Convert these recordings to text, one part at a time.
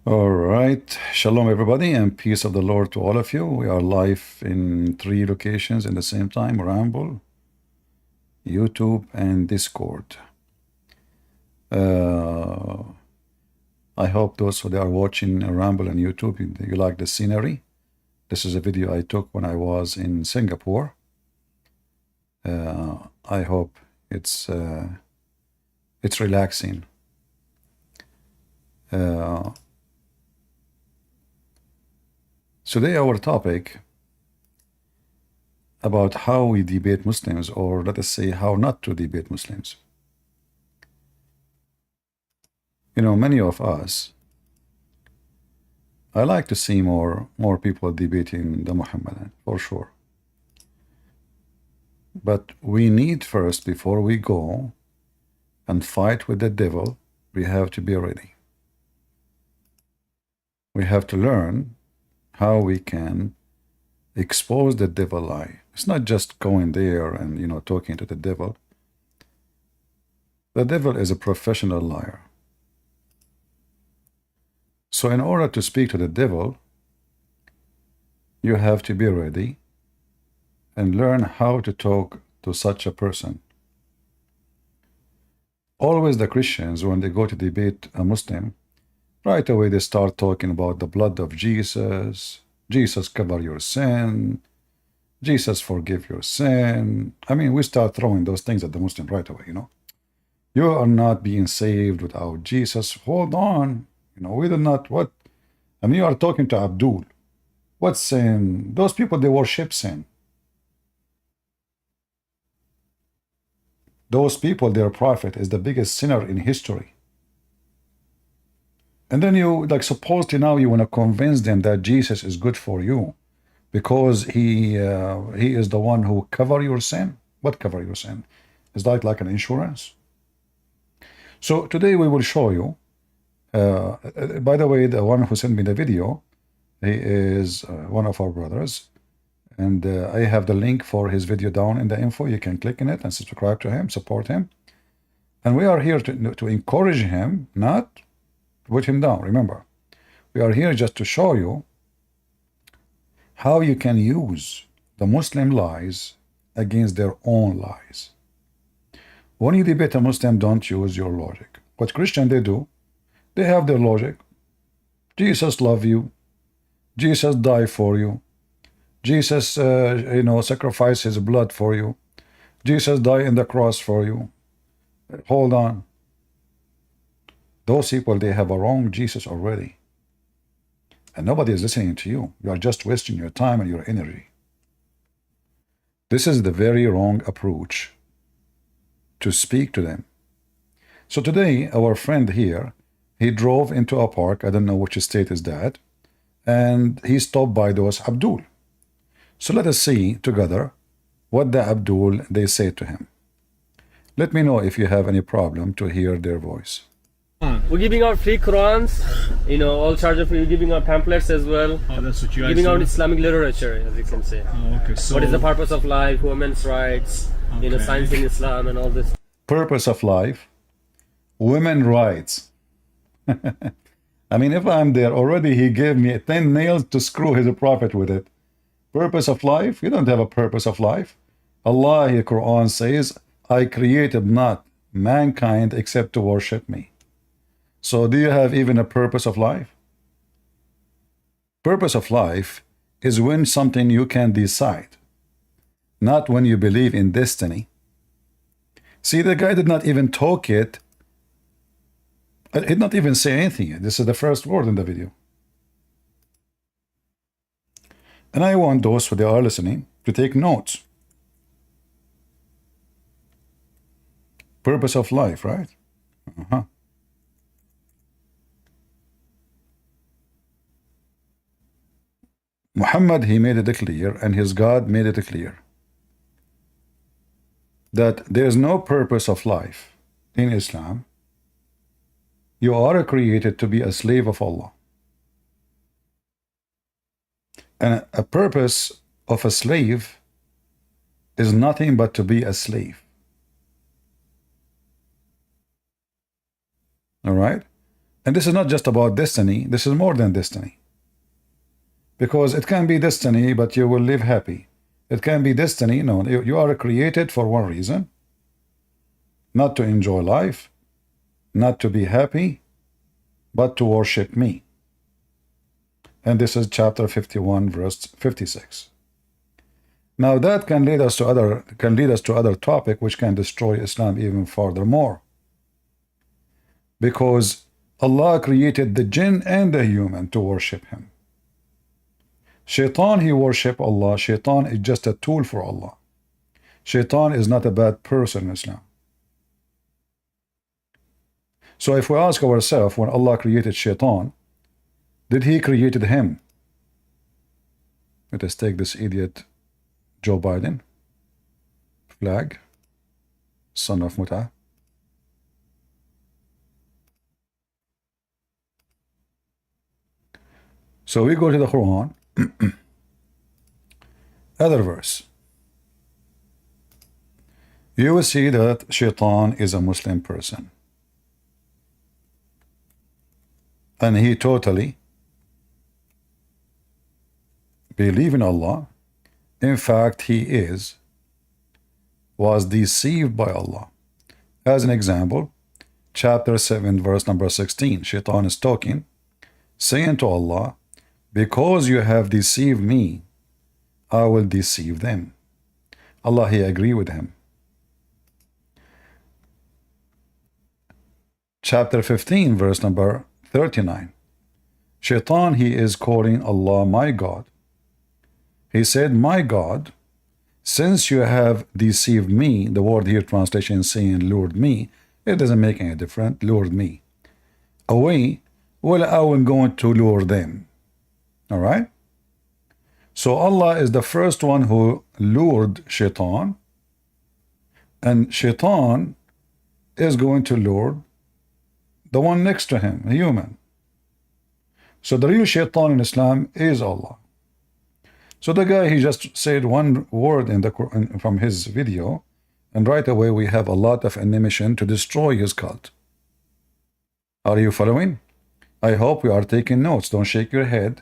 All right. Shalom, everybody, and peace of the Lord to all of you. We are live in 3 locations in the same time: Ramble, YouTube, and Discord. I hope those who are watching Ramble and YouTube, you like the scenery. This is a video I took when I was in Singapore. I hope it's relaxing. Today our topic about how we debate Muslims, or let us say how not to debate Muslims. You know, many of us, I like to see more people debating the Muhammadan, for sure. But we need first, before we go and fight with the devil, we have to be ready. We have to learn how we can expose the devil lie. It's not just going there and, you know, talking to the devil. The devil is a professional liar. So in order to speak to the devil, you have to be ready and learn how to talk to such a person. Always the Christians, when they go to debate a Muslim, right away they start talking about the blood of Jesus, Jesus cover your sin, Jesus forgive your sin. I mean, we start throwing those things at the Muslim right away, you know. You are not being saved without Jesus. Hold on. You know, we do not, what? I mean, you are talking to Abdul. What sin? Those people, they worship sin. Those people, their prophet is the biggest sinner in history. And then you, like, supposedly now you want to convince them that Jesus is good for you because he is the one who cover your sin. What cover your sin? Is that like an insurance? So today we will show you, by the way, the one who sent me the video, he is one of our brothers, and I have the link for his video down in the info. You can click on it and subscribe to him, support him. And we are here to encourage him, not put him down. Remember, we are here just to show you how you can use the Muslim lies against their own lies. When you debate a Muslim, don't use your logic. What Christian they do, they have their logic. Jesus love you. Jesus died for you. Jesus, you know, sacrificed his blood for you. Jesus died in the cross for you. Hold on. Those people, they have a wrong Jesus already. And nobody is listening to you. You are just wasting your time and your energy. This is the very wrong approach to speak to them. So today, our friend here, he drove into a park, I don't know which state is that, and he stopped by those Abdul. So let us see together what the Abdul, they say to him. Let me know if you have any problem to hear their voice. We're giving out free Qurans, you know, all charge free. We're giving out pamphlets as well. Oh, that's what you guys giving do? out Islamic literature, as you can say. Oh, okay. So what is the purpose of life, women's rights, you know, science in Islam and all this. Purpose of life, women rights. I mean, if I'm there already, he gave me 10 nails to screw his prophet with it. Purpose of life? You don't have a purpose of life. Allah, the Quran says, I created not mankind except to worship me. So do you have even a purpose of life? Purpose of life is when something you can decide, not when you believe in destiny. See, the guy did not even talk it. He did not even say anything. This is the first word in the video. And I want those who are listening to take notes. Purpose of life, right? Muhammad, he made it clear, and his God made it clear that there is no purpose of life in Islam. You are created to be a slave of Allah. And a purpose of a slave is nothing but to be a slave. All right? And this is not just about destiny, this is more than destiny. Because it can be destiny, but you will live happy. It can be destiny, no, you are created for one reason, not to enjoy life, not to be happy, but to worship me. And this is chapter 51, verse 56. Now that can lead us to other topic which can destroy Islam even furthermore. Because Allah created the jinn and the human to worship him. Shaitan, he worship Allah. Shaitan is just a tool for Allah. Shaitan is not a bad person in Islam. So if we ask ourselves, when Allah created Shaitan, did he created him? Let us take this idiot Joe Biden flag, son of Mut'ah. So we go to the Quran, other verse. You will see that Shaitan is a Muslim person. And he totally believes in Allah. In fact, he was deceived by Allah. As an example, chapter 7, verse number 16, Shaitan is talking, saying to Allah, because you have deceived me, I will deceive them. Allah, he agreed with him. Chapter 15, verse number 39. Shaitan, he is calling Allah my God. He said, my God, since you have deceived me, the word here translation is saying lured me, it doesn't make any difference, lured me away, well, I will going to lure them. All right? So Allah is the first one who lured Shaitan, and Shaitan is going to lure the one next to him, a human. So the real Shaitan in Islam is Allah. So the guy, he just said one word in the Quran from his video, and right away we have a lot of ammunition to destroy his cult. Are you following? I hope you are taking notes. Don't shake your head.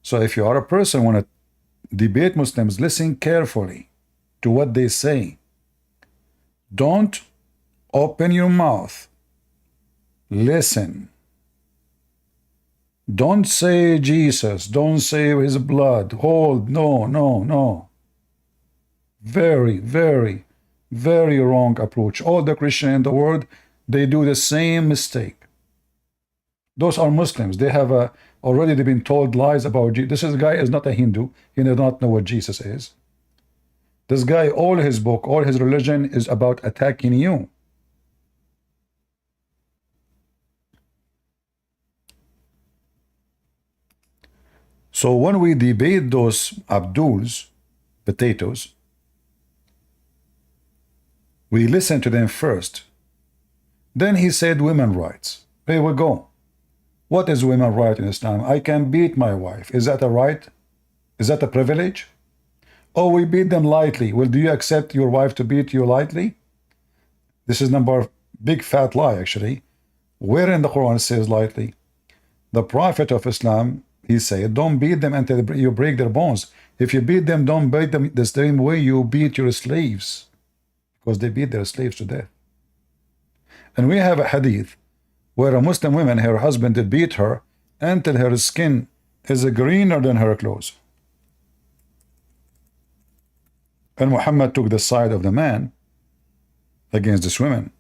So if you are a person want to debate Muslims, listen carefully to what they say. Don't open your mouth. Listen. Don't say Jesus. Don't say his blood. Hold. No, no, no. Very, very, very wrong approach. All the Christians in the world, they do the same mistake. Those are Muslims. They have already been told lies about Jesus. This guy is not a Hindu. He does not know what Jesus is. This guy, all his book, all his religion is about attacking you. So when we debate those Abduls, potatoes, we listen to them first. Then he said women's rights. Here we go. What is women's right in Islam? I can beat my wife. Is that a right? Is that a privilege? Oh, we beat them lightly. Well, do you accept your wife to beat you lightly? This is number big fat lie, actually. Where in the Quran says lightly? The Prophet of Islam, he said, don't beat them until you break their bones. If you beat them, don't beat them the same way you beat your slaves, because they beat their slaves to death. And we have a hadith where a Muslim woman, her husband did beat her until her skin is greener than her clothes. And Muhammad took the side of the man against this woman.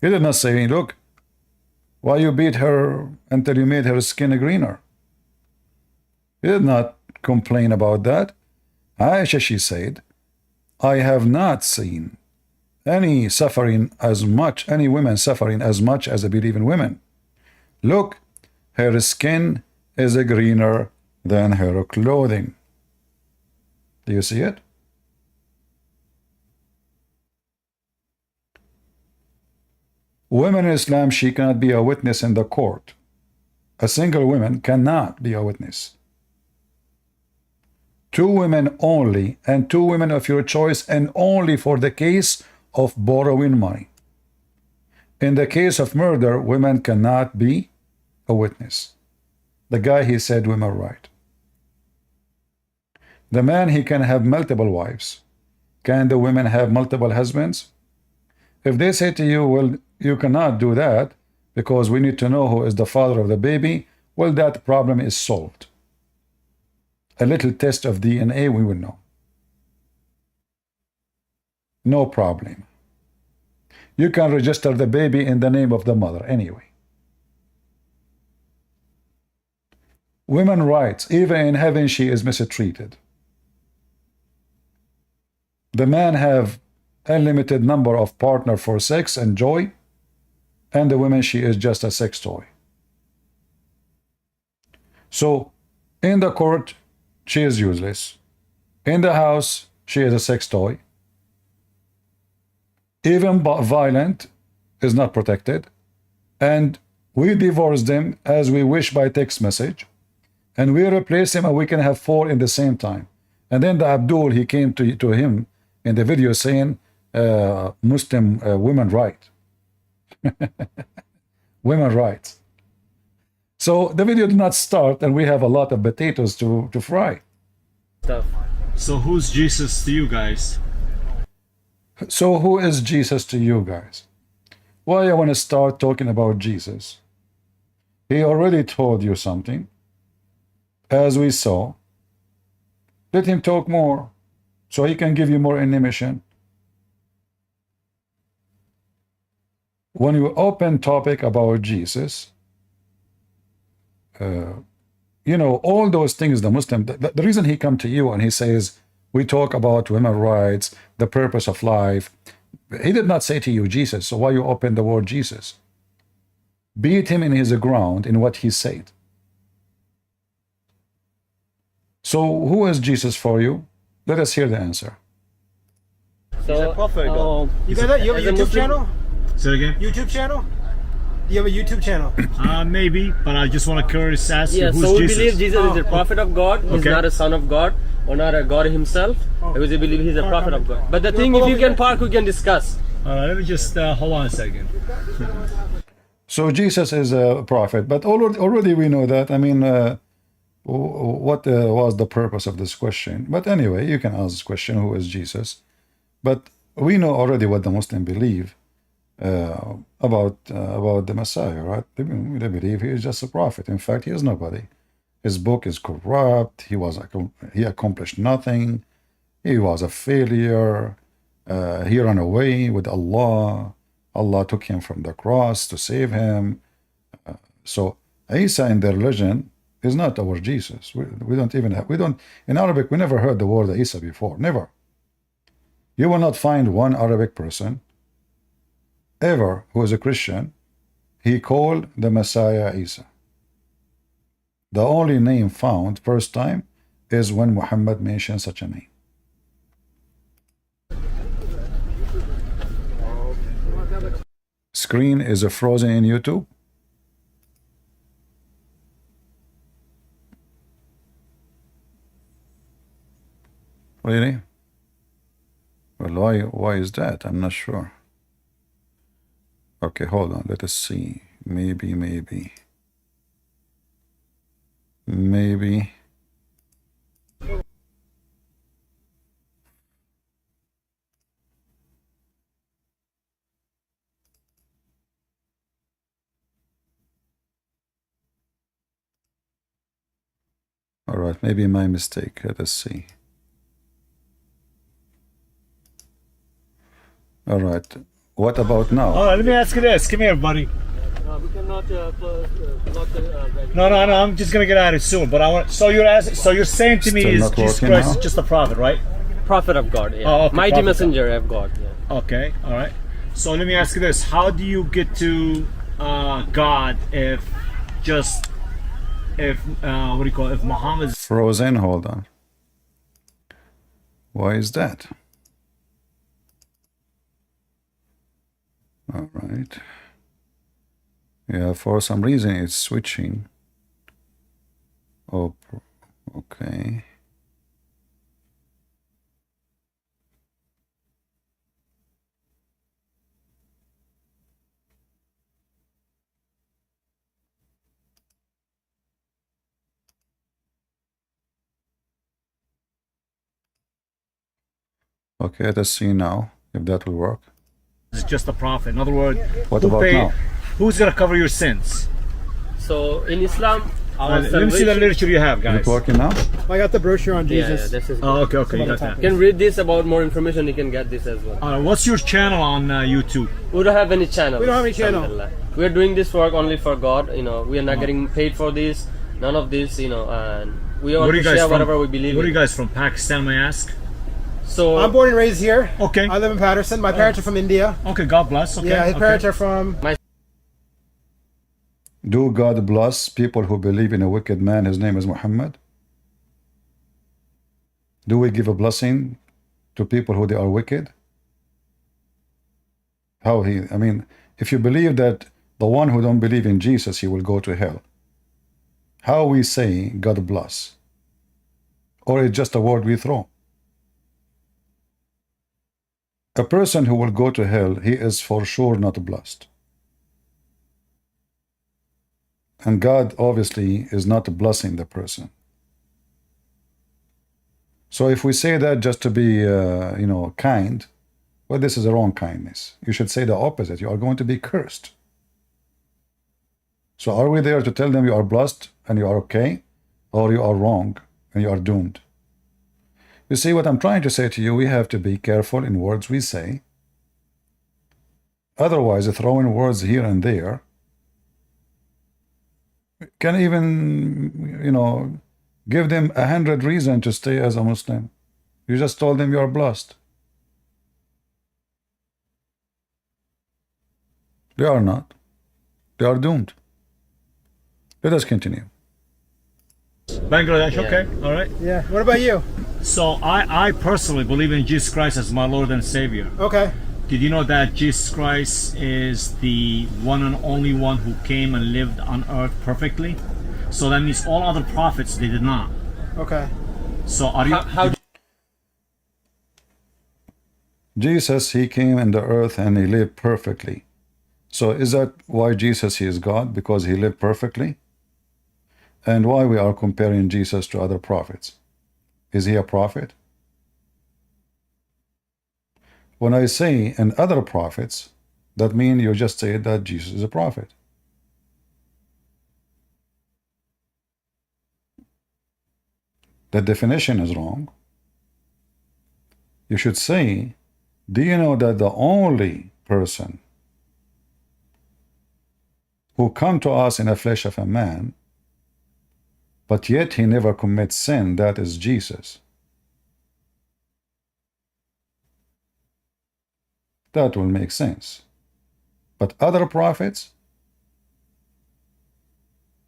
He did not say, look, why you beat her until you made her skin greener? He did not complain about that. Aisha, she said, I have not seen any women suffering as much as I believe in women. Look, her skin is greener than her clothing. Do you see it? Women in Islam, she cannot be a witness in the court. A single woman cannot be a witness. 2 women only, and 2 women of your choice, and only for the case of borrowing money. In the case of murder, women cannot be a witness. The guy, he said women right. The man, he can have multiple wives. Can the women have multiple husbands? If they say to you, well, you cannot do that because we need to know who is the father of the baby, well, that problem is solved. A little test of DNA, we will know. No problem. You can register the baby in the name of the mother anyway. Women rights, even in heaven she is mistreated. The man have unlimited number of partner for sex and joy, and the woman, she is just a sex toy. So in the court she is useless, in the house she is a sex toy, even violent is not protected, and we divorce them as we wish by text message, and we replace him, and we can have 4 in the same time. And then the Abdul, he came to him in the video saying Muslim women right. Women rights. So the video did not start, and we have a lot of potatoes to fry. Stuff. So who's Jesus to you guys? So who is Jesus to you guys? Why I want to start talking about Jesus? He already told you something, as we saw. Let him talk more, so he can give you more information. When you open topic about Jesus, you know, all those things, the Muslim, the reason he come to you and he says, we talk about women's rights, the purpose of life, he did not say to you Jesus, so why you open the word Jesus? Beat him in his ground in what he said. So who is Jesus for you? Let us hear the answer. So, He's a prophet. You got that? You have a as a YouTube Muslim- channel? Say it again. YouTube channel? Do you have a YouTube channel? Maybe, but I just want to curious ask you, Yeah, who's so we Jesus? believe Jesus is a prophet of God. He's Okay. not a son of God or not a God himself. Because we believe he's a prophet of God. But the thing, if you can park, we can discuss. Let me just hold on a second. So Jesus is a prophet, but already we know that. I mean, what was the purpose of this question? But anyway, you can ask this question, who is Jesus? But we know already what the Muslims believe about the Messiah, right? They believe he is just a prophet. In fact, he is nobody. His book is corrupt. He accomplished nothing. He was a failure. He ran away with Allah. Allah took him from the cross to save him. So Isa in their religion is not our Jesus. We don't even have, in Arabic, we never heard the word Isa before, never. You will not find one Arabic person ever who is a Christian, he called the Messiah Isa. The only name found first time is when Muhammad mentioned such a name. Screen is frozen in YouTube. Really? Well, why is that? I'm not sure. Okay, hold on. Let us see. Maybe. All right, maybe my mistake. Let us see. All right. What about now? Oh, let me ask you this. Come here, buddy. We cannot block the No, I'm just gonna get out of it soon. But I want. So you're saying to me Still is not Jesus working Christ now? is just a prophet, right? prophet of God. Yeah. Oh, okay, Mighty prophet. messenger of God. Yeah. Okay, all right. So let me ask you this: how do you get to God if what do you call it? If Muhammad's Frozen, hold on. Why is that? All right. Yeah, for some reason it's switching. Oh, okay. Okay, let us see now if that will work. Is just a prophet. In other words, What about now? who's gonna cover your sins? So in Islam, our Let me see the salvation- literature you have, Is guys. it working now? I got the brochure on Yeah, Jesus. this is. Oh, okay, you got You that. can read this about more information. You can get this as well. What's your channel on YouTube? We don't have any channel. We don't have any channel. We are doing this work only for God. You know, we are not getting paid for this. None of this. You know, and we want to share whatever we believe Where are in. you guys from? Pakistan, may I ask? So I'm born and raised here. Okay. I live in Patterson. My parents are from India. Okay, God bless. Okay. Yeah, his okay. parents are from. Do God bless people who believe in a wicked man? His name is Muhammad. Do we give a blessing to people who they are wicked? How he, I mean, if you believe that the one who don't believe in Jesus, he will go to hell, how we say God bless? Or it's just a word we throw? A person who will go to hell, he is for sure not blessed. And God obviously is not blessing the person. So if we say that just to be, kind, well, this is the wrong kindness. You should say the opposite. You are going to be cursed. So are we there to tell them you are blessed and you are okay, or you are wrong and you are doomed? You see what I'm trying to say to you? We have to be careful in words we say. Otherwise, throwing words here and there can even, give them 100 reasons to stay as a Muslim. You just told them you are blessed. They are not. They are doomed. Let us continue. Bangladesh, okay, all right. Yeah. What about you? So I personally believe in Jesus Christ as my Lord and Savior. Okay. Did you know that Jesus Christ is the one and only one who came and lived on earth perfectly? So that means all other prophets, they did not. Okay. So are you... how Jesus, he came in the earth and he lived perfectly. So is that why Jesus, he is God? Because he lived perfectly? And why we are comparing Jesus to other prophets? Is he a prophet? When I say and other prophets, that means you just say that Jesus is a prophet. The definition is wrong. You should say, do you know that the only person who come to us in the flesh of a man, but yet he never commits sin, that is Jesus. That will make sense. But other prophets,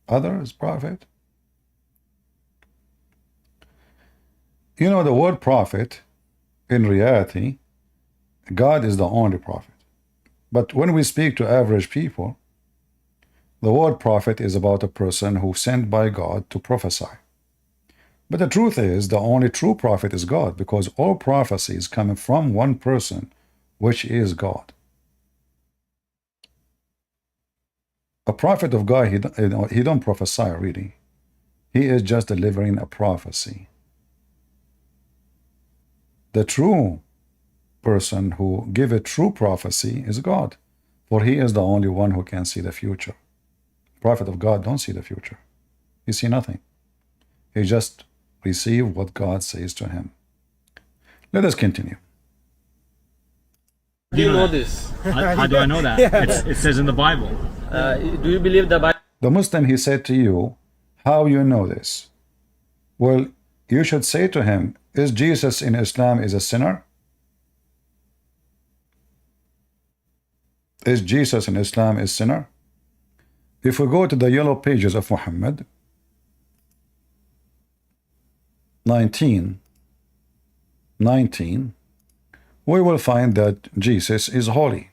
others prophet, the word prophet, in reality, God is the only prophet. But when we speak to average people, the word prophet is about a person who sent by God to prophesy. But the truth is, the only true prophet is God, because all prophecies come from one person, which is God. A prophet of God, he don't prophesy really. He is just delivering a prophecy. The true person who give a true prophecy is God, for he is the only one who can see the future. Prophet of God don't see the future. He see nothing. He just receive what God says to him. Let us continue. do you know this? How do I know that? It says in the Bible. Do you believe the Bible? The Muslim, he said to you, how you know this? Well, you should say to him, is Jesus in Islam is a sinner? Is Jesus in Islam is sinner? If we go to the yellow pages of Muhammad, 19, we will find that Jesus is holy.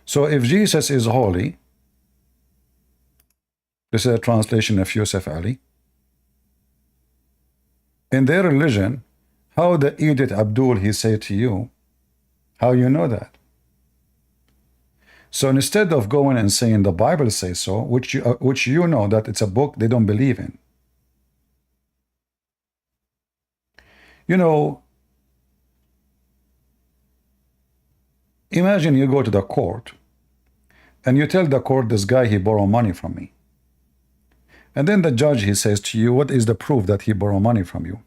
So if Jesus is holy, this is a translation of Yusuf Ali. In their religion, how the Edict Abdul he said to you, how you know that? So instead of going and saying the Bible says so, which you know that it's a book they don't believe in. Imagine you go to the court and you tell the court, this guy, he borrowed money from me. And then the judge, he says to you, what is the proof that he borrowed money from you?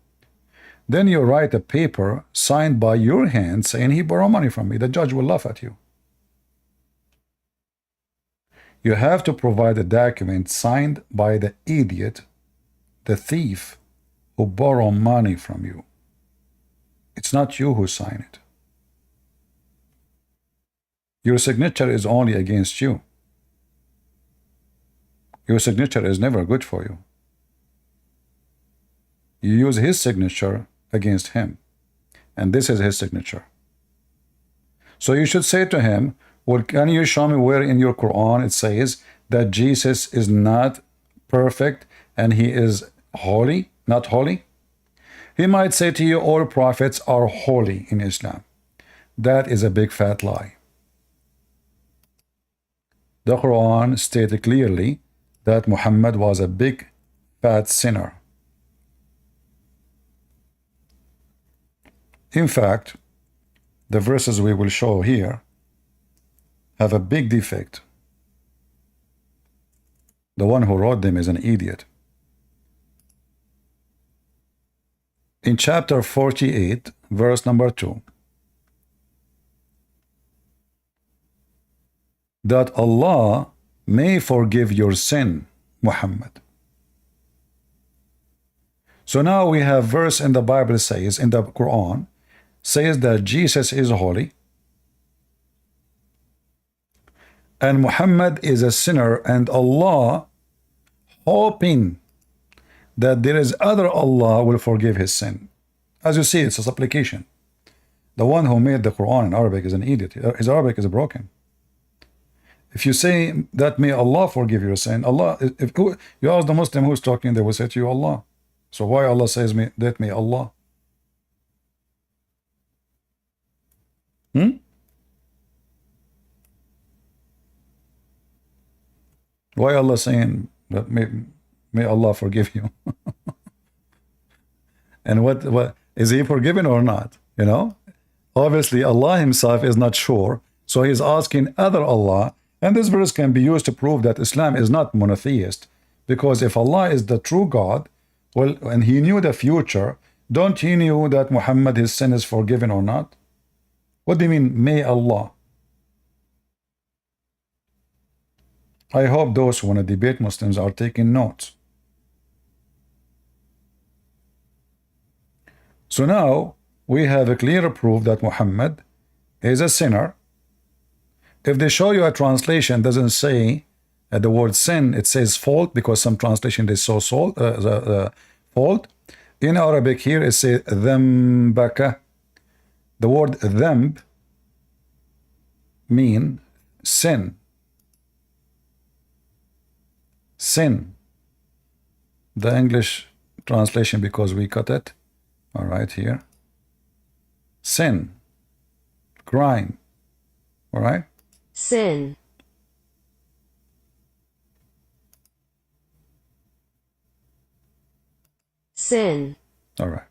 Then you write a paper signed by your hand saying he borrowed money from me. The judge will laugh at you. You have to provide a document signed by the idiot, the thief, who borrowed money from you. It's not you who signed it. Your signature is only against you. Your signature is never good for you. You use his signature against him. And this is his signature. So you should say to him, well, can you show me where in your Quran it says that Jesus is not perfect and he is holy, not holy? He might say to you, all prophets are holy in Islam. That is a big fat lie. The Quran stated clearly that Muhammad was a big fat sinner. In fact, the verses we will show here have a big defect. The one who wrote them is an idiot. In chapter 48, verse number 2, that Allah may forgive your sin, Muhammad. So now we have verse in the Bible says, in the Quran, says that Jesus is holy and Muhammad is a sinner, and Allah hoping that there is other Allah will forgive his sin. As you see, it's a supplication. The one who made the Quran in Arabic is an idiot. His Arabic is broken. If you say that may Allah forgive your sin, Allah, if you ask the Muslim who's talking, they will say to you Allah. So why Allah says that may Allah? Why Allah saying that may Allah forgive you? And what is he forgiven or not? You know, obviously Allah himself is not sure, so he's asking other Allah. And this verse can be used to prove that Islam is not monotheist, because if Allah is the true God, well, and he knew the future, don't he knew that Muhammad, his sin is forgiven or not? What do you mean, may Allah? I hope those who want to debate Muslims are taking notes. So now we have a clear proof that Muhammad is a sinner. If they show you a translation doesn't say the word sin, it says fault, because some translation they saw fault. In Arabic here it says dhambaka. The word dhamb mean sin. Sin. The English translation, because we cut it, all right, here. Sin. Crime. All right. Sin. Sin. All right.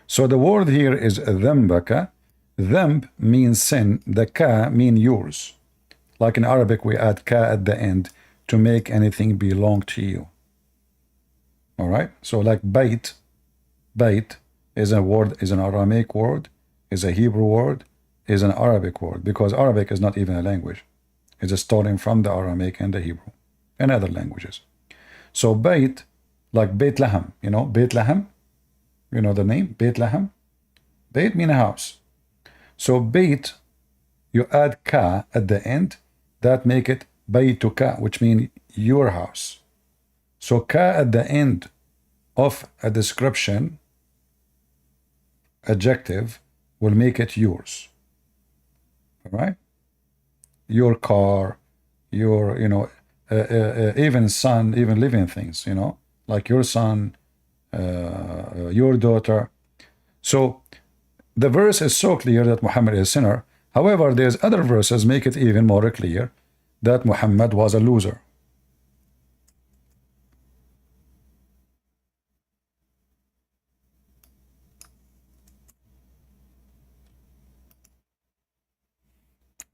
So the word here is dhambaka. Dhamb means sin. The ka mean yours. Like in Arabic, we add ka at the end to make anything belong to you. All right. So like bait. Bait is a word, is an Aramaic word, is a Hebrew word, is an Arabic word, because Arabic is not even a language. It's stolen from the Aramaic and the Hebrew and other languages. So bait, like Beit Lahem, you know, Beit Lahem, you know the name, Beit Lahem. Beit mean a house. So bait, you add ka at the end, that make it baytuka, which means your house. So ka at the end of a description, adjective, will make it yours. All right? Your car, your, you know, even son, even living things, you know, like your son, your daughter. So the verse is so clear that Muhammad is a sinner. However, there's other verses make it even more clear that Muhammad was a loser.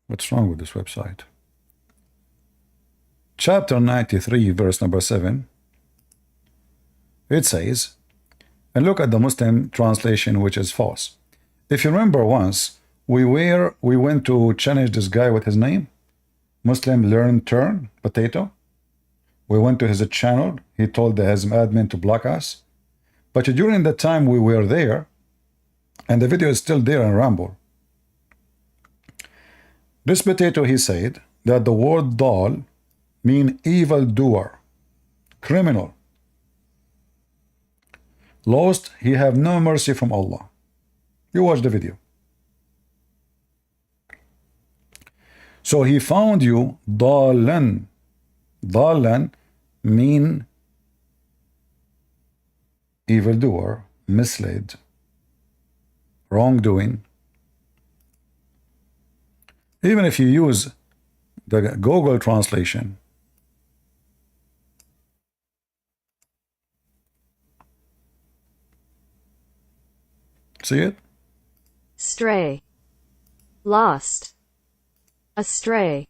What's wrong with this website? Chapter 93, verse number 7. It says, and look at the Muslim translation, which is false. If you remember once, we went to challenge this guy with his name, Muslim Learn Turn Potato. We went to his channel. He told his admin to block us. But during the time we were there, and the video is still there in Rumble, this potato, he said that the word dal mean evil doer, criminal, lost. He have no mercy from Allah. You watch the video. So he found you dalan. Dalan mean evildoer, misled, wrongdoing. Even if you use the Google translation, see it? Stray. Lost. Astray.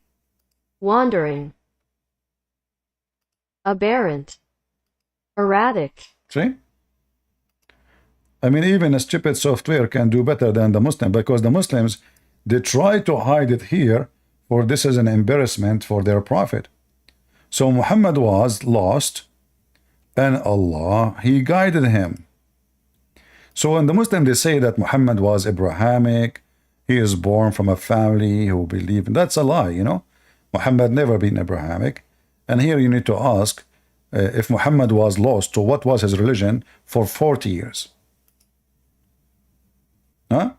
Wandering. Aberrant. Erratic. See? I mean, even a stupid software can do better than the Muslim, because the Muslims, they try to hide it here, for this is an embarrassment for their prophet. So Muhammad was lost, and Allah, he guided him. So in the Muslim, they say that Muhammad was Abrahamic, he is born from a family who believe in, that's a lie, you know. Muhammad never been Abrahamic. And here you need to ask, if Muhammad was lost, so what was his religion for 40 years? Huh?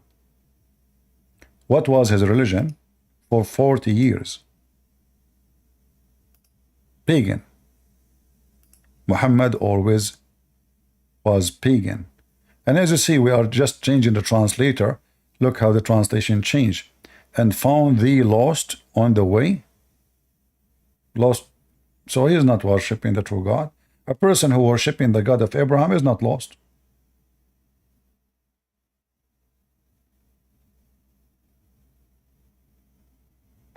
What was his religion for 40 years? Pagan. Muhammad always was pagan. And as you see, we are just changing the translator. Look how the translation changed. And found thee lost on the way. Lost. So he is not worshipping the true God. A person who worshipping the God of Abraham is not lost.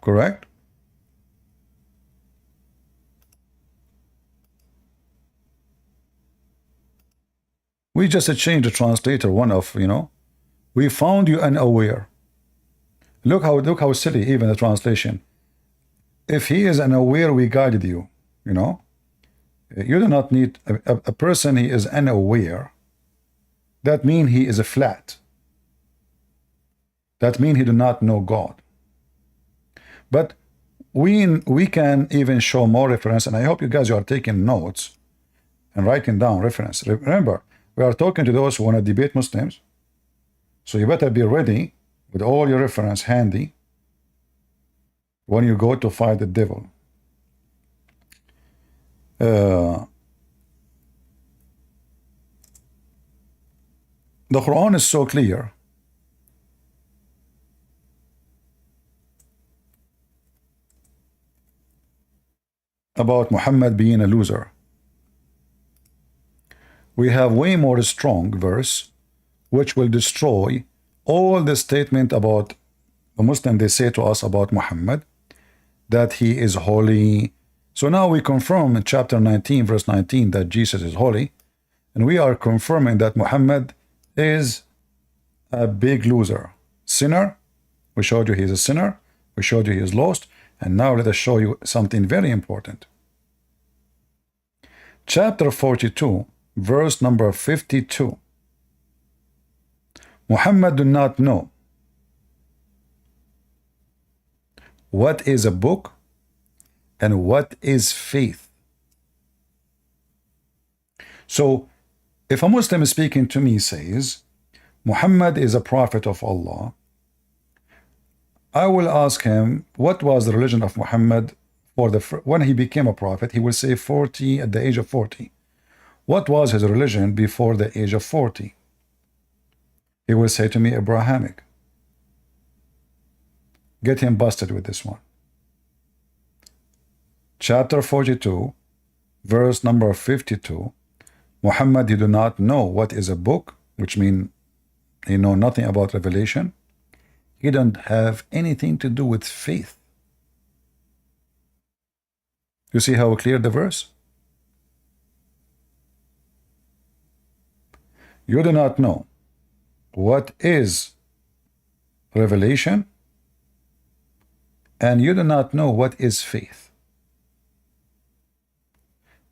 Correct? We just changed the translator, one of, you know, we found you unaware. Look how silly even the translation. If he is unaware, we guided you, you know. You do not need a person, he is unaware. That means he is a flat. That means he do not know God. But we can even show more reference, and I hope you guys are taking notes and writing down reference. Remember, we are talking to those who want to debate Muslims, so you better be ready with all your reference handy when you go to fight the devil. The Quran is so clear. About Muhammad being a loser. We have way more strong verse which will destroy all the statement about the Muslim they say to us about Muhammad, that he is holy. So now we confirm in chapter 19 verse 19 that Jesus is holy, and we are confirming that Muhammad is a big loser, sinner. We showed you he is a sinner, we showed you he is lost, and now let us show you something very important. Chapter 42 verse number 52. Muhammad do not know what is a book and what is faith. So if a Muslim speaking to me says Muhammad is a prophet of Allah, I will ask him what was the religion of Muhammad for when he became a prophet. He will say 40, at the age of 40. What was his religion before the age of 40? He will say to me Abrahamic. Get him busted with this one. Chapter 42 verse number 52. Muhammad, he do not know what is a book, which means he know nothing about revelation. he don't have anything to do with faith. You see how clear the verse? You do not know what is revelation, and you do not know what is faith.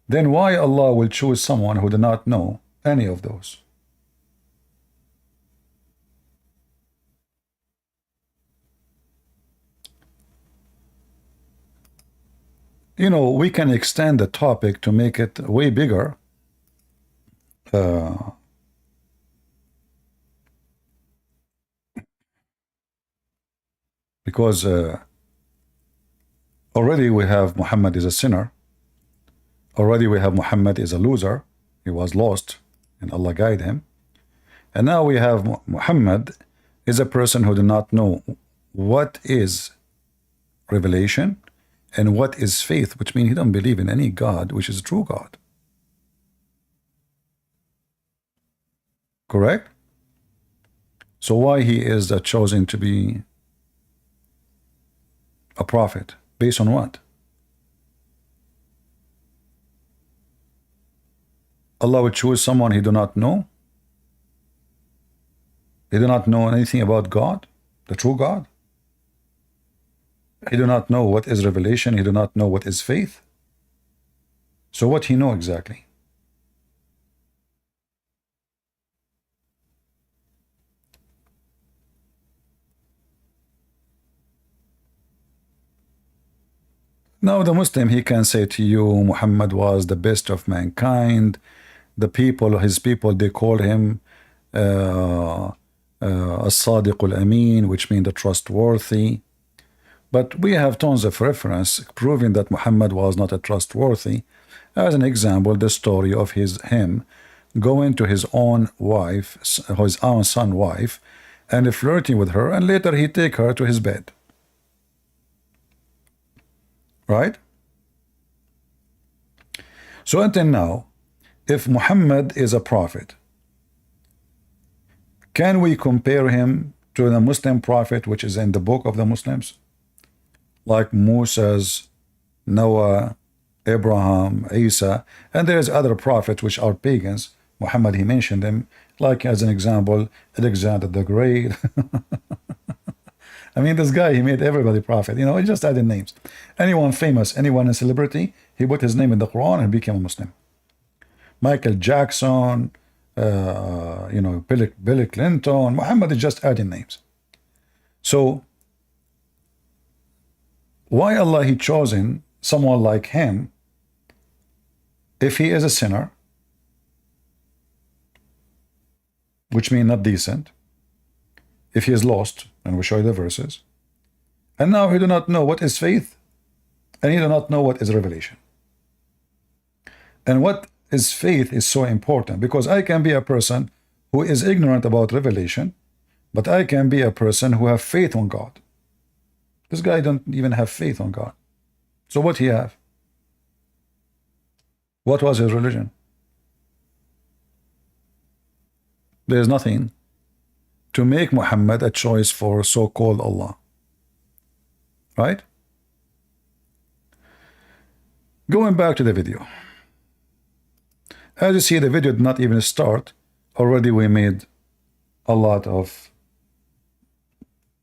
Then why Allah will choose someone who do not know any of those? You know, we can extend the topic to make it way bigger. Because already we have Muhammad is a sinner. Already we have Muhammad is a loser. He was lost and Allah guide him. And now we have Muhammad is a person who do not know what is revelation and what is faith, which means he don't believe in any God which is true God. Correct? So why he is chosen to be a prophet? Based on what? Allah would choose someone he do not know? He do not know anything about God, the true God? He do not know what is revelation. He do not know what is faith. So what he know exactly? Now the Muslim, he can say to you, Muhammad was the best of mankind. The people, his people, they call him As-Sadiq al-Amin, which means the trustworthy. But we have tons of reference proving that Muhammad was not a trustworthy. As an example, the story of him going to his own wife, his own son's wife, and flirting with her, and later he take her to his bed. Right? So until now, if Muhammad is a prophet, can we compare him to the Muslim prophet which is in the book of the Muslims? Like Moses, Noah, Abraham, Isa, and there's other prophets which are pagans. Muhammad, he mentioned them, like as an example, Alexander the Great. I mean, this guy, he made everybody prophet. You know, he just added names. Anyone famous, anyone a celebrity, he put his name in the Quran and became a Muslim. Michael Jackson, you know, Bill Clinton. Muhammad is just adding names. So why Allah he chosen someone like him if he is a sinner, which means not decent, if he is lost, and we'll show you the verses, and now he do not know what is faith, and he do not know what is revelation. And what is faith is so important, because I can be a person who is ignorant about revelation, but I can be a person who have faith on God. This guy don't even have faith on God. So what he have? What was his religion? There is nothing to make Muhammad a choice for so-called Allah. Right? Going back to the video. As you see, the video did not even start. Already we made a lot of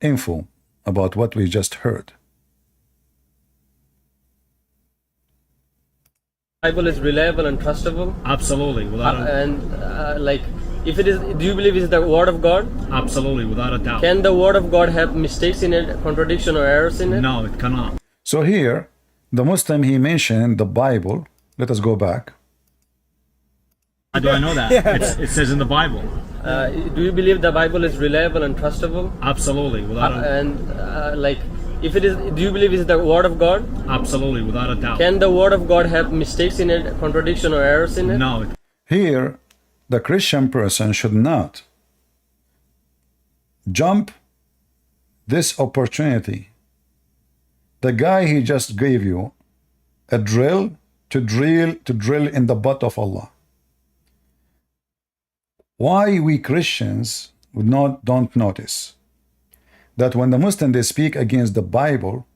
info about what we just heard. Bible is reliable and trustable. Absolutely, without a, Like, if it is, do you believe it's the word of God? absolutely, without a doubt. Can the word of God have mistakes in it, contradiction or errors in it? No, it cannot. So here, the Muslim, he mentioned the Bible. Let us go back. How do I know that? It says in the Bible. Do you believe the Bible is reliable and trustable? Absolutely, without a, Like, if it is, do you believe it's the word of God? absolutely, without a doubt. Can the word of God have mistakes in it, contradiction or errors in it? No, Here, the Christian person should not jump this opportunity. The guy, he just gave you a drill to drill in the butt of Allah. Why we Christians don't notice that when the Muslim they speak against the Bible,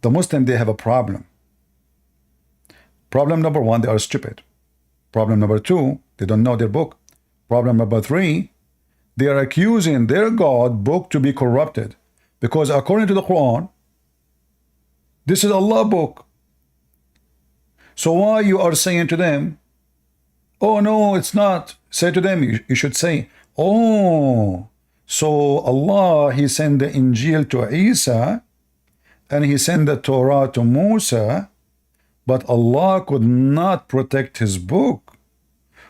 the Muslim they have a problem. Problem number one, they are stupid. Problem number two, they don't know their book. Problem number three, they are accusing their God book to be corrupted, because according to the Quran, this is Allah book. So why you are saying to them, oh no, it's not? Say to them, you should say, oh, so Allah, he sent the Injil to Isa and he sent the Torah to Musa, but Allah could not protect his book.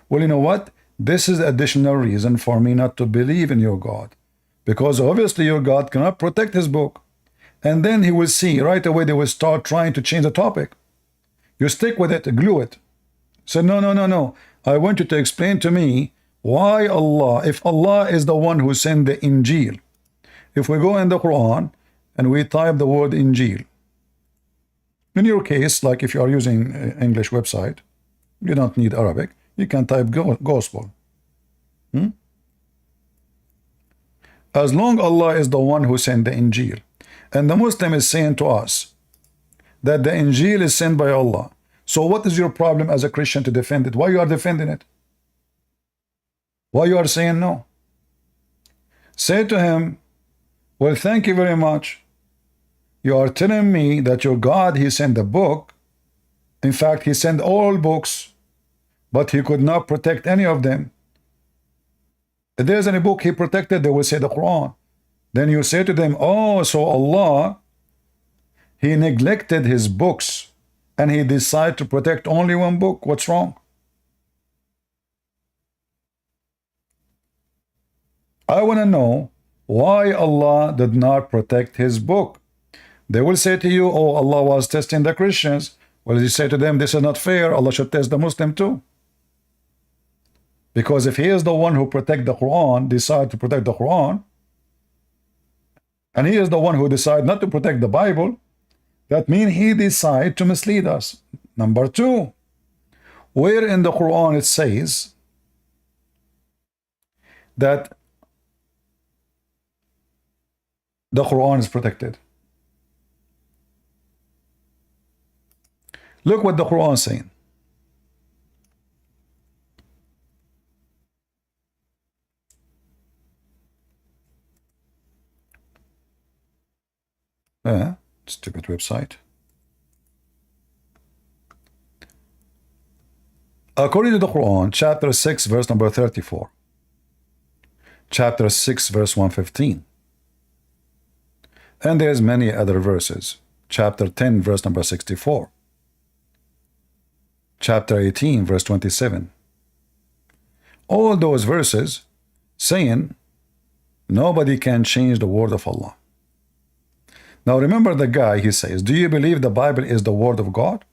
Well, you know what? This is additional reason for me not to believe in your God, because obviously your God cannot protect his book. And then he will see right away they will start trying to change the topic. You stick with it, glue it. So no. I want you to explain to me why Allah, if Allah is the one who sent the Injil, if we go in the Quran and we type the word Injil, in your case, like if you are using English website, you don't need Arabic, you can type gospel. As long Allah is the one who sent the Injil, and the Muslim is saying to us that the Injil is sent by Allah, so what is your problem as a Christian to defend it? Why you are defending it? Why you are saying no? Say to him, well, thank you very much. You are telling me that your God, he sent a book. In fact, he sent all books, but he could not protect any of them. If there's any book he protected, they will say the Quran. Then you say to them, oh, so Allah, he neglected his books and he decided to protect only one book. What's wrong? I want to know why Allah did not protect his book. They will say to you, oh, Allah was testing the Christians. Well, you say to them, this is not fair. Allah should test the Muslim too. Because if he is the one who protect the Quran, decide to protect the Quran, and he is the one who decide not to protect the Bible, that means he decide to mislead us. Number two, where in the Quran it says that the Quran is protected? Look what the Quran is saying. Stupid website. According to the Quran, chapter 6, verse number 34. Chapter 6, verse 115. And there's many other verses. Chapter 10, verse number 64. Chapter 18, verse 27. All those verses saying nobody can change the word of Allah. Now remember the guy, he says, do you believe the Bible is the word of God?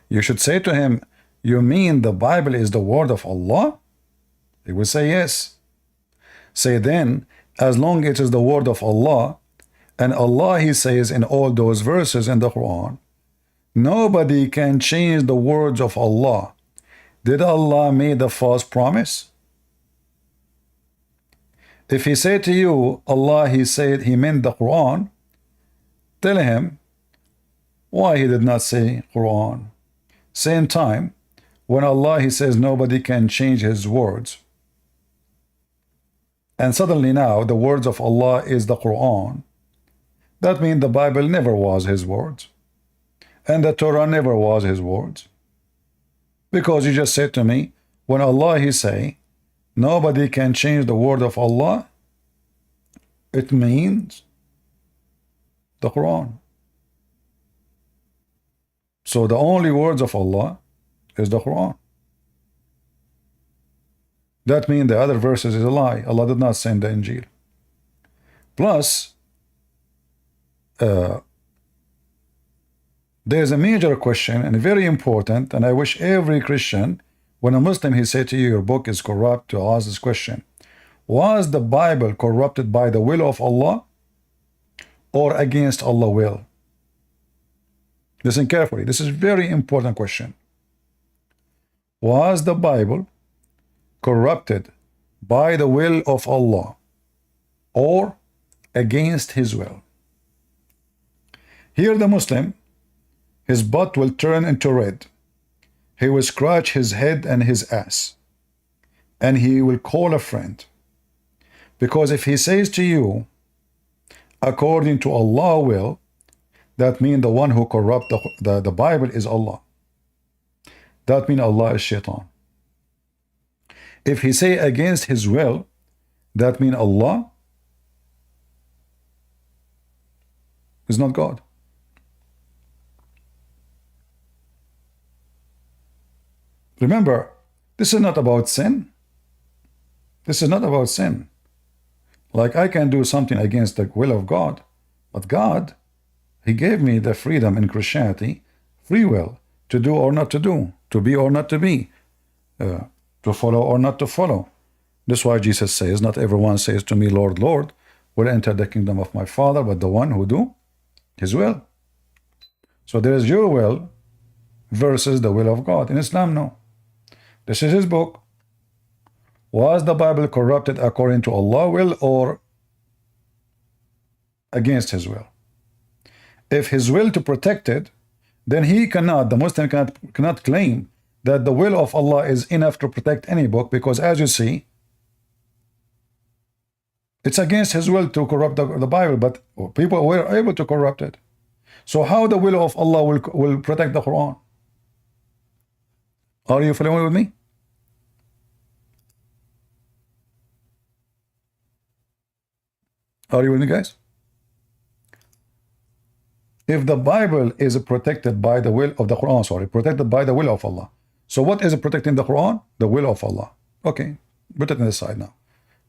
You should say to him, you mean the Bible is the word of Allah? He will say yes. Say then, as long as it is the word of Allah, and Allah, he says in all those verses in the Quran, nobody can change the words of Allah. Did Allah make the false promise? If he said to you, Allah, he said he meant the Quran, tell him why he did not say Quran. Same time, when Allah, he says nobody can change his words, and suddenly now the words of Allah is the Quran, that means the Bible never was his words, and the Torah never was his words. Because you just said to me, when Allah, he say nobody can change the word of Allah, it means the Quran. So the only words of Allah is the Quran. That means the other verses is a lie. Allah did not send the Injil. Plus, there's a major question and very important, and I wish every Christian, when a Muslim he say to you your book is corrupt, to ask this question: was the Bible corrupted by the will of Allah or against Allah's will? Listen carefully. This is a very important question. Was the Bible corrupted by the will of Allah or against his will. Here the Muslim, his butt will turn into red. He will scratch his head and his ass. And he will call a friend. Because if he says to you, according to Allah will, that means the one who corrupt the Bible is Allah. That means Allah is shaitan. If he say against his will, that means Allah is not God. Remember, this is not about sin. This is not about sin. Like I can do something against the will of God, but God, He gave me the freedom in Christianity, free will, to do or not to do, to be or not to be, to follow or not to follow. That's why Jesus says, not everyone says to me, Lord, Lord, will enter the kingdom of my Father, but the one who do His will. So there is your will versus the will of God. In Islam, no. This is His book. Was the Bible corrupted according to Allah's will or against His will? If His will to protect it, then he cannot, the Muslim cannot claim that the will of Allah is enough to protect any book, because as you see, it's against His will to corrupt the Bible, but people were able to corrupt it. So how the will of Allah will protect the Quran? Are you following with me? Are you with me, guys? If the Bible is protected by the will of the Quran, sorry, protected by the will of Allah. So what is protecting the Quran? The will of Allah. Okay, put it on the side now.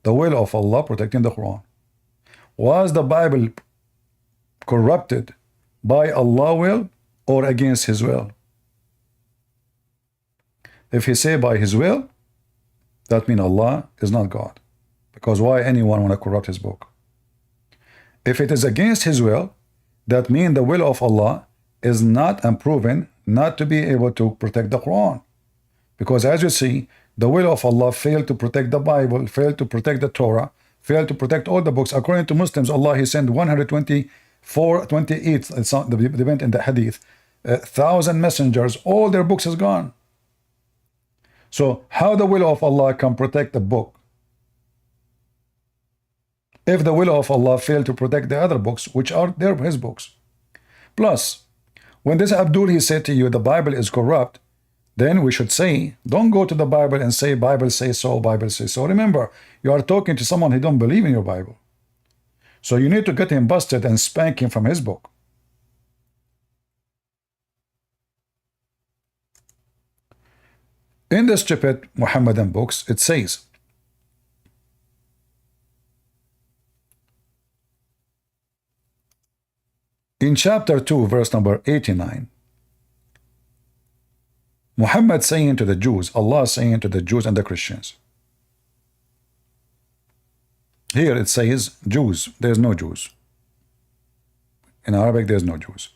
The will of Allah protecting the Quran. Was the Bible corrupted by Allah's will or against His will? If He say by His will, that means Allah is not God. Because why anyone want to corrupt His book? If it is against His will, that means the will of Allah is not and proven not to be able to protect the Quran. Because as you see, the will of Allah failed to protect the Bible, failed to protect the Torah, failed to protect all the books. According to Muslims, Allah, He sent 124, 28, it's not the event in the Hadith, 1,000 messengers, all their books is gone. So how the will of Allah can protect the book if the will of Allah failed to protect the other books, which are His books? Plus, when this Abdul, he said to you, the Bible is corrupt, then we should say, don't go to the Bible and say, Bible says so, Bible says so. Remember, you are talking to someone who don't believe in your Bible. So you need to get him busted and spank him from his book. In the stupid Muhammadan books, it says, in chapter 2, verse number 89, Muhammad saying to the Jews, Allah saying to the Jews and the Christians. Here it says Jews, there's no Jews. In Arabic, there's no Jews.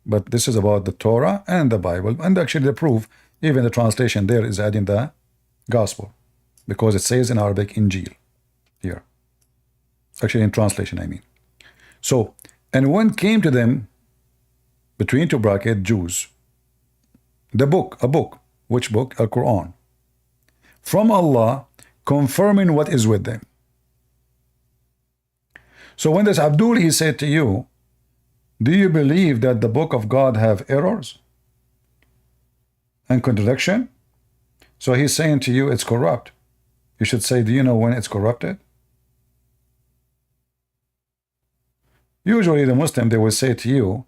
But this is about the Torah and the Bible, and actually the proof, even the translation there is adding the Gospel, because it says in Arabic, Injil, here. Actually in translation, I mean. So, and one came to them, between two brackets, Jews, the book, a book. Which book? Al-Quran. From Allah, confirming what is with them. So when this Abdul, he said to you, do you believe that the book of God have errors and contradiction? So he's saying to you, it's corrupt. You should say, do you know when it's corrupted? Usually the Muslim, they will say to you,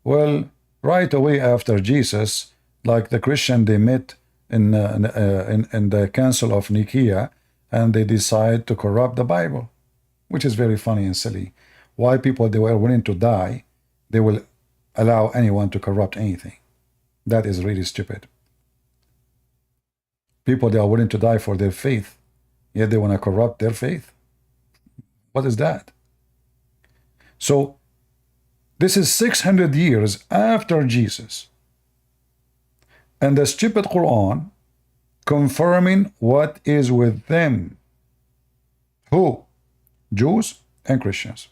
well, right away after Jesus, like the Christian, they met in the Council of Nicaea, and they decide to corrupt the Bible, which is very funny and silly. Why people, they were willing to die, they will allow anyone to corrupt anything. That is really stupid. People, they are willing to die for their faith, yet they want to corrupt their faith. What is that? So, this is 600 years after Jesus. And the stupid Quran confirming what is with them. Who? Jews and Christians.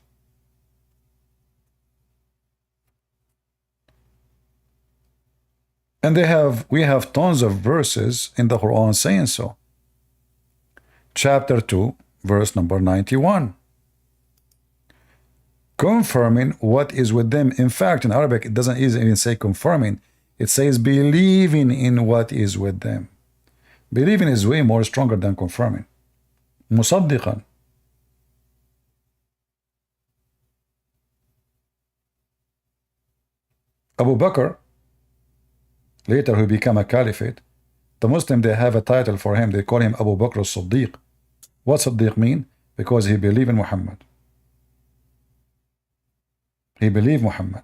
And we have tons of verses in the Quran saying so. Chapter 2, verse number 91. Confirming what is with them. In fact, in Arabic, it doesn't even say confirming. It says believing in what is with them. Believing is way more stronger than confirming. مصدقا. Abu Bakr, later who became a caliphate, the Muslim, they have a title for him. They call him Abu Bakr as-Siddiq. What Siddiq mean? Because he believed in Muhammad. He believed Muhammad.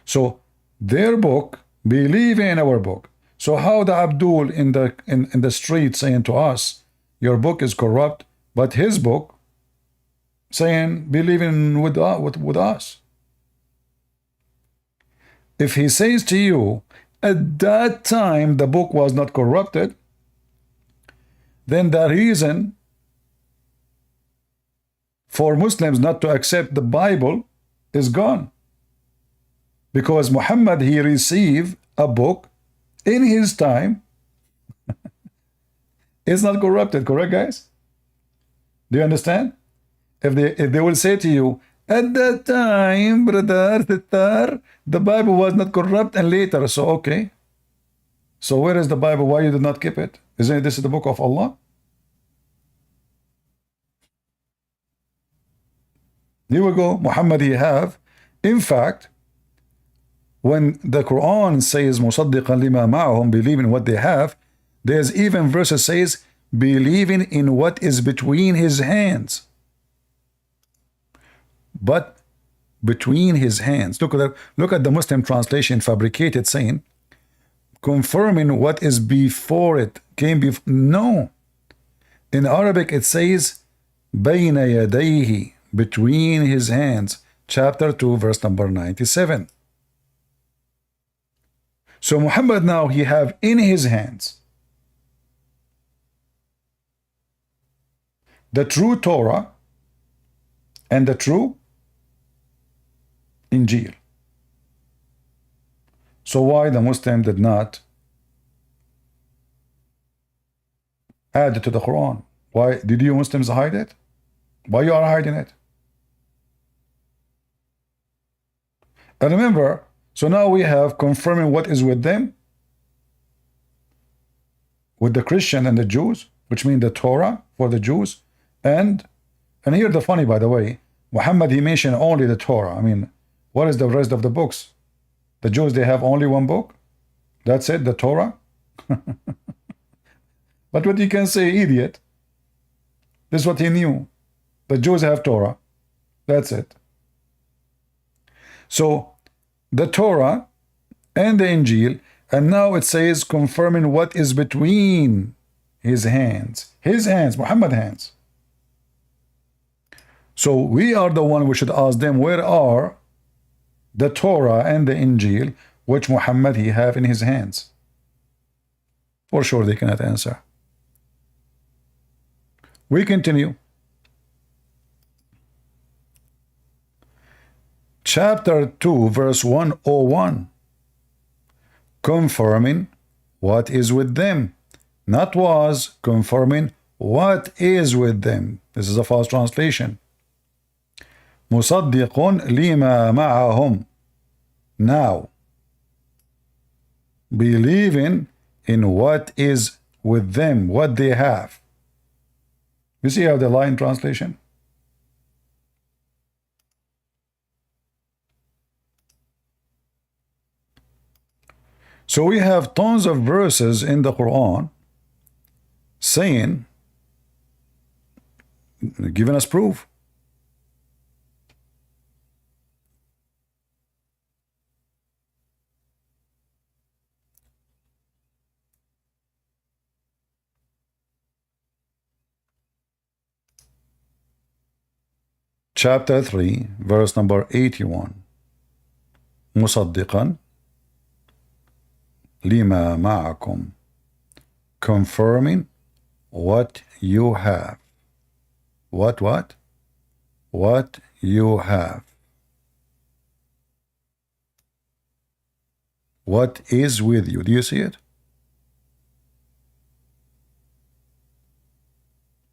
So their book believing in our book. So how the Abdul in the street saying to us, your book is corrupt, but his book saying believing with us. If he says to you, at that time the book was not corrupted, then the reason for Muslims not to accept the Bible is gone. Because Muhammad, he received a book in his time. It's not corrupted, correct, guys? Do you understand? If they will say to you, at that time, brother, the Bible was not corrupt, and later, so okay. So where is the Bible? Why you did not keep it? Isn't this the book of Allah? Here we go. Muhammad, he have. In fact, when the Quran says مُصَدِّقًا لِمَا مَعَهُمْ, believing what they have, there's even verses says believing in what is between his hands. But between his hands. Look at the Muslim translation fabricated saying confirming what is before it came before. No. In Arabic it says بَيْنَ يَدَيْهِ, between his hands. Chapter 2, verse number 97. So Muhammad now he have in his hands the true Torah and the true Injil. So why the Muslim did not add it to the Quran? Why did you Muslims hide it? Why you are hiding it? And remember, so now we have confirming what is with them, with the Christian and the Jews, which mean the Torah for the Jews. And here the funny, by the way, Muhammad, he mentioned only the Torah. I mean, what is the rest of the books? The Jews, they have only one book. That's it, the Torah. But what you can say, idiot. This is what he knew. The Jews have Torah. That's it. So the Torah and the Injil, and now it says confirming what is between his hands. His hands, Muhammad's hands. So we are the one we should ask them, where are the Torah and the Injil which Muhammad he have in his hands? For sure they cannot answer. We continue. Chapter 2, verse 101. Confirming what is with them. Not was, confirming what is with them. This is a false translation. مُصَدِّقٌ لِمَا مَعَهُمْ. Now, believing in what is with them, what they have. You see how the line translation? So we have tons of verses in the Quran saying, giving us proof. Chapter 3, verse number 81. مُصَدِّقًا لِمَا مَعَكُمْ. Confirming what you have. What? What you have. What is with you? Do you see it?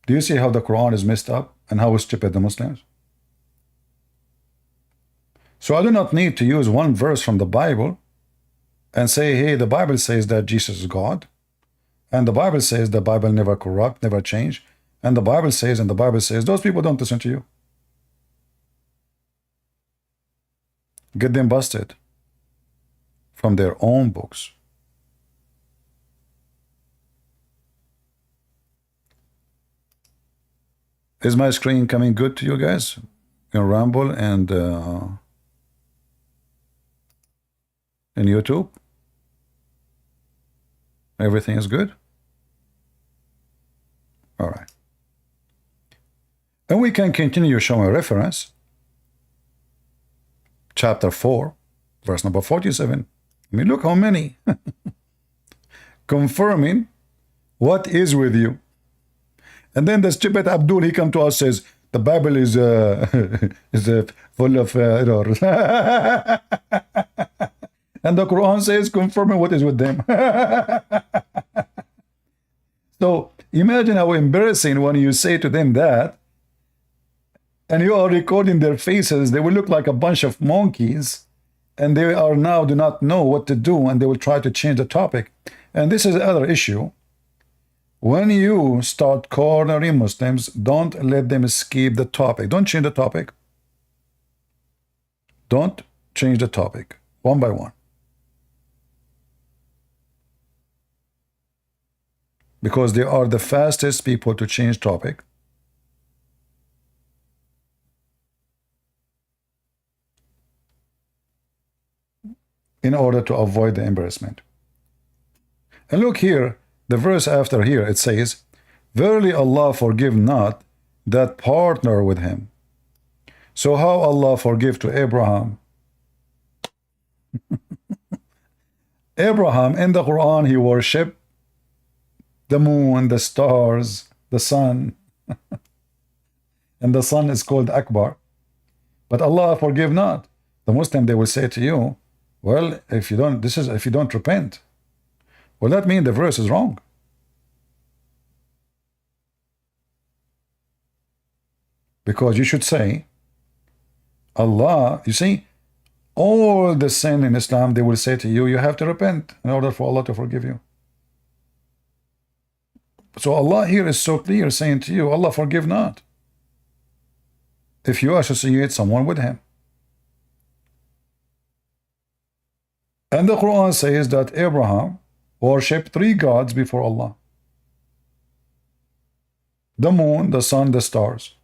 Do you see how the Quran is messed up and how stupid the Muslims? So I do not need to use one verse from the Bible and say, hey, the Bible says that Jesus is God, and the Bible says the Bible never corrupt, never change, and the Bible says, and the Bible says. Those people don't listen to you. Get them busted from their own books. Is my screen coming good to you guys? In Rumble and in YouTube? Everything is good? All right. And we can continue showing a reference. Chapter 4, verse number 47. I mean, look how many. Confirming what is with you. And then the stupid Abdul, he come to us, says, the Bible is full of errors. And the Quran says, confirming what is with them. So imagine how embarrassing when you say to them that, and you are recording their faces. They will look like a bunch of monkeys, and they are now do not know what to do, and they will try to change the topic. And this is the other issue. When you start cornering Muslims, don't let them escape the topic. Don't change the topic. Don't change the topic, one by one. Because they are the fastest people to change topic. In order to avoid the embarrassment. And look here, the verse after here, it says, verily Allah forgive not that partner with him. So how Allah forgive to Abraham? Abraham in the Quran, he worshipped the moon, the stars, the sun. And the sun is called Akbar. But Allah forgive not. The Muslim, they will say to you, well, if you don't repent, well, that means the verse is wrong. Because you should say, Allah, you see, all the sin in Islam, they will say to you, you have to repent in order for Allah to forgive you. So Allah here is so clear saying to you, Allah forgive not if you associate someone with him. And the Quran says that Abraham worshipped 3 gods before Allah. The moon, the sun, the stars.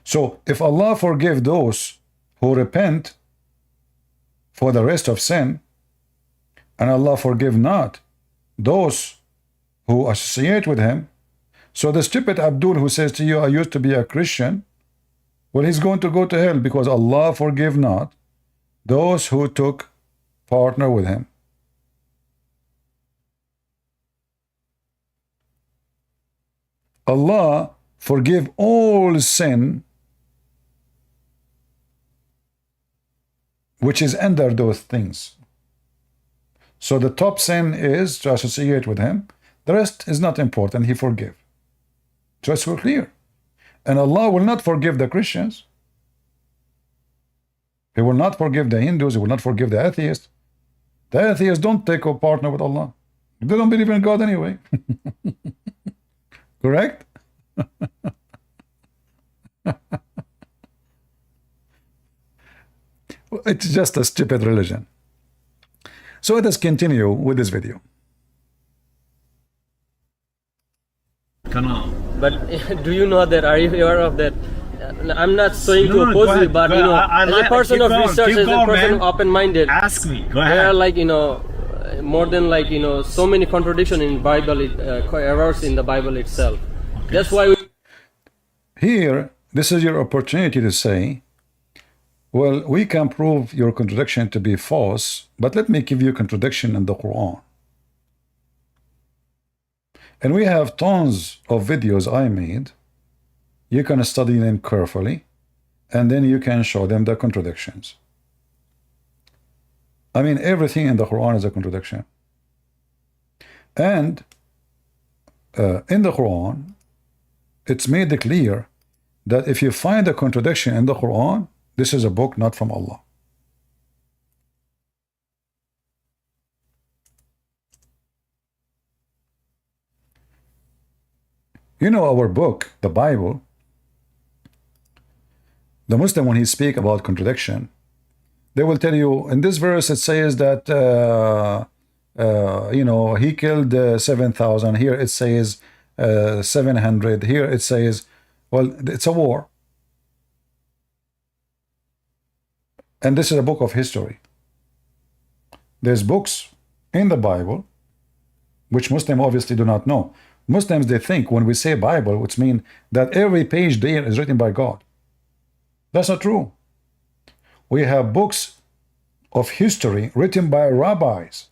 So if Allah forgive those who repent for the rest of sin, and Allah forgive not those who associate with him, so the stupid Abdul who says to you, I used to be a Christian, well, he's going to go to hell because Allah forgive not those who took partner with him. Allah forgive all sin which is under those things. So the top sin is to associate with him. The rest is not important. He forgive. So it's so clear. And Allah will not forgive the Christians. He will not forgive the Hindus. He will not forgive the atheists. The atheists don't take a partner with Allah. They don't believe in God anyway. Correct? It's just a stupid religion. So let us continue with this video. But do you know that? Are you aware of that? I'm not saying to oppose you, but as a person of research, as a person of open-minded, ask me. Go ahead. there are like more than so many contradictions in Bible, errors in the Bible itself. Okay. That's why Here, this is your opportunity to say, well, we can prove your contradiction to be false, but let me give you contradiction in the Quran. And we have tons of videos I made. You can study them carefully. and then you can show them the contradictions. I mean, everything in the Quran is a contradiction. And in the Quran, it's made clear that if you find a contradiction in the Quran, this is a book not from Allah. You know, our book, the Bible, the Muslim, when he speak about contradiction, they will tell you, in this verse it says that, you know, he killed 7,000. Here it says 700. Here it says, well, it's a war. And this is a book of history. There's books in the Bible, which Muslims obviously do not know. Muslims, they think when we say Bible, which means that every page there is written by God. That's not true. We have books of history written by rabbis.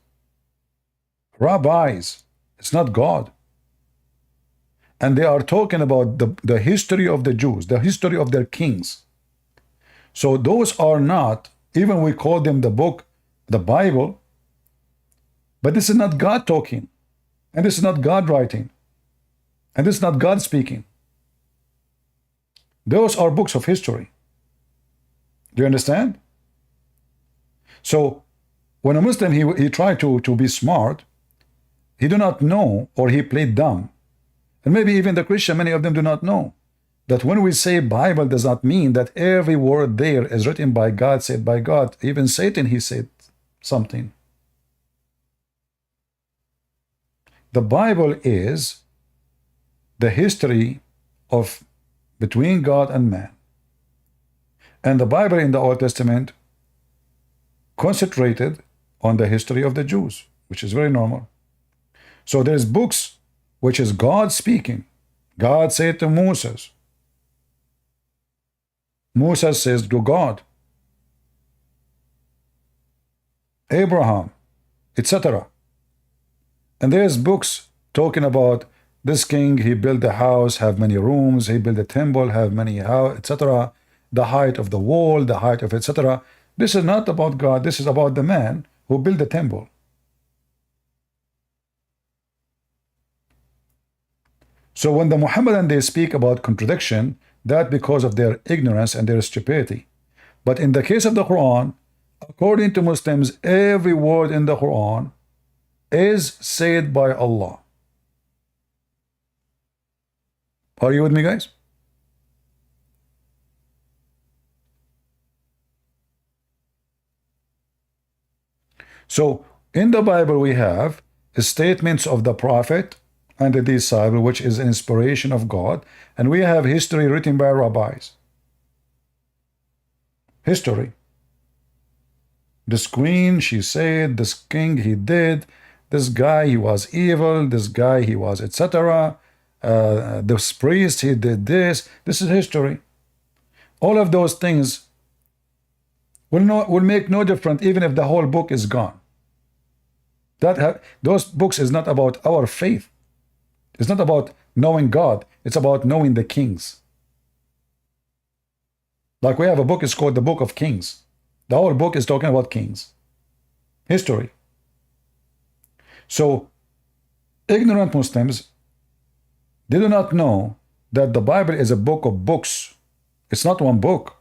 Rabbis. It's not God. And they are talking about the history of the Jews, the history of their kings. So those are not, even we call them the book, the Bible, but this is not God talking. And this is not God writing. And this is not God speaking. Those are books of history. Do you understand? So when a Muslim, he tried to be smart, he do not know, or he played dumb. And maybe even the Christian, many of them do not know that when we say Bible does not mean that every word there is written by God, said by God. Even Satan, he said something. The Bible is the history of between God and man. And the Bible in the Old Testament concentrated on the history of the Jews, which is very normal. So there's books which is God speaking. God said to Moses. Moses says to God, Abraham, etc. And there's books talking about this king, he built a house, have many rooms, he built a temple, have many houses, etc. The height of the wall, the height of etc. This is not about God, this is about the man who built the temple. So when the Mohammedan, they speak about contradiction, that because of their ignorance and their stupidity. But in the case of the Quran, according to Muslims, every word in the Quran is said by Allah. Are you with me, guys? So in the Bible we have statements of the Prophet and the disciple, which is an inspiration of God, and we have history written by rabbis. History. This queen, she said, this king, he did, this guy, he was evil, this guy, he was etc. This priest, he did this. This is history. All of those things will make no difference even if the whole book is gone. Those books is not about our faith. It's not about knowing God. It's about knowing the kings. Like we have a book, it's called the Book of Kings. The whole book is talking about kings. History. So ignorant Muslims, they do not know that the Bible is a book of books. It's not one book.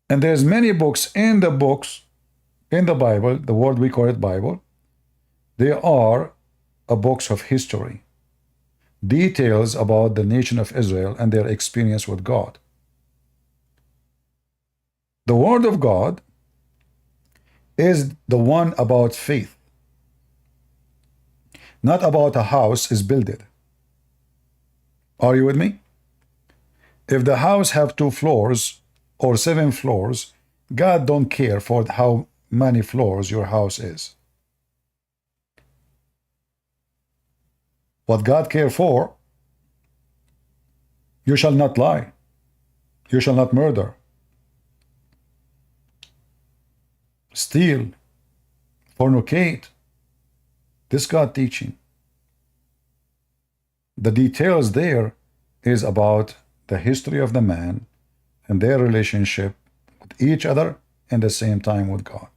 And there's many books in the Bible, the word we call it Bible. They are a books of history. Details about the nation of Israel and their experience with God. The word of God is the one about faith. Not about a house is builded. Are you with me? If the house have 2 floors or 7 floors, God don't care for how many floors your house is. What God cares for, you shall not lie, you shall not murder, steal, fornicate. This God teaching. The details there is about the history of the man and their relationship with each other and at the same time with God.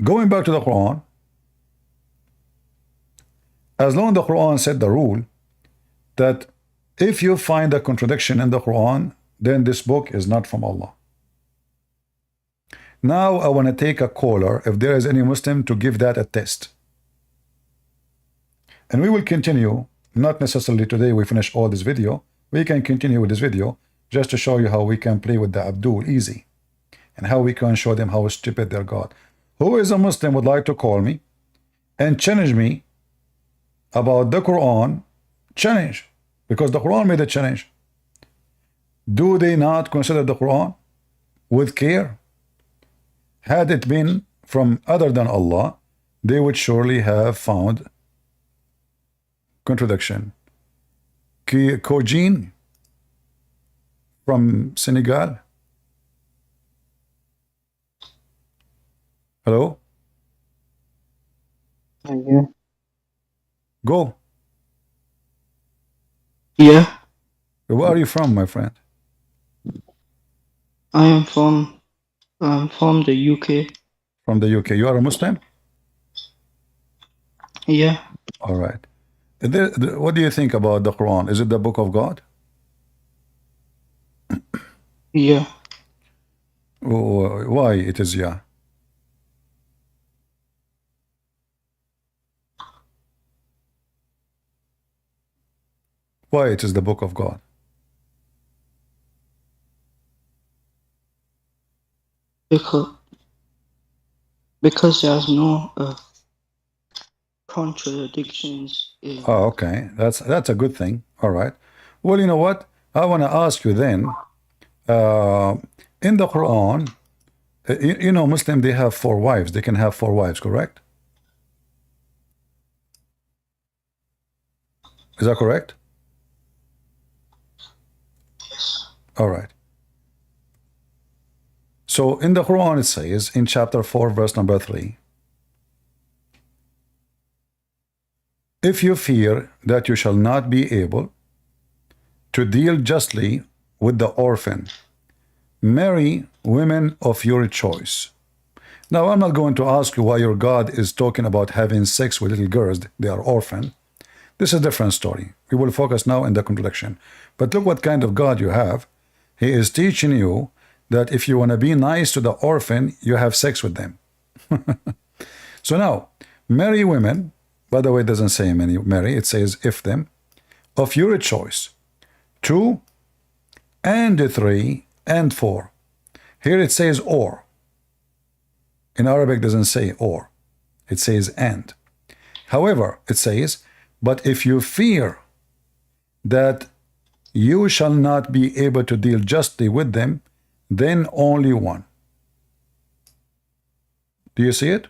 Going back to the Quran, as long as the Quran said the rule that if you find a contradiction in the Quran, then this book is not from Allah. Now I want to take a caller, if there is any Muslim, to give that a test. And we will continue, not necessarily today we finish all this video, we can continue with this video just to show you how we can play with the Abdul easy and how we can show them how stupid their God. Who is a Muslim would like to call me and challenge me about the Quran? Challenge, because the Quran made a challenge. Do they not consider the Quran with care? Had it been from other than Allah, they would surely have found contradiction. Kojin from Senegal. Hello? Yeah. Go. Yeah, Where are you from, my friend? I am from the UK. From the UK. You are a Muslim? Yeah, All right. What do you think about the Quran? Is it the book of God? yeah, Why it is yeah? Why it is the book of God? because there's no contradictions in. Oh, okay. That's a good thing. All right. Well, you know what? I want to ask you then, in the Quran, you know, Muslim, they have 4 wives. They can have 4 wives, correct? Is that correct? All right. So in the Quran it says in chapter 4 verse number 3, if you fear that you shall not be able to deal justly with the orphan, marry women of your choice. Now I'm not going to ask you why your God is talking about having sex with little girls. They are orphan. This is a different story. We will focus now on the contradiction. But look what kind of God you have. He is teaching you that if you want to be nice to the orphan, you have sex with them. So now, marry women, by the way, it doesn't say marry, it says if them, of your choice, 2 and 3 and 4. Here it says or. In Arabic it doesn't say or, it says and. However, it says, but if you fear that you shall not be able to deal justly with them, then only one. Do you see it?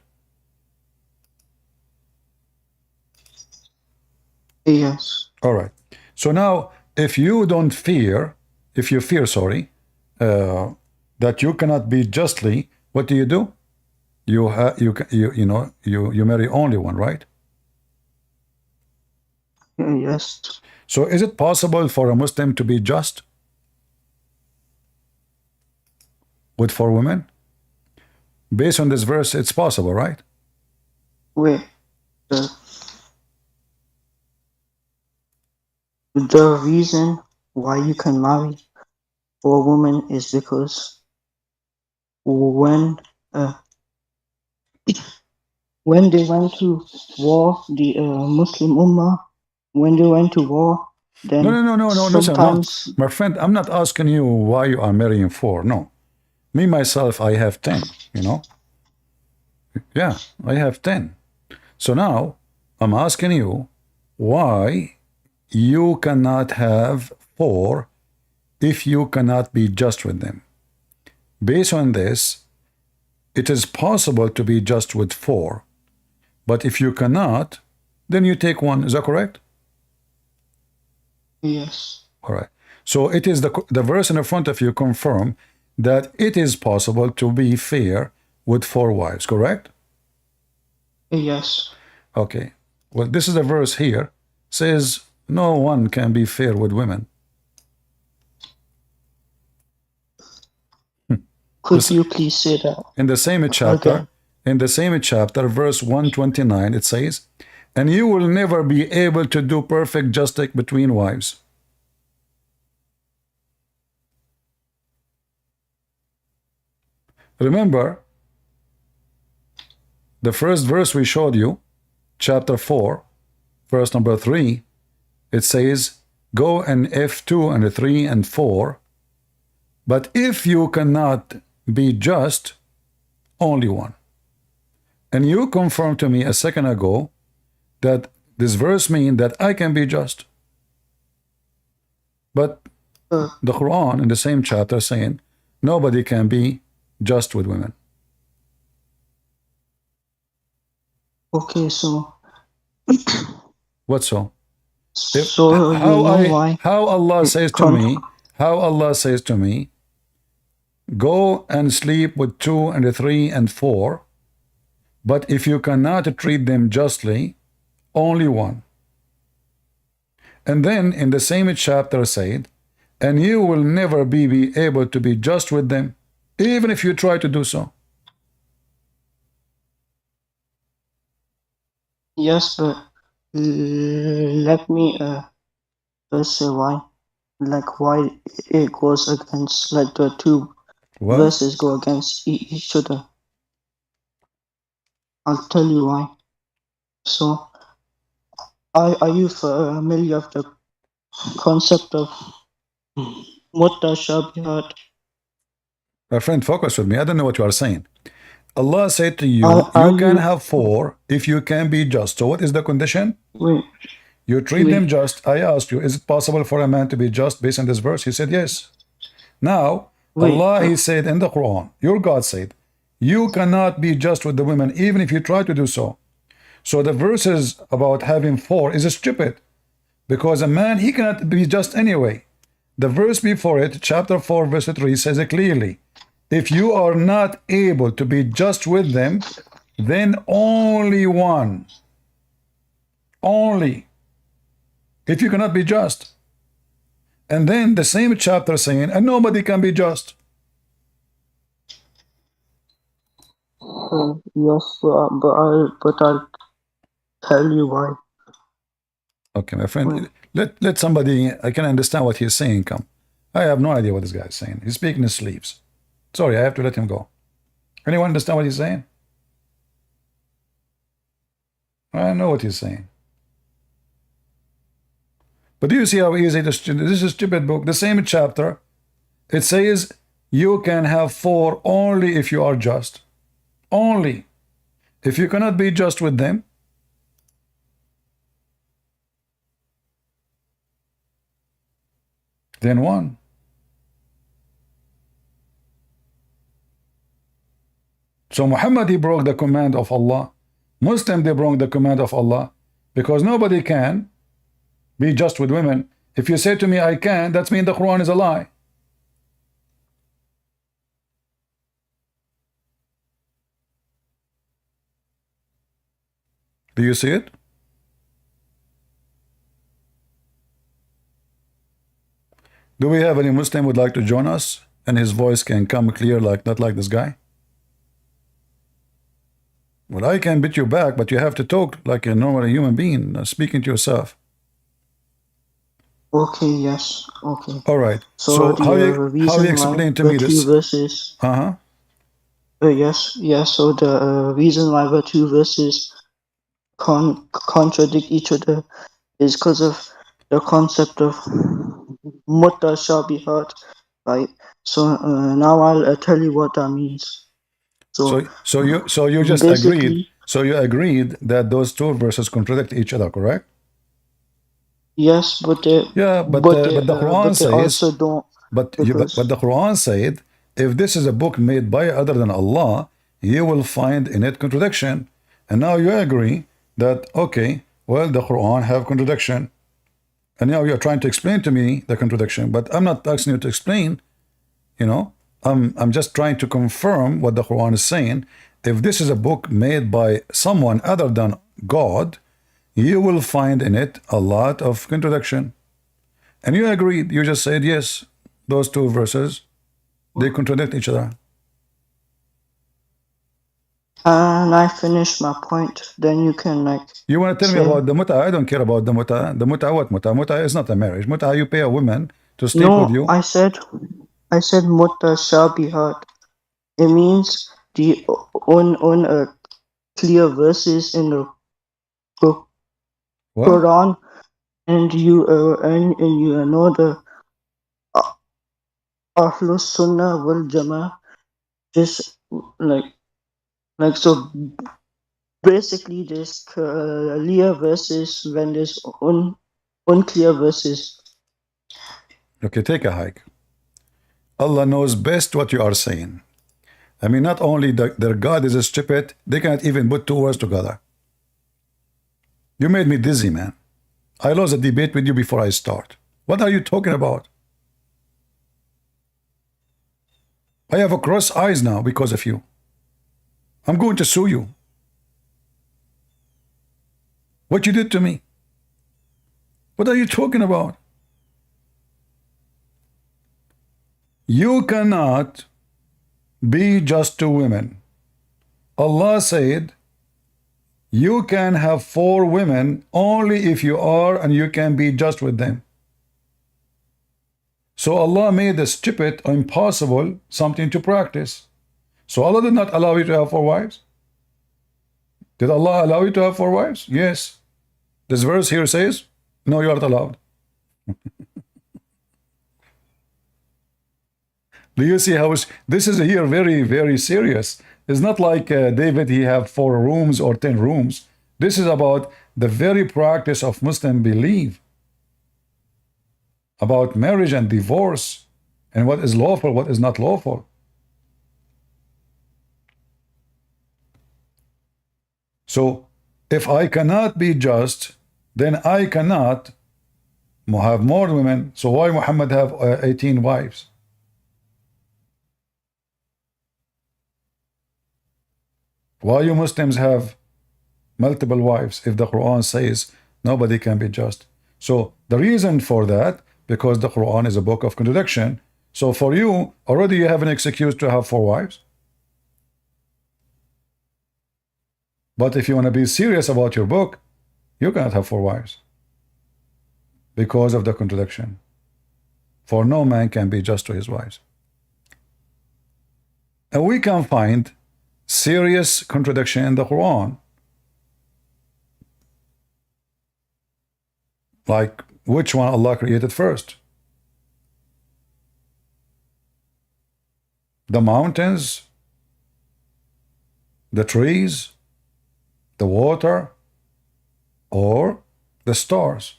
Yes, All right. So now, if you don't fear, if you fear, sorry, that you cannot be justly, what do? You marry only one, right? yes, So is it possible for a Muslim to be just with 4 women? Based on this verse, it's possible, right? wait, the reason why you can marry 4 women is because when they went to war, the Muslim Ummah, when they went to war, then No. Listen, no. sometimes My friend, I'm not asking you why you are marrying 4. No. Me, myself, I have 10, you know? Yeah, I have 10. So now, I'm asking you why you cannot have 4 if you cannot be just with them. Based on this, it is possible to be just with 4, but if you cannot, then you take 1. Is that correct? yes, All right. So it is the verse in front of you confirm that it is possible to be fair with 4 wives, correct? yes, Okay. Well, this is a verse here, says no one can be fair with women. Could you please say that In the same chapter, again? in the same chapter, verse 129, it says, and you will never be able to do perfect justice between wives. Remember, the first verse we showed you, chapter 4, verse number 3, it says, go and F2 and 3 and 4, but if you cannot be just, only one. And you confirmed to me a second ago that this verse means that I can be just. But the Quran in the same chapter saying nobody can be just with women. Okay, so What so? so you know why? How Allah says to me, how Allah says to me, go and sleep with 2 and 3 and 4, but if you cannot treat them justly, only one. And then in the same chapter said, and you will never be able to be just with them, even if you try to do so. Yes, but let me first say why. Like why it goes against, like the two What? verses go against each other. I'll tell you why. So, are you familiar with the concept of mutashabihat? My friend, focus with me. I don't know what you are saying. Allah said to you, Are you can you- have 4 if you can be just. So what is the condition? Wait, You treat Wait. them just. I asked you, is it possible for a man to be just based on this verse? He said yes. Now, Wait. Allah, He said in the Quran, your God said, you cannot be just with the women even if you try to do so. So the verses about having 4 is stupid, because a man, he cannot be just anyway. The verse before it, chapter 4, verse 3, says it clearly. If you are not able to be just with them, then only one. Only. If you cannot be just. And then the same chapter saying, and nobody can be just. yes, but I'll tell you why. Okay, my friend, let somebody, I can understand what he's saying, come. I have no idea what this guy is saying. He's speaking his sleeves. Sorry, I have to let him go. Anyone understand what he's saying? I know what he's saying. But do you see how easy this is a stupid book? The same chapter, it says you can have 4 only if you are just. Only. If you cannot be just with them, then 1. So Muhammad, he broke the command of Allah. Muslim, they broke the command of Allah, because nobody can be just with women. If you say to me, I can, that means the Quran is a lie. Do you see it? Do we have any Muslim would like to join us and his voice can come clear, like not like this guy? Well, I can beat you back, but you have to talk like a normal human being, speaking to yourself. Okay, yes, okay. All right. So, So the how you reason explain why to the me two this? verses. Uh-huh. Yes. So the reason why the two verses contradict each other is because of the concept of mutashabihat, right? So now I'll tell you what that means. So you just basically, agreed. So you agreed that those two verses contradict each other, correct? yes, but they But the Quran but they says, also don't. but Because the Quran said, if this is a book made by other than Allah, you will find in it contradiction. And now you agree that, okay, well, the Quran have contradiction. And now you're trying to explain to me the contradiction, but I'm not asking you to explain, you know. I'm just trying to confirm what the Quran is saying. If this is a book made by someone other than God, you will find in it a lot of contradiction. And you agreed. You just said, yes, those two verses, they contradict each other. And I finished my point. Then you can like. You want to tell me say- about the muta? I don't care about the muta. The muta, what muta? Muta is not a marriage. Muta, you pay a woman to sleep No, with you. I said mutashabihat. It means the on clear verses in the What? Quran, and you know the Ahlus Sunnah wal Jama'ah is like so. Basically, there's clear verses when there's unclear verses. Okay, take a hike. Allah knows best what you are saying. I mean, not only their God is stupid, they can't even put two words together. You made me dizzy, man. I lost a debate with you before I start. What are you talking about? I have a cross eyes now because of you. I'm going to sue you. What you did to me? What are you talking about? You cannot be just to women. Allah said, you can have 4 women only if you are and you can be just with them. So Allah made the stupid or impossible something to practice. So Allah did not allow you to have 4 wives. Did Allah allow you to have 4 wives? Yes. This verse here says, no, you are not allowed. Do you see how this is here very, very serious? It's not like David, he have 4 rooms or 10 rooms. This is about the very practice of Muslim belief. About marriage and divorce and what is lawful, what is not lawful. So if I cannot be just, then I cannot have more women. So why Muhammad have 18 wives? Why you Muslims have multiple wives if the Quran says nobody can be just? So the reason for that, because the Quran is a book of contradiction. So for you, already you have an excuse to have 4 wives. But if you want to be serious about your book, you cannot have 4 wives because of the contradiction. For no man can be just to his wives. And we can find serious contradiction in the Quran. Like, which one Allah created first? The mountains, the trees, the water, or the stars?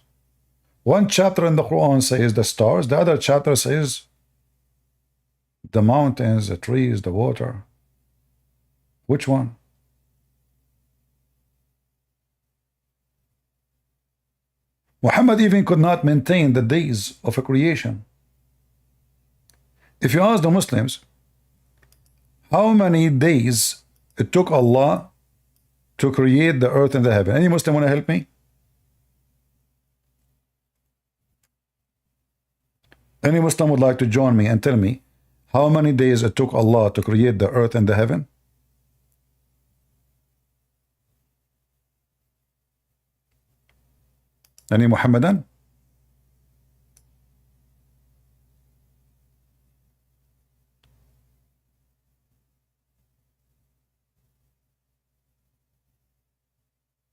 One chapter in the Quran says the stars, the other chapter says the mountains, the trees, the water. Which one? Muhammad even could not maintain the days of a creation. If you ask the Muslims, how many days it took Allah to create the earth and the heaven? Any Muslim want to help me? Any Muslim would like to join me and tell me how many days it took Allah to create the earth and the heaven? Any Muhammadan?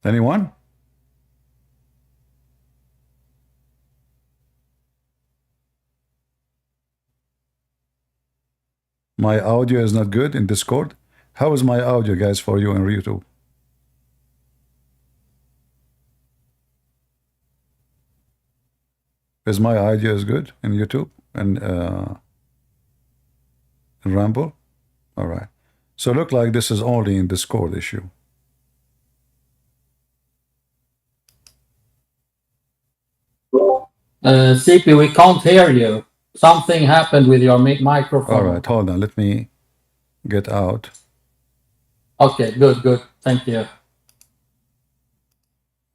Anyone? My audio is not good in Discord. How is my audio, guys, for you in YouTube? Is my audio is good in YouTube and in Rumble? All right. So look like this is only in Discord issue. CP, we can't hear you. Something happened with your microphone. All right, hold on. Let me get out. Okay, good, good. Thank you.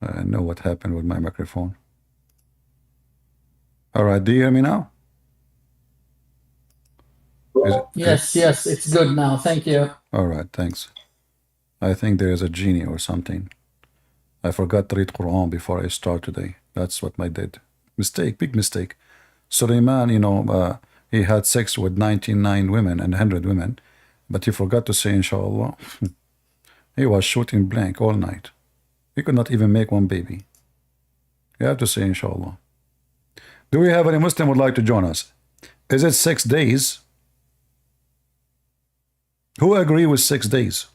I know what happened with my microphone. All right, do you hear me now? Yes, yes, it's good now. Thank you. All right, thanks. I think there is a genie or something. I forgot to read Quran before I start today. That's what I did. Mistake, big mistake. Suleiman, he had sex with 99 women and 100 women, but he forgot to say inshallah. He was shooting blank all night. He could not even make one baby. You have to say inshallah. Do we have any Muslim who would like to join us? Is it 6 days? Who agree with 6 days?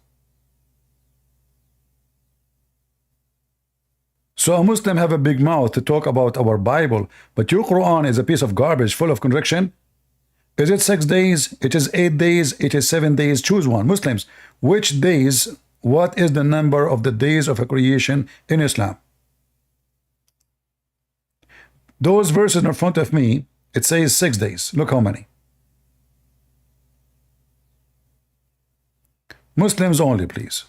So a Muslim have a big mouth to talk about our Bible, but your Quran is a piece of garbage full of contradiction. Is it 6 days? It is 8 days? It is 7 days? Choose one. Muslims, which days? What is the number of the days of a creation in Islam? Those verses in front of me, it says 6 days. Look how many. Muslims only, please.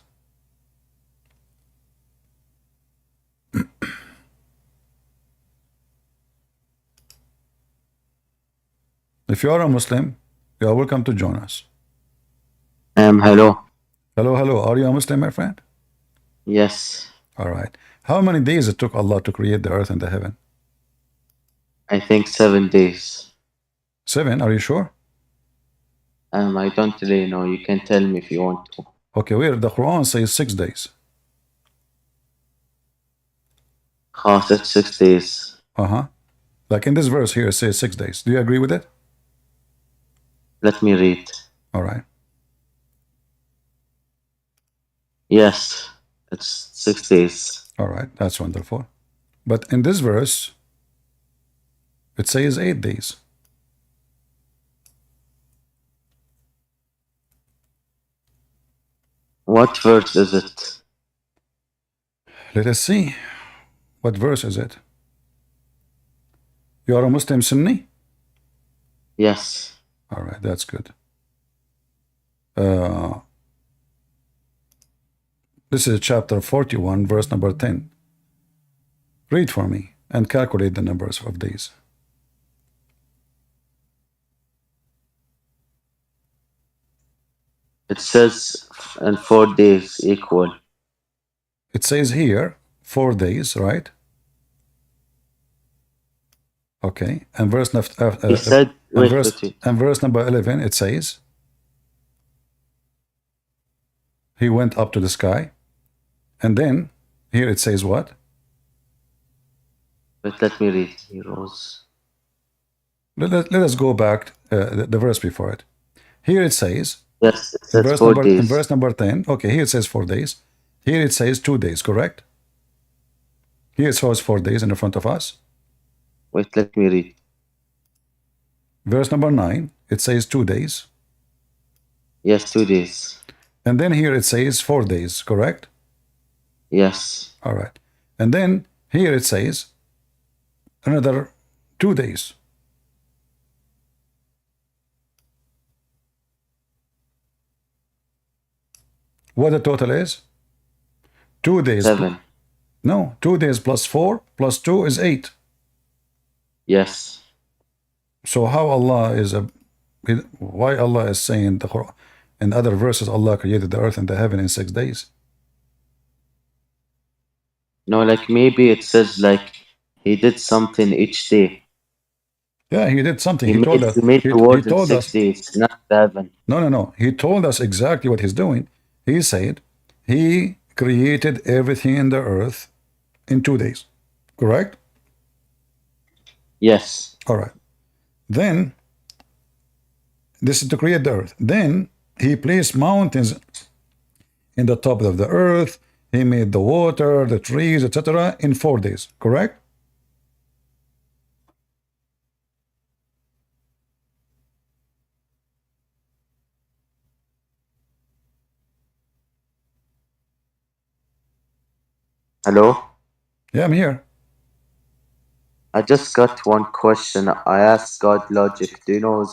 If you are a Muslim, you are welcome to join us. Hello. Hello, hello. Are you a Muslim, my friend? Yes. All right. How many days it took Allah to create the earth and the heaven? I think 7 days. 7, are you sure? I don't really know. You can tell me if you want to. Okay, where the Quran says 6 days. That's 6 days. Like in this verse here, it says 6 days. Do you agree with it? Let me read. All right. Yes, it's 6 days. All right, that's wonderful. But in this verse, it says 8 days. What verse is it? Let us see. What verse is it? You are a Muslim Sunni? Yes. All right, that's good. This is chapter 41, verse number 10. Read for me and calculate the numbers of days. It says, and 4 days equal. It says here 4 days, right? Okay, and verse He said, and verse number 11, it says he went up to the sky, and then here it says what? But let me read. He rose. Let us go back the verse before it. Here it says, yes, it says 4 days. In verse number 10, okay, here it says 4 days. Here it says 2 days, correct? Here it shows 4 days in the front of us. Wait, let me read. Verse number 9, it says 2 days. Yes, 2 days. And then here it says 4 days, correct? Yes. All right. And then here it says another 2 days. What the total is? 2 days. 7. No, 2 days plus 4 plus 2 is 8. Yes. So how Allah is why Allah is saying the Quran in other verses Allah created the earth and the heaven in 6 days? No, like maybe it says like he did something each day. Yeah, he did something. He told us. He made the world in 6 days, not 7. No. He told us exactly what he's doing. He said he created everything in the earth in 2 days. Correct? Yes. All right. Then, this is to create the earth. Then he placed mountains in the top of the earth. He made the water, the trees, etc. in 4 days. Correct? Hello? Yeah, I'm here. I just got one question. I asked God Logic. Do you know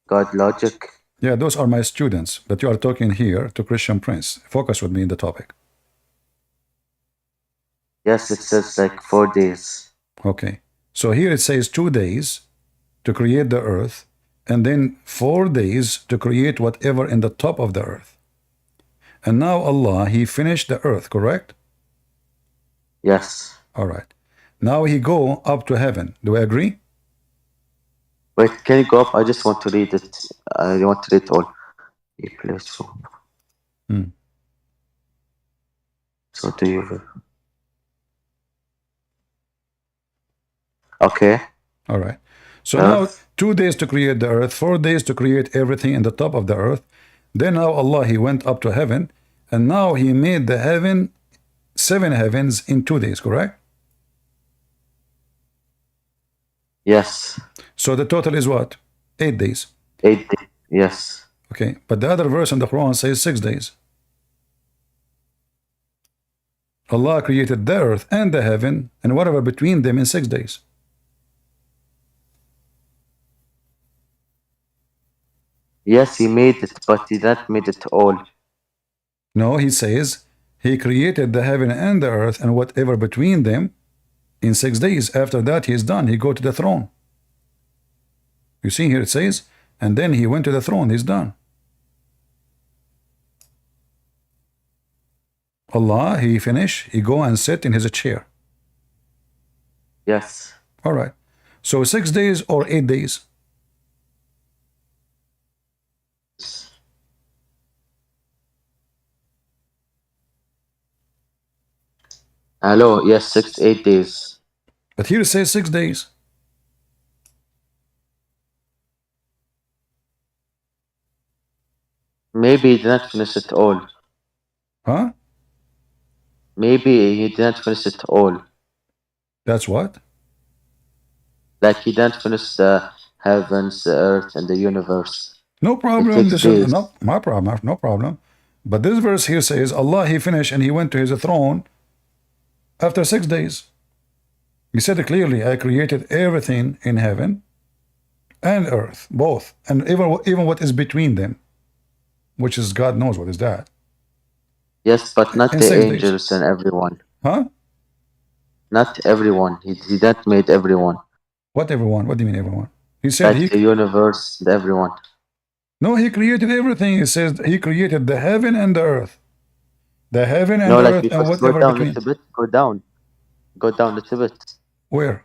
God Logic? Yeah, those are my students, but you are talking here to Christian Prince. Focus with me in the topic. Yes, it says like 4 days. Okay. So here it says 2 days to create the earth, and then 4 days to create whatever in the top of the earth. And now Allah, He finished the earth, correct? Yes. All right. Now He go up to heaven. Do I agree? Wait, can you go up? I just want to read it. I want to read it all. He placed for. So do you? Okay. All right. So now 2 days to create the earth, 4 days to create everything in the top of the earth. Then now Allah, He went up to heaven, and now He made the heaven, 7 heavens in 2 days, correct? Yes. So the total is what? 8 days. 8 days. Yes. Okay. But the other verse in the Quran says 6 days. Allah created the earth and the heaven and whatever between them in 6 days. Yes, He made it, but He not made it all. No, He says He created the heaven and the earth and whatever between them in 6 days. After that, He is done. He go to the throne. You see here it says, and then He went to the throne. He's done. Allah, He finish. He go and sit in His chair. Yes. All right. So 6 days or 8 days? Hello. Yes, 6 8 days. But here it says 6 days. Maybe He did not finish it all. Huh? Maybe He didn't finish it all. That's what? Like He didn't finish the heavens, the earth, and the universe. No problem. It This takes is days. not my problem. No problem. But this verse here says Allah, He finished and He went to His throne after 6 days. He said clearly, I created everything in heaven and earth, both, and even what is between them, which is God knows what is that. Yes, but not In the 6 days. angels and everyone. Huh? Not everyone. He didn't made everyone. What everyone? What do you mean everyone? He said Like the universe, the everyone. No, He created everything. He says He created the heaven and the earth. The heaven and No, the like earth you and first go whatever down a between. little bit. Go down. Go down a little bit. Where?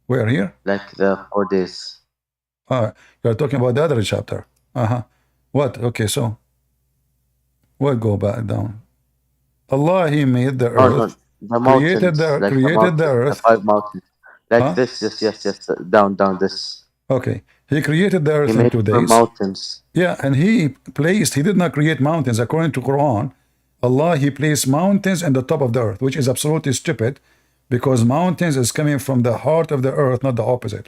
Where here? Like the 4 days. You're talking about the other chapter. What? Okay, so what go back down? Allah, He made the Oh, no, earth, the mountains. created the mountains, earth. The 5 mountains. Like Huh? this. Yes. Down, this. Okay, He created the He earth in made 2 4 days. mountains. Yeah, and He did not create mountains. According to Quran, Allah, He placed mountains in the top of the earth, which is absolutely stupid, because mountains is coming from the heart of the earth, not the opposite.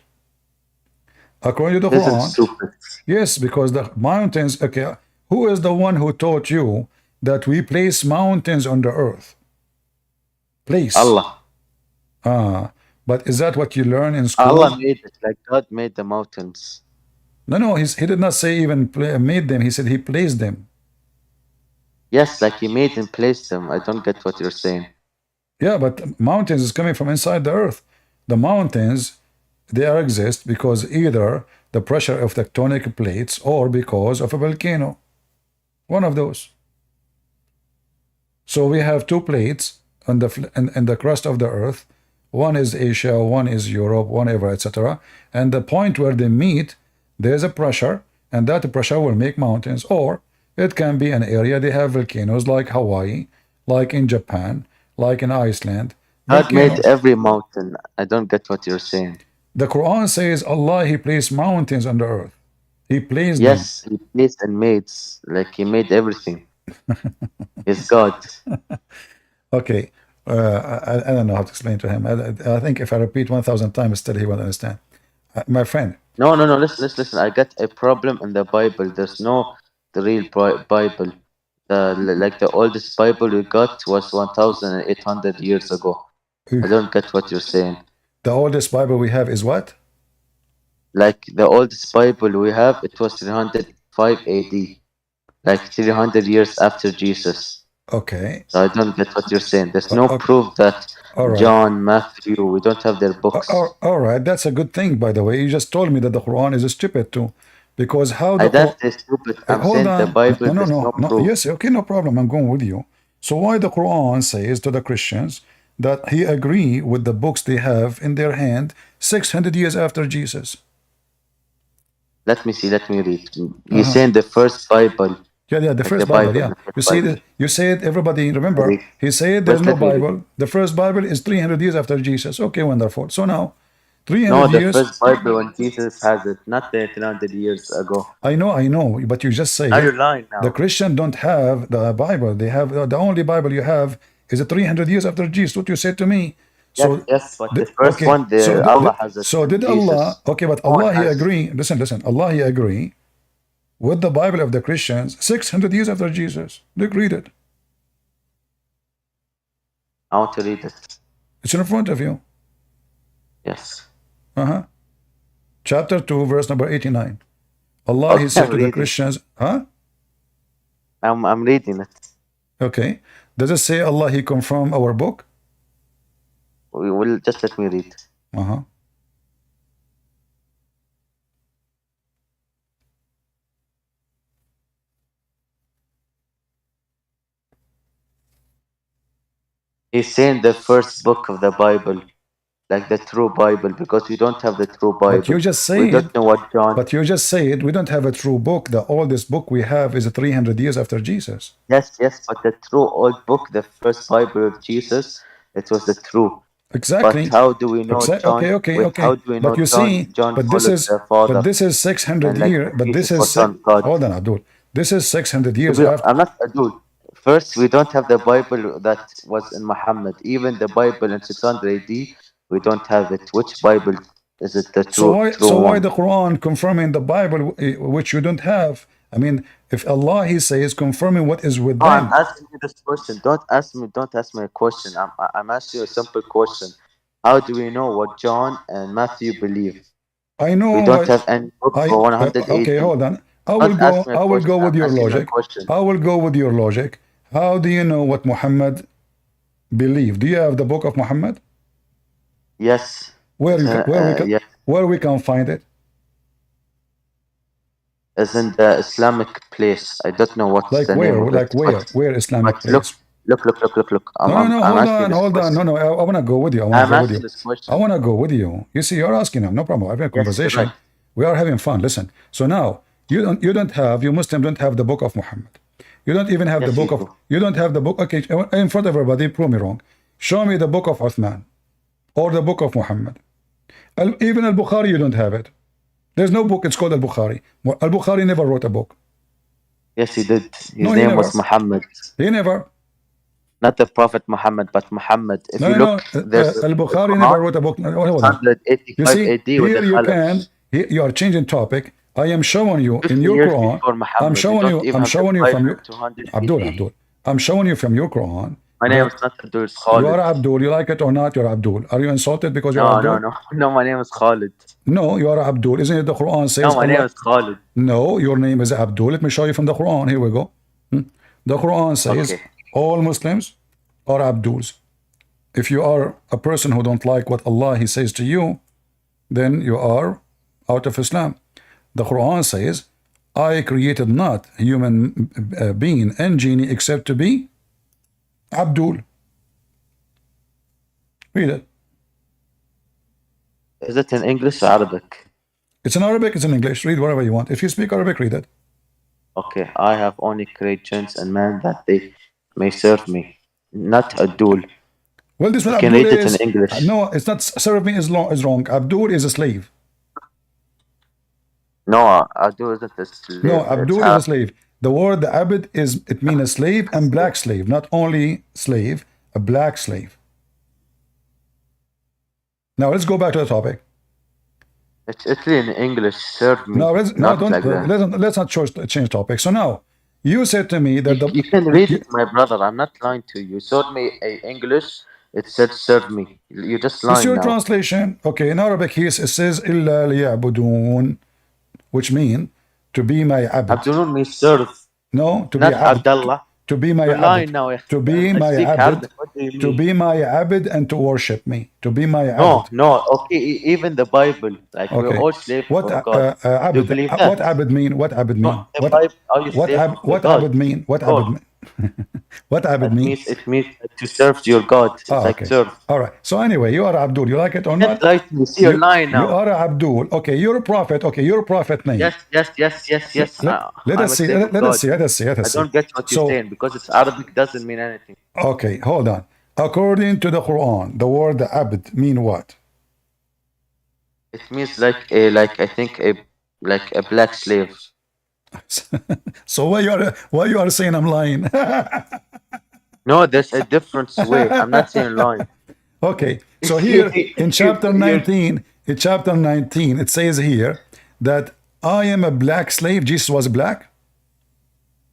According to the This is Quran, stupid. yes, because the mountains, okay, who is the one who taught you that we place mountains on the earth? Place. Allah. But is that what you learn in school? Allah made it. Like God made the mountains. No, He did not say even made them. He said He placed them. Yes, like He made and placed them. I don't get what you're saying. Yeah, but mountains is coming from inside the earth. The mountains, they exist because either the pressure of tectonic plates or because of a volcano. One of those. So we have 2 plates on the crust of the earth. One is Asia, one is Europe, whatever, etc. And the point where they meet, there's a pressure, and that pressure will make mountains. Or it can be an area they have volcanoes like Hawaii, like in Japan, like in Iceland. God made every mountain. I don't get what you're saying. The Quran says Allah, He placed mountains on the earth. He placed them. Yes, He placed and made. Like He made everything. He's God. Okay. I don't know how to explain to him. I think if I repeat 1,000 times, still he won't understand. My friend. No. Listen. I got a problem in the Bible. There's no the real Bible. The oldest Bible we got was 1,800 years ago. I don't get what you're saying. The oldest Bible we have is what? Like the oldest Bible we have, it was 305 AD. Like 300 years after Jesus. Okay. So I don't get what you're saying. There's no proof that All right. John, Matthew. We don't have their books. All right. That's a good thing, by the way. You just told me that the Quran is stupid too, because how the I Quran. don't say stupid. I'm Hold saying the on. Bible No, no, does no, not no. prove. Yes, okay, no problem. I'm going with you. So why the Quran says to the Christians that he agree with the books they have in their hand 600 years after Jesus? Let me see. Let me read. You're saying the first Bible. Yeah, the Like first the Bible, Bible, yeah. the You first see, Bible. you said everybody, remember, Read. he said there's First, no let me read. Bible. The first Bible is 300 years after Jesus. Okay, wonderful. So now, 300 No, the years. first Bible when Jesus has it, not the 300 years ago. I know, but you just Now said you're lying the now. Christian don't have the Bible. They have the only Bible you have is 300 years after Jesus. What you said to me. So, Yes, but the first okay, one, so Allah has it. so did Jesus. Allah, okay, but No one Allah, he has. agree, listen, Allah, he agree with the Bible of the Christians 600 years after Jesus. Look, read it. I want to read it. It's in front of you. Yes. Chapter 2, verse number 89. Allah, Okay, he said I'm to the reading. Christians, I'm reading it. Okay. Does it say Allah, he confirmed our book? We will just let me read. He's saying the first book of the Bible, like the true Bible, because we don't have the true Bible. But you just We said, don't know what John. but you just said we don't have a true book. The oldest book we have is 300 years after Jesus. Yes, but the true old book, the first Bible of Jesus, it was the true. Exactly. But how do we know John? Okay. How do we know But you John? see, John but followed the Father. but this is 600 and like years. But this Jesus is was on God. hold on, Abdul. This is 600 years after. I'm not Abdul. First, we don't have the Bible that was in Muhammad. Even the Bible in 600 AD, we don't have it. Which Bible is it? The true Why one? the Quran confirming the Bible which you don't have? I mean, if Allah, he says, confirming what is with them. I'm asking you this question. Don't ask me a question. I'm asking you a simple question. How do we know what John and Matthew believe? I know. We don't have any book for 180. Okay, hold on. I will go with your logic. I will go with your logic. How do you know what Muhammad believed? Do you have the book of Muhammad? Yes. Where we can find it? It's in the Islamic place. I don't know what's like the where? name of Like it. where? Where Islamic place? Look. Hold on. No, I want to go with you. I'm asking this question. I want to go with you. You see, you're asking him. No problem. I'm having a conversation. Right. We are having fun. Listen. So now you Muslim don't have the book of Muhammad. You don't even have the book of. You don't have the book. Okay, in front of everybody, prove me wrong. Show me the book of Uthman or the book of Muhammad. Even Al-Bukhari, you don't have it. There's no book. It's called Al-Bukhari. Al-Bukhari never wrote a book. Yes, he did. His name was Muhammad. He never. Not the Prophet Muhammad, but Muhammad. If you look, Al-Bukhari never wrote a book. 185 AD. Here you can. You are changing topic. I am showing you in your Quran. I'm showing you from your Abdul. I'm showing you from your Quran. My name is not Abdul, it's Khalid. You are Abdul. You like it or not, you're Abdul. Are you insulted because you're Abdul? No, my name is Khalid. No, you are Abdul. Isn't it the Quran says? No, my name is Khalid. No, your name is Abdul. Let me show you from the Quran. Here we go. The Quran says all Muslims are Abduls. If you are a person who don't like what Allah he says to you, then you are out of Islam. The Quran says, I created not human being and genie except to be Abdul. Read it. Is it in English or Arabic? It's in Arabic, it's in English. Read whatever you want. If you speak Arabic, read it. Okay, I have only created jinns and men that they may serve me, not Abdul. Well, this one you can Abdul read is, it in English. No, it's not. Serve me is wrong. Abdul is a slave. No, Abdul isn't a slave. No, Abdul is a slave. The word the Abd is, it means a slave and black slave. Not only slave, a black slave. Now let's go back to the topic. It's in English. Serve me. No, let's not change topic. So now you said to me that you can read it, my brother. I'm not lying to you. You showed me English. It said serve me. You just lying. It's your now. translation. Okay, in Arabic here it says illa liya'budun, which mean to be my abd. Abdul means serve. No, to not be abd. Abdullah. to be my You're lying abd, now. to be I my speak abd, Arabic. What do you to mean? be my abd and to worship me, to be my No, abd. no. Okay, even the Bible, like we're Okay. all slaves What for God. Do you abd? believe What that? abd mean? What abd No, mean? the Bible. Are you slave of the What God? abd mean? What God. abd mean? What abd mean? It means to serve your God. It's like Okay. serve. All right. So anyway, you are Abdul. You like it or You can't not? lie to me. See, you're lying You now. are Abdul. Okay, you're a prophet. Okay, you're a prophet name. Yes. Let I'm us a see. slave of Let us God. see. Let us see. Let I us see. don't get what you're So, saying because it's Arabic doesn't mean anything. okay, hold on. According to the Quran, the word abd mean what? It means like I think like a black slave. So why you are saying I'm lying? No, there's a different way. I'm not saying lying. Okay, so here in chapter You're 19, it says here that I am a black slave. Jesus was black.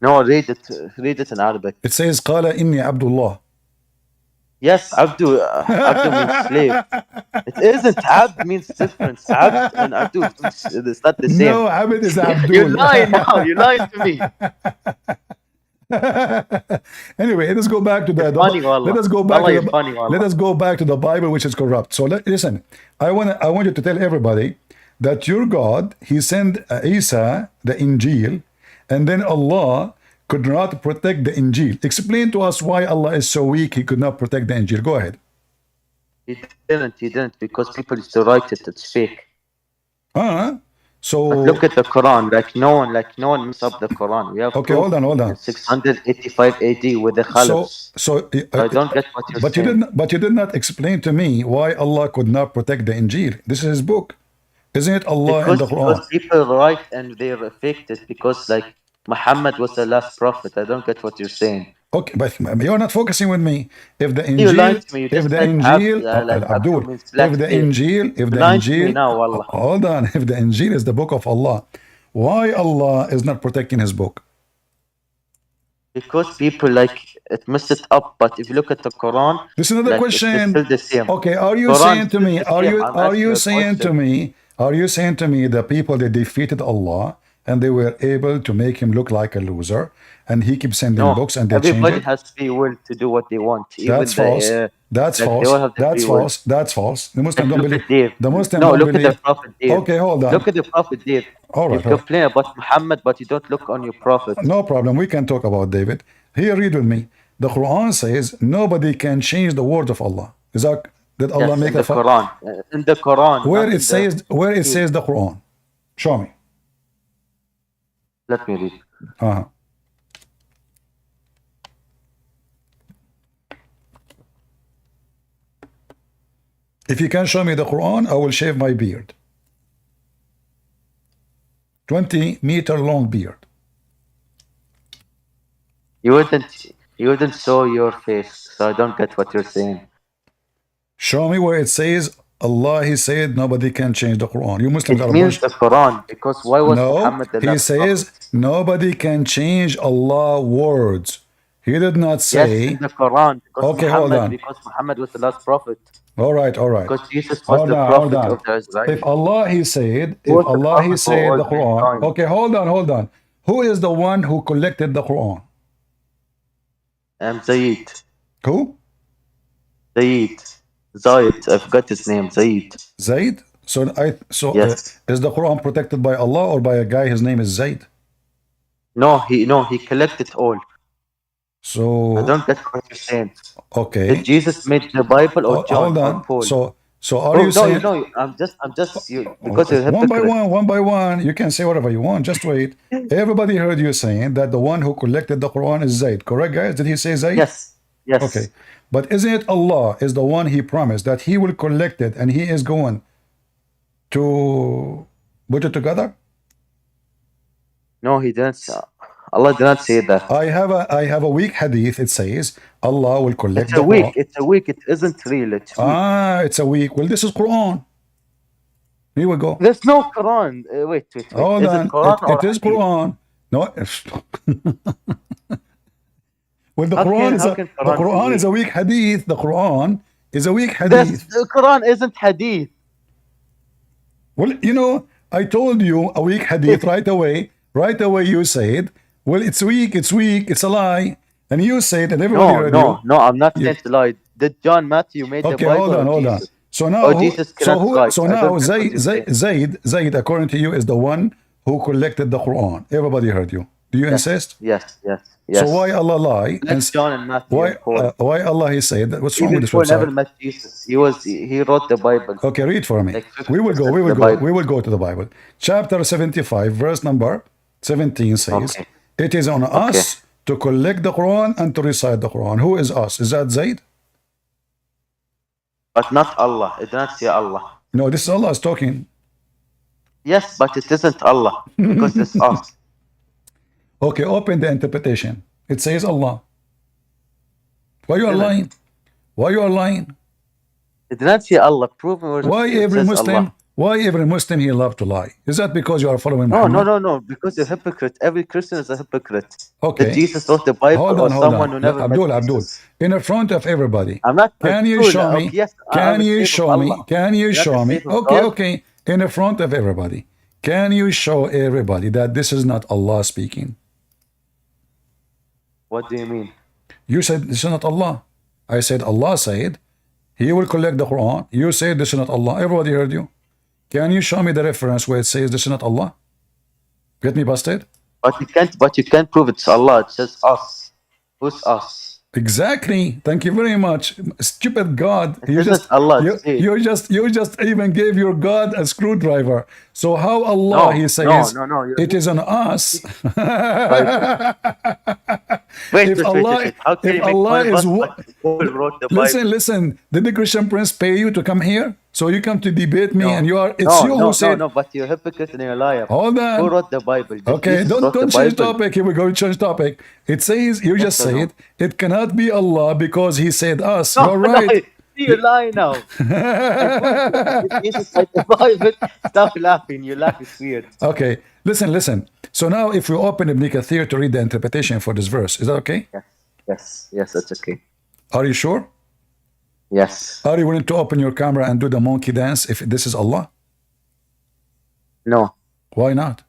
No, read it in Arabic. It says قال إني عبد الله. Yes, Abdul means slave. It isn't. Abd means different. Abd and Abdul means it's not the same. No, Ahmed is You're Abdul. lying now. You're lying to me. Anyway, let us go back to You're funny, wallah. let us go back Wallah, to you're the funny, wallah. let us go back to the Bible, which is corrupt. So listen, I want you to tell everybody that your God, he sent Isa the Injil, and then Allah could not protect the Injil. Explain to us why Allah is so weak he could not protect the Injil. Go ahead. He didn't because people used to write it. It's fake. So But look at the Quran. Like no one messed up the Quran. We have okay, proof hold on. in 685 AD with the Khalifs. So I don't get what you're saying. But you did not explain to me why Allah could not protect the Injil. This is his book. Isn't it Allah in the Quran? Because people write and they're affected because like Muhammad was the last prophet. I don't get what you're saying. Okay, but you're not focusing with me. If the You lied Injil, to me. You if just the said Injil, Abdul Abdul, means black if the slave. Injil, if You the lied to me Injil, now, wallah. hold on, if the Injil is the book of Allah, why Allah is not protecting his book? Because people like it messed it up. But if you look at the Quran, This is another like it's question. still the same. Okay, are you Quran saying is to still me, the same. I'm are asking you you a saying to question. me, the people that defeated Allah and they were able to make him look like a loser, and he keeps sending No, books and they change everybody it? has free will to do what they want. That's Even false. the That's like they false. all have the That's free will. false. That's false. The Muslim Like don't look believe. at Dave. The Muslim No, don't look at the believe. Prophet Dave. Okay, hold on. Look at the Prophet Dave. All You right. All right. complain about Muhammad, but you don't look on your Prophet. No problem. We can talk about David. Here, read with me. The Quran says nobody can change the word of Allah. Is that did Allah Yes, make in the a Quran. In the Quran. where not it in says the... where it says the Quran? Show me. Let me read. Uh-huh. If you can show me the Quran, I will shave my beard. 20-meter long beard. You wouldn't show your face, so I don't get what you're saying. Show me where it says Allah, he said nobody can change the Quran. You Muslims It are a means bunch. the Quran, because why was No, Muhammad the he last says prophet? nobody can change Allah words. He did not Yes, say. in the Quran, because Okay, hold on. Muhammad was the last prophet. All right. Because Jesus was Hold the on, hold prophet on. of the Israel. If Allah, he said, He was the prophet for all the Quran. mankind. Okay, hold on. Who is the one who collected the Quran? Zayd. Who? Zayd. I forgot his name. Zayd. Zayd? Yes. Is the Quran protected by Allah or by a guy, his name is Zayd? No, he collected all. So I don't get what you're saying. okay. Did Jesus make the Bible or John Hold or on. Paul? So are you saying? No, I'm just you because you're One by hypocrite. one, you can say whatever you want. Just wait. Everybody heard you saying that the one who collected the Quran is Zayd. Correct, guys? Did he say Zayd? Yes. Okay. But isn't it Allah is the one he promised that he will collect it and he is going to put it together? No, he didn't. Allah did not say that. I have a weak hadith. It says Allah will collect It's a the weak. Quran. It's a weak. It isn't real. It's weak. It's a weak. Well, this is Quran. Here we go. There's no Quran. Wait. Hold Is on. it Quran or It is Hadith? Quran. No. Well, the How Quran can Quran be is a weak hadith. The Quran is a weak weak? hadith. The Quran isn't Hadith. Well, I told you a weak hadith right away. Right away, you said, well, it's weak, it's a lie. And you said, and everybody No, heard no, you. no. I'm not You- saying to lie. Did John Matthew made the Okay, Bible hold on, or hold on. Jesus? So now, Or Jesus cannot write. so I now, don't get what you're saying. Zayd, according to you, is the one who collected the Quran. Everybody heard you. Do you insist? Yes, yes, yes. So why Allah lie? Let John and Matthew and Paul. Why Allah he said that? What's wrong Even with this Paul never website? met Jesus. He wrote the Bible. Okay, read for me. Like We will go. 50% We will of the go. Bible. We will go to the Bible. Chapter 75, verse number 17 says, Okay. "It is on us to collect the Quran and to recite the Quran." Who is us? Is that Zayd? But not Allah. It did not say Allah. No, this is Allah is talking. Yes, but it isn't Allah because it's us. Okay, open the interpretation. It says Allah. Why you are Didn't. lying? Why you are lying? It did not say Allah. Prove me where Why it every says Muslim? Allah. Why every Muslim he love to lie? Is that because you are following No, Muhammad? no, no, no. Because you're a hypocrite. Every Christian is a hypocrite. Okay. That Jesus wrote the Bible Hold or on, hold someone who on. never Abdul, met Abdul, Jesus. in the front of everybody. I'm not. Can you Abdul, show me? okay, yes, Can I'm a you slave of show me? Allah. Can you You're not show a me? slave of Okay, God. okay. In the front of everybody, can you show everybody that this is not Allah speaking? What do you mean? You said this is not Allah. I said Allah said He will collect the Quran. You said this is not Allah. Everybody heard you. Can you show me the reference where it says this is not Allah? Get me busted? But you can't prove it's Allah. It says us. Who's us? Exactly. Thank you very much. Stupid God. It isn't Allah. You just even gave your God a screwdriver. So how Allah he says No. it is on us. Wait. How can if you make Allah fun of is us what? like Paul wrote the Bible? Listen. Did the Christian Prince pay you to come here? So you come to debate me and you are who said No, but you're a hypocrite and you're a liar. hold on. Who wrote the Bible? Did Okay, Jesus wrote don't the change Bible? topic. Here we go. Change topic. It says you just or no? said it cannot be Allah because He said us. No, You're right. You lie now. If Jesus wrote the Bible, stop laughing. You laugh, it's weird. Okay, listen. So now, if we open Ibn Kathir to read the interpretation for this verse, is that okay? Yes, that's okay. Are you sure? Yes. Are you willing to open your camera and do the monkey dance if this is Allah? No, Why not?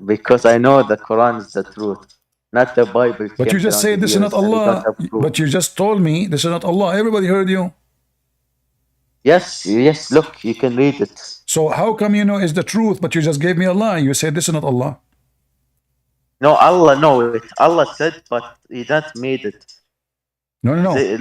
because I know the Quran is the truth, not the Bible. But you just said this is not Allah. But you just told me this is not Allah. Everybody heard you. Yes. Look, you can read it. So how come you know it's the truth, but you just gave me a lie? You said this is not Allah. No, Allah know it. Allah said, but He not made it. No.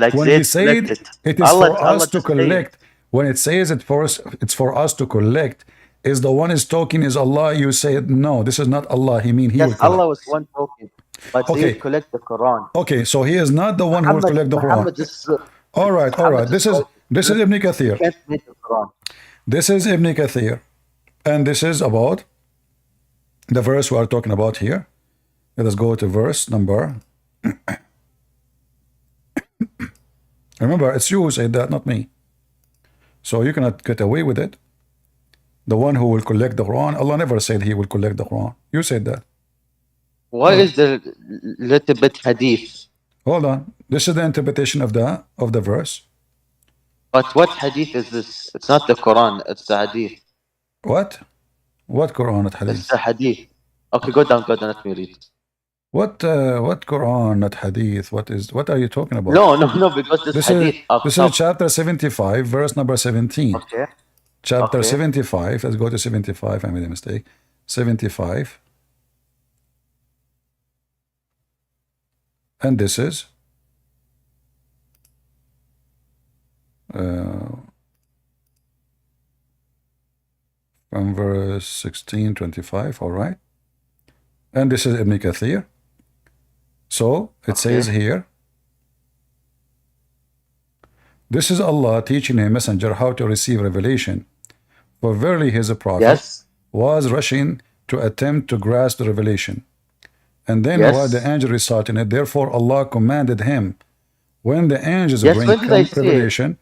Like When they He said collected. it is Allah- for Allah us to just said it. collect, when it says it's for us to collect, is the one is talking is Allah? You said no, this is not Allah. He mean He will Yes, collect. Allah was one talking, but Okay. He collect the Quran. Okay, so He is not the one who will collect the Quran. Muhammad just, All right. Muhammad This just is Ibn Kathir. can't make the Quran. This is Ibn Kathir, and this is about the verse we are talking about here. Let us go to verse number. Remember, it's you who said that, not me. So you cannot get away with it. The one who will collect the Quran, Allah never said He will collect the Quran. You said that. Why is there little bit hadith? Hold on. This is the interpretation of the verse. But what hadith is this? It's not the Quran, it's the hadith. What? What Quran not It's hadith? the hadith. Okay, go down, let me read. What Quran not hadith? What are you talking about? No, because this hadith This is chapter 75, verse number 17. Okay. Chapter Okay. 75. Let's go to 75. I made a mistake. 75. And this is from verse 16, 25. All right. And this is Ibn Kathir. So it says here, this is Allah teaching a messenger how to receive revelation. For verily his prophet was rushing to attempt to grasp the revelation. And then while the angel reciting it, therefore Allah commanded him, when the angels bring revelation,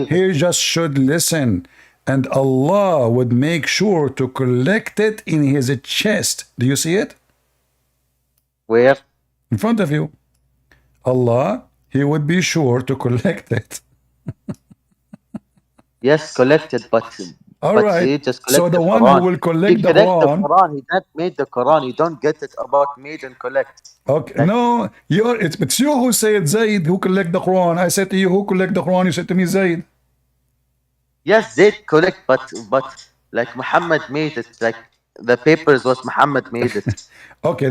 he just should listen. And Allah would make sure to collect it in his chest. Do you see it? Where? In front of you. Allah, He would be sure to collect it. Yes, collected, but All But right. he just So collect the the one who Quran. will He collect the collect the Quran. Quran. He not made the Quran. You don't get it about made and collect. Okay. Like, No, it's you who said Zayd who collect the Quran. I said to you who collect the Quran. You said to me Zayd. yes, they collect, but like Muhammad made it. Like the papers was Muhammad made it. Okay.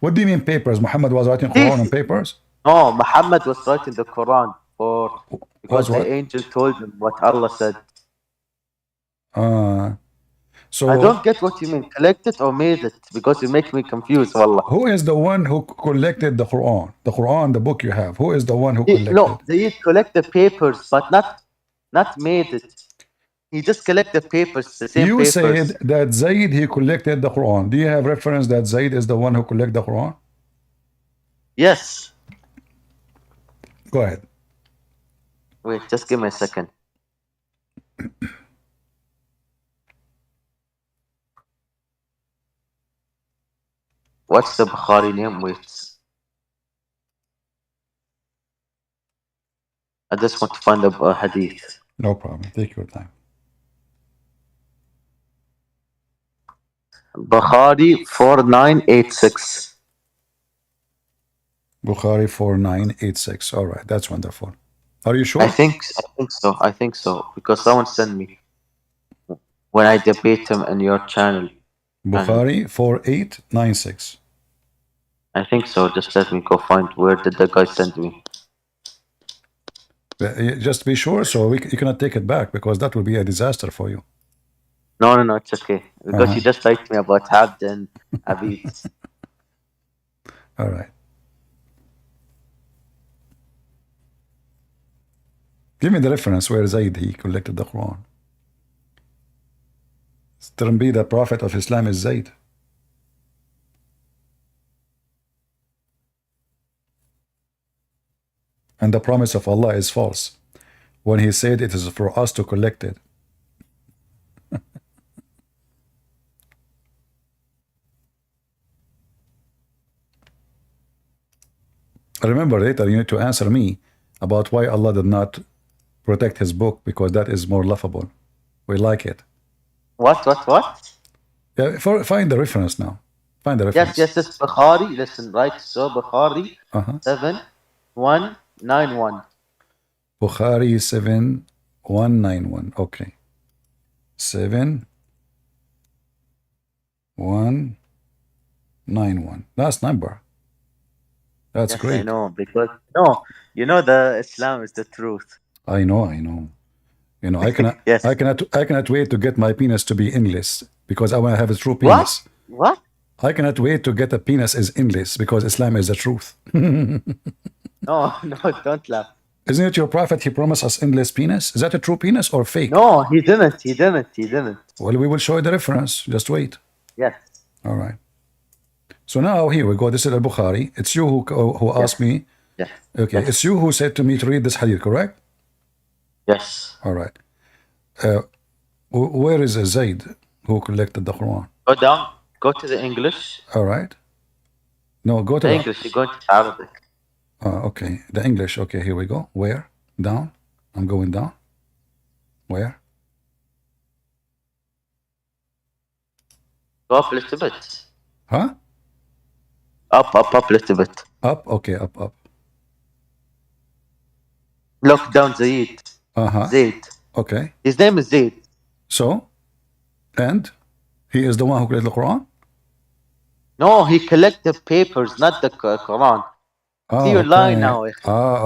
What do you mean papers? Muhammad was writing This Quran on papers. no, Muhammad was writing the Quran because Was the what? angel told him what Allah said. I So don't get what you mean. Collect it or made it because you make me confused. Wallah. who is the one who collected the Quran? The Quran, the book you have. Who is the one who collected? No, they collect the papers, but not made it. He just collect the papers, the same You papers. said that Zayd he collected the Quran. Do you have reference that Zayd is the one who collect the Quran? Yes. Go ahead. Wait, just give me a second. What's the Bukhari name? Wait. I just want to find the hadith. No problem. Take your time. Bukhari 4986. Bukhari 4986. All right, that's wonderful. Are you sure? I think so. I think so because someone sent me when I debate him in your channel. Bukhari 4896. I think so. Just let me go find where did the guy send me. Just be sure, so you cannot take it back because that will be a disaster for you. No, it's okay because you just liked me about Abd and Abid. All right. Give me the reference where Zayd he collected the Quran. Shouldn't be the prophet of Islam is Zayd. And the promise of Allah is false when he said it is for us to collect it. Remember later you need to answer me about why Allah did not protect his book, because that is more laughable. We like it. What? Yeah, find the reference now. Find the reference. Yes, it's Bukhari. Listen, right? So Bukhari 7191. Bukhari 7191. Okay. 7191. That's number. That's Yes, great. I know because you know the Islam is the truth. I know. You know, I cannot. Yes. I cannot wait to get my penis to be endless because I want to have a true penis. What? I cannot wait to get a penis is endless because Islam is the truth. No, don't laugh. Isn't it your prophet? He promised us endless penis. Is that a true penis or fake? No, he didn't. Well, we will show you the reference. Just wait. Yes. All right. So now here we go. This is al-Bukhari. It's you who asked me. Yes. Okay. Yes. It's you who said to me to read this hadith, correct? Yes. All right. Where is Zayd who collected the Quran? Go down. Go to the English. All right. No, go to The English. You're going to Arabic. Okay. The English. Okay, here we go. Where? Down. I'm going down. Where? Go up a little bit. Huh? Up a little bit. Up. Okay, up. Look down Zayd. Zayd. Okay. His name is Zayd. So? And? He is the one who collected the Quran? No, he collected papers, not the Quran. See, you're lying now.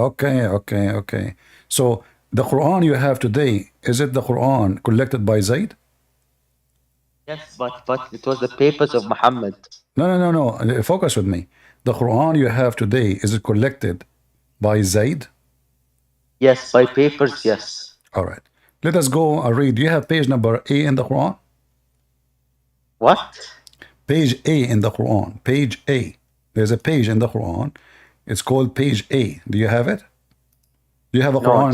Okay. So, the Quran you have today, is it the Quran collected by Zayd? Yes, but it was the papers of Muhammad. No. Focus with me. The Quran you have today, is it collected by Zayd? Yes, by papers, yes. All right. Let us go and read. Do you have page number A in the Quran? What? Page A in the Quran. Page A. There's a page in the Quran. It's called page A. Do you have it? Do you have a Quran?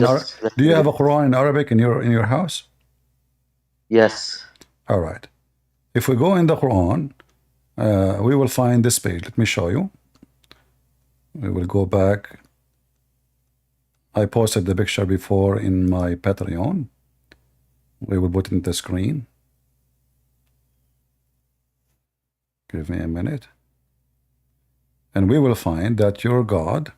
Do you have a Quran in Arabic in your house? Yes. All right. If we go in the Quran, we will find this page. Let me show you. We will go back. I posted the picture before in my Patreon. We will put it in the screen. Give me a minute. And we will find that your God,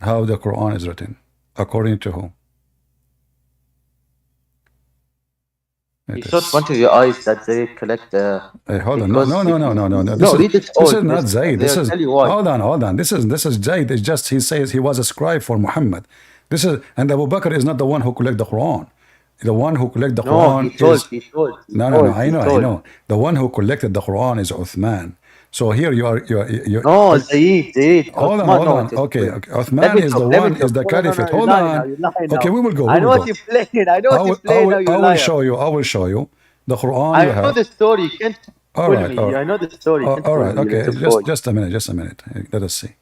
how the Quran is written, according to whom? You saw in front of your eyes that they collect the. Hold on, no. No, read it all. This is not Zayd. This is tell you why. hold on. This is Zayd. It's just he says he was a scribe for Muhammad. This is, and Abu Bakr is not the one who collect the Quran. The one who collect the Quran he told. No. I know. The one who collected the Quran is Uthman. So here you are. No, Zayd. Hold on. Okay. Uthman is the one, is the caliphate. Hold on. Okay, we will go. I know what you're playing. I will show you. The Quran I you have. know the story. You can't All right. I know the story. All right. Okay. Just a minute. Let us see.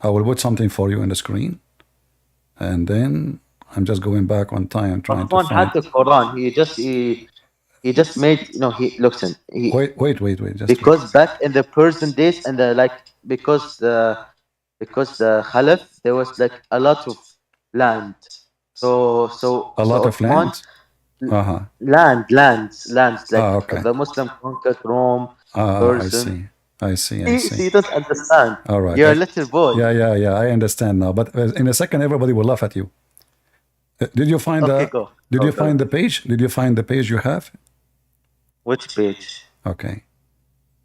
I will put something for you on the screen. And then I'm just going back on time trying to find. had the Quran. He just made, listen. Wait. Just because back in the Persian days and because the Khalif, there was like a lot of land. So a lot of land. Lands. Like okay. the Muslim conquered Rome. Persian. I see. You don't understand. All right. You're a little boy. Yeah. I understand now. But in a second, everybody will laugh at you. Did you find find the page? Did you find the page you have? Which page? Okay.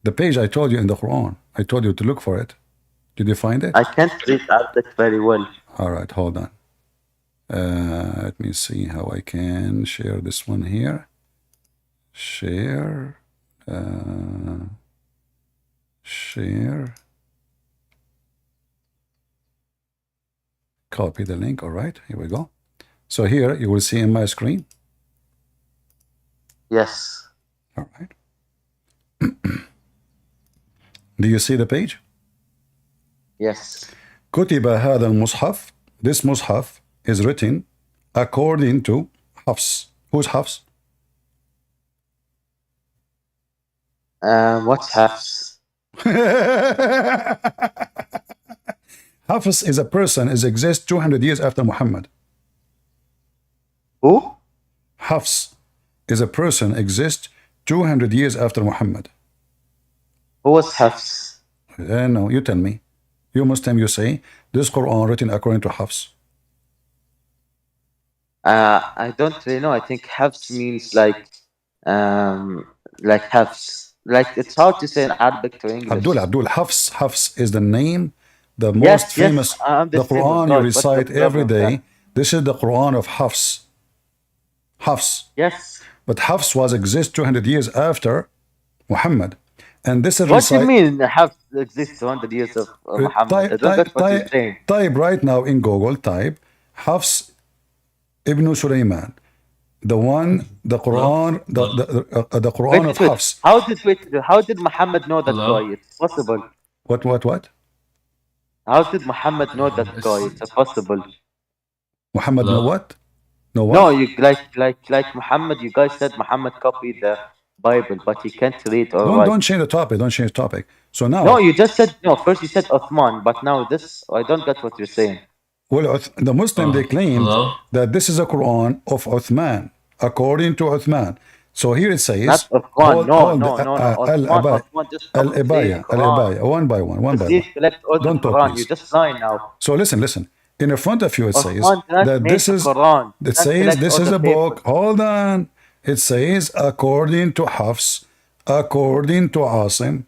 The page I told you in the Quran. I told you to look for it. Did you find it? I can't read Arabic very well. All right, hold on. Let me see how I can share this one here. Share. Share. Copy the link. All right, here we go. So here you will see in my screen. Yes. All right. Do you see the page? Yes. كتب هذا المصحف. This mushaf is written according to Hafs. Who's Hafs? What's Hafs? Hafs is a person who exists 200 years after Muhammad. Who? Hafs is a person exists 200 years after Muhammad. Who was Hafs? No, you tell me. You Muslim, you say this Quran written according to Hafs. I don't really know. I think Hafs means like Hafs. Like it's hard to say in Arabic to English. Abdul. Hafs is the name, the most famous. The Quran you recite every day. This is the Quran of Hafs. Hafs. Yes. But Hafs was exist 200 years after Muhammad. And this is what do you mean Hafs exists 200 years of Muhammad? Type right now in Google, type Hafs ibn Sulaiman. The Quran, the Quran of Hafs. How did Muhammad know that guy? It's possible. What? How did Muhammad know that guy? It's possible. Muhammad know what? No, you like Muhammad. You guys said Muhammad copied the Bible, but he can't read or write. Don't change the topic. So now. No, you just said no. First you said Uthman, but now this I don't get what you're saying. Well, the Muslim they claim that this is a Quran of Uthman, according to Uthman. So here it says. Not Uthman. No. Al-Ibaya, one by one. Don't talk, please. You just lie now. So listen. In front of you it says that this is. It says this is a book. Hold on. It says according to Hafs, according to Asim,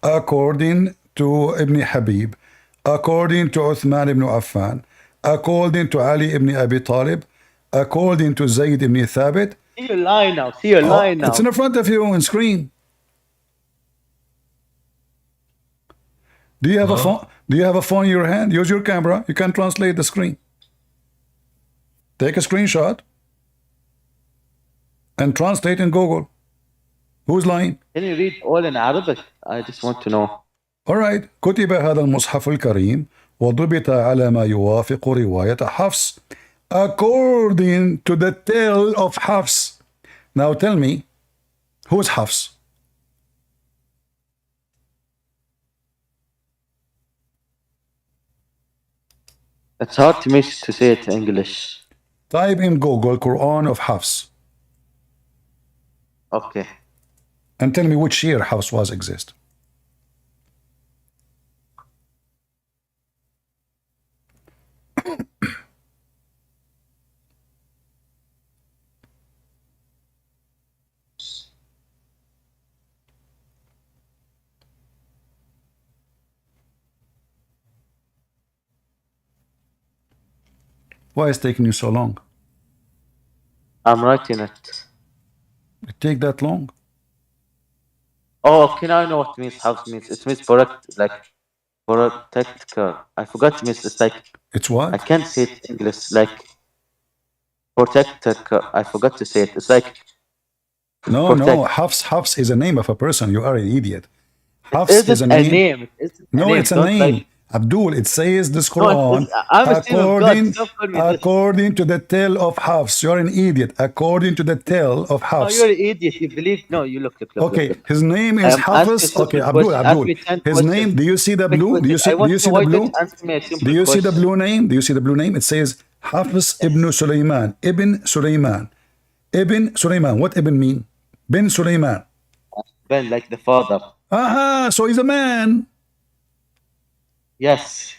according to Ibn Habib, according to Uthman ibn Affan, according to Ali ibn Abi Talib, according to Zayd ibn Thabit. See your line now. It's in front of you on screen. Do you have a phone? Do you have a phone in your hand? Use your camera. You can translate the screen. Take a screenshot and translate in Google. Who's lying? Can you read all in Arabic? I just want to know. All right. كتب هذا المصحف الكريم وضبط على ما يوافق رواية حفص according to the tale of Hafs. Now tell me, who's Hafs? It's hard to me to say it in English. Type in Google Quran of Hafs Okay. and tell me which year Hafs was exist. Why is it taking you so long? I'm writing it. It take that long? Oh, okay, now I know what means house means. It means protector. I forgot it means. It's like It's what? I can't say it in English. Like protector. I forgot to say it. It's like No, no. protect. Hafs is a name of a person. You are an idiot. Hafs Is is it a a name. name? Is it a No, name? it's a Don't name. like. Abdul, it says this No, Quran I'm a student of God. Don't call me this. according to the tale of Hafs. You're an idiot. According to the tale of Oh, Hafs. you're an idiot. You believe? No, you look. Okay, his name I is am asking a Hafiz. simple Okay, Abdul, question. Ask Abdul. me 10 His name, questions. do you see the Wait, blue? wait, Do you wait. see, I do want you to see know the why blue? don't you answer me a simple Do you see the question? blue name? Do you see the blue name? It says Hafiz ibn Sulaiman. Ibn Sulaiman. Ibn Sulaiman. What Ibn mean? Bin Sulaiman. Ben, like the father. Aha, so he's a man. Yes.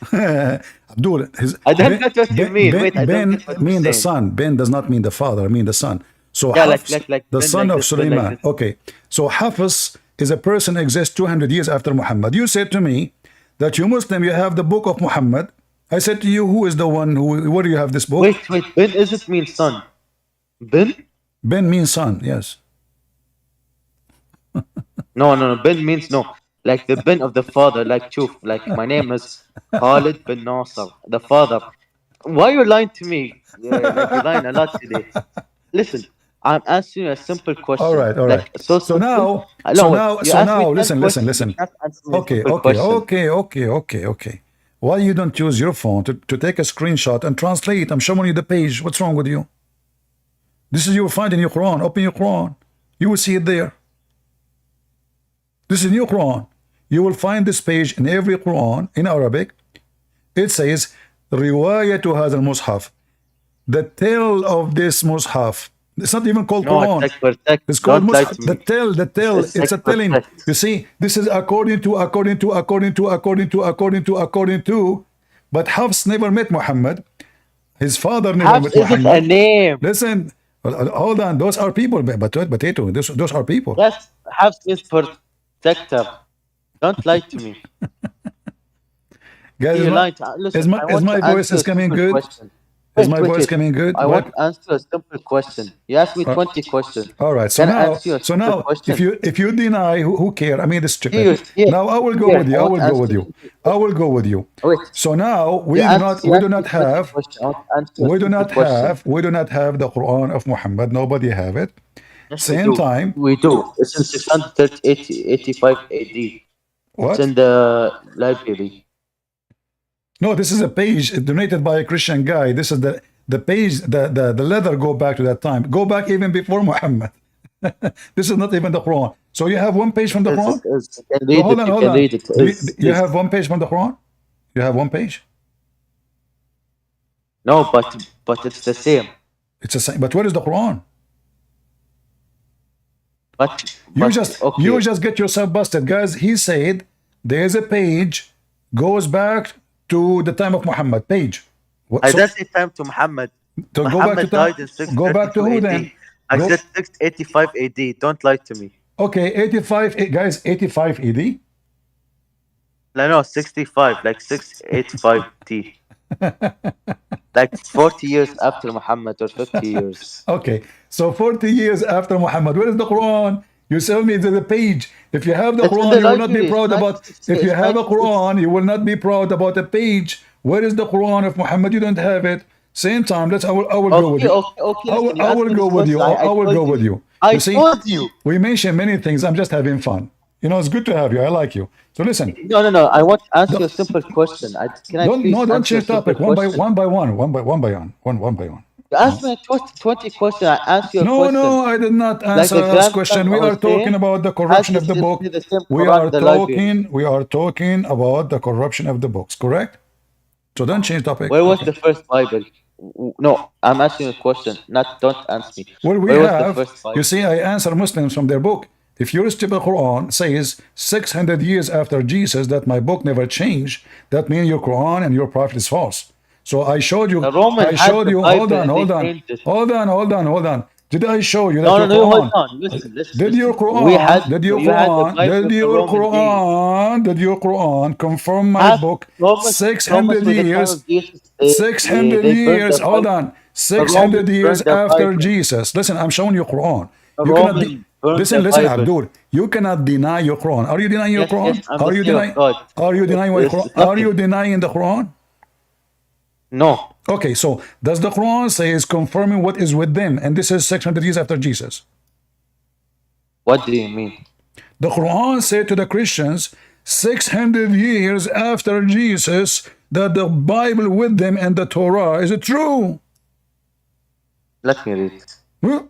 Abdul, his I don't get what you mean. Wait, I don't Ben get what you're mean the saying. son. Ben does not mean the father, mean the son. So Yeah, Hafs, like the Ben son like of this, Ben like Sulaiman. this. Okay, so Hafiz is a person exists 200 years after Muhammad. You said to me that you Muslim, you have the book of Muhammad. I said to you, who is the one who, where do you have this book? Wait. Ben isn't mean son. Ben? Ben means son, yes. No. Ben means no. Like the Ben of the father, like Chuf. Like my name is Khalid bin Nasser, the father. Why you lying to me? Like you're lying a lot today. Listen, I'm answering you a simple question. All right. Like so So simple. now, No, wait. You asked me 10 listen. questions. You can't answer me a Okay, simple question. okay. Why you don't use your phone to take a screenshot and translate? I'm showing you the page. What's wrong with you? This is you find in your Quran. Open your Quran. You will see it there. This is new Quran. You will find this page in every Quran in Arabic. It says رواية هذا المصحف. The tale of this mushaf. It's not even called No, Quran. it's like protect. It's called Don't lie mushaf. to me. The tale. It's It's a like telling. protect. You see, this is according to. But Hafs never met Muhammad. His father never Habs met isn't a Muhammad. name. Listen, hold on. Those are people. Potato. Those are people. Yes, Habs is protector. Don't lie to me. Guys, You lied. Listen, I want my to voice answer is a coming simple good? question. Is my Wait, voice wait. coming good? I What? want to answer a simple question. You asked me 20 questions. All right. So Can I now, answer you a simple question? if you deny, who care? I mean, this stupid. Here, Now I will go here, with you. I I want will to go answer with you. simple I will go with you. Wait. So now we You do not asked me 20 have questions. I want to answer a simple question. the Quran of Muhammad. Nobody have it. Yes, Same we do. time. We do. It's in 685 AD. What? It's in the library. No, this is a page donated by a Christian guy. This is the page, the leather go back to that time. Go back even before Muhammad. This is not even the Quran. So you have one page from the Quran? You can read Hold it. on, You hold can on. read it. You have one page from the Quran? You have one page? No, but it's the same. It's the same. But where is the Quran? You Okay. just get yourself busted, guys. He said there's a page goes back to the time of Muhammad. Page. I didn't say time to Muhammad. To Muhammad died in 632 go back to who AD. then? I said 685 AD. Don't lie to me. Okay, 85 guys, 85 AD. No, 65, like 685 T. Like 40 years after Muhammad or 50 years. Okay, so 40 years after Muhammad, where is the Quran? You tell me there's a page. If you have the Quran, you will not be proud about. If you have a Quran, you will not be proud about a page. Where is the Quran of Muhammad? You don't have it. Same time. I will go with you. Okay. I will go with you. I will go with you. I told you. We mention many things. I'm just having fun. You know, it's good to have you. I like you. So listen. No. I want to ask you a simple question. Don't change topic. One by one. You asked me 20 questions. I asked you a question. No, I did not answer this question. We are talking about the corruption of the book. We are talking about the corruption of the books, correct? So don't change topic. Where was the first Bible? No, I'm asking a question. Not don't answer me. Well, we Where was the have, first you Bible? see, I answer Muslims from their book. If your stupid Quran says 600 years after Jesus that my book never changed, that means your Quran and your prophet is false. So I showed you, The Roman I had showed the you, Bible hold on, and they hold on, changed it. hold on, hold on, hold on. Did I show you that No, your no, no, hold Quran, on. Listen, did your We had, Quran, did your you had the Quran, Bible did of the your Roman days. Quran, did your Quran confirm my Have book Thomas 600 with the time years, of Jesus, 600 they burned years, the hold Bible. on, The 600 Romans years burned the after Bible. Jesus. Listen, I'm showing you Quran. The You cannot be, Romans burned listen, the listen, Bible. Abdul. You cannot deny your Quran. Are you denying your Yes, yes, Quran? I'm the Are you slave of denying? God. Are you denying my Quran? It's Are you nothing. denying the Quran? No. Okay, so does the Quran say is confirming what is with them, and this is 600 years after Jesus? What do you mean? The Quran said to the Christians 600 years after Jesus that the Bible with them and the Torah is it true? Let me read. Huh?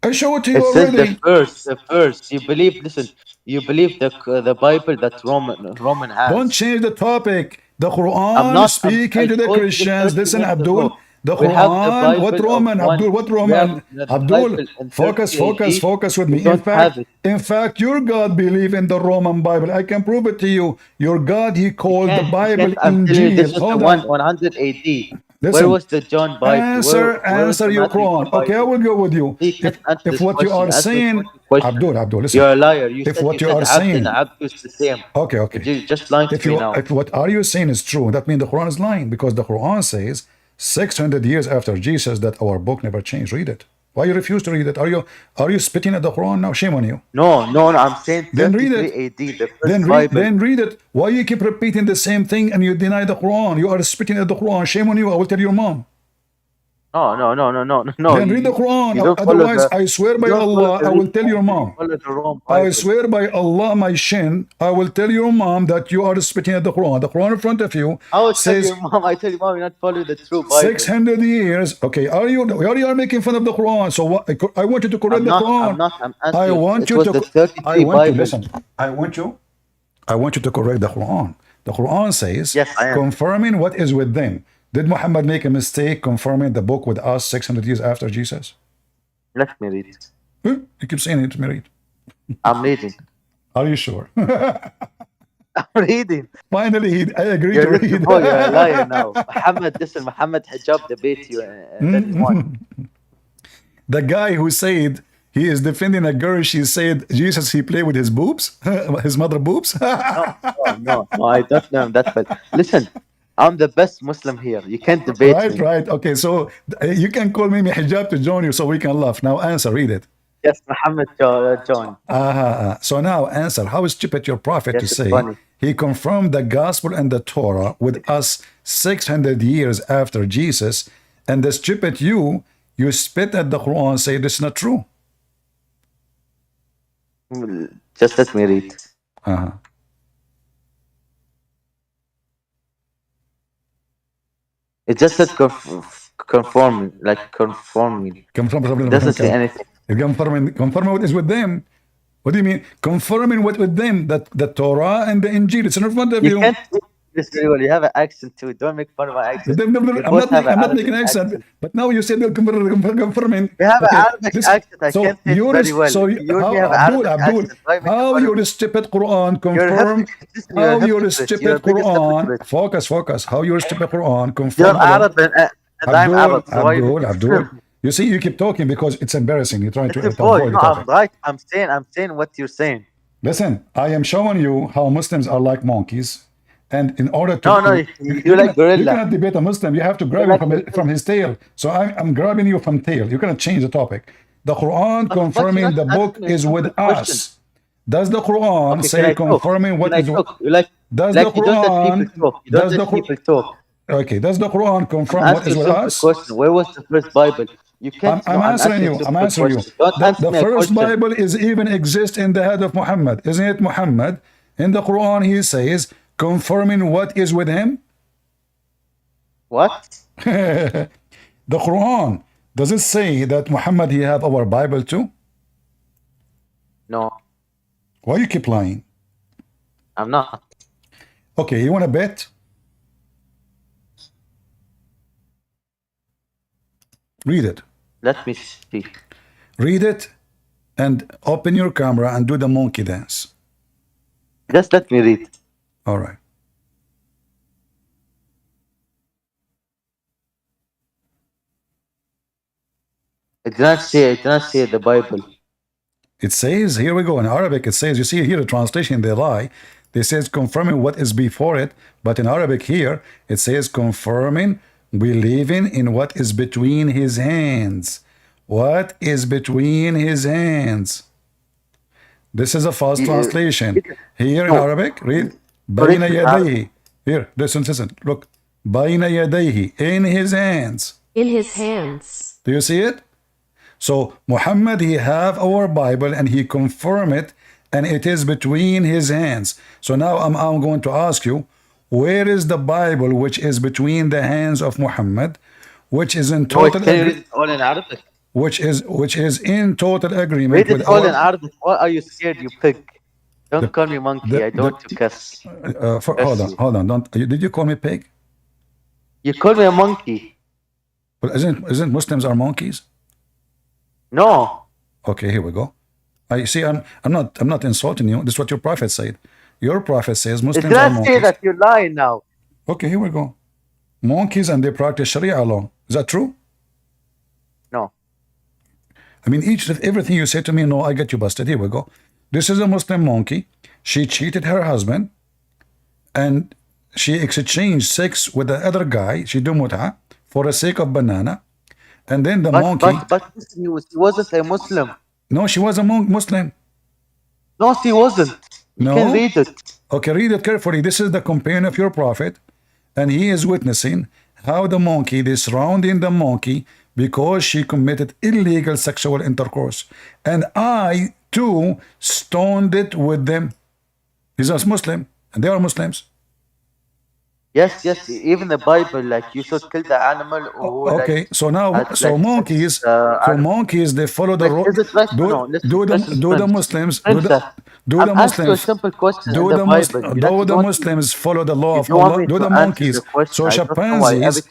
I show it to you It says already. the first. You believe, listen, you believe the Bible that Roman Don't has. change the topic. The I'm Quran not, speaking I to the told you this Christians. 30 Listen, minutes Abdul. ago. The We have the Quran, what Bible of Roman? one, Abdul, what we have Roman? the Abdul, Bible in 30 focus, focus, AD. focus with We me. don't have it. In fact, your God believe in the Roman Bible. I can prove it to you. Your God, he called the You Bible can't, I'm telling you, Injil. this was the Hold on. 100 AD. Where Listen. was the John Bible? Where was Answer the your Matthew Quran. Okay, I Bible? will go with you. You can't answer If this what you question. are You asked me saying, 20 questions. Abdul, listen. You're a liar. You If said what you are Abd and saying, Abdul is the same. okay, okay. You're just lying to me now. If what are you saying is true, that means the Quran is lying because the Quran says 600 years after Jesus that our book never changed. Read it. Why you refuse to read it? Are you spitting at the Quran now? Shame on you. No, no, no. I'm saying Then read 33 it. AD, the first Bible. Then read it. Why you keep repeating the same thing and you deny the Quran? You are spitting at the Quran. Shame on you. I will tell your mom. No, no, no, no, no, no. Then read the Quran. You don't follow Otherwise, I swear you by don't follow Allah, the I real will tell your Bible. You mom. follow the wrong I Bible. swear by Allah, my shin, I will tell your mom that you are spitting at the Quran. The Quran in front of you I will tell says your mom. I tell your mom you're not following the true Bible. 600 years. Okay, are you making fun of the Quran? So what, I want you to correct the Quran. I'm asking you. I It was the 33 Bible. listen. I want you to correct the Quran. The Quran says, Yes, I am. confirming what is with them. Did Muhammad make a mistake confirming the book with us 600 years after Jesus? Let me read. You keep saying it to me, read. I'm reading. Are you sure? I'm reading. Finally, I agree You're to read. you're a liar now. Muhammad, listen, Muhammad Hijab debate you that he won. The guy who said he is defending a girl, she said Jesus he played with his boobs, his mother boobs. No, I don't know that. But listen, I'm the best Muslim here. You can't debate me. Right. Okay, so you can call me Hijab to join you so we can laugh. Now answer, read it. Yes, Muhammad John. So now answer, how stupid your prophet Yes, to it's say funny. he confirmed the gospel and the Torah with us 600 years after Jesus, and the stupid you spit at the Quran say this is not true. Just let me read. It just said conforming. It doesn't say anything. Confirming what is with them. What do you mean? Confirming what with them? That the Torah and the Injil, it's in front of you. You can't do this very well. You have an accent too. Don't make fun of my accent. I'm not making an accent. But now you said they're confirming. You have an Arabic accent. I can't say it very well. So You only have an Abdul, how your stupid Quran confirm? How your stupid Quran? Focus. How your stupid Quran confirm? You're Arab and I'm Arab. So Abdul. You see, you keep talking because it's embarrassing. You're trying to avoid the No, topic. I'm right. I'm saying what you're saying. Listen, I am showing you how Muslims are like monkeys. And in order to... No, you like gorilla. You cannot debate a Muslim. You have to grab him from his tail. So I'm grabbing you from tail. You're going to change the topic. The Quran confirming the book is with us. Does the Quran say confirming what is... Does the Quran... You don't let people talk. Okay, does the Quran confirm what is with us? Question. Where was the first Bible? You can't. I'm answering you. The first Bible is even exist in the head of Muhammad, isn't it? Muhammad in the Quran he says confirming what is with him. What? The Quran, does it say that Muhammad he have our Bible too? No. Why you keep lying? I'm not. Okay, you want to bet? Read it. Let me see. Read it and open your camera and do the monkey dance. Just let me read. All right. I did not say the Bible. It says, here we go, in Arabic it says, you see here the translation, they lie. They says confirming what is before it, but in Arabic here, it says confirming, believing in what is between his hands. What is between his hands? This is a false translation. Here in Arabic, read, Bayna yadayhi. Here, listen, look. Bayna yadayhi, in his hands. In his hands. Do you see it? So Muhammad, he have our Bible and he confirm it, and it is between his hands. So now I'm going to ask you, where is the Bible which is between the hands of Muhammad, which is in total Can you read it all in Arabic? which is in total agreement Read it with all our, in Arabic. Why are you scared, you pig? Don't call me monkey. I don't want to cuss. hold on. Don't. Did you call me pig? You call me a monkey. Well, isn't Muslims are monkeys? No. Okay, here we go. I see. I'm not insulting you. This is what your prophet said. Your prophet says Muslims Did are I monkeys. say that? You're lying now. Okay, here we go. Monkeys, and they practice Sharia law. Is that true? No. I mean, everything you say to me, no, I get you busted. Here we go. This is a Muslim monkey. She cheated her husband, and she exchanged sex with the other guy. She do mut'a for the sake of banana. And then the monkey. But he wasn't a Muslim. No, she was a Muslim. No, she wasn't. You can read it. Okay, read it carefully. This is the companion of your prophet, and he is witnessing how the monkey, they surrounding the monkey because she committed illegal sexual intercourse. And I, too, stoned it with them. He's a Muslim, and they are Muslims. Yes, even the Bible, like you should kill the animal. Or okay, like, so now, monkeys, monkeys, they follow the rule. Is it right? No, do the Muslims, simple question do the Muslims follow the law of Allah? Do the monkeys? So chimpanzees,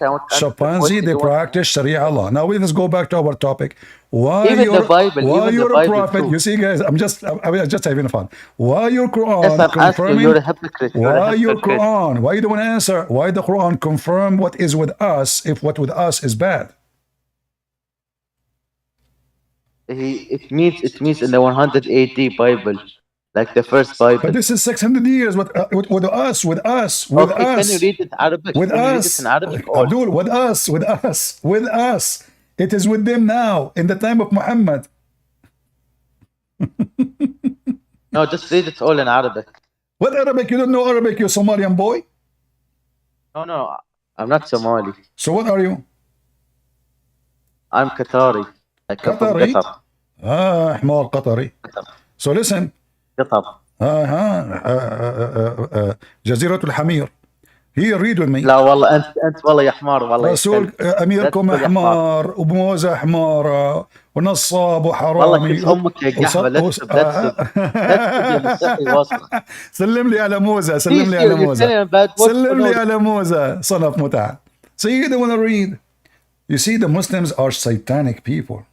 they practice Sharia law. Now let's go back to our topic. Why your prophet? Too. You see, guys, I'm just having fun. Why your Quran confirming? You're a hypocrite. Why your Quran? Why you don't want to answer? Why the Quran confirm what is with us if what with us is bad? It means in the 100 AD Bible, like the first Bible. But this is 600 years with us. Can you read it in Arabic? With us, Abdul, with us. It is with them now, in the time of Muhammad. No, just read it all in Arabic. What Arabic? You don't know Arabic, you Somalian boy? No, I'm not Somali. So what are you? I'm Qatari. I come from Qatari? Qatar. حمار قطري. So listen. Qatar. جزيرة الحمير. Here, read with me. لا والله أنت والله يا حمار والله. رسول أميركم حمار وبموزة حمارة ونصاب وحرامي. والله أمك يا قحبة. سلم لي على موزة. سلم لي على موزة. صنف متع. So you don't want to read. You see, the Muslims are satanic people.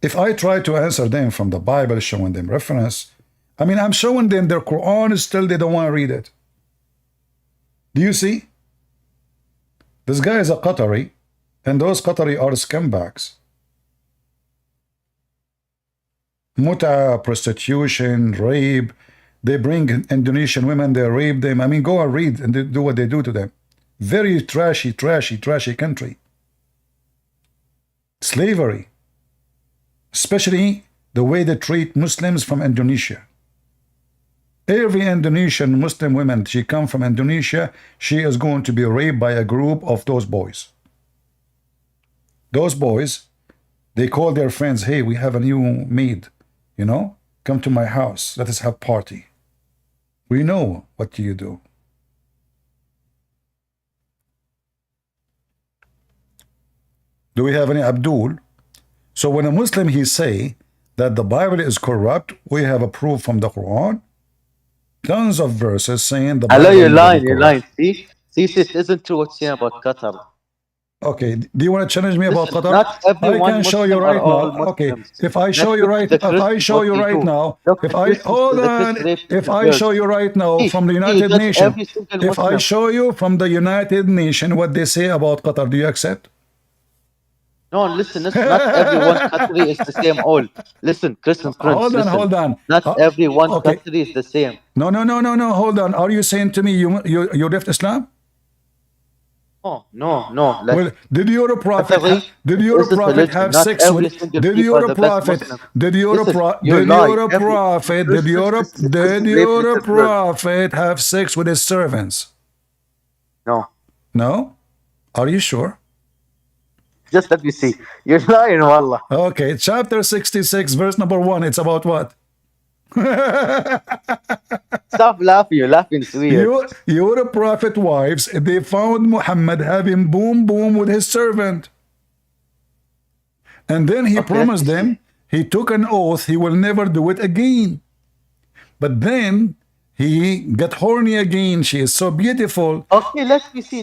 If I try to answer them from the Bible, showing them reference, I mean, I'm showing them their Quran, still they don't want to read it. Do you see? This guy is a Qatari, and those Qatari are scumbags. Muta, prostitution, rape. They bring Indonesian women, they rape them. I mean, go and read and do what they do to them. Very trashy country. Slavery. Especially the way they treat Muslims from Indonesia. Every Indonesian Muslim woman, she come from Indonesia, she is going to be raped by a group of those boys. Those boys, they call their friends, hey, we have a new maid, you know, come to my house, let us have party. We know what do you do. Do we have any Abdul? So when a Muslim, he say that the Bible is corrupt, we have a proof from the Quran. Tons of verses saying the Bible. Hello, you're lying. See, it isn't true what's saying about Qatar. Okay, do you want to challenge me about Listen, Qatar? not I everyone can show you Muslim are right all now. Okay, Muslims. if I show Let's you look right, at the if I Christians, show what you they right do. now, Look, if the I Christians, hold the on, Christians rape if little I girls. show you right now See, from the see, United that's Nations, every single if I Muslim. show you from the United Nation what they say about Qatar, do you accept? No, listen, not everyone Qatari is the same all. Listen, Christian friends, listen. Hold on. Not everyone Okay. Qatari is the same. No. Hold on. Are you saying to me you left Islam? No. Like, Well, did your prophet Qatari, did it your is a prophet religion. have Not sex every with single did people are your the best prophet Muslim. did your Listen, pro, you did lie. your Every prophet did Christians, your Christians did rape your little girls. prophet have sex with his servants? No. No? Are you sure? Just let me see. You're lying, wallah. Okay, chapter 66, verse number 1. It's about what? Stop laughing. You're laughing. It's weird. Your prophet wives, they found Muhammad having boom with his servant. And then he promised them, he took an oath he will never do it again. But then he got horny again. She is so beautiful. Okay, let me see.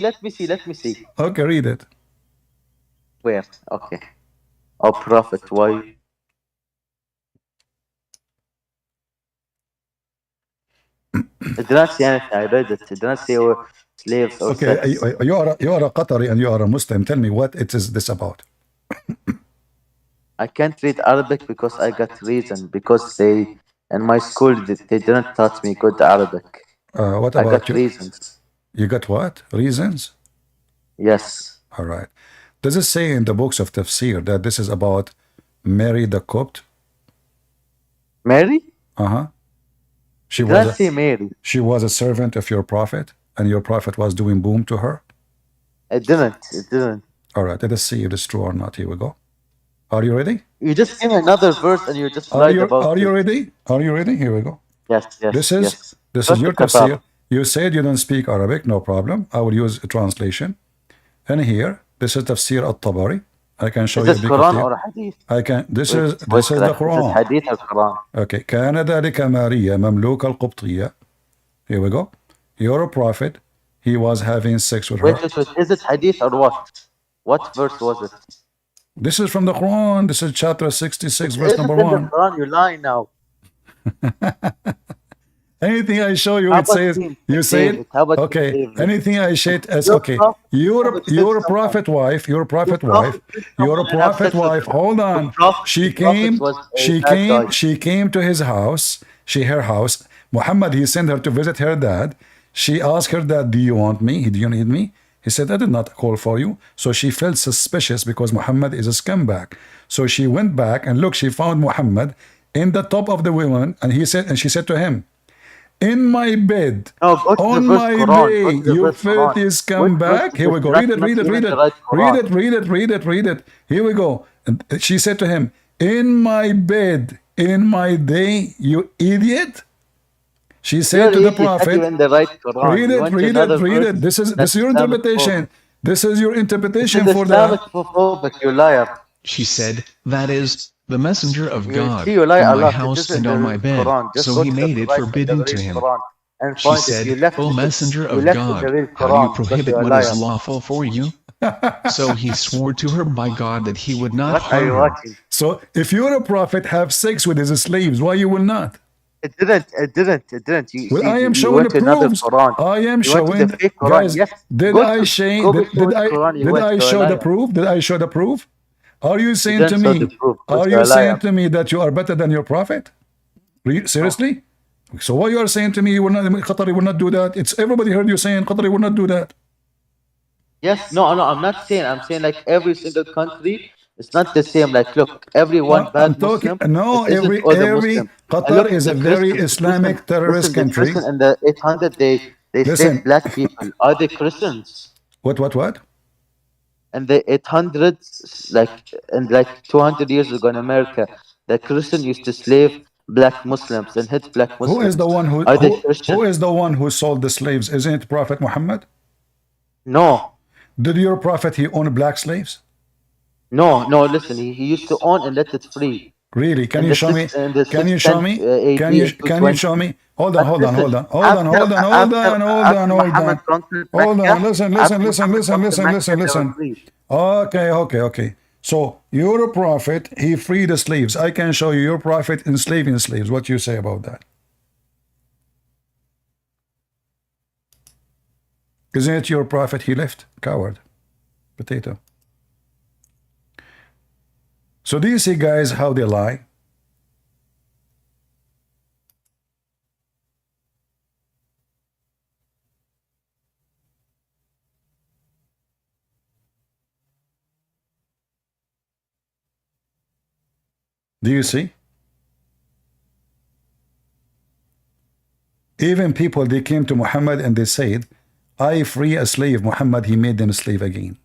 Okay, read it. Where? Okay. Oh, prophet, why? It did not say anything. I read it. It did not say slaves or okay, sex. you are a Qatari and you are a Muslim. Tell me what it is this about. I can't read Arabic because I got reason. Because they, in my school, they didn't teach me good Arabic. What about I got you? reasons. You got what? Reasons? Yes. All right. Does it say in the books of tafsir that this is about Mary the Copt? Mary? Uh-huh. She was a servant of your prophet, and your prophet was doing boom to her? It didn't. All right, let us see if it's true or not. Here we go. Are you ready? You just gave me another verse and you just lied about it. Are you ready? Are you ready? Here we go. Yes. This is your tafsir. You said you don't speak Arabic, no problem. I will use a translation. And here, this is tafsir al-Tabari. I can show you. Is this Quran or Hadith? I can. This is the Quran. Is it Hadith or Quran? Okay. كان ذلك ماريا مملوك القبطية. Here we go. Your prophet, he was having sex with her. Wait. Is it Hadith or what? What verse was it? This is from the Quran. This is chapter 66, verse number 1. The Quran, you're lying now. Anything I show you, it says, you say it? Okay. Anything I say it as, okay. Your prophet wife, hold on. She came to his house, her house. Muhammad, he sent her to visit her dad. She asked her dad, do you want me? Do you need me? He said, I did not call for you. So she felt suspicious because Muhammad is a scumbag. So she went back and look, she found Muhammad in the top of the woman, and she said to him, in my bed, on my bed, you filthy scumbag. Here we go. Read it. Here we go. And she said to him, in my bed, in my day, you idiot. She said to the prophet, read it. This is your interpretation. This is your interpretation for that. You liar. She said, that is the messenger of God in my house and on my bed. So he made it forbidden to him. She said, O messenger of God, how do you prohibit what is lawful for you? So he swore to her by God that he would not harm her. So if you're a prophet, have sex with his slaves, why you will not? It didn't. Well, I am showing the proofs. I am showing, guys. Did I show the proof? Did I show the proof? Are you saying to me? Are you saying to me that you are better than your prophet? Seriously? So why you are saying to me you will not? Qatari will not do that? It's everybody heard you saying Qatari will not do that. Yes. No. I'm not saying. I'm saying like every single country. It's not the same. Like, look, everyone bad Muslim. No, every Qatar is a very Islamic terrorist country. In the 800, they say black people. Are they Christians? What? And the 800s, like 200 years ago in America, the Christian used to slave black Muslims and hit black Muslims. Who is the one who sold the slaves? Isn't it Prophet Muhammad? No. Did your prophet he own black slaves? No. Listen, he used to own and let it free. Really? Can you show me? Can you show me? Can you show me? Hold on. Listen. Okay. So your prophet, he freed the slaves. I can show you your prophet enslaving slaves. What you say about that? Isn't it your prophet he left? Coward. Potato. So do you see, guys, how they lie? Do you see? Even people, they came to Muhammad and they said, I free a slave. Muhammad, he made them a slave again.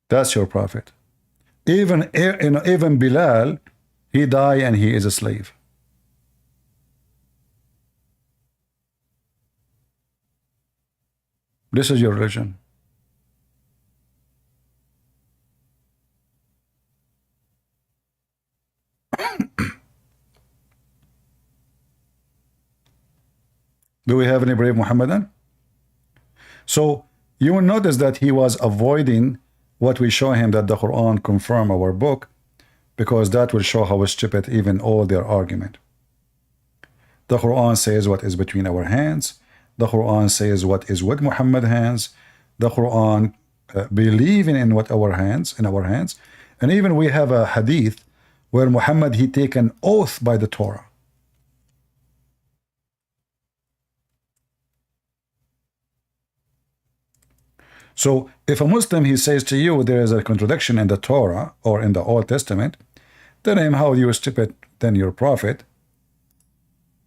That's your prophet. Even Bilal, he died and he is a slave. This is your religion. Do we have any brave Muhammadan? So you will notice that he was avoiding what we show him, that the Quran confirm our book, because that will show how stupid even all their argument. The Quran says what is between our hands. The Quran says what is with Muhammad's hands. The Quran believing in what our hands, and even we have a hadith where Muhammad, he take an oath by the Torah. So if a Muslim, he says to you there is a contradiction in the Torah or in the Old Testament, tell him, how you stupid than your prophet.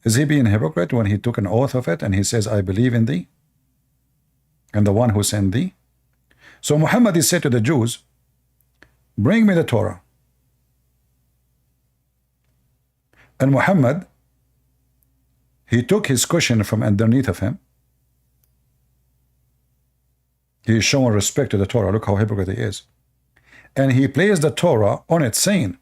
Is he being a hypocrite when he took an oath of it and he says, I believe in thee and the one who sent thee? So Muhammad, he said to the Jews, bring me the Torah. And Muhammad, he took his cushion from underneath of him. He is showing respect to the Torah. Look how hypocrite he is. And he placed the Torah on it, saying,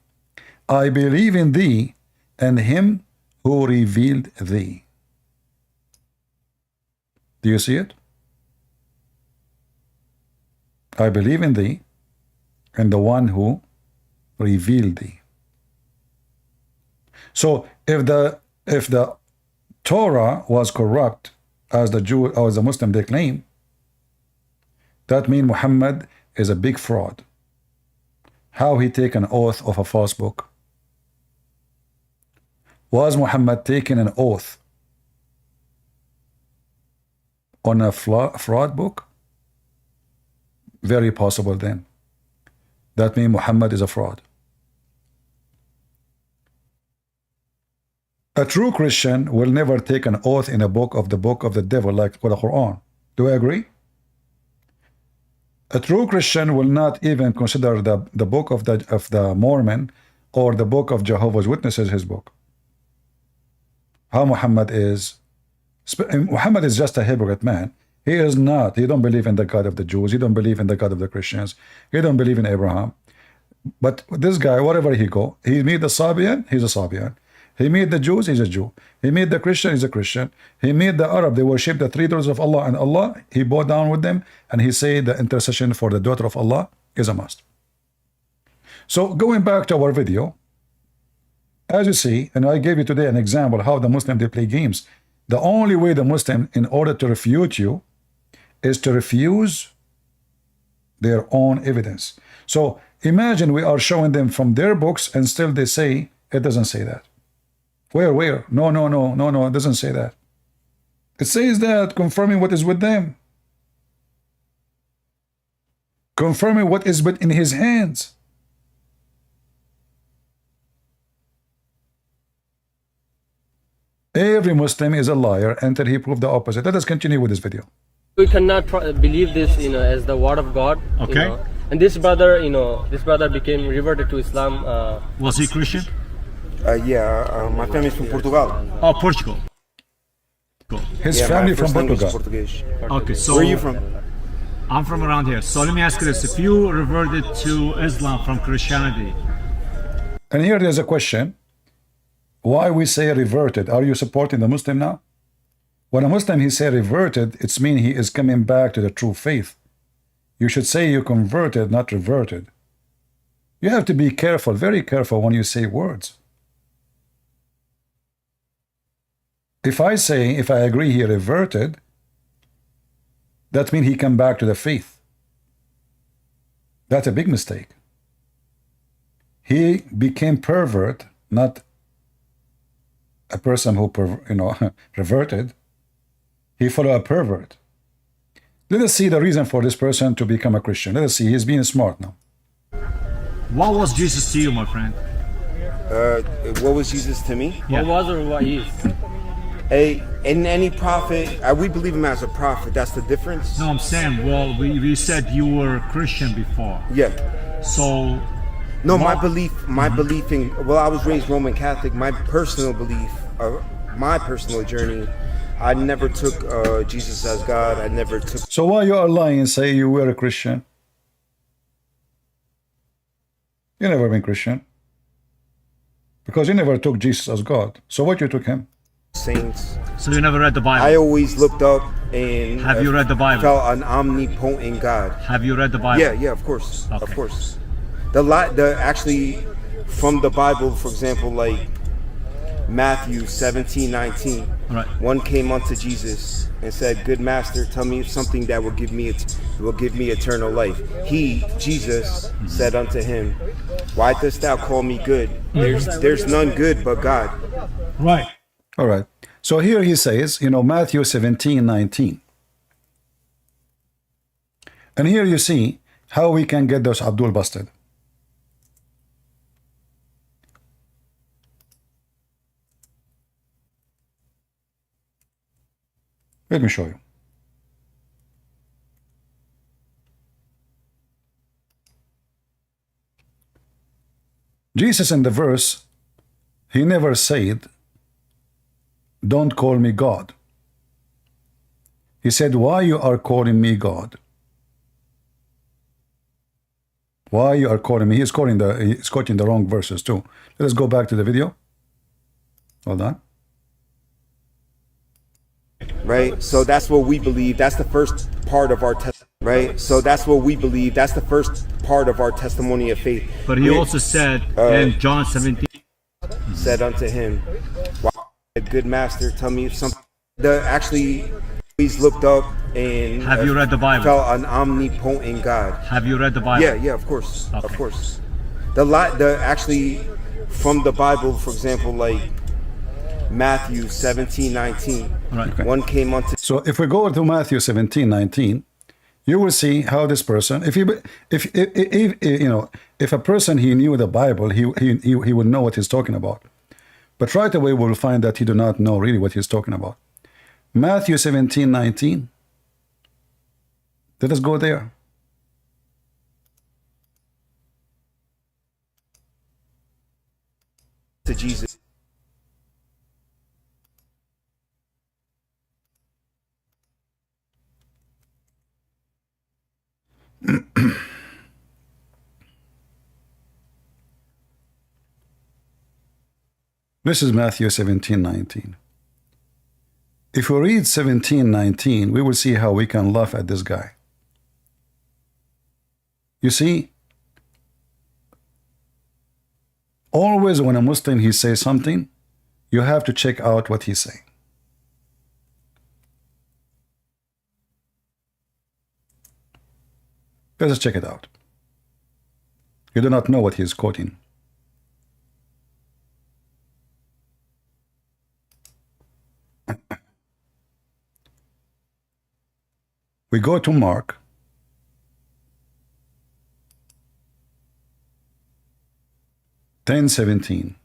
I believe in thee and him who revealed thee. Do you see it? I believe in thee and the one who revealed thee. So if the Torah was corrupt, as the Jew or as the Muslim they claim, that means Muhammad is a big fraud. How he take an oath of a false book? Was Muhammad taking an oath on a fraud book? Very possible then. That means Muhammad is a fraud. A true Christian will never take an oath in a book of the devil like the Quran. Do I agree? A true Christian will not even consider the book of the Mormon or the book of Jehovah's Witnesses his book. How Muhammad is just a hypocrite man. He is not. He don't believe in the God of the Jews. He don't believe in the God of the Christians. He don't believe in Abraham. But this guy, wherever he go, he meet the Sabian, he's a Sabian. He meet the Jews, he's a Jew. He meet the Christian, he's a Christian. He meet the Arab, they worship the three daughters of Allah, and Allah, he bowed down with them, and he said the intercession for the daughter of Allah is a must. So going back to our video, as you see, and I gave you today an example how the Muslim, they play games. The only way the Muslim, in order to refute you, is to refuse their own evidence. So imagine we are showing them from their books, and still they say, it doesn't say that. Where? No, it doesn't say that. It says that, confirming what is with them. Confirming what is in his hands. Every Muslim is a liar until he proved the opposite. Let us continue with this video. We cannot believe this, as the word of God. Okay. And this brother, became reverted to Islam. Was he Christian? My family is from Portugal. Oh, Portugal. Cool. His family from Portugal. Portuguese. Okay, so where are you from? I'm from around here. So let me ask you this. If you reverted to Islam from Christianity. And here there's a question. Why we say reverted? Are you supporting the Muslim now? When a Muslim he say reverted, it's mean he is coming back to the true faith. You should say you converted, not reverted. You have to be careful, very careful when you say words. If I agree he reverted, that means he come back to the faith. That's a big mistake. He became pervert, not a person who reverted. He followed a pervert. Let us see the reason for this person to become a Christian. Let us see. He's being smart now. What was Jesus to you, my friend? What was Jesus to me? Yeah. What was or what is? In any prophet, we believe him as a prophet. That's the difference. No, I'm saying, well, we said you were a Christian before. Yeah. So. No, my belief in, well, I was raised Roman Catholic. My personal belief, my personal journey, I never took Jesus as God. I never took. So why you are lying and say you were a Christian? You never been Christian. Because you never took Jesus as God. So what you took him? Saints. So you never read the Bible? I always looked up and have you read the Bible? Felt an omnipotent God. Have you read the Bible? Yeah, of course. Okay. Of course. Actually from the Bible, for example, like Matthew 17:19. Right. One came unto Jesus and said, "Good master, tell me something that will give me eternal life." He, Jesus, said unto him, "Why dost thou call me good? There's none good but God." Right. All right. So here he says, Matthew 17:19. And here you see how we can get those Abdul busted. Let me show you. Jesus in the verse, he never said, "Don't call me God." He said, "Why you are calling me God?" Why you are calling me? He's quoting the wrong verses too. Let us go back to the video. Hold on. Right? So that's what we believe. That's the first part of our testimony. Right? So that's what we believe. That's the first part of our testimony of faith. But he also said in John 17, said unto him, "Why, good master, tell me something." Actually, he's looked up and have you read the Bible? Felt an omnipotent God. Have you read the Bible? Yeah, of course. Okay. Of course. Actually from the Bible, for example, like Matthew 17:19. Right. Okay. One came unto. So if we go to Matthew 17:19, you will see how this person, if a person he knew the Bible, he would know what he's talking about. But right away we'll find that he do not know really what he's talking about. Matthew 17:19. Let us go there. To Jesus. This is Matthew 17:19. If we read 17:19, we will see how we can laugh at this guy. You see, always when a Muslim he says something, you have to check out what he's saying. Let us check it out. You do not know what he is quoting. We go to Mark. Ten 17.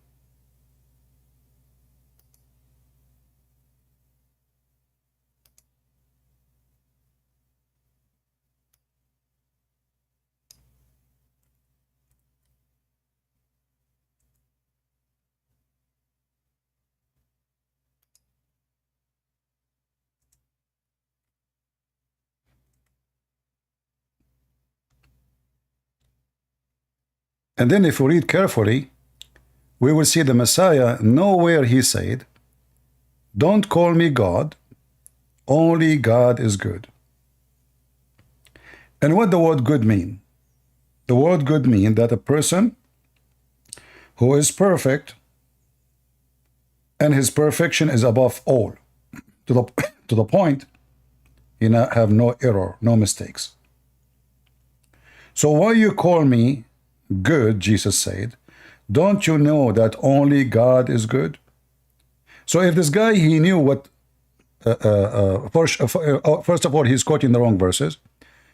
And then if we read carefully, we will see the Messiah, nowhere he said, don't call me God, only God is good. And what the word good mean? The word good mean that a person who is perfect and his perfection is above all, to the point he have no error, no mistakes. So why you call me good, Jesus said, don't you know that only God is good? So if this guy, he knew what, first of all, he's quoting the wrong verses.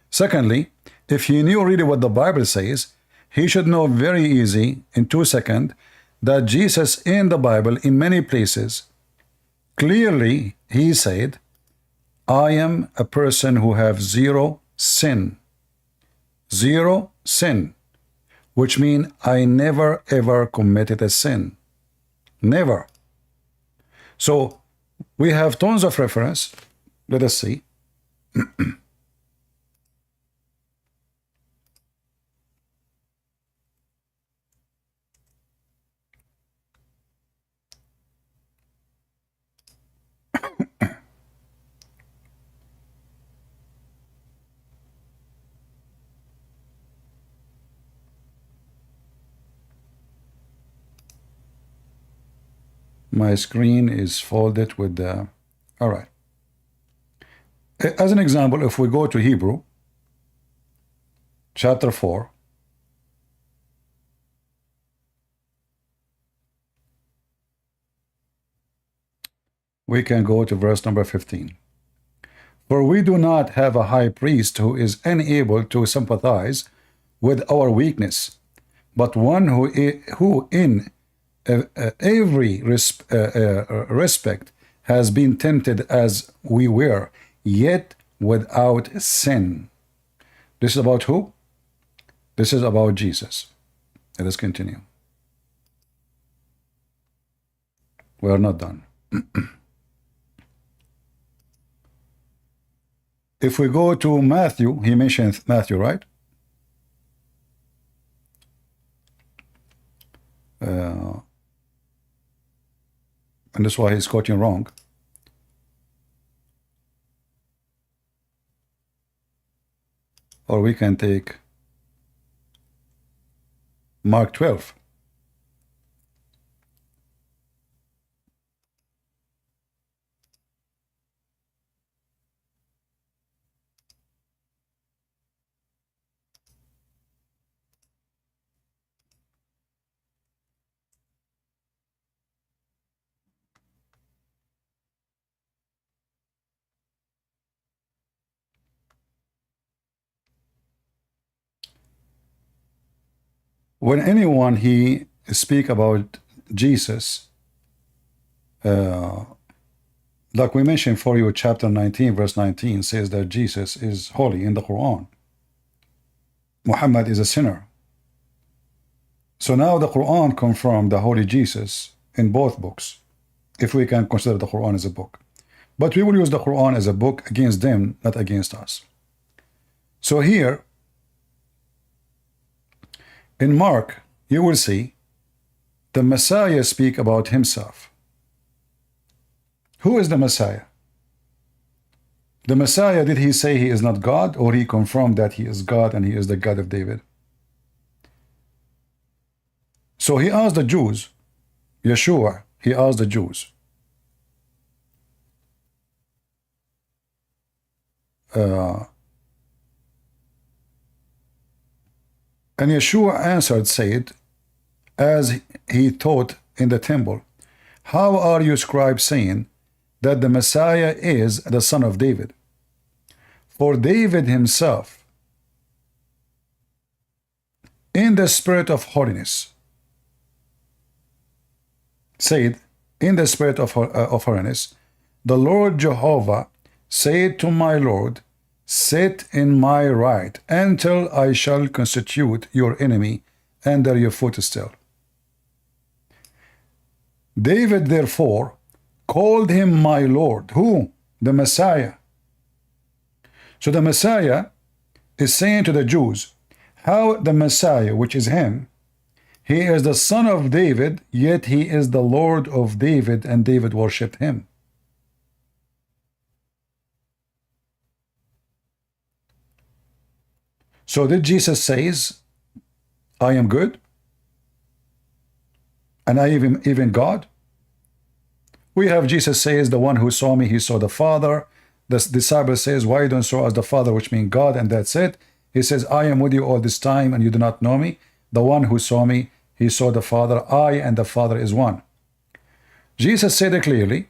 Secondly, if he knew really what the Bible says, he should know very easy, in 2 seconds, that Jesus in the Bible, in many places, clearly he said, I am a person who have zero sin. Zero sin. Which means I never ever committed a sin. Never. So we have tons of reference. Let us see. My screen is folded with the... All right. As an example, if we go to Hebrew, chapter 4, we can go to verse number 15. For we do not have a high priest who is unable to sympathize with our weakness, but one who in every respect has been tempted as we were, yet without sin. This is about who? This is about Jesus. Let us continue. We are not done. If we go to Matthew, he mentioned Matthew, right? And that's why he's quoting wrong. Or we can take Mark 12. When anyone he speak about Jesus, like we mentioned for you, chapter 19, verse 19 says that Jesus is holy in the Quran. Muhammad is a sinner. So now the Quran confirmed the holy Jesus in both books, if we can consider the Quran as a book. But we will use the Quran as a book against them, not against us. So here, in Mark, you will see the Messiah speak about himself. Who is the Messiah? The Messiah, did he say he is not God, or he confirmed that he is God and he is the God of David? So he asked the Jews, Yeshua, he asked the Jews, and Yeshua answered, said, as he taught in the temple, how are you scribes saying that the Messiah is the son of David? For David himself, in the spirit of holiness, said, in the spirit of holiness, the Lord Jehovah said to my Lord, sit in my right until I shall constitute your enemy under your footstool. David therefore called him my Lord. Who? The Messiah. So the Messiah is saying to the Jews how the Messiah, which is him, He is the son of David, yet he is the Lord of David, and David worshipped him. So did Jesus says, I am good? And I even God? We have Jesus says, the one who saw me, he saw the Father. The disciple says, why you don't show us the Father, which means God, and that's it. He says, I am with you all this time, and you do not know me. The one who saw me, he saw the Father. I and the Father is one. Jesus said it clearly.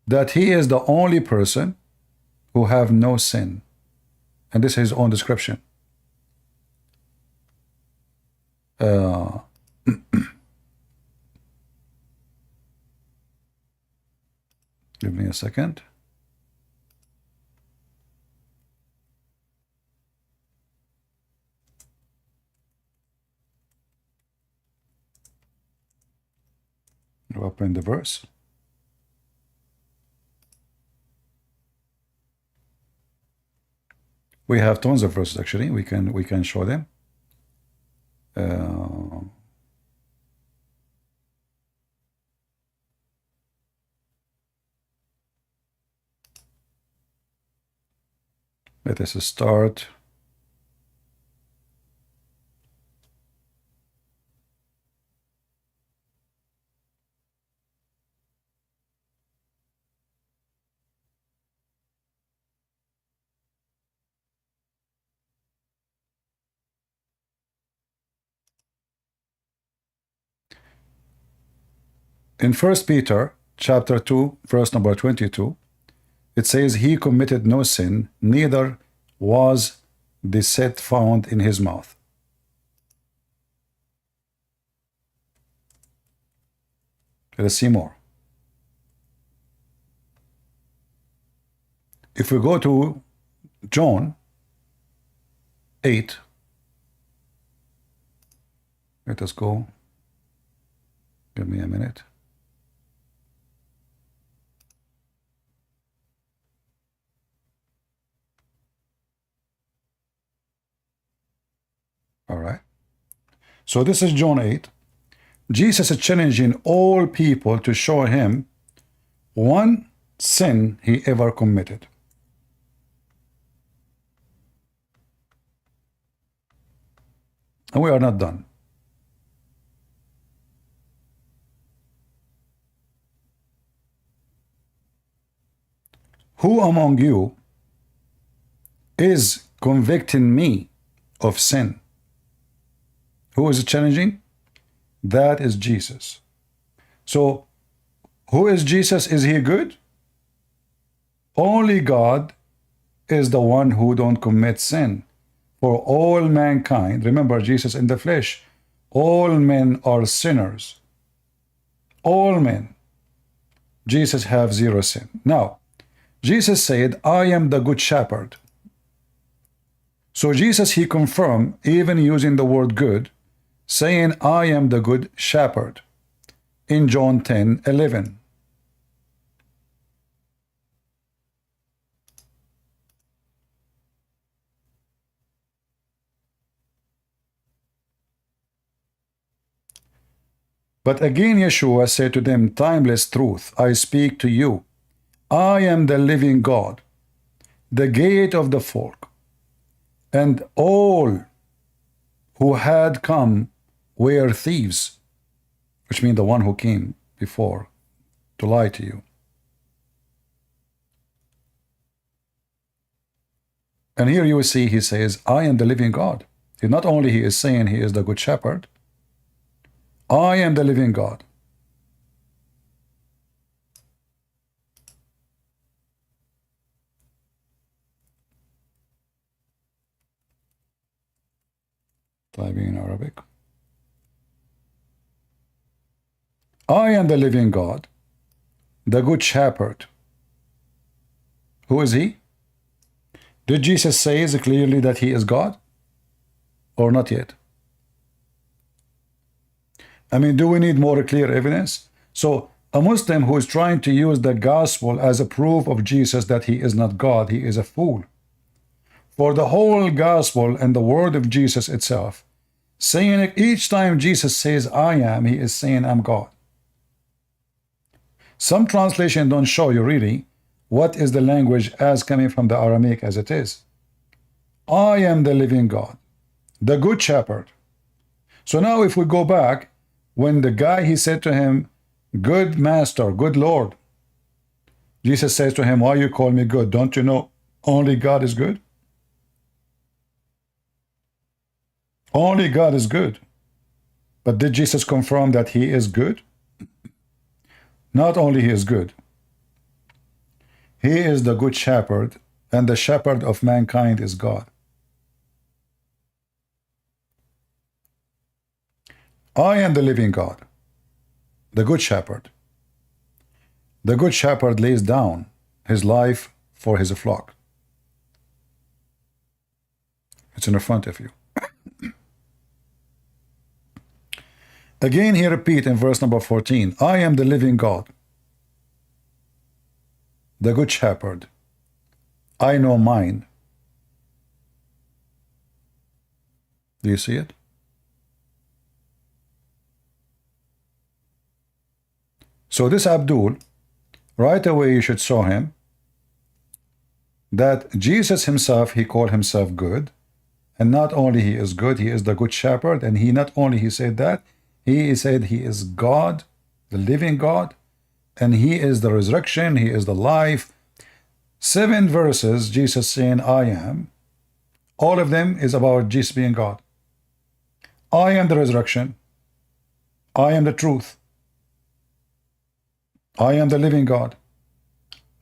That he is the only person who have no sin. And this is his own description. Give me a second. Open the verse. We have tons of verses actually. We can show them. Let us start. In 1 Peter chapter 2, verse number 22, it says, he committed no sin, neither was deceit found in his mouth. Let's see more. If we go to John 8, let us go. Give me a minute. All right. So this is John 8. Jesus is challenging all people to show him one sin he ever committed. And we are not done. Who among you is convicting me of sin? Who is it challenging? That is Jesus. So, who is Jesus? Is he good? Only God is the one who don't commit sin. For all mankind, remember Jesus in the flesh, all men are sinners. All men. Jesus have zero sin. Now, Jesus said, I am the good shepherd. So Jesus, he confirmed, even using the word good, saying, I am the good shepherd, in John 10:11. But again Yeshua said to them, timeless truth, I speak to you. I am the living God, the gate of the folk, and all who had come were thieves, which means the one who came before to lie to you. And here you will see he says, I am the living God. Not only he is saying he is the good shepherd, I am the living God. Typing in Arabic. I am the living God, the good shepherd. Who is he? Did Jesus say clearly that he is God? Or not yet? I mean, do we need more clear evidence? So, a Muslim who is trying to use the gospel as a proof of Jesus that he is not God, he is a fool. for the whole gospel and the word of Jesus itself, saying it each time Jesus says I am, he is saying I'm God. Some translation don't show you really what is the language as coming from the Aramaic as it is. I am the living God, the good shepherd. So now if we go back, when the guy, he said to him, good master, good Lord, Jesus says to him, why you call me good? Don't you know only God is good? Only God is good. But did Jesus confirm that he is good? Not only he is good, he is the good shepherd, and the shepherd of mankind is God. I am the living God, the good shepherd. The good shepherd lays down his life for his flock. It's in the front of you. Again, he repeats in verse number 14, I am the living God, the good shepherd. I know mine. Do you see it? So this Abdul, right away you should show him that Jesus himself, he called himself good. And not only he is good, he is the good shepherd. And he not only he said that, he said he is God, the living God, and he is the resurrection, he is the life. 7 verses, Jesus saying, I am. All of them is about Jesus being God. I am the resurrection. I am the truth. I am the living God.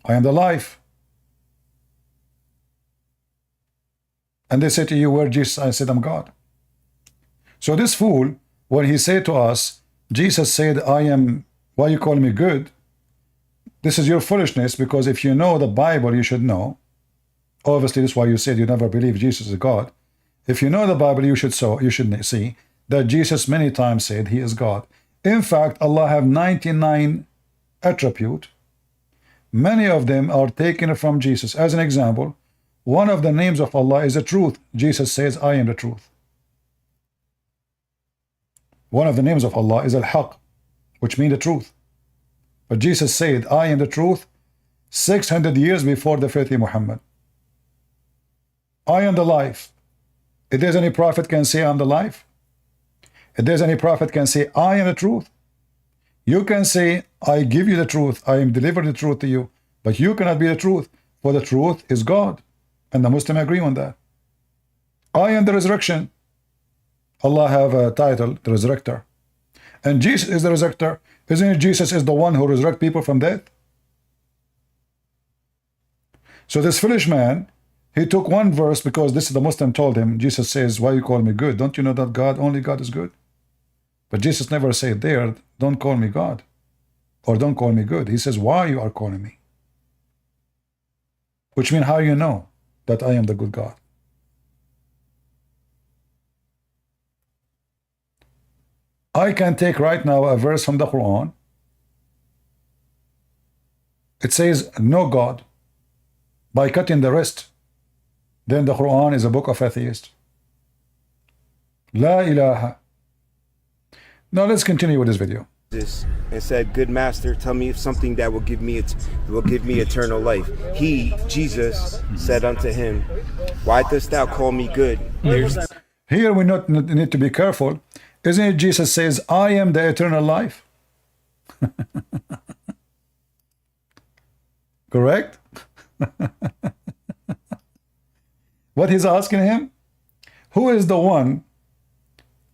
I am the life. And they say to you, where Jesus? I said, I'm God. So this fool, when he said to us, Jesus said, I am, why you call me good? This is your foolishness, because if you know the Bible, you should know. Obviously, that's why you said you never believe Jesus is God. If you know the Bible, you should see that Jesus many times said he is God. In fact, Allah have 99 attributes. Many of them are taken from Jesus. As an example, one of the names of Allah is the truth. Jesus says, I am the truth. One of the names of Allah is Al-Haq, which means the truth. But Jesus said, I am the truth 600 years before the faith of Muhammad. I am the life. If there's any prophet can say I'm the life, if there's any prophet can say I am the truth, you can say I give you the truth, I am delivering the truth to you, but you cannot be the truth, for the truth is God. And the Muslim agree on that. I am the resurrection. Allah have a title, the resurrector. And Jesus is the resurrector. Isn't it Jesus is the one who resurrects people from death? So this foolish man, he took one verse, because this is the Muslim told him, Jesus says, why you call me good? Don't you know that God, only God is good? But Jesus never said there, don't call me God, or don't call me good. He says, why you are calling me? Which means how you know that I am the good God. I can take right now a verse from the Quran. It says, no God, by cutting the rest. Then the Quran is a book of atheists. La ilaha. Now let's continue with this video. And said, good master, tell me something that will give me eternal life. He, Jesus, said unto him, why dost thou call me good? Here we need to be careful. Isn't it Jesus says, I am the eternal life? Correct? What he's asking him? Who is the one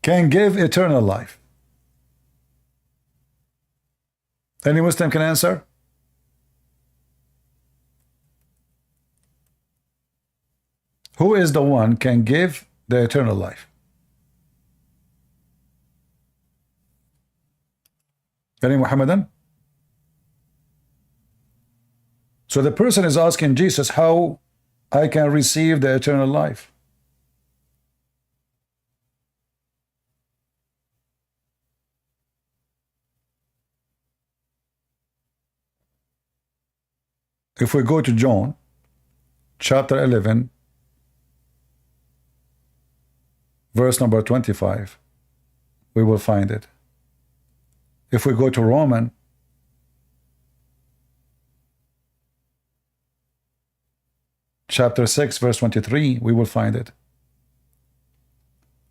can give eternal life? Any Muslim can answer? Who is the one can give the eternal life? Any Muhammadan? So the person is asking Jesus how I can receive the eternal life. If we go to John chapter 11 verse number 25, we will find it. If we go to Roman, chapter 6, verse 23, we will find it.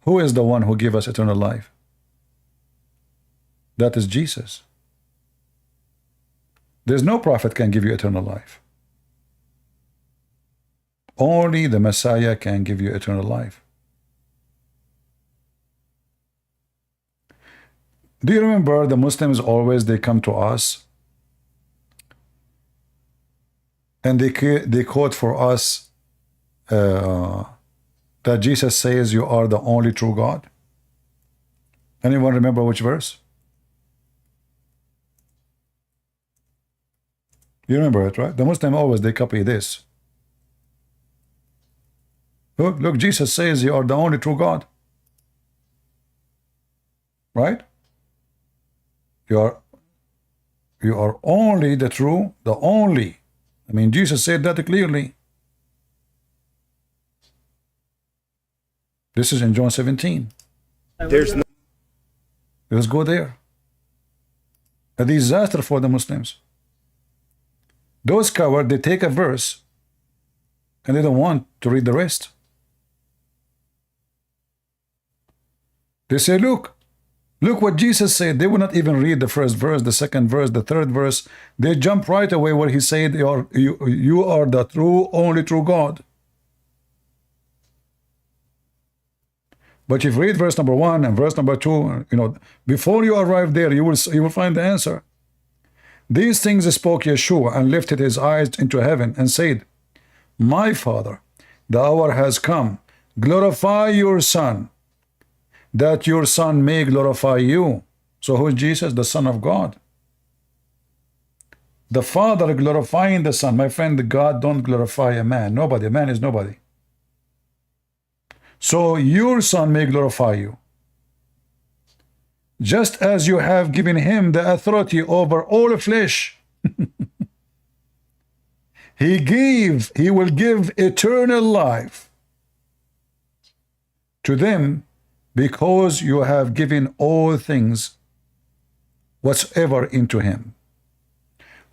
Who is the one who gave us eternal life? That is Jesus. There's no prophet can give you eternal life. Only the Messiah can give you eternal life. Do you remember the Muslims always, they come to us and they quote for us that Jesus says you are the only true God? Anyone remember which verse? You remember it, right? The Muslim always, they copy this. Look, Jesus says you are the only true God. Right? You are only the true, the only. I mean, Jesus said that clearly. This is in John 17. There's no. Let's go there. A disaster for the Muslims. Those cowards, they take a verse and they don't want to read the rest. They say, look what Jesus said. They will not even read the first verse, the second verse, the third verse. They jump right away where he said, you are the true, only true God. But if you read verse number 1 and verse number 2, before you arrive there, you will find the answer. These things spoke Yeshua and lifted his eyes into heaven and said, My Father, the hour has come. Glorify your Son, that your Son may glorify you. So who is Jesus? The Son of God. The Father glorifying the Son. My friend, God don't glorify a man. Nobody. A man is nobody. So your Son may glorify you, just as you have given him the authority over all flesh. He will give eternal life to them, because you have given all things whatsoever into him.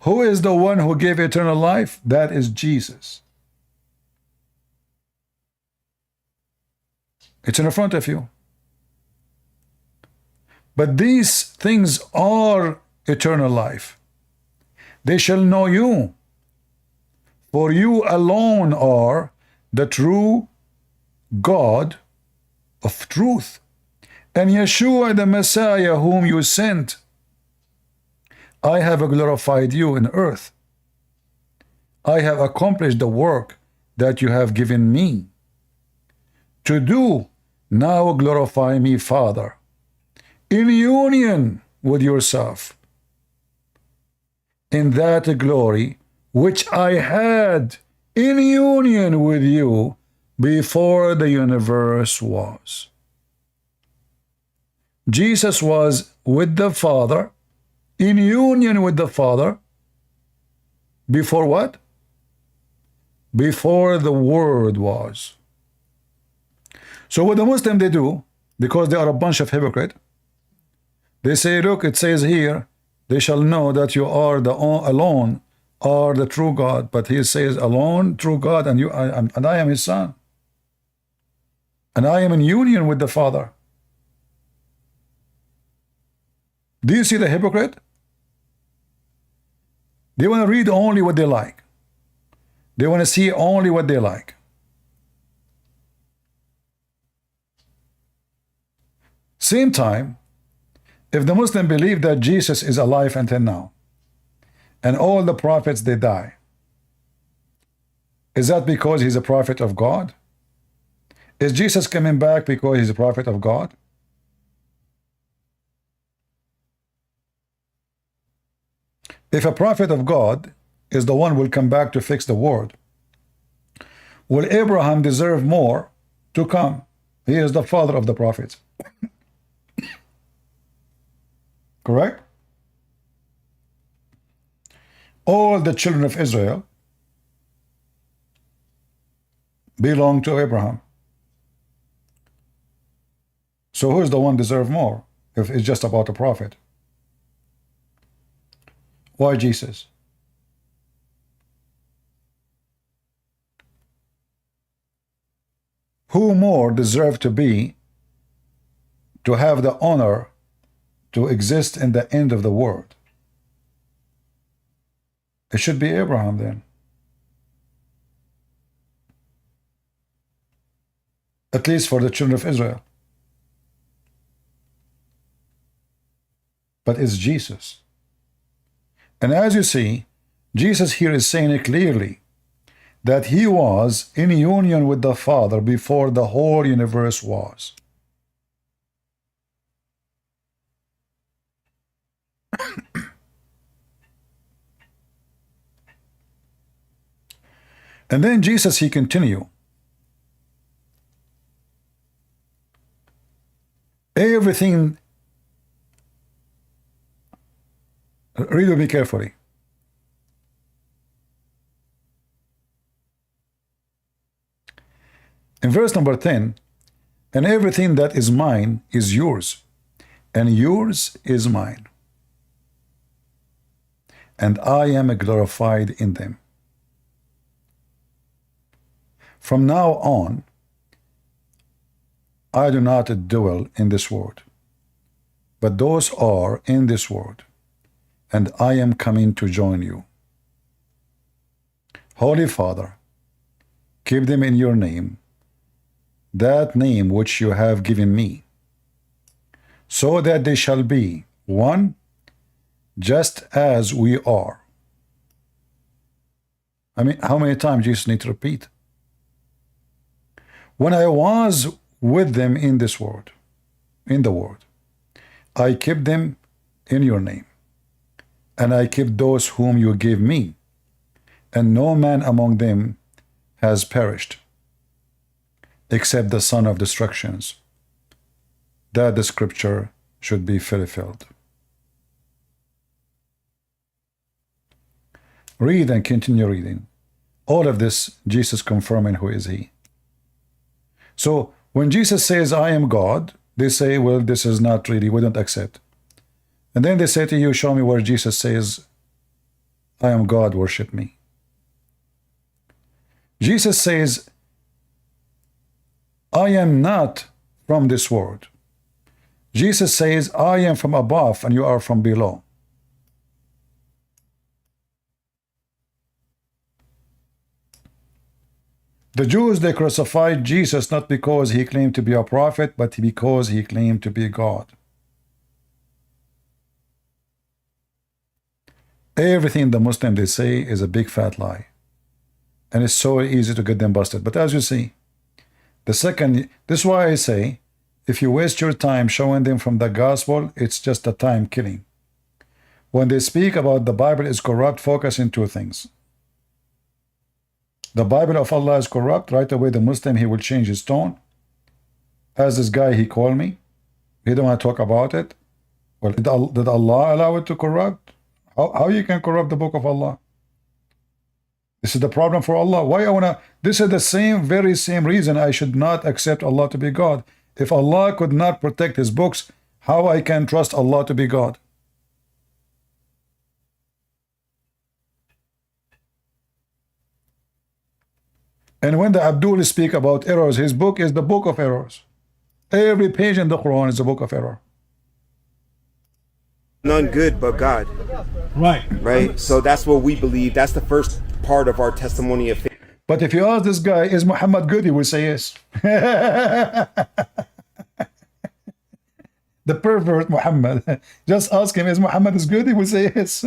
Who is the one who gave eternal life? That is Jesus. It's in front of you. But these things are eternal life. They shall know you, for you alone are the true God of truth, and Yeshua the Messiah whom you sent. I have glorified you in earth. I have accomplished the work that you have given me to do. Now glorify me, Father, in union with yourself, in that glory which I had in union with you before the universe was. Jesus was with the Father, in union with the Father, before what? Before the Word was. So what the Muslim they do, because they are a bunch of hypocrites, they say, look, it says here, they shall know that you are the alone are the true God. But he says, alone, true God, and I am his son. And I am in union with the Father. Do you see the hypocrite? They want to read only what they like. They want to see only what they like. Same time, if the Muslim believe that Jesus is alive until now, and all the prophets they die, is that because he's a prophet of God? Is Jesus coming back because he's a prophet of God? If a prophet of God is the one who will come back to fix the world, will Abraham deserve more to come? He is the father of the prophets. Correct? All the children of Israel belong to Abraham. So who is the one deserve more if it's just about a prophet? Why Jesus? Who more deserve to have the honor to exist in the end of the world? It should be Abraham then. At least for the children of Israel. But it's Jesus. And as you see, Jesus here is saying it clearly that he was in union with the Father before the whole universe was. And then Jesus, he continued. Everything, read with me carefully. In verse number 10, and everything that is mine is yours, and yours is mine, and I am glorified in them. From now on, I do not dwell in this world, but those are in this world, and I am coming to join you. Holy Father, keep them in your name, that name which you have given me, so that they shall be one, just as we are. I mean, how many times Jesus need to repeat? When I was with them in this world, in the world, I kept them in your name, and I kept those whom you gave me, and no man among them has perished, except the son of destructions, that the scripture should be fulfilled. Read and continue reading. All of this, Jesus confirming who is he. So when Jesus says, I am God, they say, well, this is not really, we don't accept. And then they say to you, show me where Jesus says, I am God, worship me. Jesus says, I am not from this world. Jesus says, I am from above and you are from below. The Jews, they crucified Jesus not because he claimed to be a prophet, but because he claimed to be God. Everything the Muslims they say is a big fat lie. And it's so easy to get them busted. But as you see, this is why I say, if you waste your time showing them from the gospel, it's just a time killing. When they speak about the Bible is corrupt, focus on two things. The Bible of Allah is corrupt. Right away, the Muslim, he will change his tone. As this guy, he called me. He don't want to talk about it. Well, did Allah allow it to corrupt? How you can corrupt the book of Allah? This is the problem for Allah. Why I wanna? This is the very same reason I should not accept Allah to be God. If Allah could not protect his books, how I can trust Allah to be God? And when the Abdul speak about errors, his book is the book of errors. Every page in the Quran is a book of error. None good but God. Right. So that's what we believe. That's the first part of our testimony of faith. But if you ask this guy, is Muhammad good? He will say yes. The pervert Muhammad. Just ask him, is Muhammad is good? He will say yes.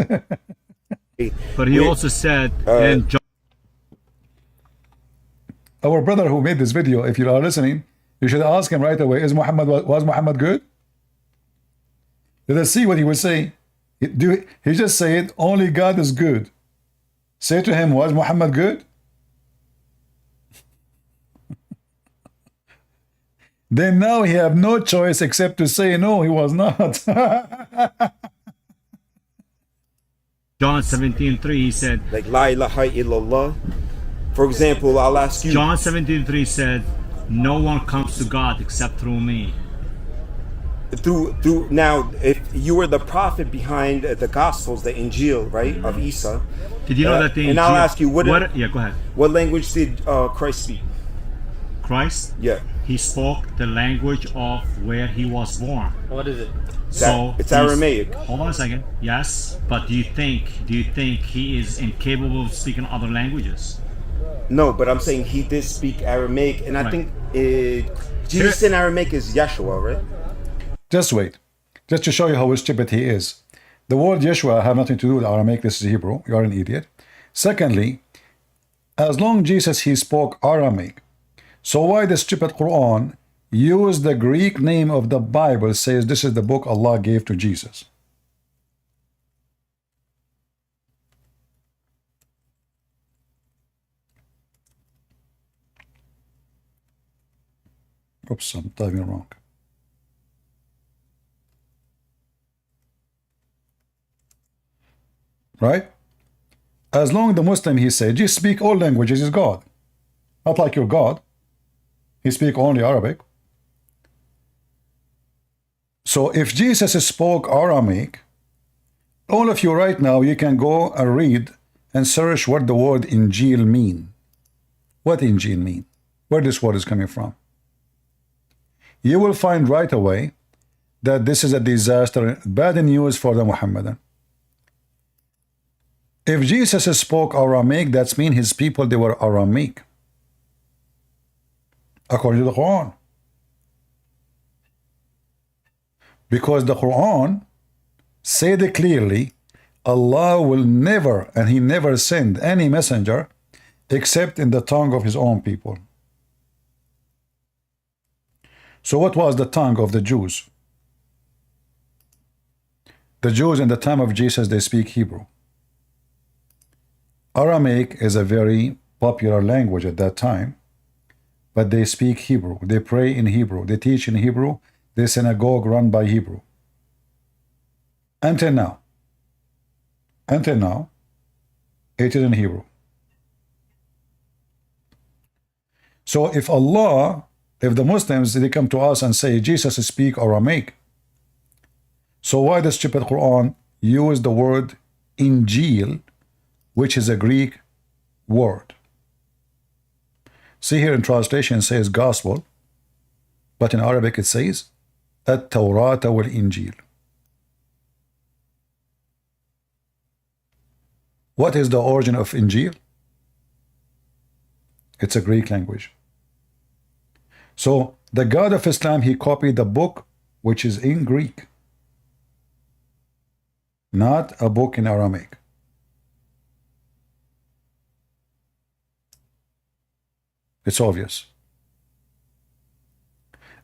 But he also said in John. Our brother who made this video, if you are listening, you should ask him right away, was Muhammad good? Let us see what he will say. He just said, only God is good. Say to him, was Muhammad good? Then now he have no choice except to say, no, he was not. John 17:3, he said, like, La ilaha illallah. For example, I'll ask you. John 17:3 said, no one comes to God except through me. through now, if you were the prophet behind the Gospels, the Injil, right, of Isa. Did you know that the and I'll ask you, yeah, go ahead. What language did Christ speak? Christ? Yeah. He spoke the language of where he was born. What is it? So it's Aramaic. Hold on a second. Yes, but do you think he is incapable of speaking other languages? No, but I'm saying he did speak Aramaic, and I think Jesus in Aramaic is Yeshua, right? Just wait. Just to show you how stupid he is. The word Yeshua have nothing to do with Aramaic. This is Hebrew. You are an idiot. Secondly, as long Jesus he spoke Aramaic, so why the stupid Quran use the Greek name of the Bible, says this is the book Allah gave to Jesus? Oops, I'm typing wrong. Right? As long the Muslim, he said, just speak all languages is God. Not like your God. He speak only Arabic. So if Jesus spoke Aramaic, all of you right now, you can go and read and search what the word Injil mean. What Injil mean? Where this word is coming from. You will find right away that this is a disaster, bad news for the Muhammadan. If Jesus spoke Aramaic, that's mean his people, they were Aramaic, according to the Quran. Because the Quran said clearly, Allah will never, and he never send any messenger except in the tongue of his own people. So what was the tongue of the Jews? The Jews in the time of Jesus, they speak Hebrew. Aramaic is a very popular language at that time, but they speak Hebrew. They pray in Hebrew. They teach in Hebrew. The synagogue run by Hebrew. Until now, it is in Hebrew. So if the Muslims, they come to us and say, Jesus speak Aramaic, so why the stupid Quran use the word Injil, which is a Greek word? See here in translation it says gospel, but in Arabic it says At-Tawrat wal-Injil. What is the origin of Injil? It's a Greek language. So the God of Islam, he copied the book which is in Greek, not a book in Aramaic. It's obvious.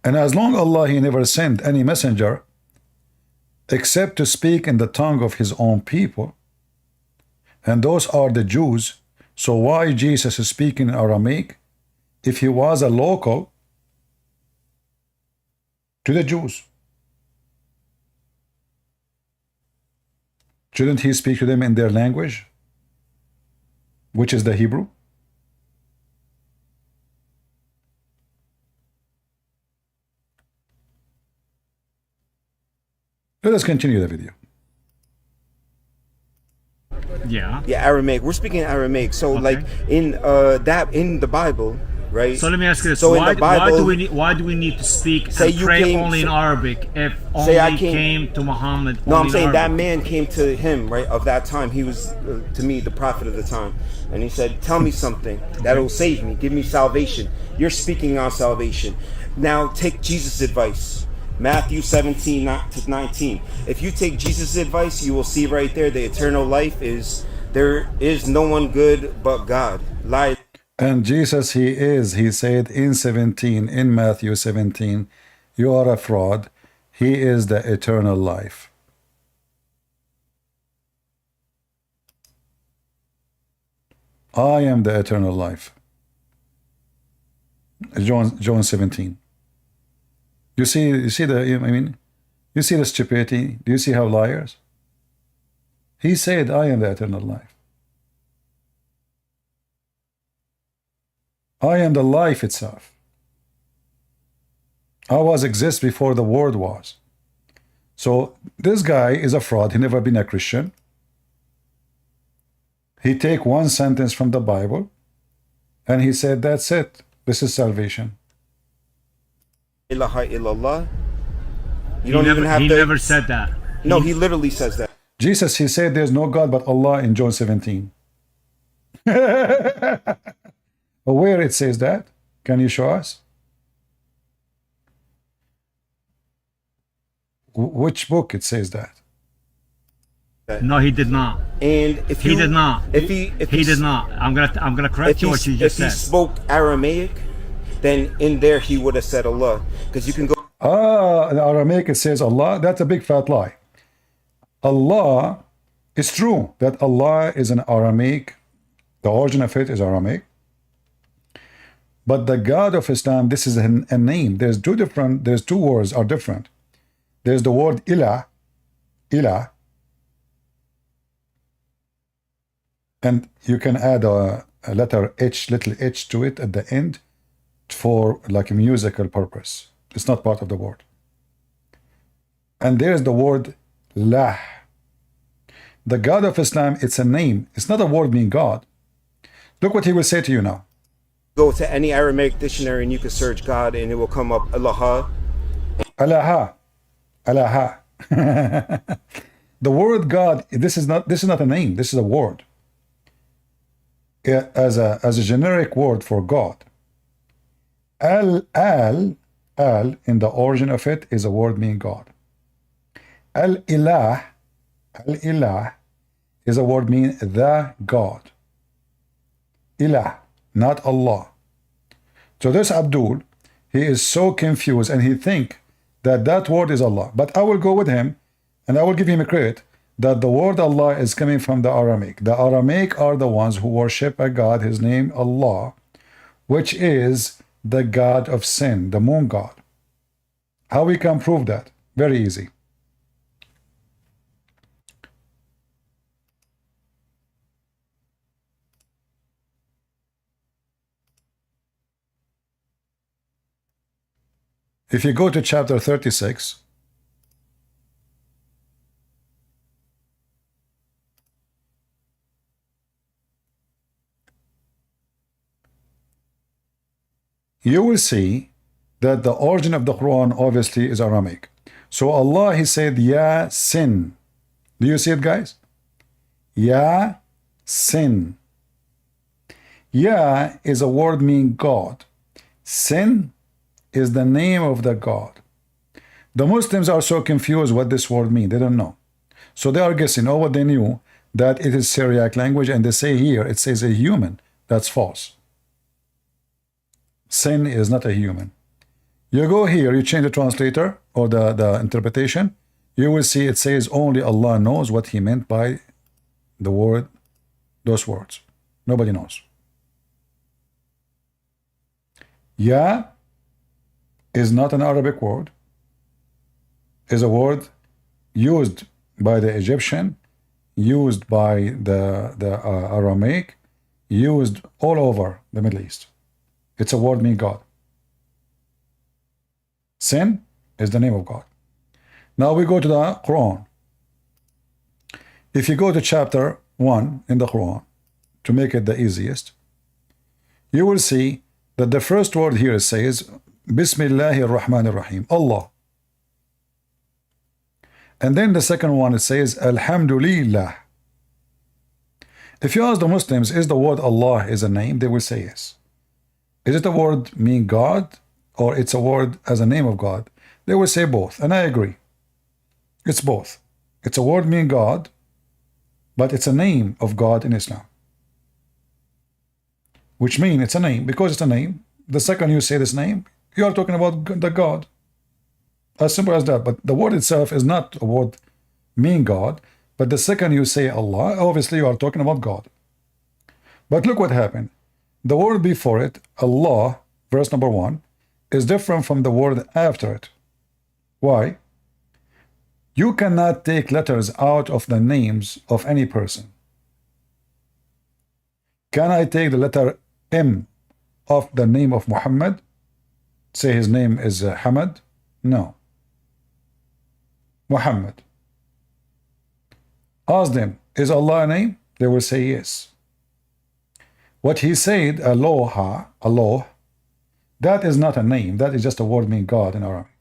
And as long Allah, he never sent any messenger except to speak in the tongue of his own people, and those are the Jews, so why Jesus is speaking in Aramaic if he was a local to the Jews? Shouldn't he speak to them in their language, which is the Hebrew? Let us continue the video. Yeah. Yeah, Aramaic. We're speaking Aramaic. So, like in the Bible, right? So let me ask you this: so why do we need to speak and pray only in Arabic if only came to Muhammad? No, I'm saying that man came to him, right, of that time. He was to me the prophet of the time, and he said, "Tell me something that will save me, give me salvation." You're speaking on salvation. Now take Jesus' advice. Matthew 17:19. If you take Jesus' advice, you will see right there the eternal life is there is no one good but God. Lie. And Jesus, he said in Matthew 17, you are a fraud. He is the eternal life. I am the eternal life. John 17. You see you see the stupidity. Do you see how liars? He said, I am the eternal life. I am the life itself. I was exist before the word was. So this guy is a fraud. He never been a Christian. He take one sentence from the Bible and he said, that's it. This is salvation. Ilaha illallah. You don't even have to. He never said that. No, he literally says that. Jesus, he said there's no God but Allah in John 17. Where it says that? Can you show us? Which book it says that? No, he did not. And if he did not, if he did not. I'm gonna correct you what you just said. If he spoke Aramaic, then in there he would have said Allah, because you can go. In Aramaic it says Allah. That's a big fat lie. Allah, it's true that Allah is an Aramaic. The origin of it is Aramaic. But the God of Islam, this is a name. There's two words are different. There's the word ilah, and you can add a letter H, little H to it at the end for like a musical purpose. It's not part of the word. And there's the word lah. The God of Islam, it's a name. It's not a word meaning God. Look what he will say to you now. Go to any Aramaic dictionary and you can search God and it will come up Allah. Allah. Allah. The word God, this is not a name, this is a word. As a generic word for God. Al in the origin of it is a word meaning God. Al-ilah is a word meaning the God. Ilah, not Allah. So this Abdul, he is so confused and he think that word is Allah. But I will go with him and I will give him a credit that the word Allah is coming from the Aramaic. The Aramaic are the ones who worship a God, his name Allah, which is the God of sin, the moon God. How we can prove that? Very easy. If you go to chapter 36, you will see that the origin of the Quran obviously is Aramaic. So Allah, he said, Ya sin. Do you see it, guys? Ya sin. Ya is a word meaning God. Sin is the name of the God. The Muslims are so confused what this word means. They don't know. So they are guessing. Oh, what they knew, that it is Syriac language, and they say here, it says a human. That's false. Sin is not a human. You go here, you change the translator or the interpretation, you will see it says only Allah knows what he meant by the word, those words. Nobody knows. Ya is not an Arabic word, is a word used by the Egyptian, used by the Aramaic, used all over the Middle East. It's a word meaning God. Sin is the name of God. Now we go to the Quran. If you go to chapter 1 in the Quran, to make it the easiest, you will see that the first word here says Bismillahir Rahmanir Rahim, Allah. And then the second one, it says Alhamdulillah. If you ask the Muslims, is the word Allah is a name? They will say yes. Is it a word mean God, or it's a word as a name of God? They will say both, and I agree. It's both. It's a word mean God, but it's a name of God in Islam. Which means it's a name. Because it's a name, the second you say this name, you are talking about the God. As simple as that. But the word itself is not a word mean God, but the second you say Allah, obviously you are talking about God. But look what happened. The word before it, Allah, verse number 1, is different from the word after it. Why? You cannot take letters out of the names of any person. Can I take the letter M of the name of Muhammad? Say his name is Ahmed? No. Mohammed. Ask them, is Allah a name? They will say yes. What he said, Aloha, Allah, that is not a name. That is just a word meaning God in Arabic.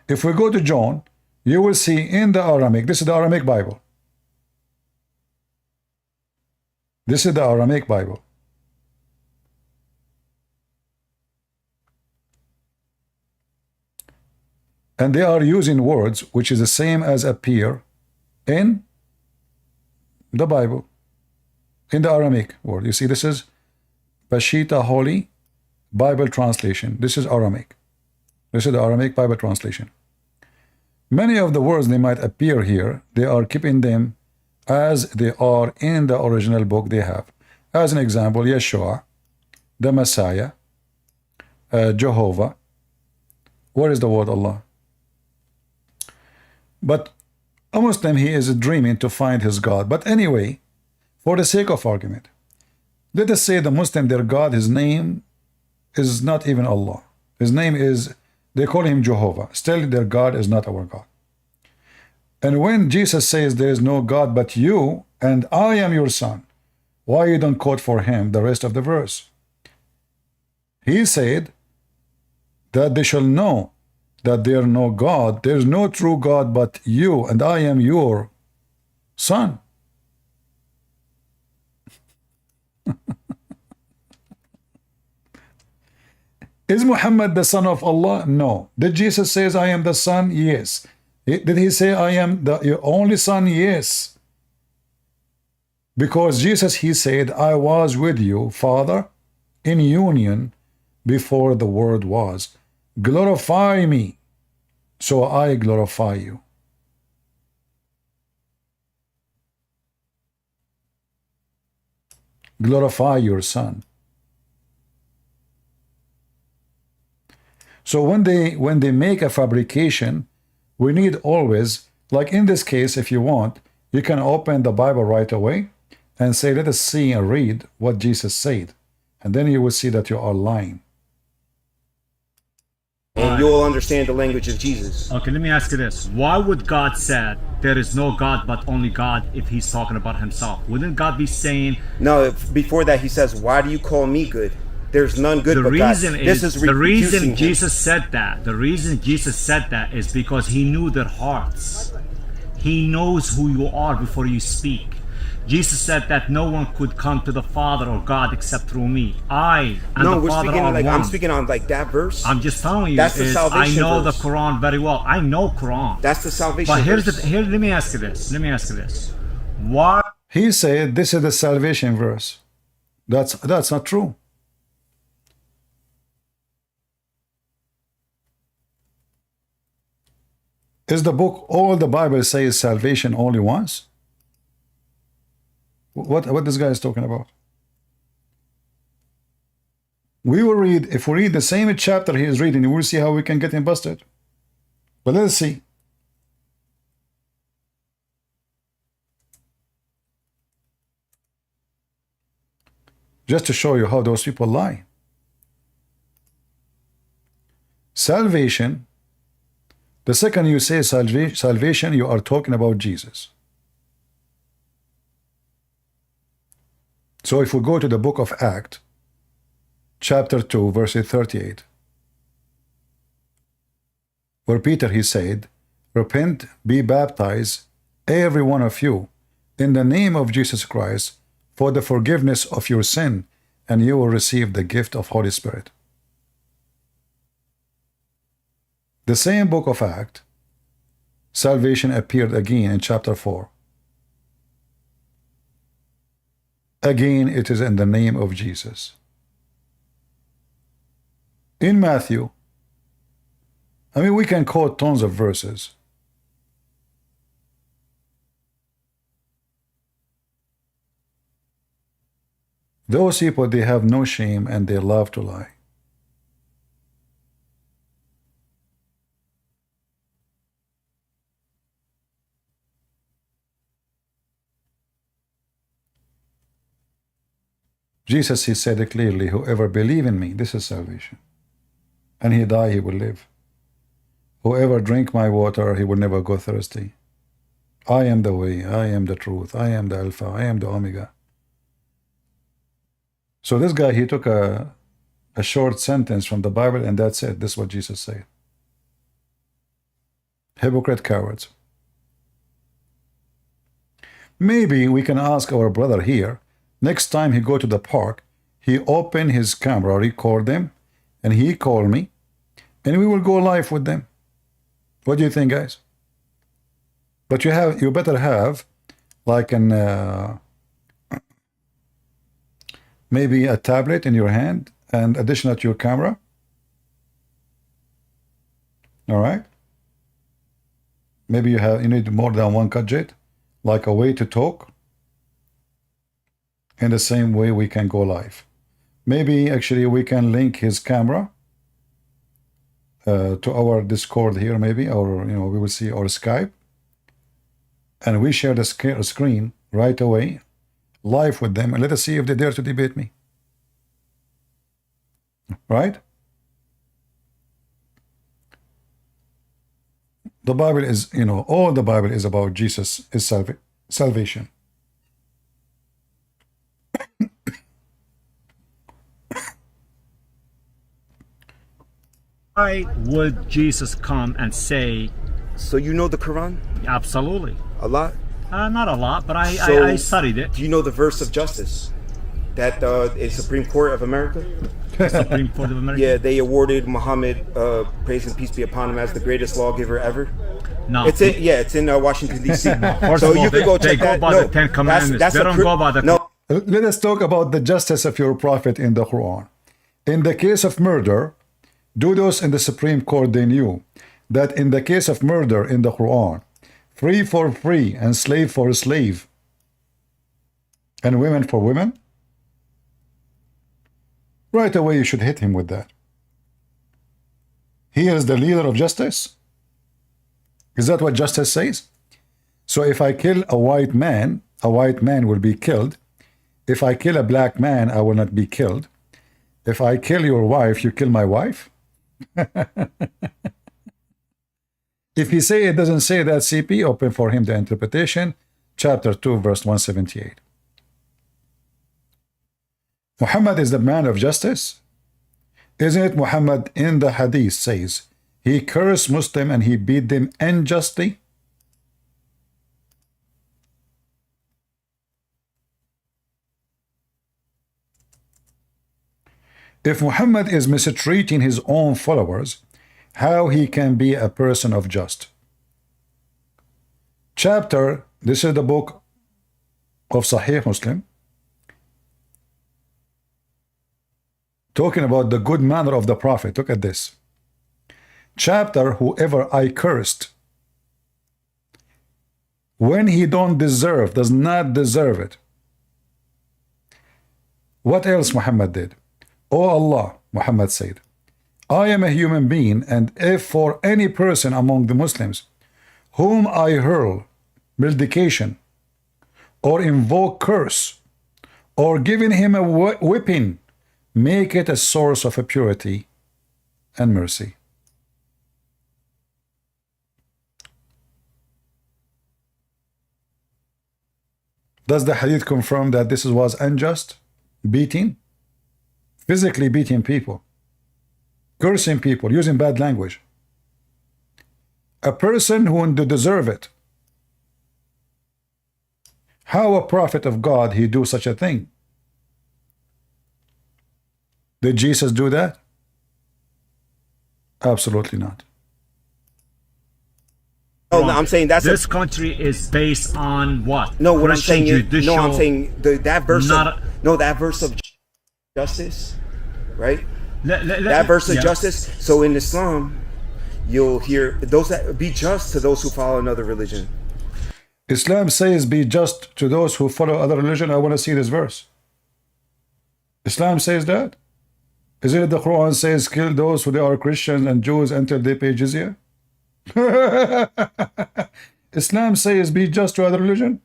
If we go to John, you will see in the Aramaic, this is the Aramaic Bible. This is the Aramaic Bible. And they are using words which is the same as appear in the Bible, in the Aramaic word. You see, this is Pashita Holy Bible translation. This is Aramaic. This is the Aramaic Bible translation. Many of the words they might appear here, they are keeping them as they are in the original book they have. As an example, Yeshua, the Messiah, Jehovah. Where is the word Allah? But a Muslim, he is dreaming to find his God. But anyway, for the sake of argument, let us say the Muslim, their God, his name is not even Allah. His name is, they call him Jehovah. Still, their God is not our God. And when Jesus says there is no God but you, and I am your son, why you don't quote for him the rest of the verse? He said that they shall know that there is no God, there is no true God but you, and I am your son. Is Muhammad the son of Allah? No. Did Jesus say I am the son? Yes. Did he say I am the only son? Yes. Because Jesus, he said, I was with you, Father, in union before the world was. Glorify me, so I glorify you. Glorify your son. So when they make a fabrication, we need always, like in this case, if you want, you can open the Bible right away and say, let us see and read what Jesus said. And then you will see that you are lying. And you will understand the language of Jesus. Okay, let me ask you this. Why would God say there is no God but only God if he's talking about himself? Wouldn't God be saying... No, before that he says, why do you call me good? There's none good but God. The reason Jesus said that is because he knew their hearts. He knows who you are before you speak. Jesus said that no one could come to the Father or God except through me. I and the Father are one. I'm speaking on like that verse. I'm just telling you. That's the salvation I know verse. the Quran very well. I know Quran. That's the salvation But verse. let me ask you this. Why? He said this is the salvation verse. That's not true. Is the book, all the Bible says salvation only once? What this guy is talking about? We will read, if we read the same chapter he is reading, we will see how we can get him busted. But let's see. Just to show you how those people lie. Salvation, the second you say salvation, you are talking about Jesus. So if we go to the book of Acts, chapter 2, verse 38, where Peter, he said, repent, be baptized, every one of you, in the name of Jesus Christ, for the forgiveness of your sin, and you will receive the gift of Holy Spirit. The same book of Acts, salvation appeared again in chapter 4. Again, it is in the name of Jesus. In Matthew, I mean, we can quote tons of verses. Those people, they have no shame and they love to lie. Jesus, he said it clearly, whoever believe in me, this is salvation. And he die, he will live. Whoever drink my water, he will never go thirsty. I am the way, I am the truth, I am the Alpha, I am the Omega. So this guy, he took a short sentence from the Bible and that's it. This is what Jesus said. Hypocrite cowards. Maybe we can ask our brother here, next time he go to the park, he open his camera, record them, and he call me, and we will go live with them. What do you think, guys? But you better have like an maybe a tablet in your hand and additional to your camera. All right. Maybe you need more than one gadget, like a way to talk. In the same way we can go live. Maybe actually we can link his camera to our Discord here, maybe, or we will see our Skype, and we share the screen right away, live with them, and let us see if they dare to debate me. Right? The Bible is, all the Bible is about Jesus, is salvation. Why would Jesus come and say? So you know the Quran? Absolutely. A lot? Not a lot, but I studied it. Do you know the verse of justice? That is Supreme Court of America? Supreme Court of America? Yeah, they awarded Mohammed, praise and peace be upon him, as the greatest lawgiver ever. No. It's in Washington, D.C. First So of all, you can go check that. They go by the Ten Commandments. They don't go by the... No. Let us talk about the justice of your prophet in the Quran. In the case of murder, do those in the Supreme Court, they knew that in the case of murder in the Quran, free for free and slave for slave, and women for women, right away you should hit him with that. He is the leader of justice. Is that what justice says? So if I kill a white man will be killed. If I kill a black man, I will not be killed. If I kill your wife, you kill my wife? If he say it doesn't say that, CP, open for him the interpretation, chapter 2, verse 178. Muhammad is the man of justice. Isn't it Muhammad in the hadith says he cursed Muslim and he beat them unjustly? If Muhammad is mistreating his own followers, how he can be a person of just? Chapter, this is the book of Sahih Muslim, talking about the good manner of the Prophet. Look at this. Chapter, whoever I cursed, when he don't deserve, does not deserve it. What else Muhammad did? O Allah, Muhammad said, I am a human being, and if for any person among the Muslims whom I hurl malediction or invoke curse or giving him a whipping, make it a source of purity and mercy. Does the hadith confirm that this was unjust? Beating? Physically beating people, cursing people, using bad language. A person who wouldn't deserve it. How a prophet of God he do such a thing? Did Jesus do that? Absolutely not. Oh, no, I'm saying this country is based on what? No, what Christian I'm saying judicial, is, no, I'm saying that verse. That verse of justice, right? That verse of justice. So in Islam, you'll hear those that be just to those who follow another religion. Islam says be just to those who follow other religion. I want to see this verse. Islam says that? Isn't it the Quran says kill those who they are Christians and Jews until they pay jizya? Islam says be just to other religion.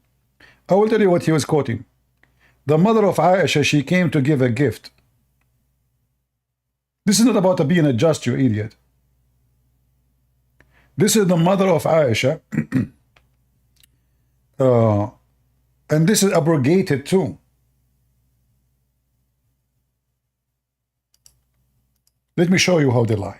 I will tell you what he was quoting. The mother of Aisha, she came to give a gift. This is not about being a just, you idiot. This is the mother of Aisha. And this is abrogated too. Let me show you how they lie.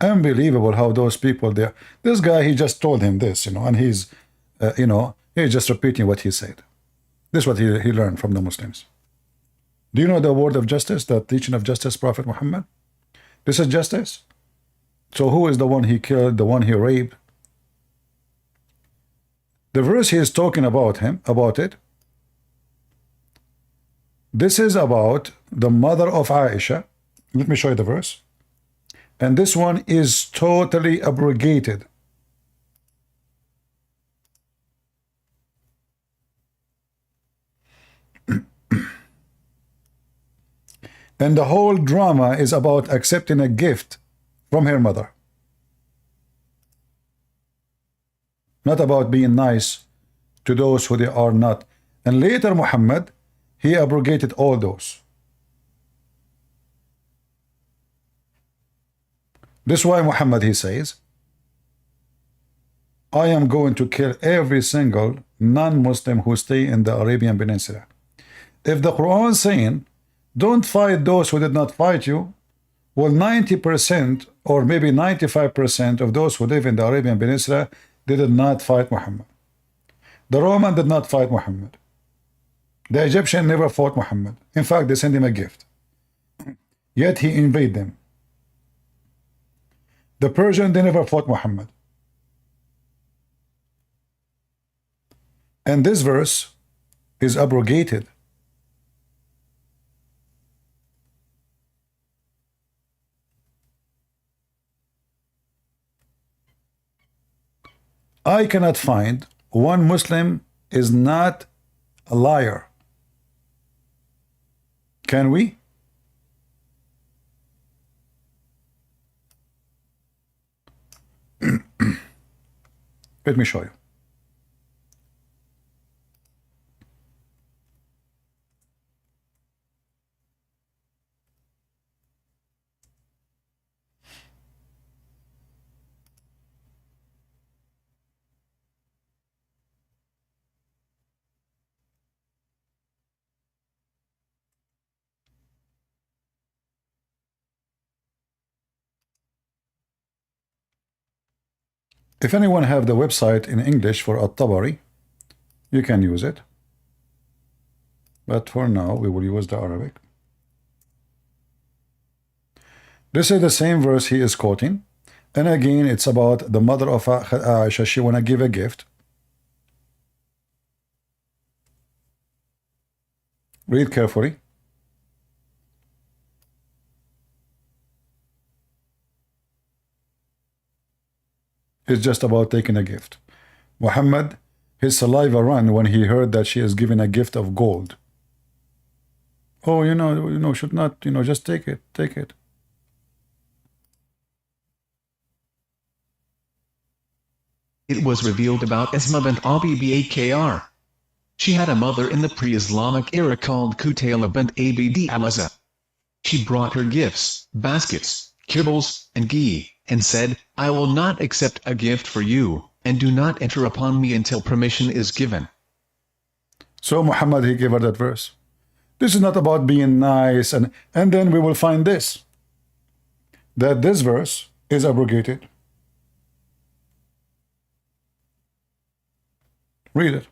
Unbelievable how those people there. This guy, he just told him this, and he's, he's just repeating what he said. This is what he learned from the Muslims. Do you know the word of justice, the teaching of justice, Prophet Muhammad? This is justice. So who is the one he killed, the one he raped? The verse he is talking about it. This is about the mother of Aisha. Let me show you the verse. And this one is totally abrogated. And the whole drama is about accepting a gift from her mother. Not about being nice to those who they are not. And later Muhammad, he abrogated all those. This is why Muhammad, he says, I am going to kill every single non-Muslim who stay in the Arabian Peninsula. If the Quran is saying, don't fight those who did not fight you, well, 90% or maybe 95% of those who live in the Arabian Peninsula, they did not fight Muhammad. The Roman did not fight Muhammad. The Egyptian never fought Muhammad. In fact, they sent him a gift. Yet he invaded them. The Persian, they never fought Muhammad. And this verse is abrogated. I cannot find one Muslim is not a liar. Can we? Let me show you. If anyone have the website in English for At-Tabari, you can use it. But for now, we will use the Arabic. This is the same verse he is quoting. And again, it's about the mother of Aisha. She want to give a gift. Read carefully. It's just about taking a gift. Muhammad, his saliva ran when he heard that she is given a gift of gold. Oh, should not, just take it, take it. It was revealed about Asma bint Abi Bakr. She had a mother in the pre-Islamic era called Qutayla bint Abd Alaza. She brought her gifts, baskets, kibbles, and ghee, and said, I will not accept a gift for you, and do not enter upon me until permission is given. So Muhammad, he gave her that verse. This is not about being nice, and then we will find this, that this verse is abrogated. Read it.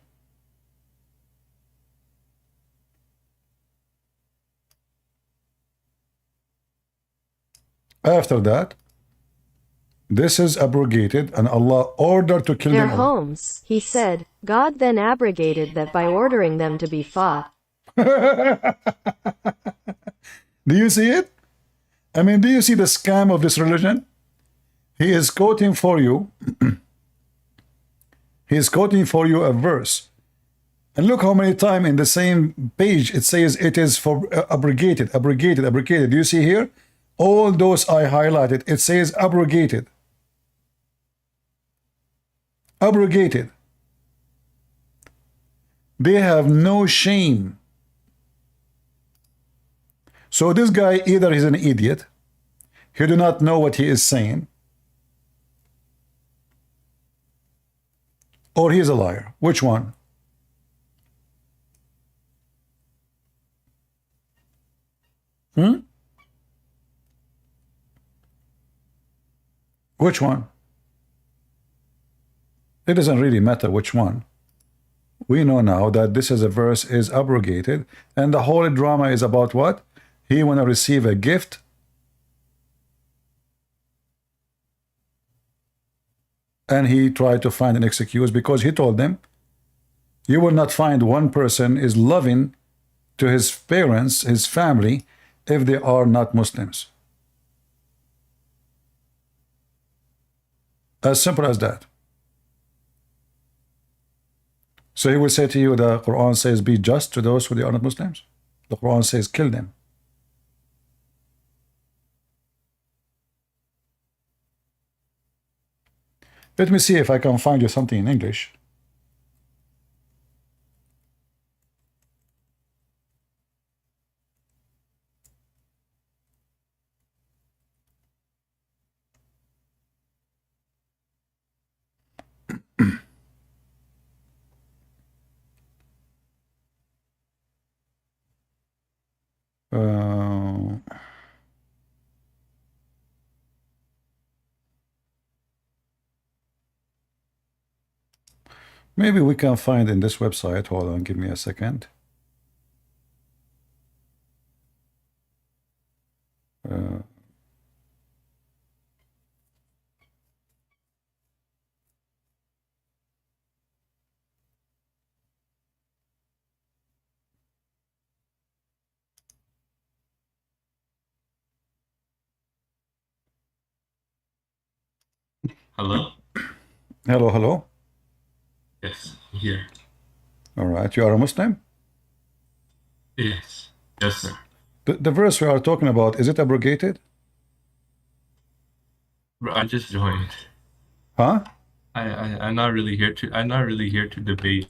After that, this is abrogated, and Allah ordered to kill their them all. homes. He said, God then abrogated that by ordering them to be fought. Do you see it? I mean, do you see the scam of this religion? He is quoting for you. He is quoting for you a verse. And look how many times in the same page it says it is for abrogated, abrogated, abrogated. Do you see here? All those I highlighted, it says abrogated. Abrogated. They have no shame. So this guy, either he's an idiot, he do not know what he is saying, or he's a liar. Which one? Which one? It doesn't really matter which one. We know now that this is a verse is abrogated, and the whole drama is about what? He want to receive a gift, and he tried to find an excuse because he told them, you will not find one person is loving to his parents, his family, if they are not Muslims. As simple as that. So he will say to you, the Quran says, be just to those who are not Muslims. The Quran says, kill them. Let me see if I can find you something in English. Maybe we can find in this website. Hold on, give me a second. Hello? Hello, hello. Yes, I'm here. All right, you are a Muslim? Yes. Yes, sir. The verse we are talking about, is it abrogated? I just joined. Huh? I'm not really here to debate.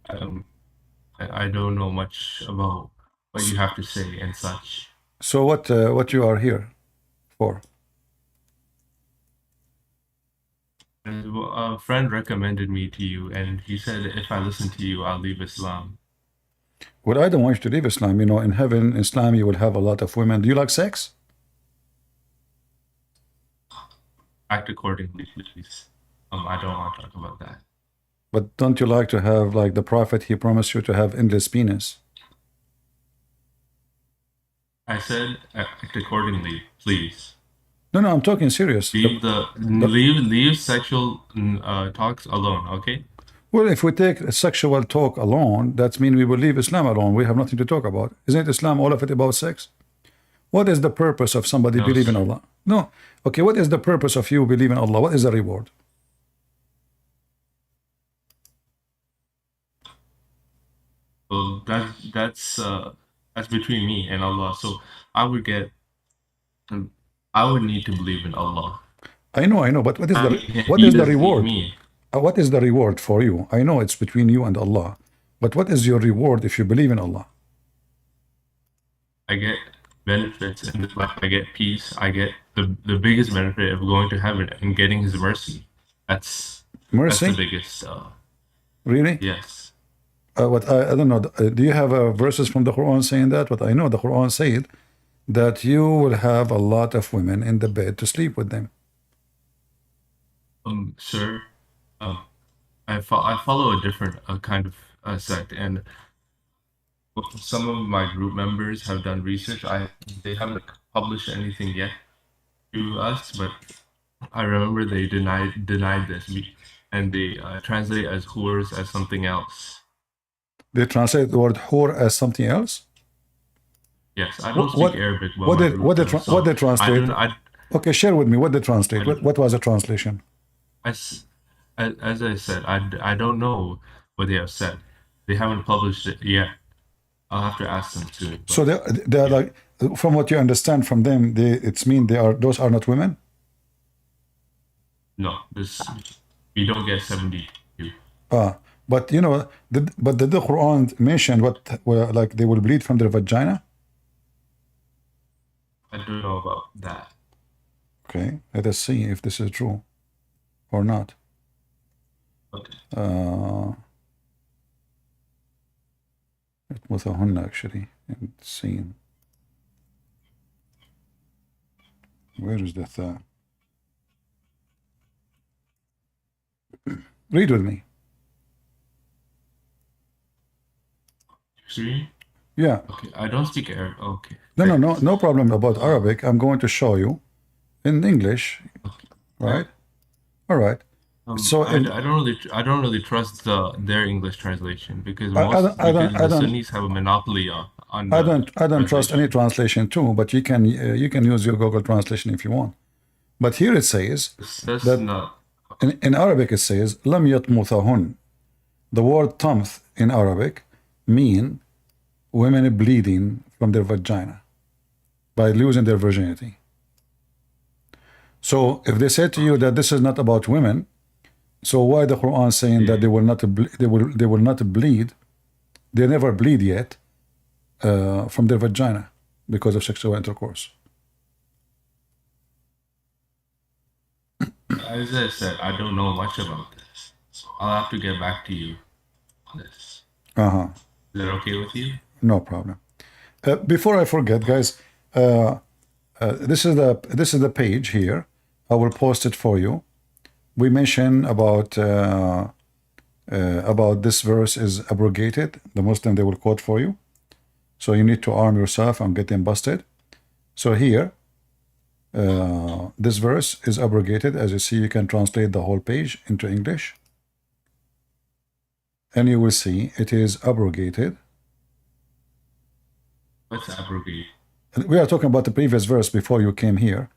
I don't know much about what you have to say and such. So what you are here for? And, a friend recommended me to you, and he said if I listen to you, I'll leave Islam. Well, I don't want you to leave Islam. You know, in heaven, Islam, you will have a lot of women. Do you like sex? Act accordingly, please. I don't want to talk about that. But don't you like to have, like the Prophet, he promised you to have endless penis? I said act accordingly, please. No, I'm talking serious. Leave sexual talks alone, okay? Well, if we take a sexual talk alone, that means we will leave Islam alone. We have nothing to talk about. Isn't Islam all of it about sex? What is the purpose of somebody believing in Allah? No. Okay, what is the purpose of you believing in Allah? What is the reward? Well, that's between me and Allah. So I would need to believe in Allah. I know, but what is the reward? What is the reward for you? I know it's between you and Allah, but what is your reward if you believe in Allah? I get benefits in this life. I get peace. I get the biggest benefit of going to heaven and getting His mercy. That's the biggest. Really? Yes. What I don't know. Do you have verses from the Quran saying that? But I know the Quran said that you will have a lot of women in the bed to sleep with them. Sir, I follow a different kind of sect, and some of my group members have done research. They haven't published anything yet to us, but I remember they denied this, and they translate as whores as something else. They translate the word whore as something else? Yes, I don't speak Arabic well. What they translate? Okay, share with me what they translate. What was the translation? As I said, I don't know what they have said. They haven't published it yet. I'll have to ask them soon. So they're like, from what you understand from them, those are not women? No, we don't get 72. But you know, did the Quran mention what like they will bleed from their vagina? I don't know about that. Okay, let us see if this is true or not. Okay. مُثَهُنَّ actually in seen. Where is the tha? Read with me. Screen? Yeah. Okay, I don't speak Arabic. Okay. No problem about Arabic. I'm going to show you in English. Okay. Right? All right. So I don't really trust their English translation because the Sunnis have a monopoly on. I don't trust any translation too, but you can use your Google translation if you want. But here it says that in Arabic it says لم يطمثهن. The word tamth in Arabic mean women bleeding from their vagina by losing their virginity. So if they say to you that this is not about women, so why the Quran saying that they will not bleed? They never bleed yet from their vagina because of sexual intercourse. As I said, I don't know much about this, so I'll have to get back to you on this. Is that okay with you? No problem. Before I forget, guys, this is the page here. I will post it for you. We mentioned about this verse is abrogated. The Muslim, they will quote for you. So you need to arm yourself and get them busted. So here, this verse is abrogated. As you see, you can translate the whole page into English. And you will see it is abrogated. What's abrogated? We are talking about the previous verse before you came here.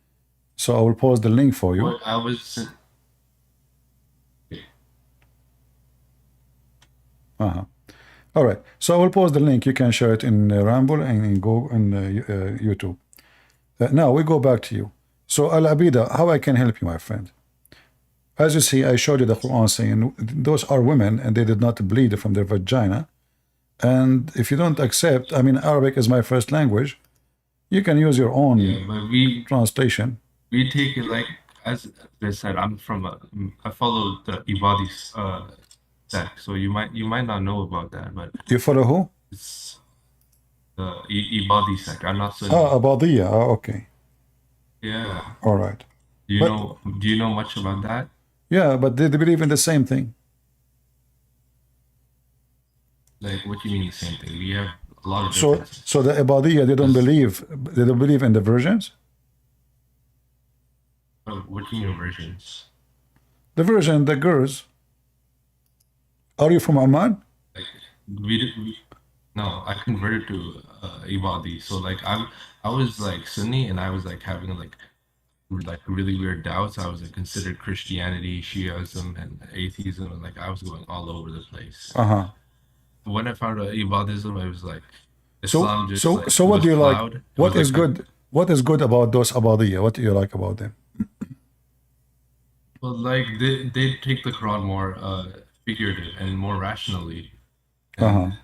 So I will post the link for you. What I was... All right. So I will post the link. You can share it in Ramble and in YouTube. Now we go back to you. So Al-Abida, how I can help you, my friend? As you see, I showed you the Quran saying those are women and they did not bleed from their vagina. And if you don't accept, I mean, Arabic is my first language. You can use your own translation. We take it like, as I said, I follow the Ibadi sect, so you might not know about that, but you follow who? It's the Ibadi sect. I'm not so. Ibadiyya. Okay. Yeah. All right. Do you know much about that? Yeah, but they believe in the same thing. Like, what do you mean the same thing? We have a lot of differences. So the Ibadiyya, they don't believe in the virgins? What do you mean virgins? The virgin, the girls. Are you from Oman? Like, no, I converted to Ibadi. So like I was like Sunni and I was like having like really weird doubts. I was like considered Christianity, Shiism, and atheism, and like I was going all over the place. When I found out Ibadism, it was like Islam so what do you like? What is good about those Ibadiyya? What do you like about them? Well, like they take the Quran more figurative and more rationally. And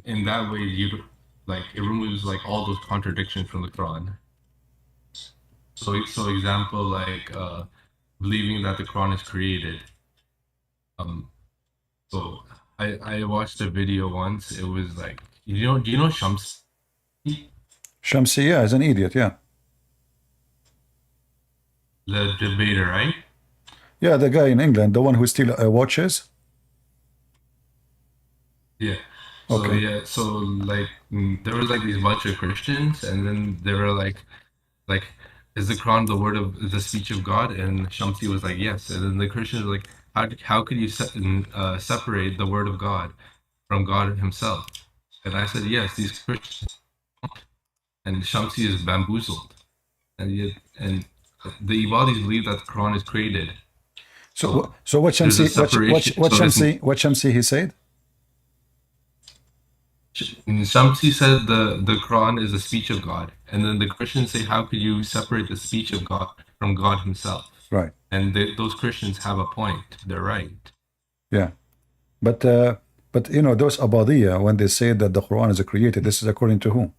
in that way, it removes like all those contradictions from the Quran. So example, like believing that the Quran is created. So I watched a video once. It was like, do you know Shams? Shamsi, yeah, is an idiot, yeah. The debater, right? Yeah, the guy in England, the one who still watches. Yeah. So, okay. Yeah. So like there was like these bunch of Christians, and then they were like, is the Quran the word of the speech of God? And Shamsi was like, yes. And then the Christians were like, how could you separate the word of God from God himself? And I said, yes, these Christians. And Shamsi is bamboozled. And the Ibadis believe that the Quran is created. So what Shamsi he said? Shamsi said the Quran is the speech of God, and then the Christians say, how could you separate the speech of God from God himself? Right. And those Christians have a point. They're right. Yeah. But But you know, those Abadiyya, when they say that the Quran is created, this is according to whom?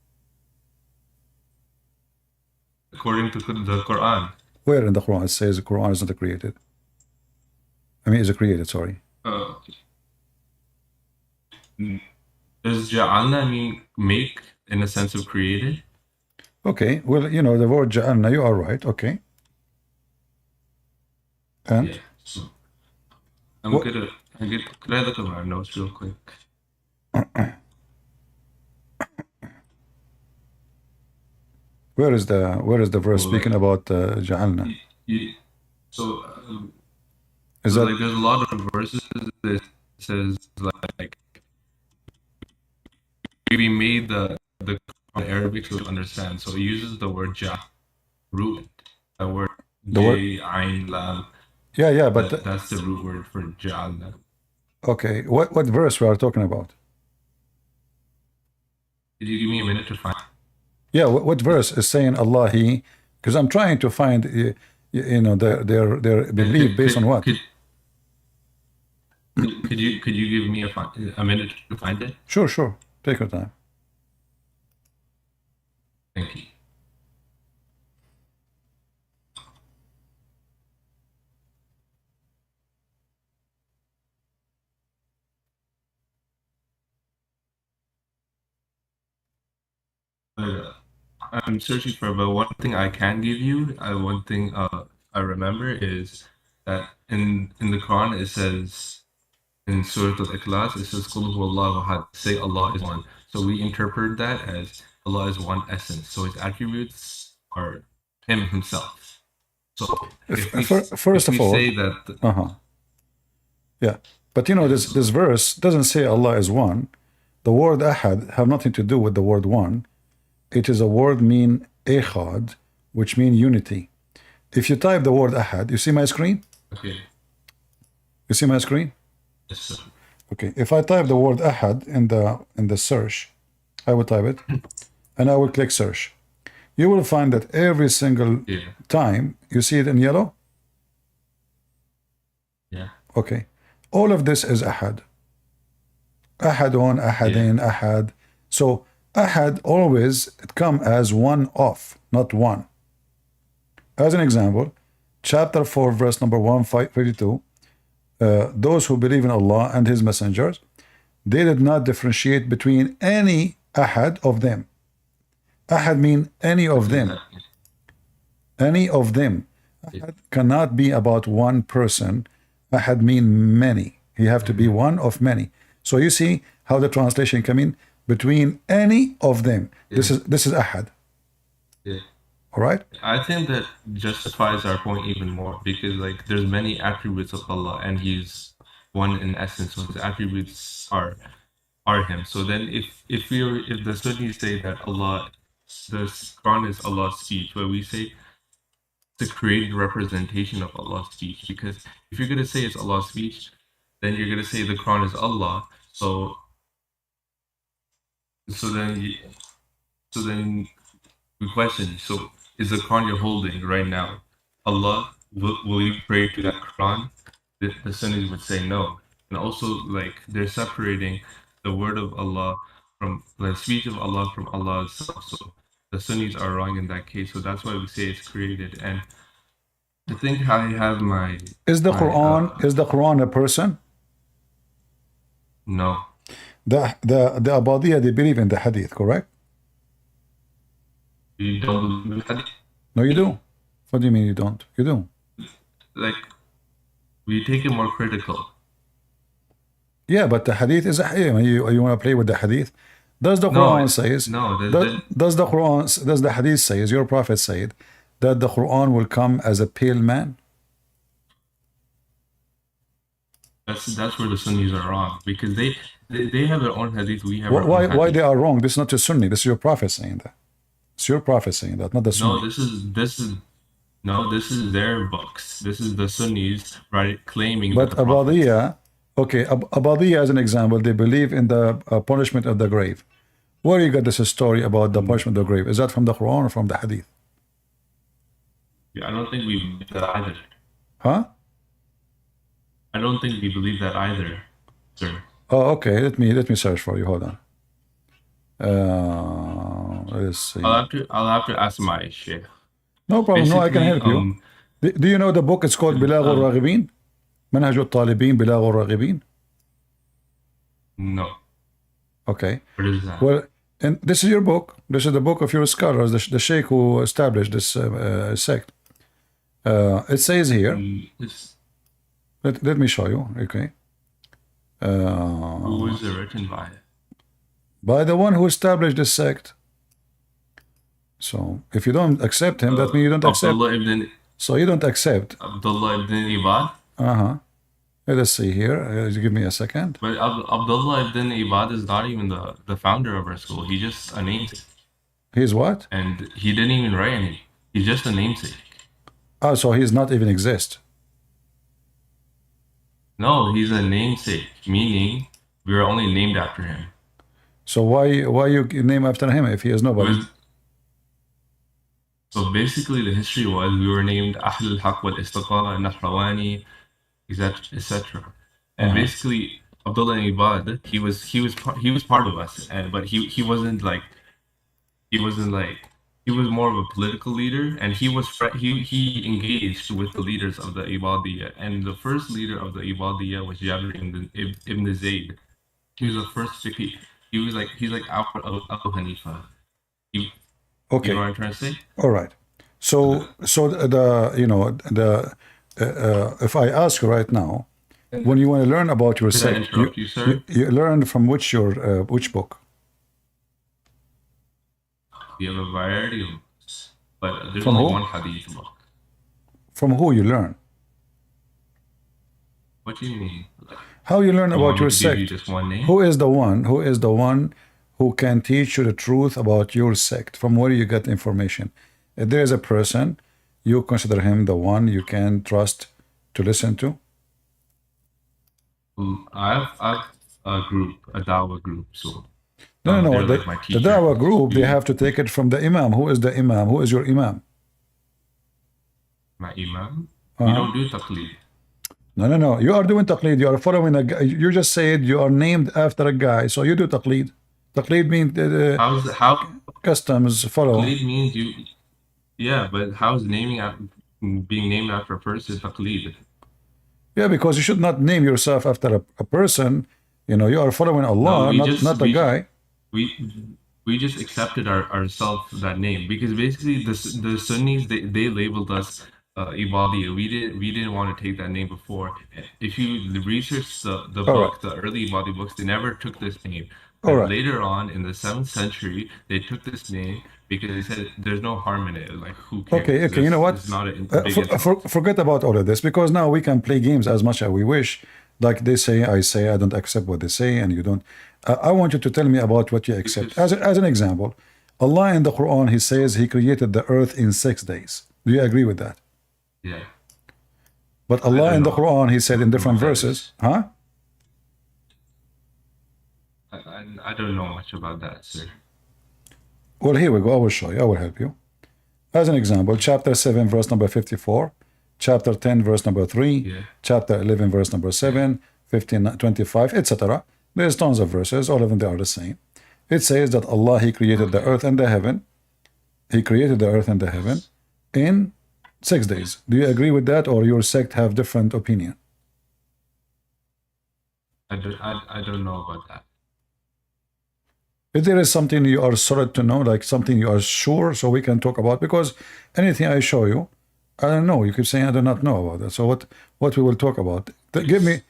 According to the Quran. Where in the Quran it says the Quran is not created? I mean, is it created, sorry. Does ja'alna mean make in a sense of created? Okay, well, you know, the word ja'alna, you are right, okay. And? Yeah, so could I look at my notes real quick? Where is the verse speaking about ja'alna? So is that like there's a lot of verses that says like we made the Arabic to understand. So it uses the word ja, root, the word J, Ain, Lam. Yeah, but that's the root word for ja'alna. Okay, what verse we are talking about? Did you give me a minute to find? Yeah, what verse is saying Allah He? Because I'm trying to find, you know, their belief based on what? Could you give me a minute to find it? Sure. Take your time. Thank you. I'm searching for, but one thing I can give you, one thing I remember is that in the Quran it says in Surah Al-Ikhlas it says Qul huwallahu ahad, say Allah is one. So we interpret that as Allah is one essence. So his attributes are Him Himself. So first of all, say that. Yeah, but you know this verse doesn't say Allah is one. The word ahad have nothing to do with the word one. It is a word mean echad, which mean unity. If you type the word ahad, you see my screen? Okay. You see my screen? Yes, sir. Okay. If I type the word ahad in the search, I will type it, and I will click search. You will find that every single time you see it in yellow. Yeah. Okay. All of this is ahad. Ahadun, ahadin, ahad. So ahad always come as one of, not one. As an example, chapter 4, verse number 152, those who believe in Allah and His messengers, they did not differentiate between any ahad of them. Ahad mean any of them. Any of them. Ahad cannot be about one person. Ahad mean many. He have to be one of many. So you see how the translation come in between any of them. This is ahad. Yeah. All right. I think that justifies our point even more because like there's many attributes of Allah and He's one in essence. So His attributes are Him. So then if the Sunnis say that Allah, the Quran is Allah's speech, where we say it's a created representation of Allah's speech, because if you're gonna say it's Allah's speech, then you're gonna say the Quran is Allah. So then we question. So is the Quran you're holding right now Allah? Will you pray to that Quran? The Sunnis would say no. And also, like, they're separating the word of Allah from the speech of Allah from Allah itself. So the Sunnis are wrong in that case. So that's why we say it's created. And I think I have my... Is the Quran a person? No. The Abadiyya, they believe in the hadith, correct? You don't believe in hadith? No, you do. What do you mean you don't? You do. Like, we take it more critical. Yeah, but the hadith is you want to play with the hadith? Does the Quran says? No. Does the hadith says? Your prophet said that the Quran will come as a pale man. That's where the Sunnis are wrong, because they have their own hadith. We have why they are wrong? This is not a Sunni. This is your prophet saying that. It's your prophet saying that, not the Sunni. No, this is their books. This is the Sunnis, right, claiming. But Abadiyya, okay, Abadiyya as an example, they believe in the punishment of the grave. Where you got this story about the punishment of the grave? Is that from the Quran or from the hadith? Yeah, I don't think we believe that either. Huh? I don't think we believe that either, sir. Oh, okay. Let me search for you. Hold on. Let's see. I'll have to ask my sheikh. No problem. No, I can help you. Do you know the book? It's called بلاغ الراغبين. منهج الطالبين بلاغ الراغبين. No. Okay. What is that? Well, and this is your book. This is the book of your scholars, the sheikh who established this sect. It says here. Let me show you. Okay. Who is it written by? By the one who established this sect. So if you don't accept him, that means you don't accept. So you don't accept. Abdullah ibn Ibad? Let's see here. Give me a second. But Abdullah ibn Ibad is not even the founder of our school. He's just a namesake. He's what? And he didn't even write any. He's just a namesake. Oh, so he's not even exist. No, he's a namesake, meaning we were only named after him. So why you name after him if he is nobody? So basically the history was we were named Ahl al-Haq wal-Istiqama, Nahrawani, etc. And basically Abdullah Ibad, he was part of us, but he was more of a political leader, and he engaged with the leaders of the Ibadiyya, and the first leader of the Ibadiyya was Jabir ibn Zayd. He was the first fiqh. He's like Abu Hanifa. Okay. You know what I'm trying to say? All right. So if I ask you right now, when you want to learn about your sect, you learn from which book? We have a variety of books, but there's From only who? one hadith book. From who you learn? What do you mean? How you learn about your to give you sect? just one name? Who is the one who can teach you the truth about your sect? From where you get information? If there is a person, you consider him the one you can trust to listen to? I have a group, a Dawah group, so... No. The Dawah group, they have to take it from the Imam. Who is the Imam? Who is your Imam? My Imam? We don't do taqleed. No. You are doing taqleed. You are following a guy. You just said you are named after a guy, so you do taqleed. Taqleed means how customs follow. Taqleed means you... Yeah, but how is being named after a person taqleed? Yeah, because you should not name yourself after a person. You are following Allah, not a guy. We just accepted ourselves that name because basically the Sunnis they labeled us Ibadiyya. We didn't want to take that name before. If you research the book, the early Ibadi books, they never took this name. But later on in the 7th century, they took this name because they said there's no harm in it. Like who cares? Okay. You know what? Forget about all of this because now we can play games as much as we wish. Like they say, I say, I don't accept what they say, and you don't. I want you to tell me about what you accept. As an example, Allah in the Quran, He says He created the earth in 6 days. Do you agree with that? Yeah. But Allah in the Quran, He said in different verses, huh? I don't know much about that, sir. Well, here we go. I will show you. I will help you. As an example, chapter 7, verse number 54, chapter 10, verse number 3, chapter 11, verse number 7, 15, 25, etc. There's tons of verses. All of them, they are the same. It says that Allah, He created the earth and the heaven. He created the earth and the heaven in 6 days. Do you agree with that, or your sect have different opinion? I don't know about that. If there is something you are solid to know, like something you are sure, so we can talk about, because anything I show you, I don't know. You keep saying I do not know about that. So what we will talk about? Give me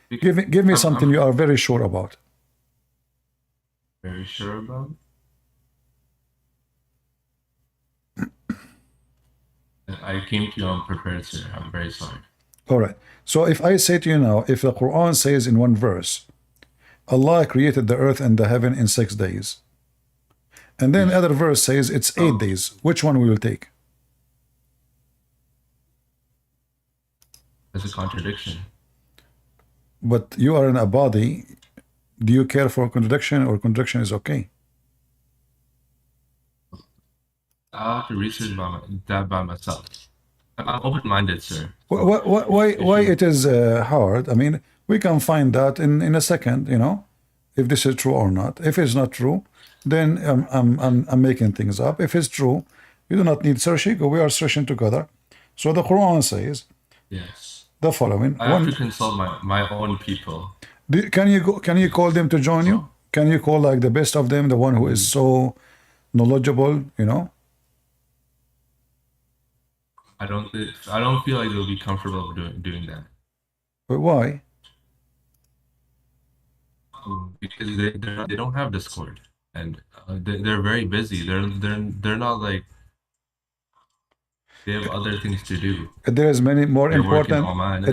something you are very sure about. Very sure about? I came to you unprepared, sir. I'm very sorry. All right. So if I say to you now, if the Quran says in one verse, Allah created the earth and the heaven in 6 days, and then the other verse says it's 8 days, which one we will take? There's a contradiction. But you are in a body. Do you care for contradiction, or contradiction is okay? I'll have to research that by myself. I'm open-minded, sir. Why it is hard? I mean, we can find that in a second, if this is true or not. If it's not true, then I'm making things up. If it's true, you do not need searching. We are searching together. So the Quran says Yes. the following. I have to consult my own people. Can you call them to join you? Can you call like the best of them, the one who is so knowledgeable, you know? I don't feel like they'll be comfortable doing that. But why? Because they don't have Discord, and they're very busy. They're not like, they have other things to do. There is many more important.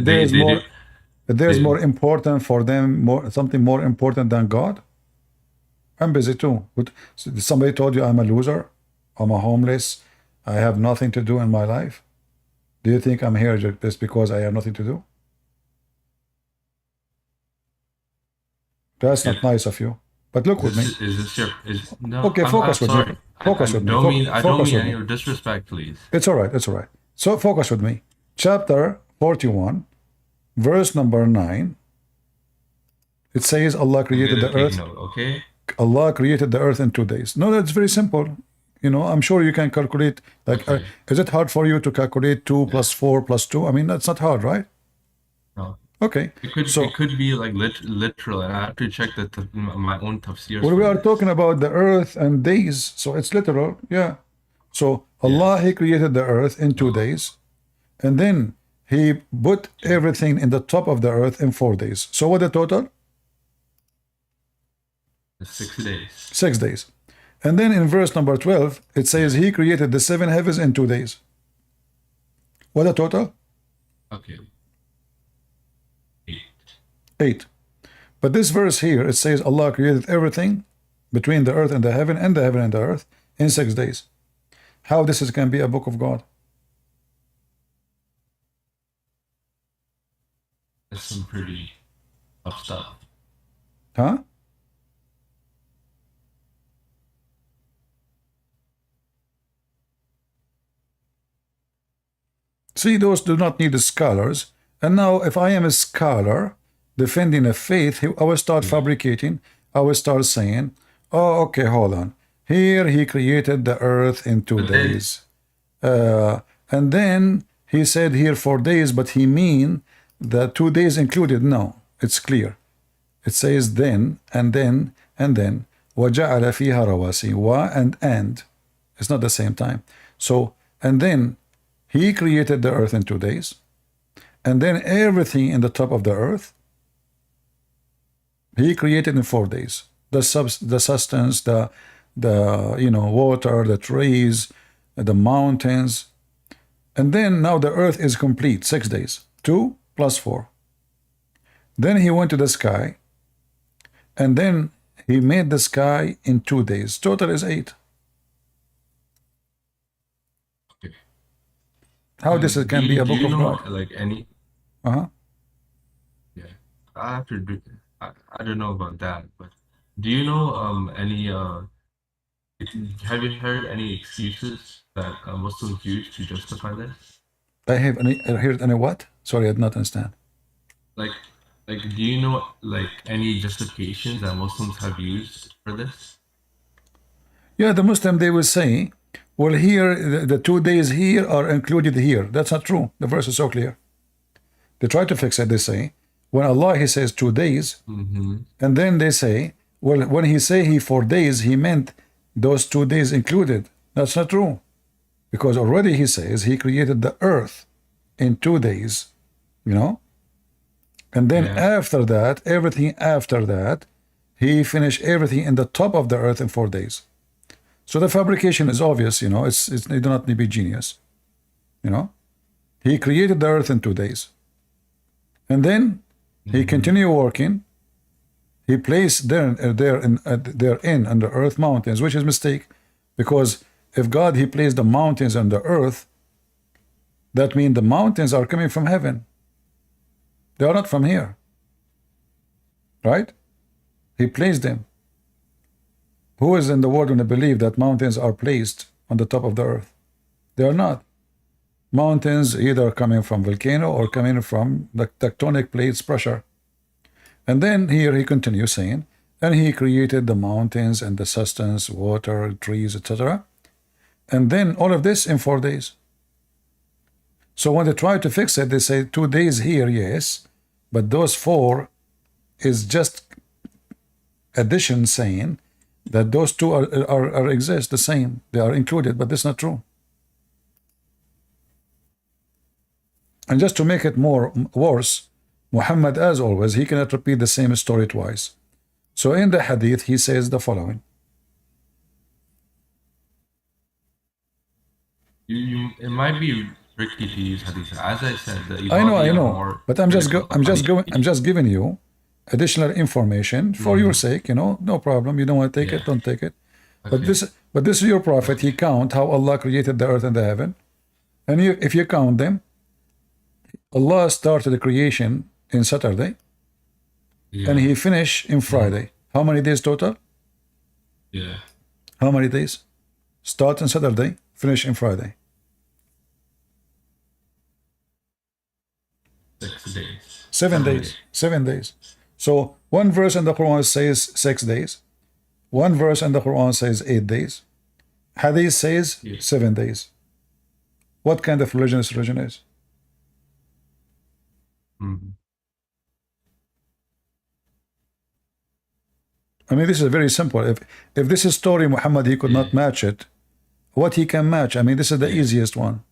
There is more important for them. Something more important than God. I'm busy too. Somebody told you I'm a loser, I'm a homeless, I have nothing to do in my life. Do you think I'm here just because I have nothing to do? That's not nice of you. But look with me. No, okay, focus with me. Focus with me. I don't mean any disrespect, please. It's all right. It's all right. So focus with me. Chapter 41, verse number 9. It says Allah created the earth. Okay. Allah created the earth in 2 days. No, that's very simple. You know, I'm sure you can calculate. Like, okay. Is it hard for you to calculate 2 plus 4 plus 2? I mean, that's not hard, right? No. Okay. It could be like literal, and I have to check my own tafsir. Well, we are talking about the earth and days, so it's literal. Yeah. So Allah, He created the earth in 2 days, and then He put everything in the top of the earth in 4 days. So what the total? 6 days. 6 days. And then in verse number 12, it says He created the 7 heavens in 2 days. What the total? Okay. 8. But this verse here, it says Allah created everything between the earth and the heaven and the heaven and the earth in 6 days. How this can be a book of God? That's some pretty tough stuff. Huh? See, those do not need the scholars. And now, if I am a scholar defending a faith, I will start fabricating. I will start saying, oh, okay, hold on. Here He created the earth in 2 days. And then He said here 4 days, but He mean the 2 days included. No, it's clear. It says then, and then, and then. وَجَعَلَ فِيهَا رَوَاسِي. Wa and. It's not the same time. So, and then He created the earth in 2 days. And then everything in the top of the earth, He created in 4 days. The sustenance, the water, the trees, the mountains. And then now the earth is complete, 6 days. 2 plus 4. Then He went to the sky. And then He made the sky in 2 days. Total is 8. How this can be a book of God? Like any? Yeah, I have to do. I don't know about that, but do you know any? Have you heard any excuses that Muslims use to justify this? I have heard any what? Sorry, I did not understand. Like, do you know like any justifications that Muslims have used for this? Yeah, the Muslim, they will say, well, here, the 2 days here are included here. That's not true. The verse is so clear. They try to fix it. They say, when Allah, He says 2 days, and then they say, well, when He say He 4 days, He meant those 2 days included. That's not true. Because already He says He created the earth in 2 days, you know? And then after that, everything after that, He finished everything in the top of the earth in 4 days. So the fabrication is obvious, you know, they do not need to be genius, you know. He created the earth in 2 days. And then He continued working. He placed therein on the earth mountains, which is a mistake, because if God, He placed the mountains on the earth, that means the mountains are coming from heaven. They are not from here. Right? He placed them. Who is in the world going to believe that mountains are placed on the top of the earth? They are not. Mountains either coming from volcano or coming from the tectonic plates pressure. And then here He continues saying, And he created the mountains and the sustenance, water, trees, etc. And then all of this in 4 days. So when they try to fix it, they say 2 days here, yes, but those 4 is just addition, saying that those 2 are exist the same. They are included, but that's not true. And just to make it more worse, Muhammad, as always, he cannot repeat the same story twice. So in the hadith, he says the following. It might be tricky to use hadith. As I said, I know, but I'm just giving you additional information for your sake. No problem. You don't want to take it, don't take it. Okay. But this is your prophet. He count how Allah created the earth and the heaven, and if you count them, Allah started the creation in Saturday, and He finished in Friday. How many days total? Yeah. How many days? Start on Saturday, finish in Friday. 6 days. 7 days. 7 days. So one verse in the Quran says 6 days. One verse in the Quran says 8 days. Hadith says 7 days. What kind of religion this religion is? I mean, this is very simple. If this is story Muhammad, he could not match it. What he can match? I mean, this is the easiest one.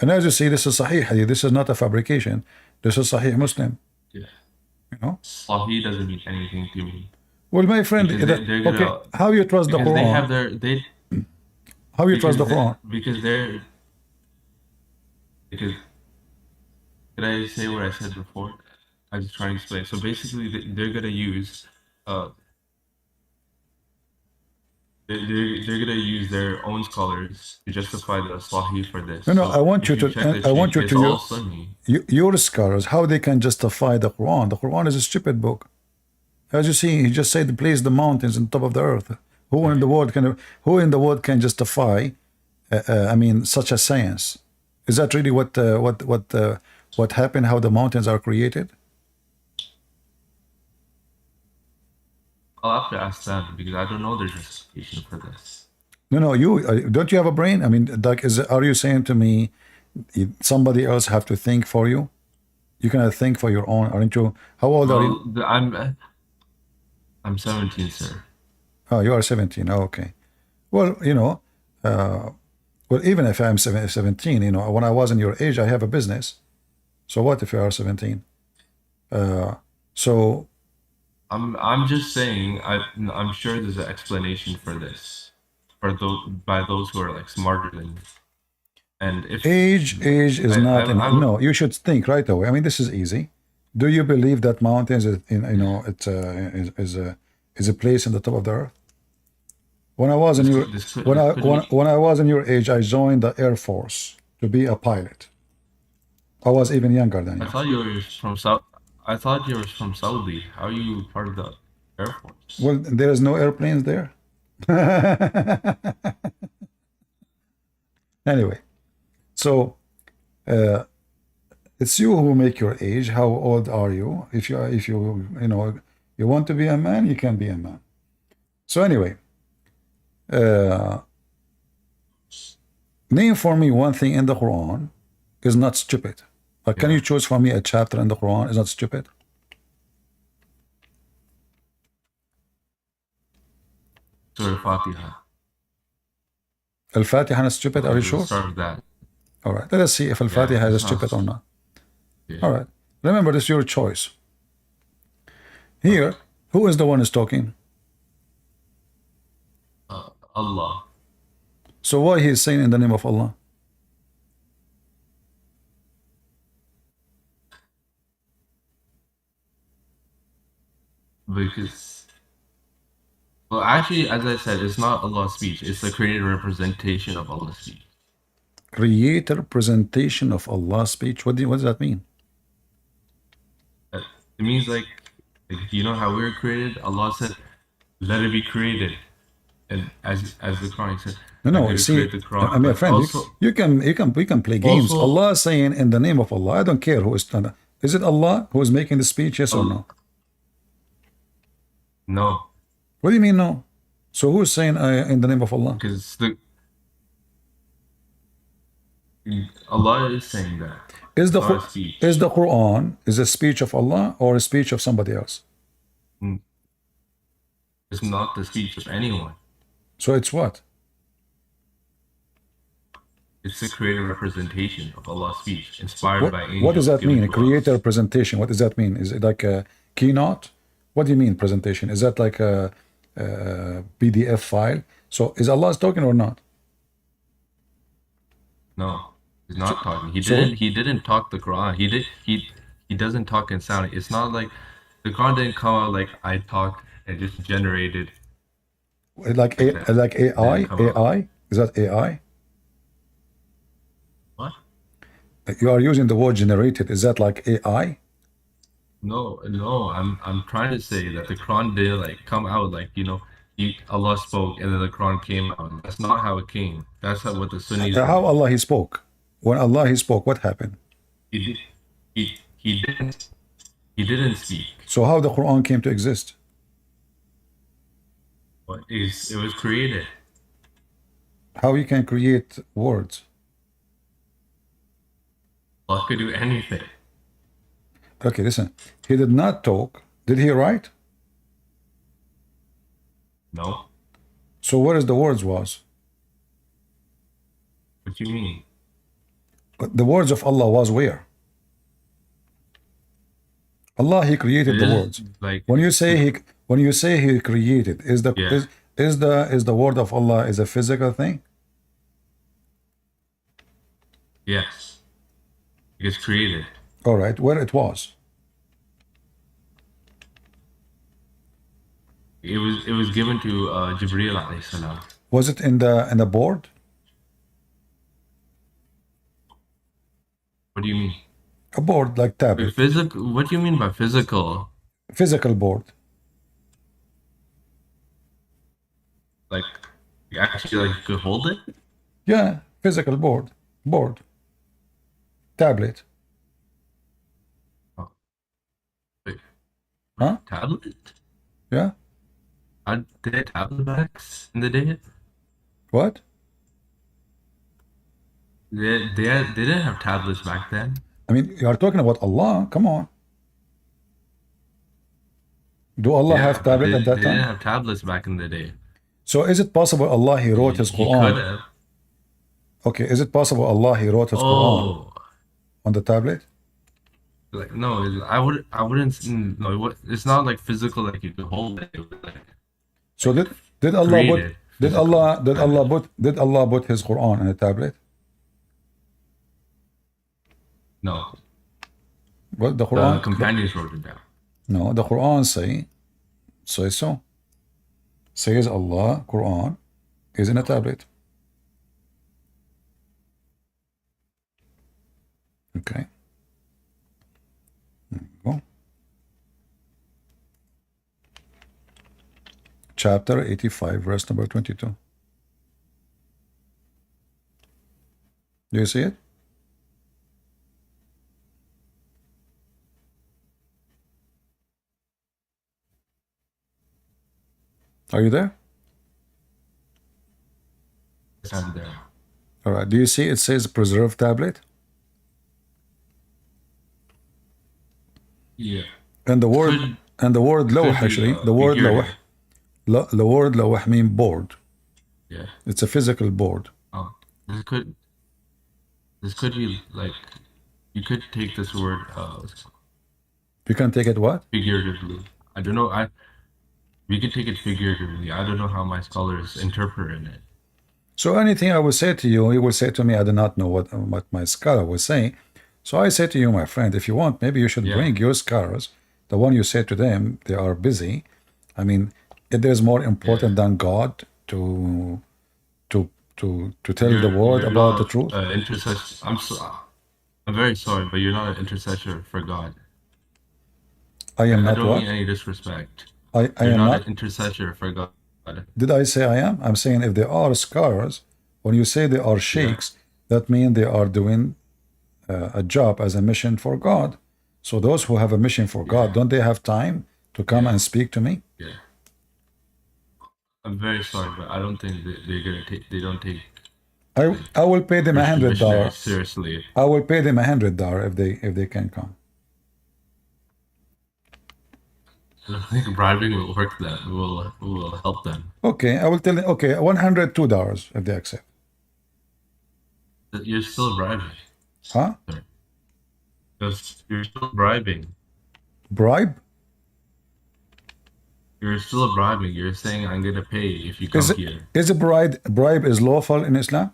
And as you see, this is Sahih Hadith. This is not a fabrication. This is Sahih Muslim. Yeah. Sahih doesn't mean anything to me. Well, my friend, okay, how you trust the Quran? They have how you trust the Quran? Because did I say what I said before? I was trying to explain. So basically, they're gonna use they're gonna use their own scholars to justify the Sahih for this. No, I want you to your scholars, how they can justify the Quran. The Quran is a stupid book. As you see, he just said place the mountains on top of the earth. Who in the world can justify I mean, such a science? Is that really what happened, how the mountains are created? I'll have to ask them because I don't know their justification for this. No, you don't you have a brain? I mean, like, are you saying to me somebody else have to think for you? You cannot think for your own, aren't you? How old are you? I'm 17, sir. Oh, you are 17. Oh, okay. Well, well, even if I'm 17, when I was in your age, I have a business. So what if you are 17? So I'm just saying, I'm sure there's an explanation for this, by those who are like smarter than me. And if age is not no, you should think right away. I mean, this is easy. Do you believe that mountains is a place in the top of the earth? When I was in your age, I joined the Air Force to be a pilot. I was even younger than you. I thought you were from South. I thought you were from Saudi. How are you part of the Air Force? Well, there is no airplanes there. Anyway, so it's you who make your age. How old are you? If you want to be a man, you can be a man. So anyway, name for me one thing in the Quran is not stupid. But can you choose for me a chapter in the Quran is not stupid? Surah Al-Fatiha. Al-Fatiha is stupid, are you sure? Start with that. All right, let us see if Al-Fatiha is stupid or not. Yeah. All right, remember, this is your choice. Here, who is the one who's talking? Allah. So why he is saying in the name of Allah? Because, well, actually, as I said, it's not Allah's speech. It's the created representation of Allah's speech. Creator representation of Allah's speech? What does that mean? It means like you know how we were created? Allah said, let it be created. And as the Quran said, no, see, I mean, friend, also, we can play games. Allah is saying in the name of Allah. I don't care who is Is it Allah who is making the speech, yes or no? No. What do you mean no? So who is saying in the name of Allah? Because Allah is saying that. Is the Quran is a speech of Allah or a speech of somebody else? It's not the speech of anyone. So it's what? It's a creative representation of Allah's speech, inspired by angels. What does that mean? A creator representation. What does that mean? Is it like a keynote? What do you mean presentation? Is that like a PDF file? So is Allah talking or not? No, he's not talking. He didn't talk the Quran. He doesn't talk in sound. It's not like the Quran didn't come out like I talked and just generated. Like AI? AI? Is that AI? What? You are using the word generated. Is that like AI? No. I'm trying to say that the Quran didn't like come out like Allah spoke and then the Quran came out. That's not how it came. That's what the Sunnis. How Allah he spoke? When Allah he spoke, what happened? He didn't speak. So how the Quran came to exist? It was created. How you can create words? Allah could do anything. Okay, listen. He did not talk. Did he write? No. So what is the words was? What do you mean? The words of Allah was where? Allah he created the words. Like when you say he created, is the word of Allah is a physical thing? Yes. It's created. All right, where it was? It was given to Jibreel alayhi salam. Was it in the board? What do you mean? A board like tablet. Physical? What do you mean by physical? Physical board. Like you actually like could hold it? Yeah, physical board. Tablet. Oh. Wait. Huh? Tablet? Yeah. They had tablet backs in the day? What? They didn't have tablets back then. I mean, you are talking about Allah. Come on. Do Allah have tablet at that They time? didn't have tablets back in the day. So is it possible Allah he wrote his Quran? He could have. Okay, is it possible Allah he wrote his Quran on the tablet? Like no, I wouldn't. No, it's not like physical. Like you could hold it. So did Allah put his Quran on a tablet? No. What the Quran? The companions wrote it down. No, the Quran say so. Says Allah, Quran is in a tablet. Okay. There we go. Chapter 85, verse number 22. Do you see it? Are you there? Yes, I'm there. All right. Do you see it says preserve tablet? Yeah. And the word lawh actually, the word lawh mean board. Yeah. It's a physical board. Oh, this could be like, you could take this word. You can take it what? Figuratively. I don't know. We could take it figuratively. I don't know how my scholars interpret it. So anything I will say to you, you will say to me, I do not know what my scholar was saying. So I say to you, my friend, if you want, maybe you should bring your scholars. The one you say to them, they are busy. I mean, it is more important than God to tell the world about the truth. I'm very sorry, but you're not an intercessor for God. I am not what? I don't mean any disrespect. I You're am not an intercessor for God. Did I say I am? I'm saying if they are scholars, when you say they are sheikhs, that means they are doing a job as a mission for God. So those who have a mission for God, don't they have time to come and speak to me? Yeah. I'm very sorry, but I don't think they're gonna take. They don't take. I will pay them $100. Seriously. I will pay them $100 if they can come. I don't think bribing will work. That will help them. Okay, I will tell them. Okay, $102 if they accept. You're still bribing. Huh? Because you're still bribing. Bribe? You're still bribing. You're saying I'm gonna pay if you come here. Is a bribe is lawful in Islam?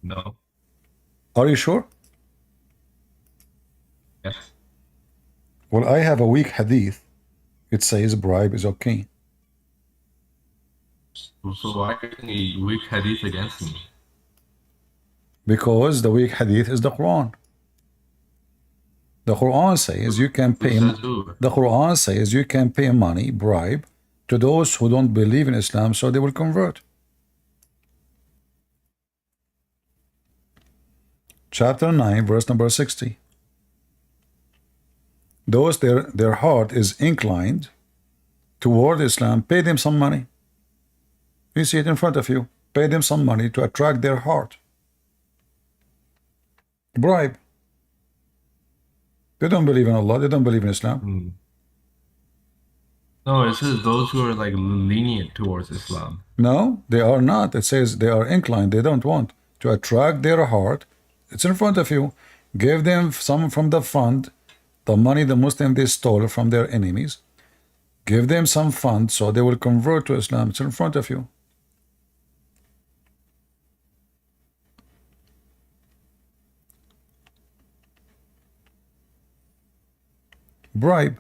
No. Are you sure? Yes. Well, I have a weak hadith. It says bribe is okay. So why are you a weak hadith against me? Because the weak hadith is the Quran. The Quran says you can pay. The Quran says you can pay money, bribe, to those who don't believe in Islam, so they will convert. Chapter 9, verse number 60. Those their heart is inclined toward Islam, pay them some money. You see it in front of you. Pay them some money to attract their heart. Bribe. They don't believe in Allah. They don't believe in Islam. No, it says those who are like lenient towards Islam. No, they are not. It says they are inclined. They don't want to attract their heart. It's in front of you. Give them some from the fund, the money the Muslim they stole from their enemies. Give them some fund so they will convert to Islam. It's in front of you. Bribe.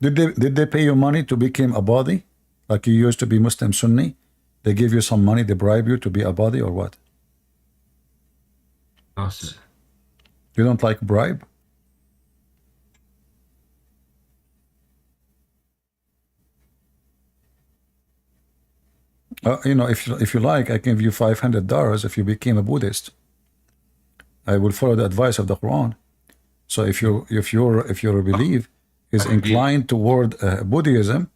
Did they pay you money to become a body? Like you used to be Muslim Sunni? They give you some money, they bribe you to be a body or what? No, sir. You don't like bribe? You know, if you like, I can give you $500 if you became a Buddhist. I will follow the advice of the Quran. So if your belief is inclined toward Buddhism,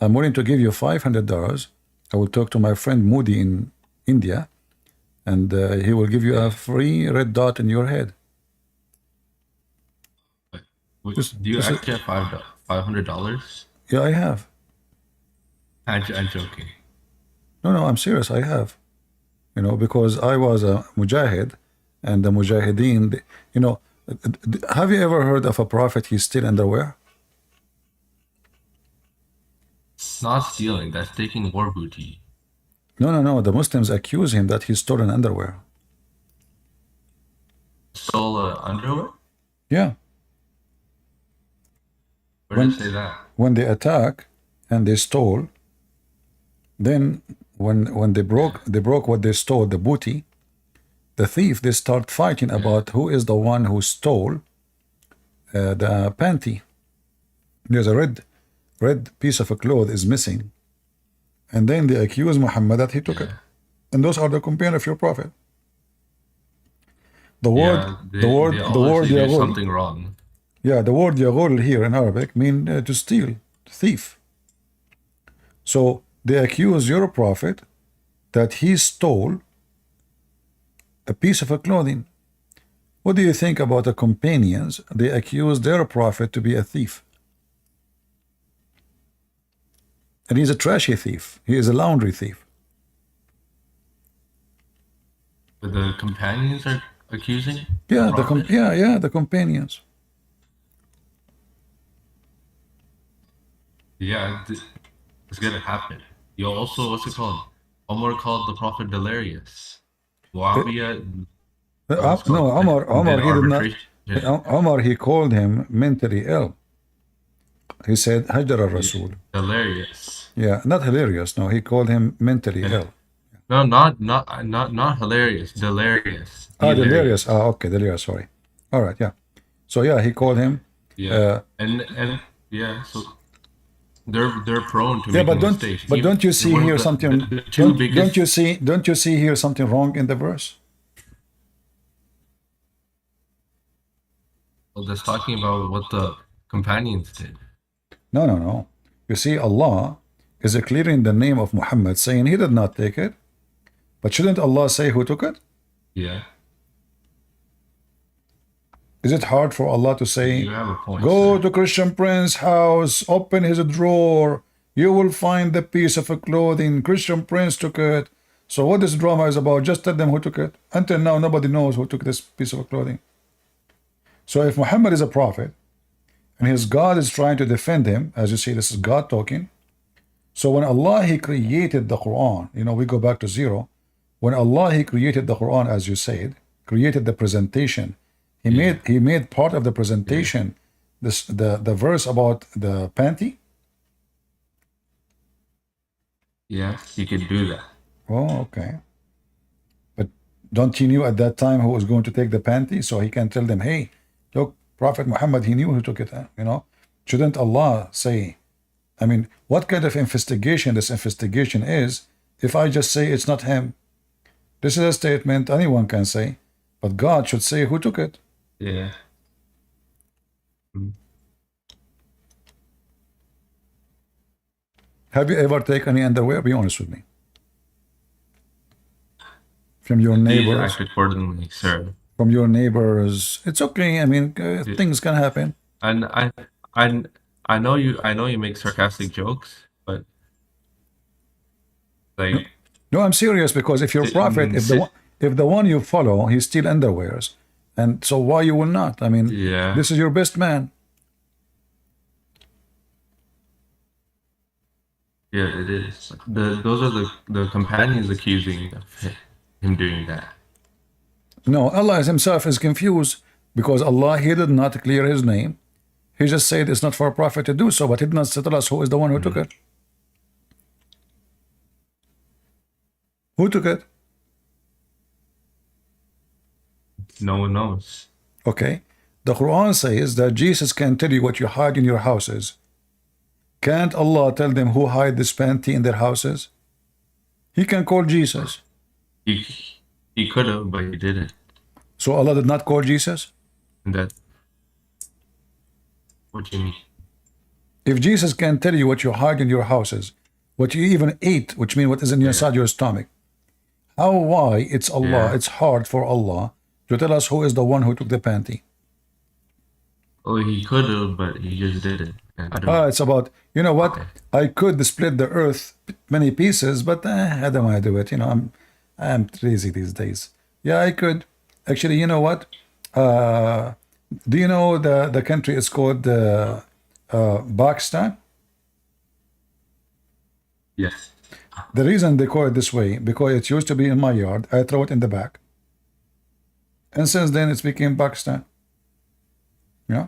I'm willing to give you $500. I will talk to my friend Moody in India, and he will give you a free red dot in your head. Do you actually have $500? Yeah, I have. I'm joking. No, I'm serious. I have. You know, because I was a mujahid, and the mujahideen, you know, have you ever heard of a prophet he steal underwear? It's not stealing. That's taking war booty. No. The Muslims accuse him that he stolen underwear. Stole underwear? Yeah. Where did it say that? When they attack and they stole, then when they broke what they stole, the booty, the thief, they start fighting about who is the one who stole the panty. There's a red piece of a cloth is missing, and then they accuse Muhammad that he took it, and those are the companions of your prophet. The word there's something wrong. Yeah, the word yaghul here in Arabic mean to steal, thief. So they accuse your prophet that he stole a piece of a clothing. What do you think about the companions? They accuse their prophet to be a thief. And he's a trashy thief. He is a laundry thief. But the companions are accusing? Yeah, the companions. Yeah, it's gonna happen. You also, what's it called? Omar called the prophet delirious. Muawiyah. No, Omar, he did not. Omar, he called him mentally ill. He said, Hajar al-Rasul. Hilarious. Yeah, not hilarious. No, he called him mentally ill. No, not hilarious. Delirious. Delirious. Okay, delirious. Sorry. All right. Yeah. So yeah, he called him. Yeah. And Yeah, so they're prone to Yeah, making mistakes. but don't you see One of here the something? two biggest. Don't you see here something wrong in the verse? Well, that's talking about what the companions did. No, no, no. You see, Allah is clearing the name of Muhammad, saying he did not take it. But shouldn't Allah say who took it? Yeah. Is it hard for Allah to say, You have a point, go sir. to Christian Prince's house, open his drawer, you will find the piece of clothing, Christian Prince took it. So what this drama is about, just tell them who took it. Until now, nobody knows who took this piece of clothing. So if Muhammad is a prophet, and his God is trying to defend him, as you see, this is God talking. So when Allah, he created the Quran, you know, we go back to zero. When Allah, he created the Quran, as you said, created the presentation, he made part of the presentation the verse about the panty. Yeah, you could do that. Oh, okay. But don't he knew at that time who was going to take the panty, so he can tell them, hey, look, Prophet Muhammad, he knew who took it. You know, shouldn't Allah say? I mean, what kind of investigation this investigation is? If I just say it's not him, this is a statement anyone can say, but God should say who took it. Yeah. Have you ever taken any underwear? Be honest with me. From your Please neighbors. act accordingly, sir. From your neighbors. It's okay. I mean, things can happen. And I know you make sarcastic jokes, but like. No, I'm serious, because if you're prophet, if the one you follow, he steal underwears, and so why you will not? I mean, Yeah. This is your best man. Yeah, it is. Those are the companions accusing of him doing that. No, Allah himself is confused, because Allah, he did not clear his name. He just said it's not for a prophet to do so, but he did not tell us who is the one who took it. Who took it? No one knows. Okay. The Quran says that Jesus can tell you what you hide in your houses. Can't Allah tell them who hide this panty in their houses? He can call Jesus. He could have, but he didn't. So Allah did not call Jesus? That. What do you mean? If Jesus can tell you what you hide in your houses, what you even eat, which means what is inside your stomach, why it's Allah, it's hard for Allah to tell us who is the one who took the panty? Oh, he could have, but he just didn't. It's about, you know what? Okay. I could split the earth many pieces, but I don't want to do it. You know, I'm crazy these days. Yeah, I could. Actually, you know what? Do you know the country is called Pakistan? Yes. The reason they call it this way, because it used to be in my yard. I throw it in the back. And since then, it's became Pakistan. Yeah?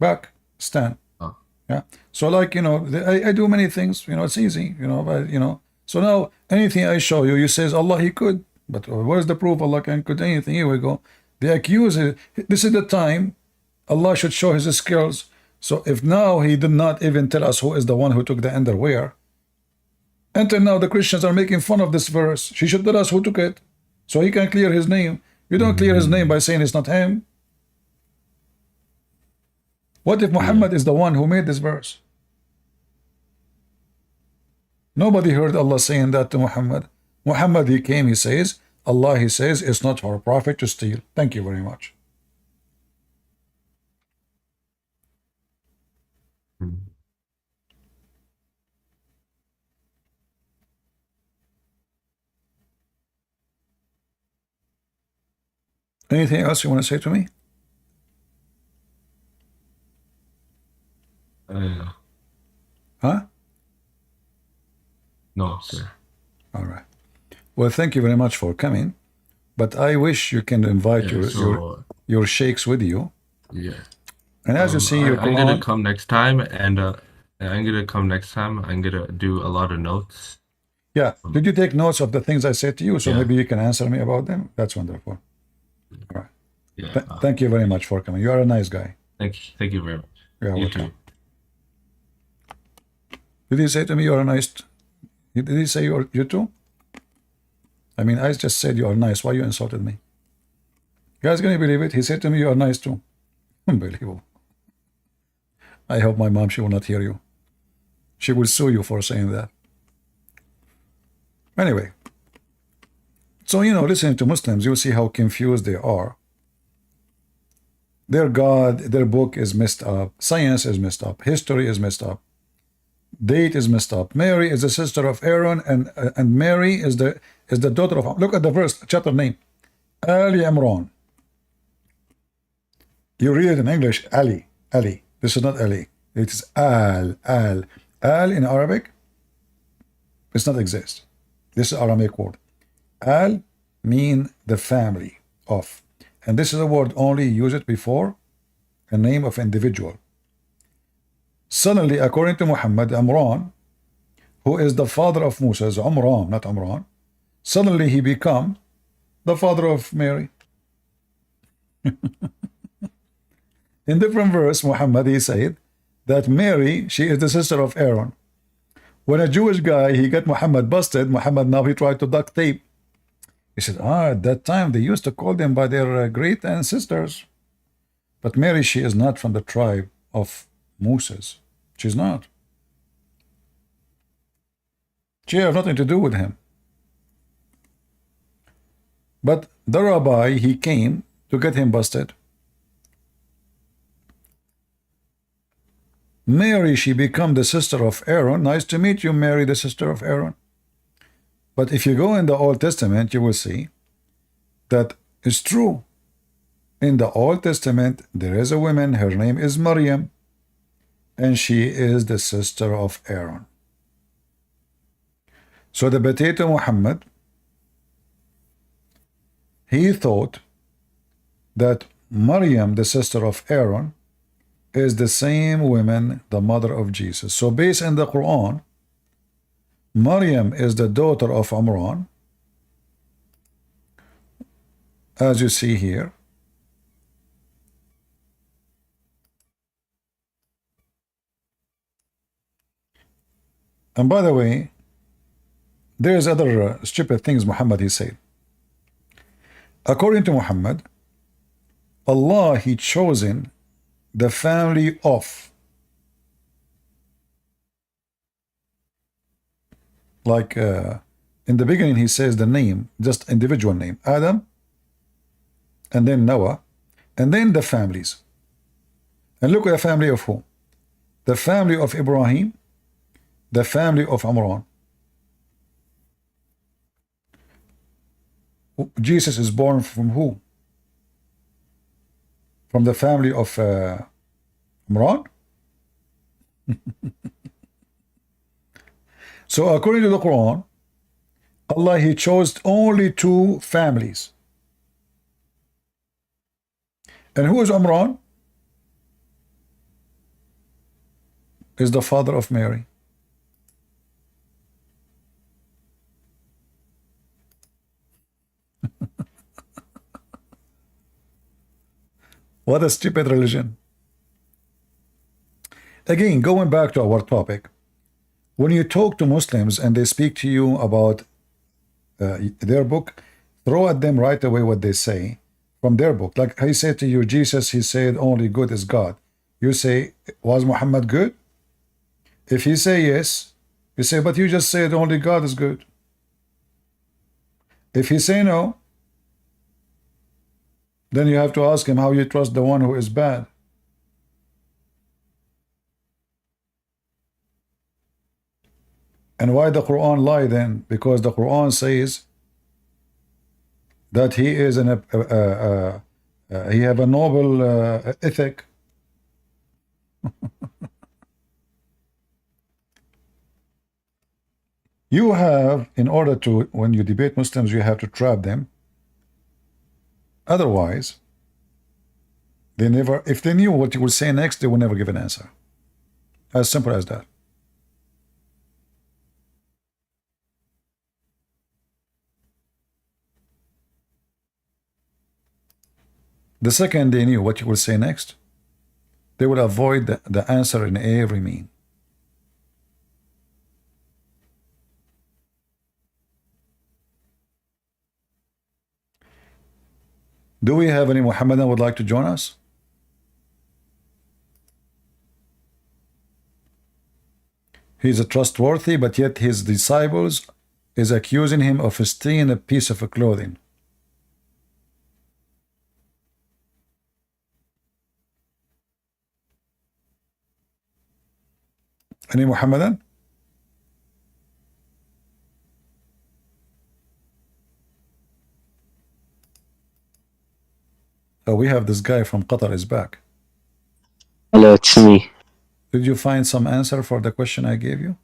Pakistan. Oh. Yeah. So like, you know, I do many things, you know, it's easy, you know, but, you know. So now, anything I show you, you says, Allah, he could. But where's the proof Allah can could anything? Here we go. The accuser, this is the time Allah should show his skills. So if now he did not even tell us who is the one who took the underwear, until now the Christians are making fun of this verse. She should tell us who took it, so he can clear his name. You don't clear his name by saying it's not him. What if Muhammad is the one who made this verse? Nobody heard Allah saying that to Muhammad. Muhammad, he came, he says, Allah, he says, it's not for a prophet to steal. Thank you very much. Anything else you want to say to me? Huh? No, sir. All right. Well, thank you very much for coming. But I wish you can invite your sheikhs with you. Yeah. And as you see, I'm gonna come next time, and I'm gonna do a lot of notes. Yeah. Did you take notes of the things I said to you? So maybe you can answer me about them. That's wonderful. All right. Yeah. Thank you very much for coming. You are a nice guy. Thank you very much. You're you welcome. too. Did he say to me you are nice? Did he say you too? I mean, I just said you are nice. Why you insulted me? You guys gonna believe it? He said to me you are nice too. Unbelievable. I hope my mom, she will not hear you. She will sue you for saying that. Anyway, so listening to Muslims, you'll see how confused they are. Their God, their book is messed up. Science is messed up. History is messed up. Date is messed up. Mary is the sister of Aaron, and Mary is the daughter of. Look at the verse, chapter name, Ali Imran. You read it in English, Ali. This is not Ali. It is Al. Al in Arabic does not exist. This is Aramaic word. Al mean the family of. And this is a word only used before a name of individual. Suddenly, according to Muhammad, Imran, who is the father of Musa, is Umran, not Imran. Suddenly he become the father of Mary. In different verse, Muhammad, he said that Mary, she is the sister of Aaron. When a Jewish guy, he got Muhammad busted, Muhammad now he tried to duct tape. He said, at that time they used to call them by their great ancestors. But Mary, she is not from the tribe of Moses. She's not. She has nothing to do with him. But the rabbi, he came to get him busted. Mary, she become the sister of Aaron. Nice to meet you, Mary, the sister of Aaron. But if you go in the Old Testament, you will see that it's true. In the Old Testament, there is a woman, her name is Maryam, and she is the sister of Aaron. So the potato Muhammad, he thought that Maryam, the sister of Aaron, is the same woman, the mother of Jesus. So based on the Quran, Maryam is the daughter of Imran, as you see here. And by the way, there's other stupid things Muhammad he said. According to Muhammad, Allah, he chosen the family of, like in the beginning he says the name, just individual name, Adam, and then Noah, and then the families. And look at the family of who? The family of Ibrahim, the family of Imran. Jesus is born from who? From the family of Imran? So according to the Quran, Allah, he chose only two families. And who is Imran? Is the father of Mary. What a stupid religion. Again, going back to our topic, when you talk to Muslims and they speak to you about their book, throw at them right away what they say from their book. Like I said to you, Jesus, he said only good is God. You say, was Muhammad good? If he say yes, you say, but you just said only God is good. If he say no, then you have to ask him how you trust the one who is bad. And why the Quran lie then? Because the Quran says that he is he have a noble ethic. You have, in order to, when you debate Muslims, you have to trap them. Otherwise, they never, if they knew what you would say next, they would never give an answer. As simple as that. The second they knew what you would say next, they would avoid the answer in every mean. Do we have any Muhammadan who would like to join us? He's a trustworthy, but yet his disciples is accusing him of stealing a piece of clothing. Any Muhammadan? Oh, we have this guy from Qatar is back. Hello, it's me. Did you find some answer for the question I gave you?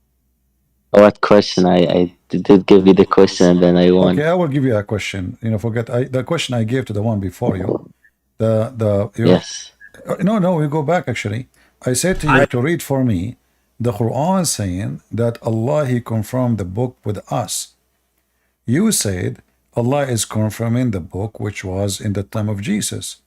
What question? I did give you the question and then I won. Okay, I will give you a question. You know, forget the question I gave to the one before you. Yes. No, we go back actually. I said to you to read for me the Quran saying that Allah, He confirmed the book with us. You said Allah is confirming the book which was in the time of Jesus.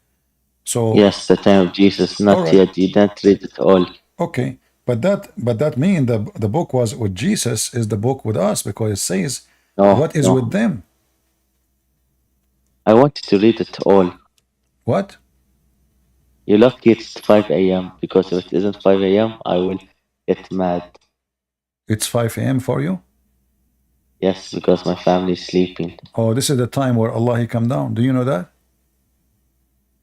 So yes, the time of Jesus, not right. Yet. You didn't read it all. Okay, but that means the book was with Jesus is the book with us because it says what is with them. I wanted to read it all. What? You're lucky it's 5 a.m. because if it isn't 5 a.m. I will get mad. It's 5 a.m. for you? Yes, because my family is sleeping. Oh, this is the time where Allah He come down. Do you know that?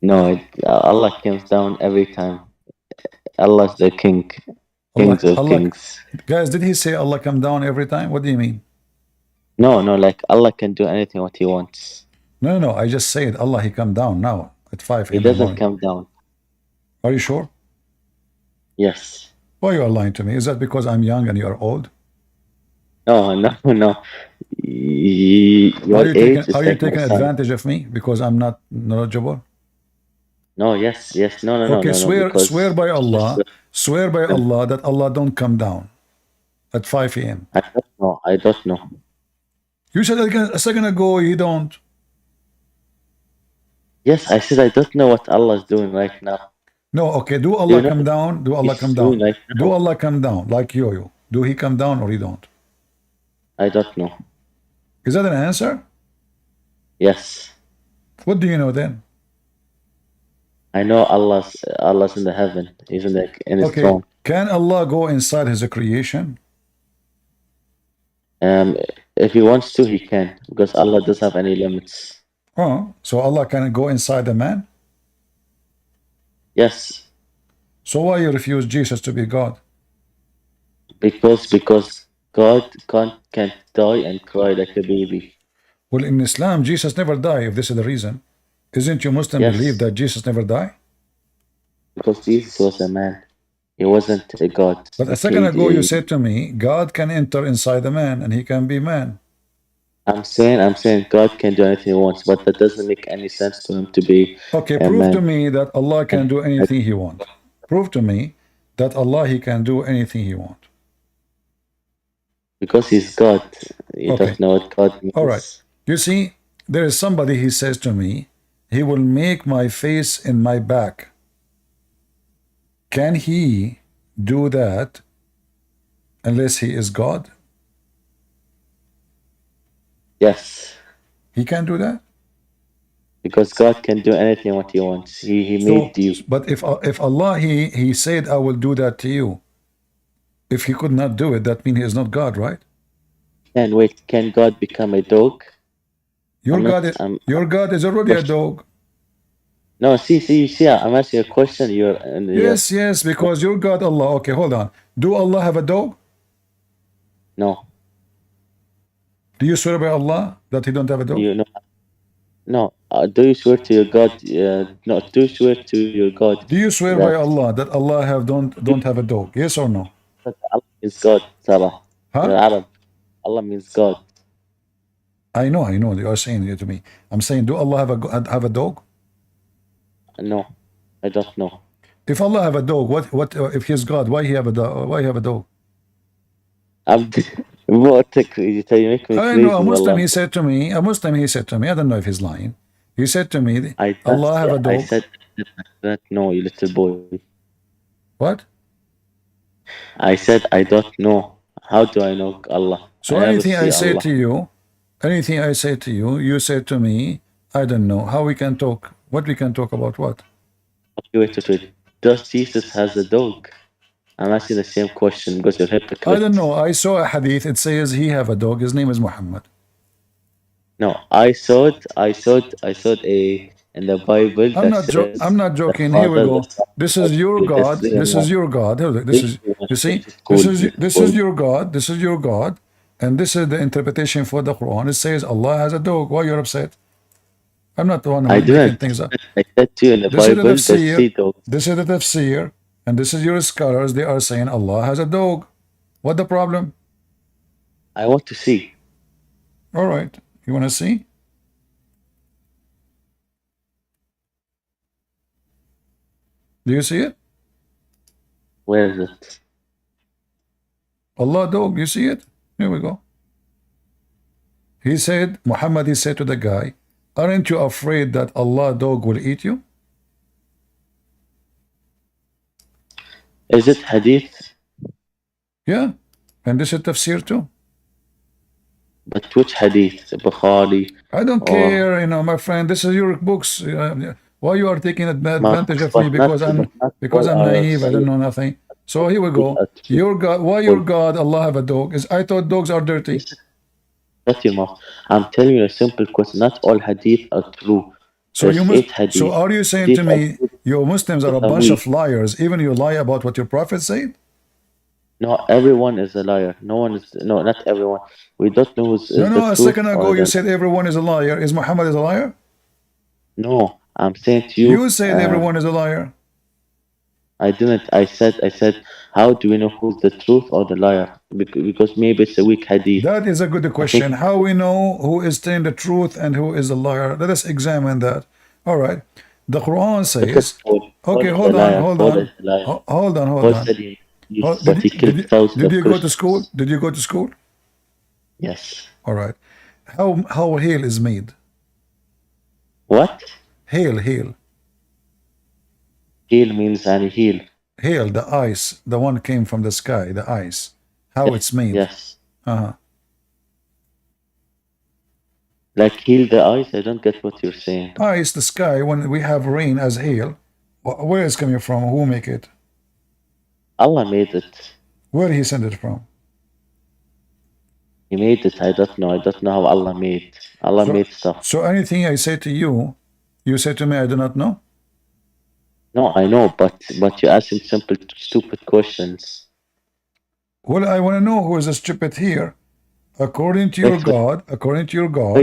No, Allah comes down every time. Allah's the king. Kings of kings. Guys, did He say Allah come down every time? What do you mean? No, like Allah can do anything what He wants. No. I just said Allah He come down now at 5 a.m. He doesn't come down. Are you sure? Yes. Why you are lying to me? Is that because I'm young and you are old? No. Are you taking advantage of me because I'm not knowledgeable? No, yes, no. Okay, swear by Allah that Allah don't come down at 5 a.m. I don't know. You said a second ago you don't. Yes, I said I don't know what Allah is doing right now. No, okay, do Allah come down? Do Allah come down? Do Allah come down like yo-yo? Do He come down or He don't? I don't know. Is that an answer? Yes. What do you know then? I know Allah's in the heaven. He's in His throne. Can Allah go inside His creation? If He wants to, He can, because Allah doesn't have any limits. Oh, so Allah can go inside a man? Yes. So why you refuse Jesus to be God? Because God can't die and cry like a baby. Well, in Islam, Jesus never died, if this is the reason. Isn't you Muslim believe that Jesus never died? Because Jesus was a man. He wasn't a God. But a second ago you said to me, God can enter inside a man and He can be man. I'm saying God can do anything He wants, but that doesn't make any sense to Him to be okay, prove to me that Allah can do anything He wants. Prove to me that Allah He can do anything He wants. Because He's God. You don't know what God means. All right. You see, there is somebody, he says to me, He will make my face in my back. Can He do that unless He is God? Yes. He can do that? Because God can do anything what He wants. He made you. But if Allah, he said, I will do that to you. If He could not do it, that means He is not God, right? And wait, can God become a dog? Your God is already a dog. No, see, I'm asking a question. Yes, because your God, Allah. Okay, hold on. Do Allah have a dog? No. Do you swear by Allah that He don't have a dog? No. Do you swear to your God? No. Do you swear to your God? Do you swear by Allah that Allah don't have a dog? Yes or no? Allah means God, Sarah. Arab. Allah means God. I know. You are saying it to me. I'm saying, do Allah have a dog? No, I don't know. If Allah have a dog, what if He's God? Why He have a dog? Why have a dog? What you make me I know a Muslim. He said to me. I don't know if he's lying. He said to me, Allah have a dog. I said that no, you little boy. What? I said I don't know. How do I know Allah? So anything I say to you, you said to me, I don't know. How we can talk? What we can talk about what? Wait. Does Jesus has a dog? I'm asking the same question because you're hypocrite. I don't know. I saw a hadith. It says he have a dog. His name is Muhammad. No, I saw it in the Bible that says I'm not joking. the Here we Father, the go. Son, This the is your Spirit. God. This is your God. This is, you see, this is your God. This is your God. And this is the interpretation for the Quran. It says Allah has a dog. Why you're upset? I'm not the one I making didn't. things up. I said to you in the This is the Bible, there's tafsir. three dogs. This is the tafsir. And this is your scholars. They are saying Allah has a dog. What the problem? I want to see. All right. You want to see? Do you see it? Where is it? Allah dog. You see it? Here we go. He said, Muhammad, he said to the guy, aren't you afraid that Allah dog will eat you? Is it hadith? Yeah. And this is tafsir too. But which hadith? Bukhari? I don't care, you know, my friend. This is your books. Why you are taking advantage of me because I'm naive. I don't know nothing. So here we go. Your God. Why your God? Allah have a dog? I thought dogs are dirty. Shut your mouth. I'm telling you a simple question. Not all hadith are true. So so are you saying to me, you Muslims are a bunch of liars? Even you lie about what your Prophet said? No, everyone is a liar. No, not everyone. We don't know who's No, a second ago you said everyone is a liar. Is Muhammad is a liar? No, I'm saying to you. You said everyone is a liar. I didn't. I said, how do we know who's the truth or the liar? Because maybe it's a weak hadith. That is a good question. How we know who is telling the truth and who is a liar? Let us examine that. All right. The Quran says. Okay, hold on. Did you go to school? Did you go to school? Yes. All right. How hail is made? What? Hail. Hail means any heal. Hail, the ice, the one came from the sky, the ice. How it's made? Yes. Like heal the ice? I don't get what you're saying. Ice, the sky. When we have rain as hail, where is coming from? Who make it? Allah made it. Where he sent it from? He made it. I don't know. I don't know how Allah made. Allah made stuff. So anything I say to you, you say to me, I do not know? No, I know, but you're asking simple, stupid questions. Well, I want to know who is the stupid here. According to your God, okay, according to your God,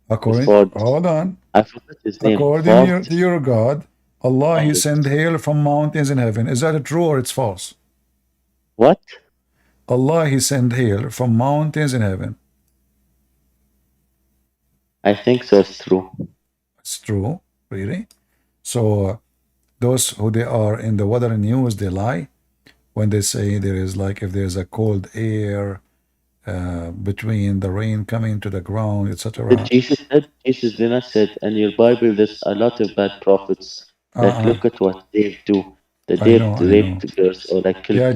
hold on. I forgot his name. According to your God, Allah, he sent hail from mountains in heaven. Is that true or it's false? What? Allah, he sent hail from mountains in heaven. I think so. It's true. It's true, really. So those who they are in the weather news, they lie when they say there is like if there's a cold air between the rain coming to the ground, etc. Jesus did not said in your Bible there's a lot of bad prophets. Like look at what they do. They raped girls or like killed girls.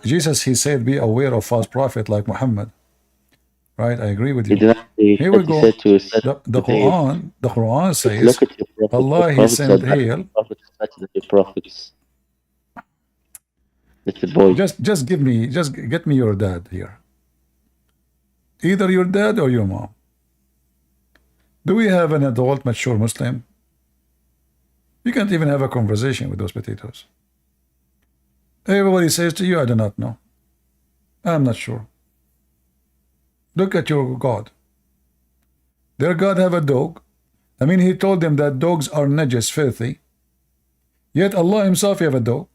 Jesus he said be aware of false prophet like Muhammad. Right, I agree with you. Here we go. The Quran says Allah he sent hail. Just get me your dad here. Either your dad or your mom. Do we have an adult mature Muslim? You can't even have a conversation with those potatoes. Everybody says to you, I do not know. I'm not sure. Look at your God. Their God have a dog. I mean, he told them that dogs are najis, filthy. Yet Allah himself have a dog.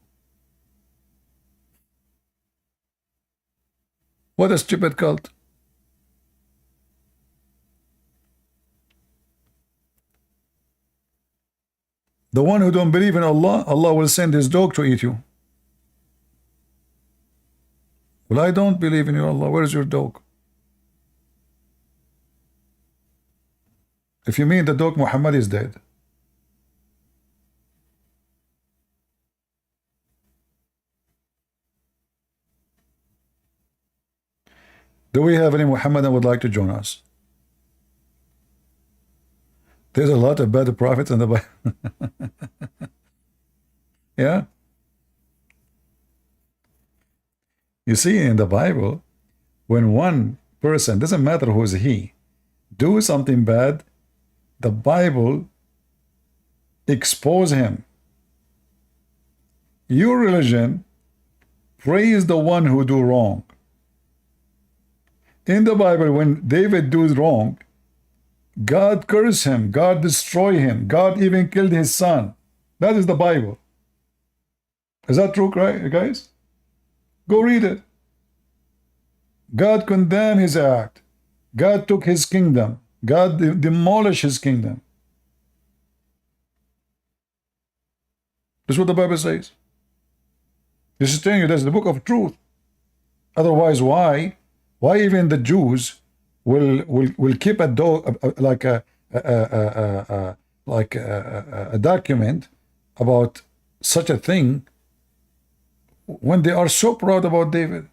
What a stupid cult. The one who don't believe in Allah, Allah will send his dog to eat you. Well, I don't believe in your Allah. Where is your dog? If you mean the dog, Muhammad is dead. Do we have any Muhammad that would like to join us? There's a lot of bad prophets in the Bible. Yeah. You see, in the Bible, when one person, doesn't matter who is he, do something bad, the Bible expose him. Your religion praise the one who do wrong. In the Bible, when David does wrong, God curse him, God destroy him, God even killed his son. That is the Bible. Is that true, right, guys? Go read it. God condemned his act. God took his kingdom. God demolished his kingdom. This is what the Bible says. This is telling you that's the book of truth. Otherwise, why even the Jews will keep a document about such a thing when they are so proud about David?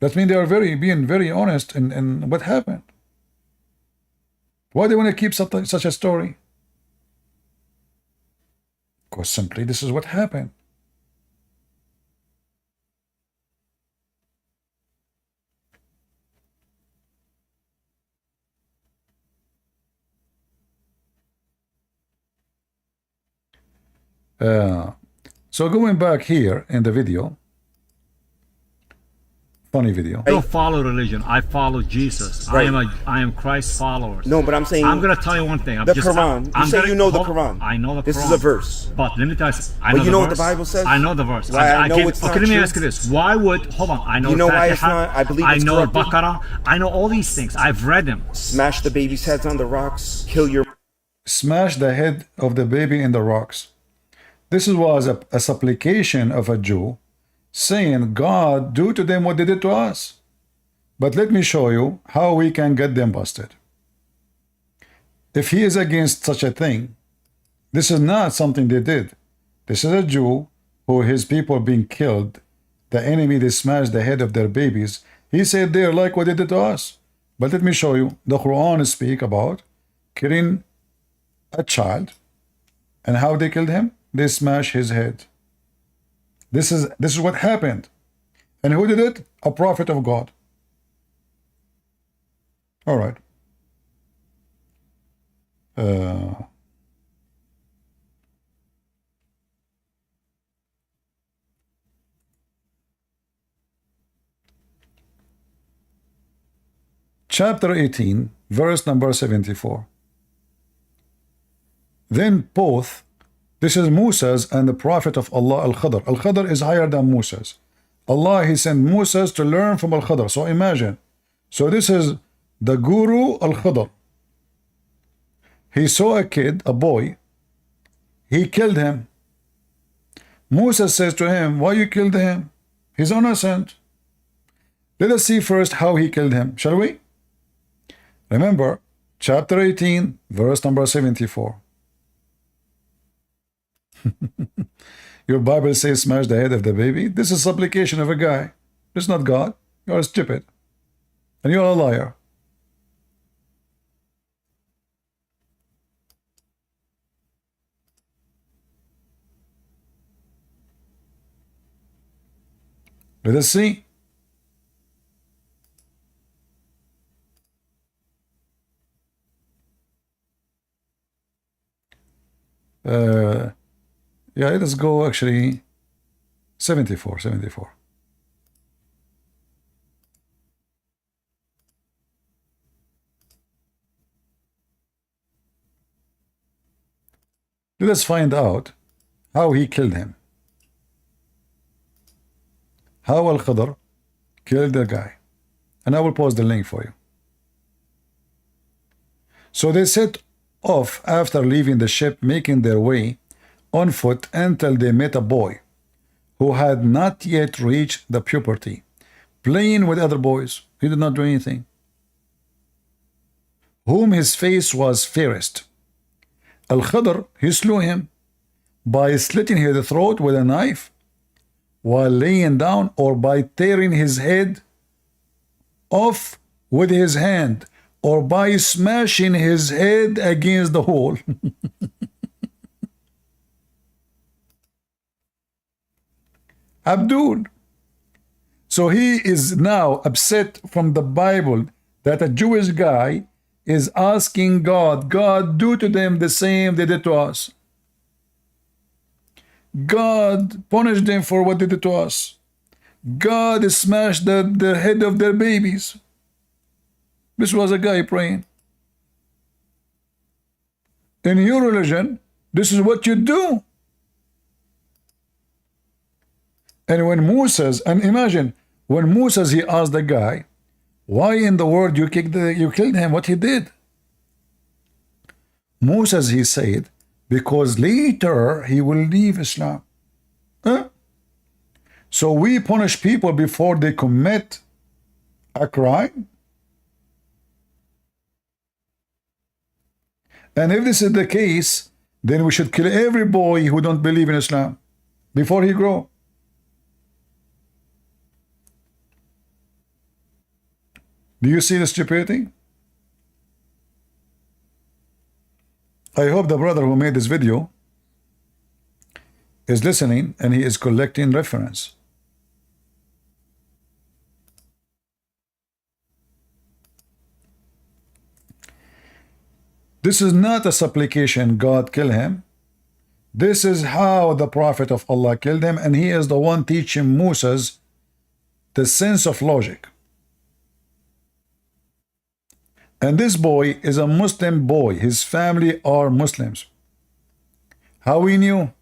That means they are being very honest in what happened. Why do they want to keep such a story? Because simply this is what happened. So going back here in the video, funny video. I don't follow religion. I follow Jesus. Right. I am Christ's follower. No, but I'm saying I'm gonna tell you one thing. The Quran. You say you know the Quran. I know the Quran. This is a verse. But let me tell you. But you know what the Bible says? I know the verse. I know it's not okay, let me true. ask you this. Why would hold on? I know. You know why it's not? I believe it's I know corrupted. Baqarah. I know all these things. I've read them. Smash the baby's heads on the rocks. Kill your. Smash the head of the baby in the rocks. This was a supplication of a Jew saying, God, do to them what they did to us. But let me show you how we can get them busted. If he is against such a thing, this is not something they did. This is a Jew who his people being killed. The enemy, they smashed the head of their babies. He said they're like what they did to us. But let me show you. The Quran speak about killing a child and how they killed him. They smash his head. This is what happened. And who did it? A prophet of God. All right. Chapter 18, verse number 74. Then both, this is Moses and the prophet of Allah, Al-Khadr. Al-Khadr is higher than Moses. Allah, he sent Moses to learn from Al-Khadr. So imagine. So this is the guru Al-Khadr. He saw a kid, a boy. He killed him. Moses says to him, why you killed him? He's innocent. Let us see first how he killed him, shall we? Remember, chapter 18, verse number 74. Your Bible says smash the head of the baby. This is supplication of a guy. This is not God. You're stupid. And you're a liar. Let us see. Yeah, let us go actually 74. Let us find out how he killed him. How Al-Khadr killed the guy. And I will post the link for you. So they set off after leaving the ship, making their way on foot until they met a boy who had not yet reached the puberty, playing with other boys. He did not do anything. Whom his face was fairest. Al-Khadr, he slew him by slitting his throat with a knife while laying down, or by tearing his head off with his hand or by smashing his head against the wall. Abdul. So he is now upset from the Bible that a Jewish guy is asking God, God, do to them the same they did to us. God, punish them for what they did to us. God smashed the head of their babies. This was a guy praying. In your religion, this is what you do. And when Moses, and imagine, when Moses, he asked the guy, why in the world you killed him, what he did? Moses, he said, because later he will leave Islam. Huh? So we punish people before they commit a crime? And if this is the case, then we should kill every boy who don't believe in Islam before he grow. Do you see the stupidity? I hope the brother who made this video is listening and he is collecting reference. This is not a supplication, God kill him. This is how the Prophet of Allah killed him, and he is the one teaching Moses the sense of logic. And this boy is a Muslim boy. His family are Muslims. How we knew?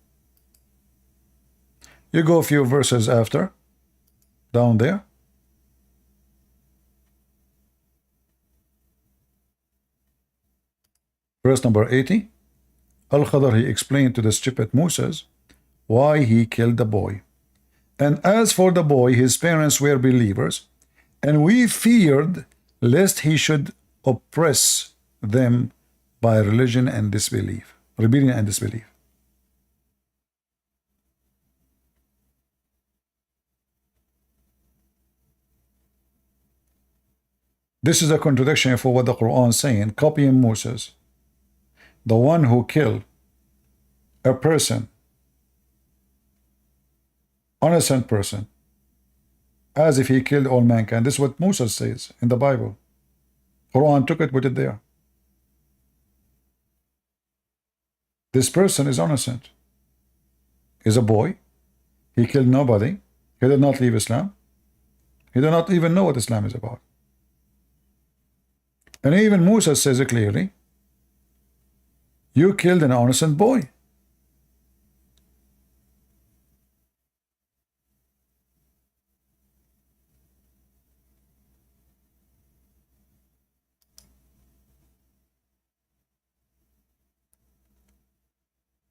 You go a few verses after, down there. Verse number 80. Al-Khadr, he explained to the stupid Moses why he killed the boy. And as for the boy, his parents were believers, and we feared lest he should oppress them by religion and disbelief, rebellion and disbelief. This is a contradiction for what the Quran is saying, copying Moses, the one who killed a person, innocent person, as if he killed all mankind. This is what Moses says in the Bible. Quran took it, put it there. This person is innocent. He's a boy. He killed nobody. He did not leave Islam. He did not even know what Islam is about. And even Moses says it clearly. You killed an innocent boy.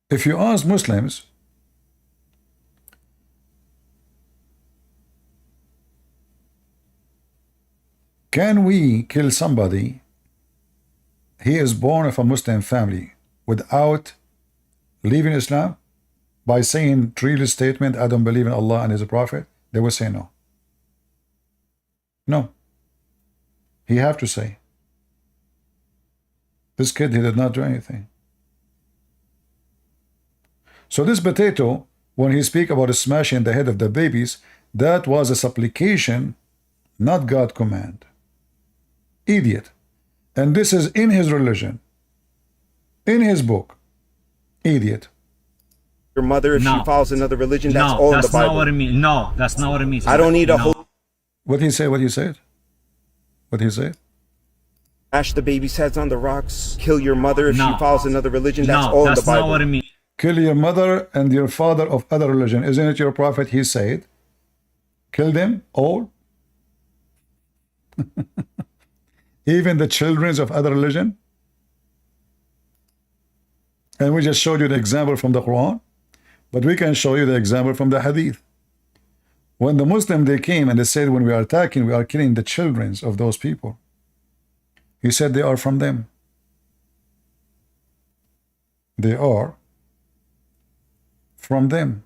If you ask Muslims, can we kill somebody? He is born of a Muslim family without leaving Islam by saying trivial statement, I don't believe in Allah and His Prophet? They will say no. No. He have to say, this kid, he did not do anything. So this potato, when he speak about smashing the head of the babies, that was a supplication, not God command. Idiot. And this is in his religion, in his book. Idiot. Your mother, if she follows another religion, that's all in the Bible. That's not what it means. No, that's not what it means. I don't need a whole... What he say? What he said? What he said? Smash the baby's heads on the rocks. Kill your mother if she follows another religion. That's all in the Bible. That's not what it means. Kill your mother and your father of other religion. Isn't it your prophet? He said, kill them all. Even the children of other religion. And we just showed you the example from the Quran, but we can show you the example from the Hadith. When the Muslim, they came and they said, when we are attacking, we are killing the children of those people. He said they are from them. They are from them.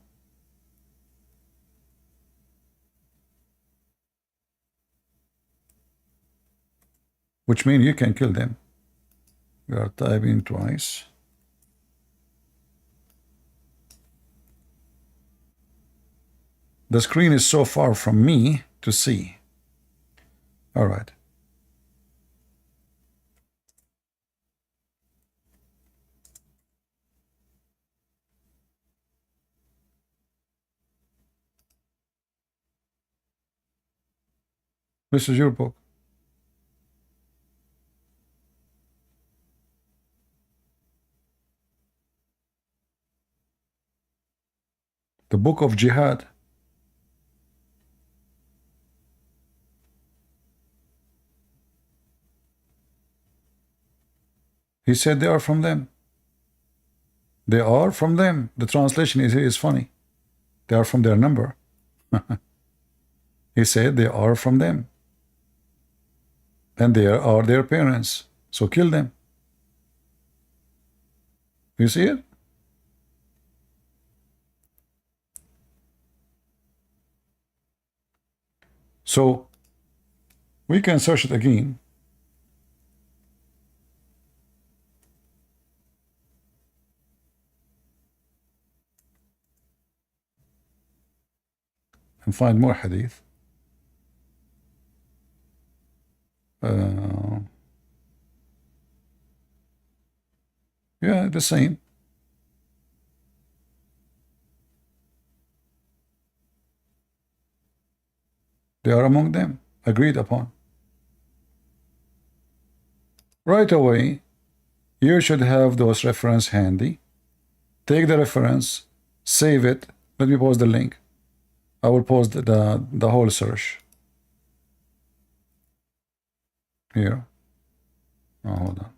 which means you can kill them. You are typing twice. The screen is so far from me to see. All right. This is your book. The book of jihad. He said they are from them. They are from them. The translation is funny. They are from their number. He said they are from them. And they are their parents. So kill them. You see it? So we can search it again. And find more hadith. Yeah, the same. They are among them, agreed upon. Right away, you should have those reference handy. Take the reference, save it. Let me post the link. I will post the whole search. Here. Oh, hold on.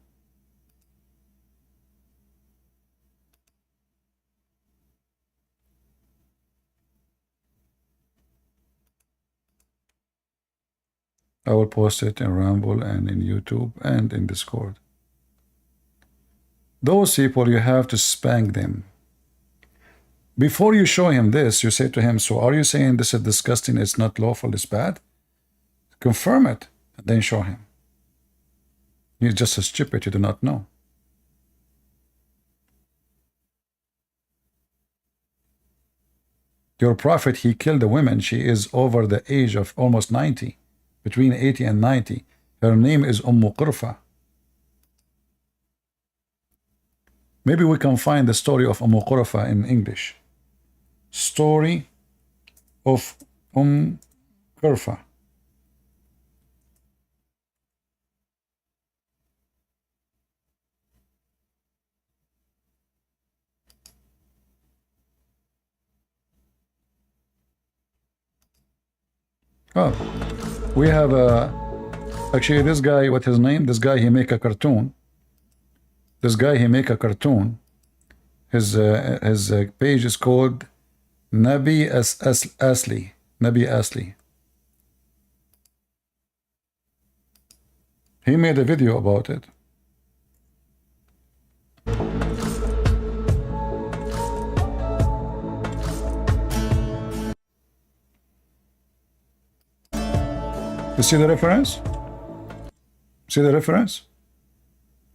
I will post it in Rumble and in YouTube and in Discord. Those people, you have to spank them. Before you show him this, you say to him, so are you saying this is disgusting, it's not lawful, it's bad? Confirm it, and then show him. He's just a stupid, you do not know. Your prophet, he killed a woman, she is over the age of almost 90. Between 80 and 90. Her name is Qurfa. Maybe we can find the story of Qurfa in English. Story of Qurfa. Oh, we have actually this guy, what his name? This guy, he make a cartoon. This guy, he make a cartoon. His page is called Nabi Asli. Nabi Asli. He made a video about it. You see the reference? See the reference?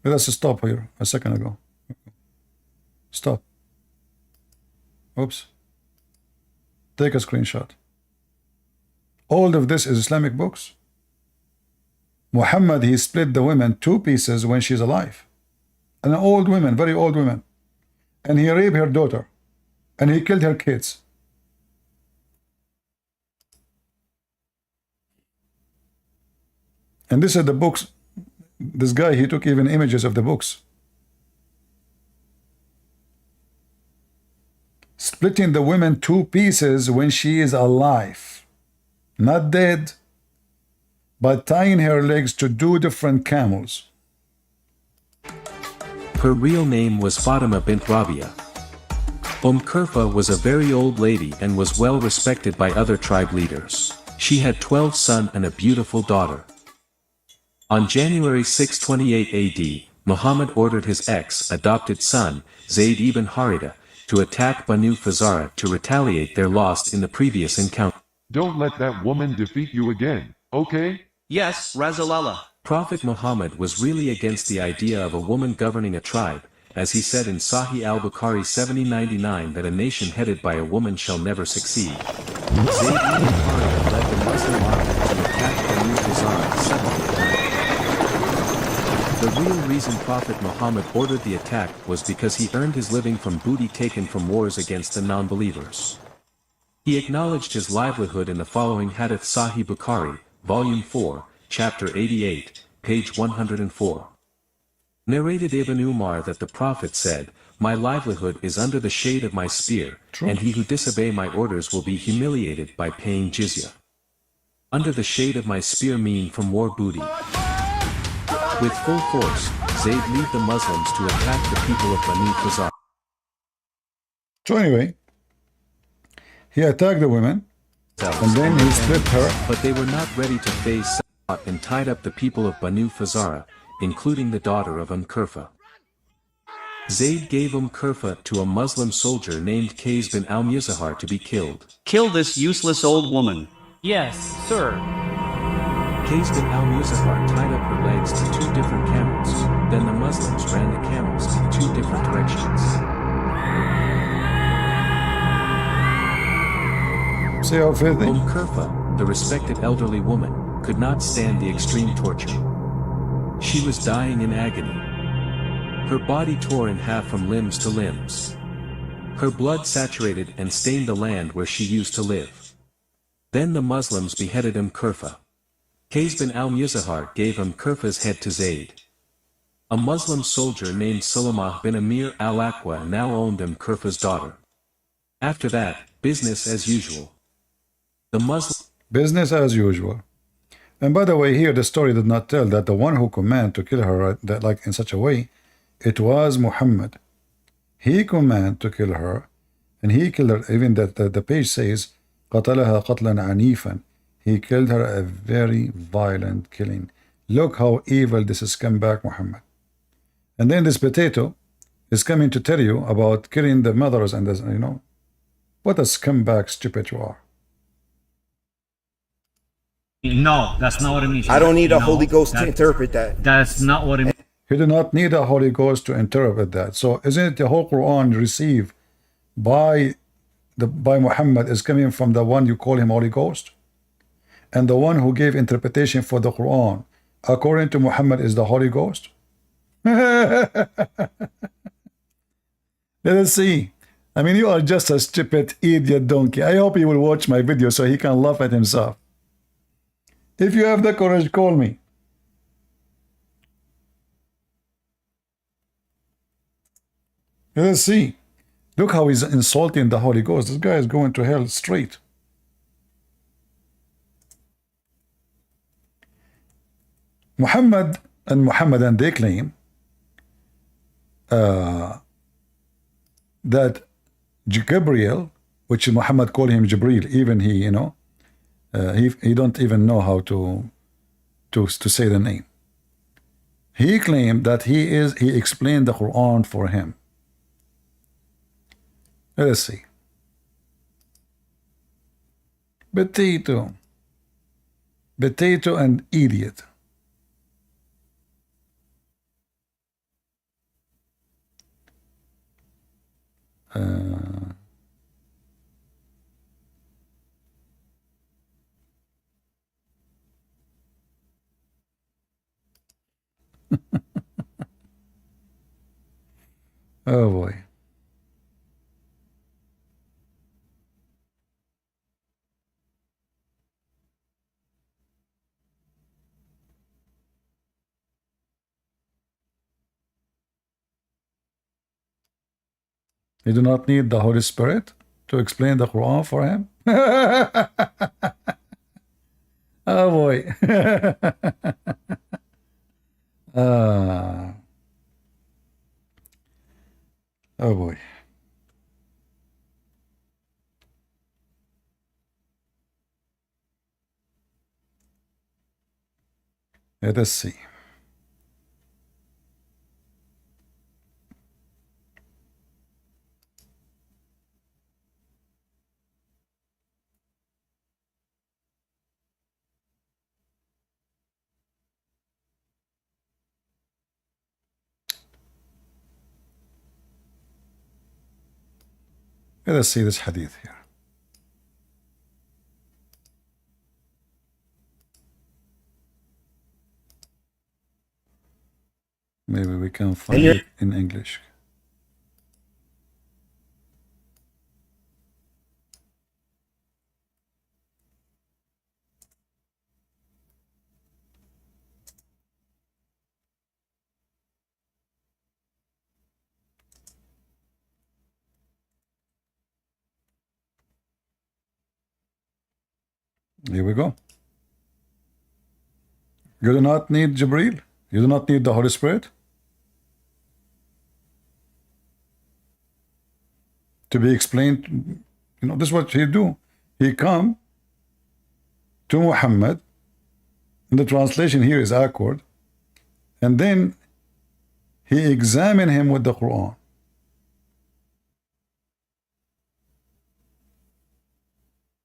Let us stop here a second ago. Stop. Oops. Take a screenshot. All of this is Islamic books. Mohammed, he split the women 2 pieces when she's alive. An old woman, very old woman. And he raped her daughter. And he killed her kids. And this is the books. This guy, he took even images of the books. Splitting the woman 2 pieces when she is alive. Not dead, but tying her legs to 2 different camels. Her real name was Fatima bint Rabia. Qurfa was a very old lady and was well respected by other tribe leaders. She had 12 sons and a beautiful daughter. On January 628 AD, Muhammad ordered his ex-adopted son, Zayd ibn Haritha, to attack Banu Fazara to retaliate their loss in the previous encounter. Don't let that woman defeat you again, okay? Yes, Rasulullah. Prophet Muhammad was really against the idea of a woman governing a tribe, as he said in Sahih al-Bukhari 7099 that a nation headed by a woman shall never succeed. Zayd ibn Harith led the Muslim army to attack Banu Khuzar separately. The real reason Prophet Muhammad ordered the attack was because he earned his living from booty taken from wars against the non-believers. He acknowledged his livelihood in the following Hadith Sahih Bukhari, Volume 4, Chapter 88, page 104. Narrated Ibn Umar that the Prophet said, "My livelihood is under the shade of my spear, and he who disobey my orders will be humiliated by paying jizya." Under the shade of my spear mean from war booty. With full force, Zayd led the Muslims to attack the people of Banu Khuzar. So anyway, he attacked the women, and then he stripped her. But they were not ready to face and tied up the people of Banu Khuzar, including the daughter of Kurfa. Zayd gave Kurfa to a Muslim soldier named Qais bin al-Muzahar to be killed. Kill this useless old woman. Yes, sir. Qais bin al-Muzahar tied up her legs to two different camels, then the Muslims ran the camels in two different directions. See how filthy? Kurfa, the respected elderly woman, could not stand the extreme torture. She was dying in agony. Her body tore in half from limbs to limbs. Her blood saturated and stained the land where she used to live. Then the Muslims beheaded Kurfa. Qais bin al-Muzahar gave Kurfa's head to Zayd. A Muslim soldier named Salamah bin Amir al-Aqwa now owned Kurfa's daughter. After that, business as usual. The Muslim Business as usual. And by the way, here the story did not tell that the one who commanded to kill her that like in such a way, it was Muhammad. He commanded to kill her, and he killed her. Even that the page says, قتلها قتلا عنيفا. He killed her a very violent killing. Look how evil this scumbag Muhammad. And then this potato is coming to tell you about killing the mothers and this, you know, what a scumbag stupid you are. No, that's not what it means. I don't need a Holy Ghost to interpret that. That's not what it means. You do not need a Holy Ghost to interpret that. So isn't it the whole Quran received by Muhammad is coming from the one you call him Holy Ghost? And the one who gave interpretation for the Quran, according to Muhammad, is the Holy Ghost? Let us see. I mean, you are just a stupid idiot donkey. I hope he will watch my video so he can laugh at himself. If you have the courage, call me. Let's see. Look how he's insulting the Holy Ghost. This guy is going to hell straight. Muhammad and Muhammadan, they claim that Gabriel, which Muhammad called him Jibril, even he, you know, he don't even know how to say the name. He claimed that he explained the Quran for him. Let us see. Potato and idiot. Oh boy. You do not need the Holy Spirit to explain the Quran for him? Oh boy. Oh boy. Let us see. Let us see this hadith here. Maybe we can find it in English. Here we go. You do not need Jibreel. You do not need the Holy Spirit to be explained. You know, this is what he do. He come to Muhammad, and the translation here is awkward, and then he examine him with the Quran.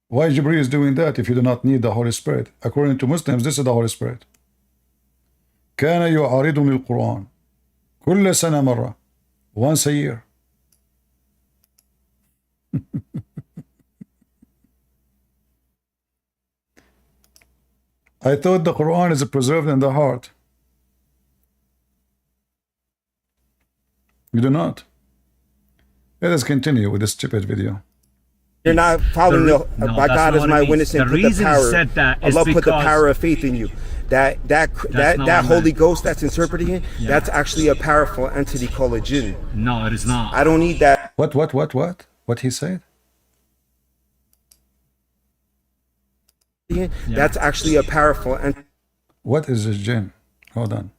Why Jibreel is doing that if you do not need the Holy Spirit? According to Muslims, this is the Holy Spirit. كان يعارضني القرآن كل سنة مرة, once a year. I thought the Quran is preserved in the heart. You do not. Let us continue with this stupid video. You're not following by God as my witness, and put the power. Allah put the power of faith in you. That Holy Ghost that's interpreting it, that's actually a powerful entity called a jinn. No, it is not. I don't need that. What he said? That's actually a powerful entity. What is a jinn? Hold on.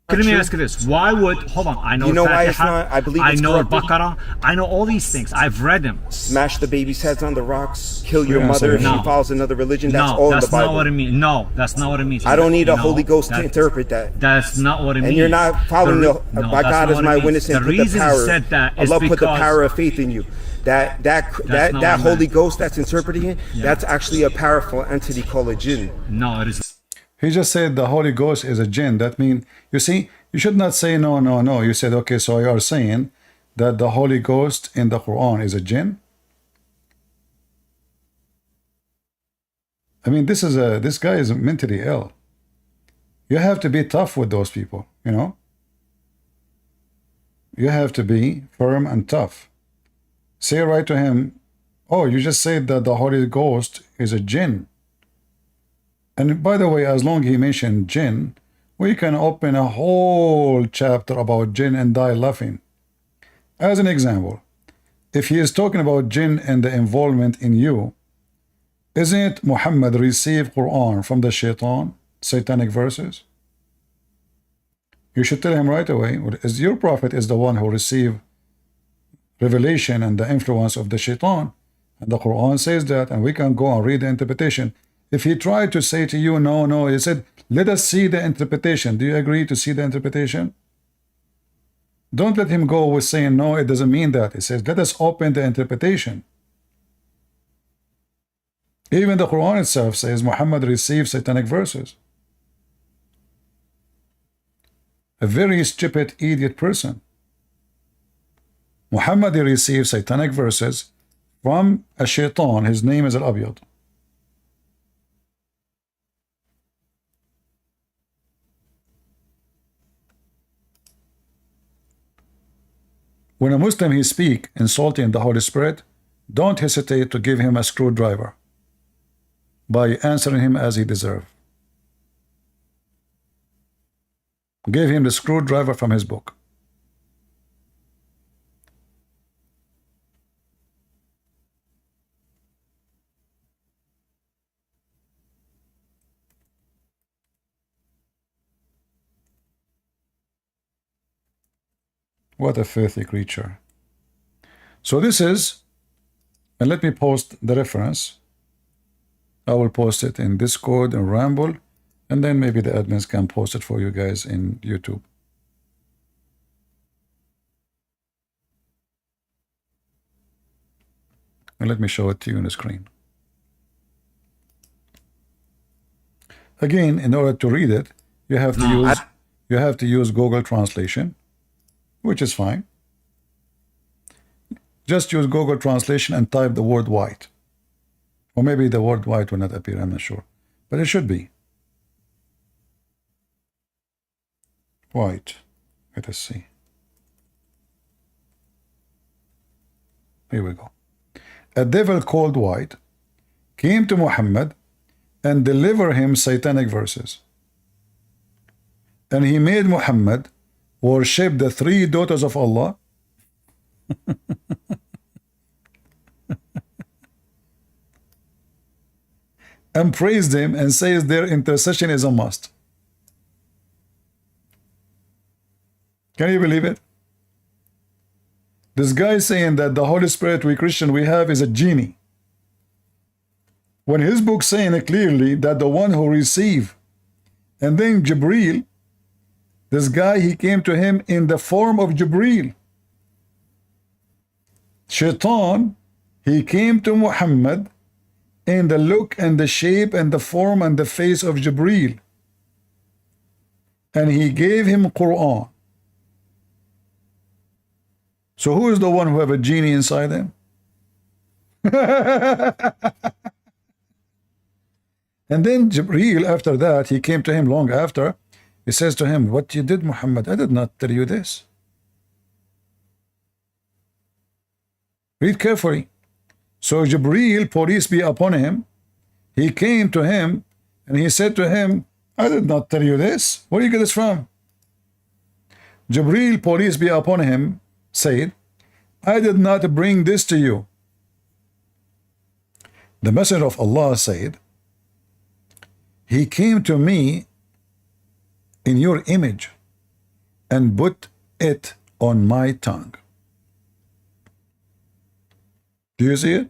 Let me ask you this. Why would, hold on, I know, you know why it's not? I believe it's know Baqarah. I know all these things. I've read them. Smash the baby's heads on the rocks. Kill your mother if she follows another religion. That's all in the Bible. That's not what it means. No, that's not what it means. I don't need a Holy Ghost to interpret that. That's not what it means. And you're not following by God as my witness, and put the power. Allah put the power of faith in you. That Holy Ghost that's interpreting it, that's actually a powerful entity called a jinn. No, it is. He just said the Holy Ghost is a jinn. That means, you see, you should not say no, no, no. You said, okay, so you are saying that the Holy Ghost in the Quran is a jinn? I mean, this guy is mentally ill. You have to be tough with those people, you know? You have to be firm and tough. Say right to him, oh, you just said that the Holy Ghost is a jinn. And by the way, as long as he mentioned jinn, we can open a whole chapter about jinn and die laughing. As an example, if he is talking about jinn and the involvement in you, isn't Muhammad received Quran from the shaitan, satanic verses? You should tell him right away, as your prophet is the one who received revelation and the influence of the shaitan, and the Quran says that, and we can go and read the interpretation. If he tried to say to you, no, no, he said, let us see the interpretation. Do you agree to see the interpretation? Don't let him go with saying, no, it doesn't mean that. He says, let us open the interpretation. Even the Quran itself says Muhammad received satanic verses. A very stupid, idiot person. Muhammad received satanic verses from a shaitan. His name is Al-Abyad. When a Muslim he speak insulting the Holy Spirit, don't hesitate to give him a screwdriver by answering him as he deserves. Give him the screwdriver from his book. What a filthy creature. So this is, and let me post the reference. I will post it in Discord and Ramble, and then maybe the admins can post it for you guys in YouTube. And let me show it to you on the screen. Again, in order to read it, you have to use Google Translation, which is fine. Just use Google Translation and type the word white. Or maybe the word white will not appear, I'm not sure. But it should be. White. Let us see. Here we go. A devil called White came to Muhammad and delivered him satanic verses. And he made Muhammad worship the 3 daughters of Allah and praised them and says their intercession is a must. Can you believe it? This guy is saying that the Holy Spirit we Christian we have is a genie. When his book saying it clearly that the one who receive, and then Jibreel, this guy, he came to him in the form of Jibreel. Shaitan, he came to Muhammad in the look and the shape and the form and the face of Jibreel. And he gave him Quran. So who is the one who have a genie inside him? And then Jibreel, after that, he came to him long after. He says to him, what you did, Muhammad, I did not tell you this. Read carefully. So Jibreel, peace be upon him, he came to him and he said to him, I did not tell you this. Where do you get this from? Jibreel, peace be upon him, said, I did not bring this to you. The Messenger of Allah said, he came to me in your image and put it on my tongue. Do you see it?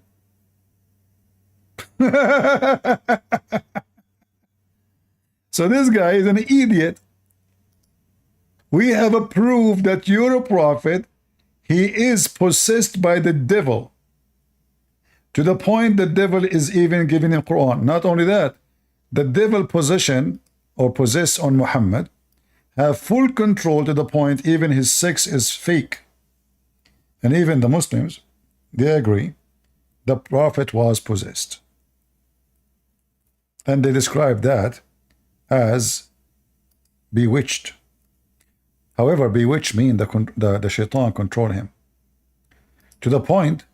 So this guy is an idiot. We have a proof that you're a prophet. He is possessed by the devil. To the point the devil is even giving him Quran. Not only that, the devil possession or possess on Muhammad have full control to the point even his sex is fake. And even the Muslims, they agree the prophet was possessed. And they describe that as bewitched. However, bewitched means the shaitan control him. To the point,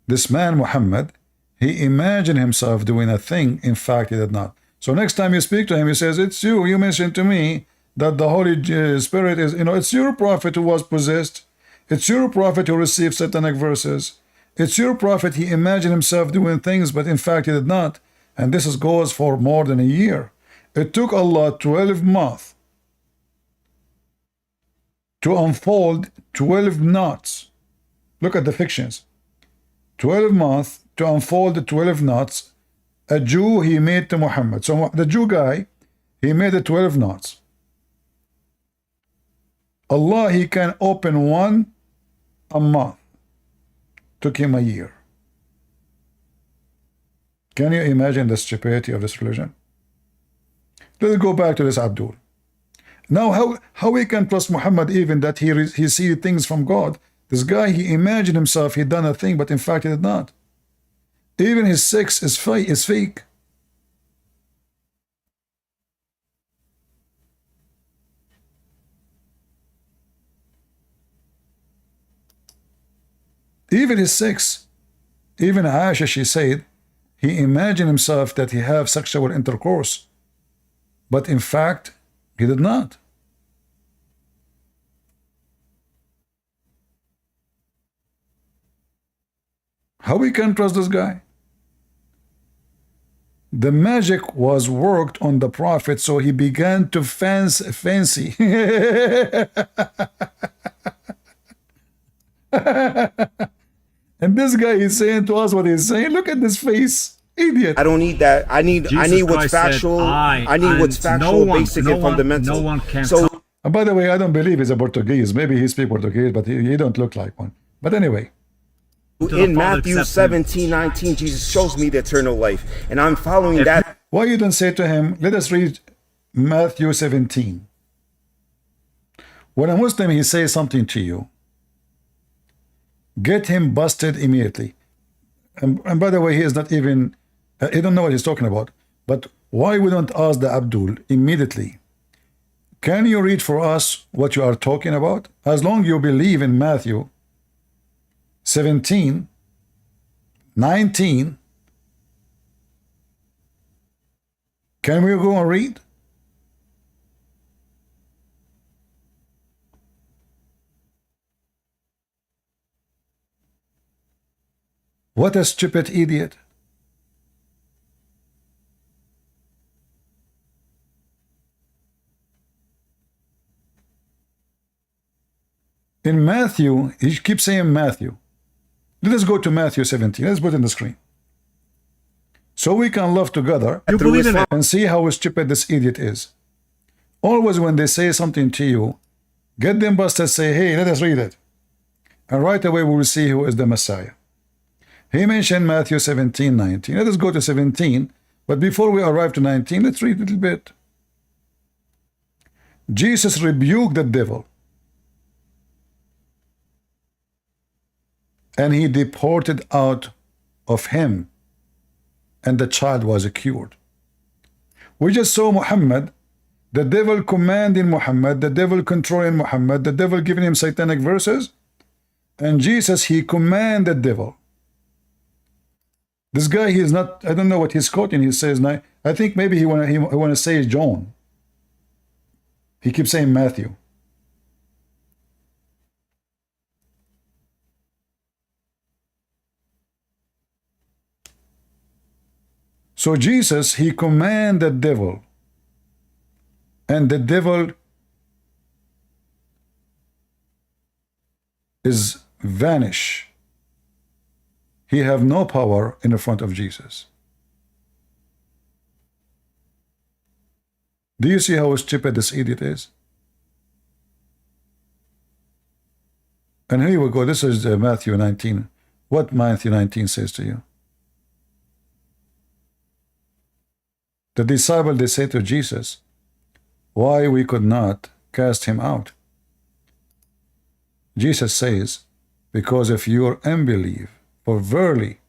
this man Muhammad, he imagined himself doing a thing, in fact he did not. So next time you speak to him, he says, it's you mentioned to me that the Holy Spirit is, it's your prophet who was possessed. It's your prophet who received satanic verses. It's your prophet, he imagined himself doing things, but in fact he did not. And this goes for more than a year. It took Allah 12 months to unfold 12 knots. Look at the fictions. 12 months to unfold the 12 knots. A Jew he made to Muhammad. So the Jew guy, he made the 12 knots. Allah, he can open one a month. Took him a year. Can you imagine the stupidity of this religion? Let's go back to this Abdul. Now, how we can trust Muhammad even that he see things from God? This guy, he imagined himself he done a thing, but in fact he did not. Even his sex is fake. Even his sex. Even Aisha, she said, he imagined himself that he have sexual intercourse, but in fact he did not. How we can trust this guy? The magic was worked on the prophet, so he began to fancy. And this guy is saying to us what he's saying. Look at this face. Idiot. I don't need that. I need what's factual. I need what's factual, basic, and fundamental. No one can. So, and by the way, I don't believe he's a Portuguese. Maybe he speaks Portuguese, but he don't look like one. But anyway. In Matthew 17:19, Jesus shows me the eternal life. And I'm following that. Why you don't say to him, let us read Matthew 17. When a Muslim, he says something to you, Get him busted immediately. And by the way, he is not even, he don't know what he's talking about. But why we don't ask the Abdul immediately? Can you read for us what you are talking about? As long you believe in Matthew 17, 19, can we go and read? What a stupid idiot. In Matthew, he keeps saying Matthew. Let us go to Matthew 17. Let's put it in the screen. So we can love together and see how stupid this idiot is. Always when they say something to you, get them busted, say, hey, let us read it. And right away we will see who is the Messiah. He mentioned Matthew 17, 19. Let us go to 17. But before we arrive to 19, let's read a little bit. Jesus rebuked the devil, and he departed out of him, and the child was cured. We just saw Muhammad, the devil commanding Muhammad, the devil controlling Muhammad, the devil giving him satanic verses, and Jesus, he commanded the devil. This guy, he is not, I don't know what he's quoting. He says, I think maybe he wanna say John. He keeps saying Matthew. So Jesus, he commanded the devil, and the devil is vanish. He have no power in the front of Jesus. Do you see how stupid this idiot is? And here we go. This is Matthew 19. What Matthew 19 says to you? The disciple, they say to Jesus, why we could not cast him out? Jesus says, because of your unbelief. For verily,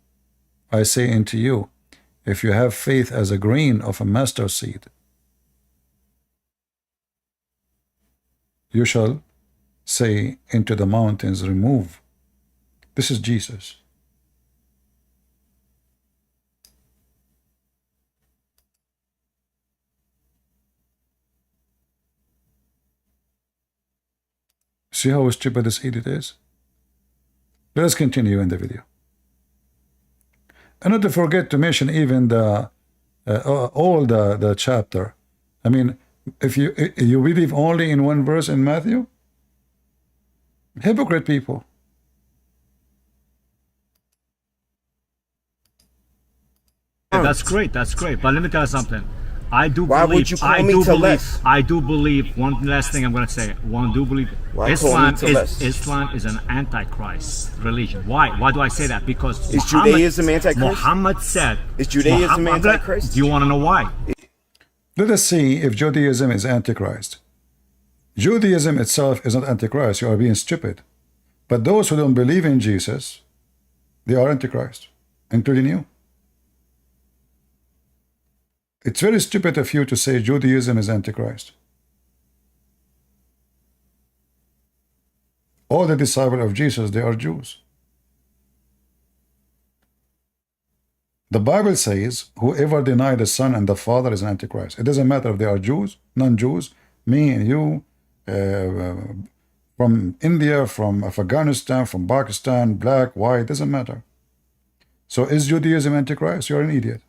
I say unto you, if you have faith as a grain of a mustard seed, you shall say into the mountains, remove. This is Jesus. See how stupid this idiot is? Let us continue in the video. And not to forget to mention even the all the chapter. I mean, if you believe only in one verse in Matthew, hypocrite people. That's great. That's great. But let me tell you something. I do Why believe. would you call me to less? I do believe. One last thing I'm going to say. One do believe. Islam is an antichrist religion. Why? Why do I say that? Because is Judaism antichrist? Muhammad said. Is Judaism antichrist? Do you want to know why? Let us see if Judaism is antichrist. Judaism itself is not antichrist. You are being stupid. But those who don't believe in Jesus, they are antichrist, including you. It's very stupid of you to say Judaism is antichrist. All the disciples of Jesus, they are Jews. The Bible says, whoever denies the Son and the Father is an antichrist. It doesn't matter if they are Jews, non-Jews, me and you, from India, from Afghanistan, from Pakistan, black, white, doesn't matter. So is Judaism antichrist? You're an idiot.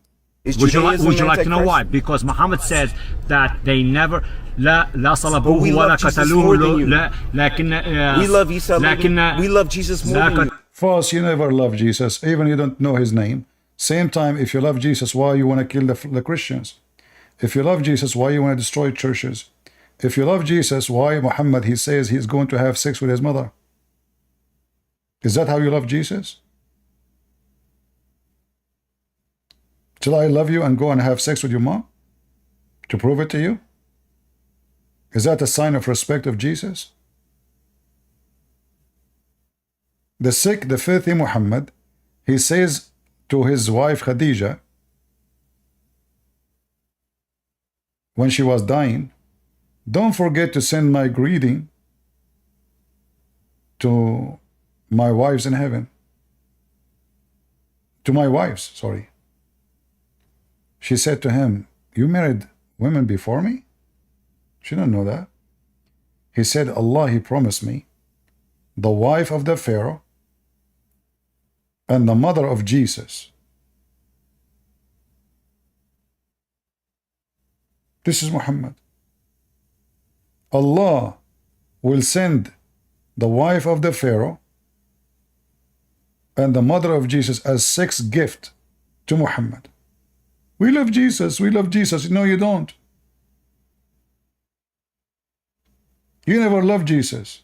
Would you like to know why? Because Muhammad says that they never لا صلبوه ولا قتلوه لكن we love Jesus more than you. False, you never love Jesus, even you don't know his name. Same time, if you love Jesus, why you want to kill the Christians? If you love Jesus, why you want to destroy churches? If you love Jesus, why Muhammad, he says he's going to have sex with his mother? Is that how you love Jesus? Shall I love you and go and have sex with your mom? To prove it to you? Is that a sign of respect of Jesus? The sick, the filthy Muhammad, he says to his wife Khadija, when she was dying, don't forget to send my greeting to my wives in heaven. To my wives, sorry. She said to him, you married women before me? She didn't know that. He said, Allah, he promised me the wife of the Pharaoh and the mother of Jesus. This is Muhammad. Allah will send the wife of the Pharaoh and the mother of Jesus as sex gift to Muhammad. We love Jesus, we love Jesus. No, you don't. You never loved Jesus.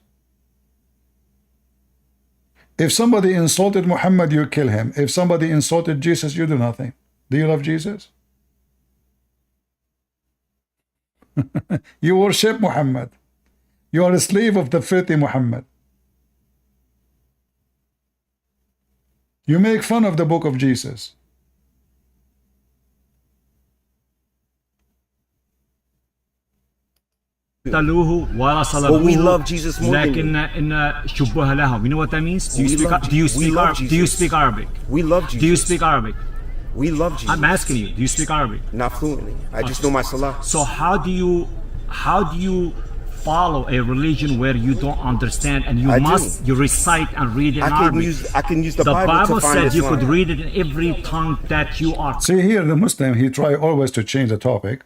If somebody insulted Muhammad, you kill him. If somebody insulted Jesus, you do nothing. Do you love Jesus? You worship Muhammad. You are a slave of the filthy Muhammad. You make fun of the book of Jesus. But we love Jesus more than you. You know what that means? Do you speak Arabic? We love Jesus. Do you speak Arabic? We love Jesus. I'm asking you, do you speak Arabic? Not fluently. I just know my salah. So how do you follow a religion where you don't understand and you recite and read in Arabic? I can use the Bible to find said you could read it in every tongue that you are. See here, the Muslim, he try always to change the topic.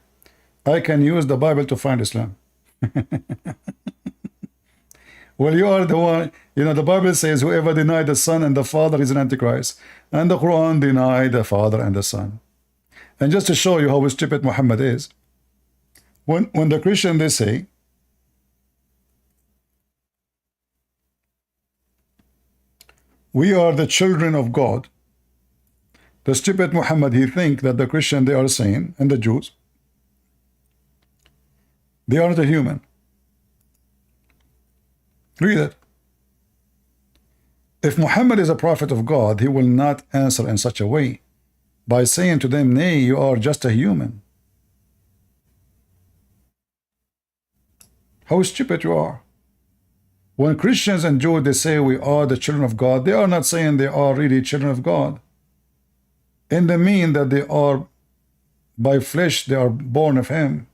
I can use the Bible to find Islam. Well, you are the one, you know, the Bible says whoever denied the Son and the Father is an Antichrist, and the Quran denied the Father and the Son. And just to show you how stupid Muhammad is, when the Christian, they say, we are the children of God, the stupid Muhammad, he think that the Christian, they are saying, and the Jews, they are not a human. Read it. If Muhammad is a prophet of God, he will not answer in such a way by saying to them, nay, you are just a human. How stupid you are. When Christians and Jews, they say we are the children of God, they are not saying they are really children of God. In the mean that they are by flesh, they are born of him.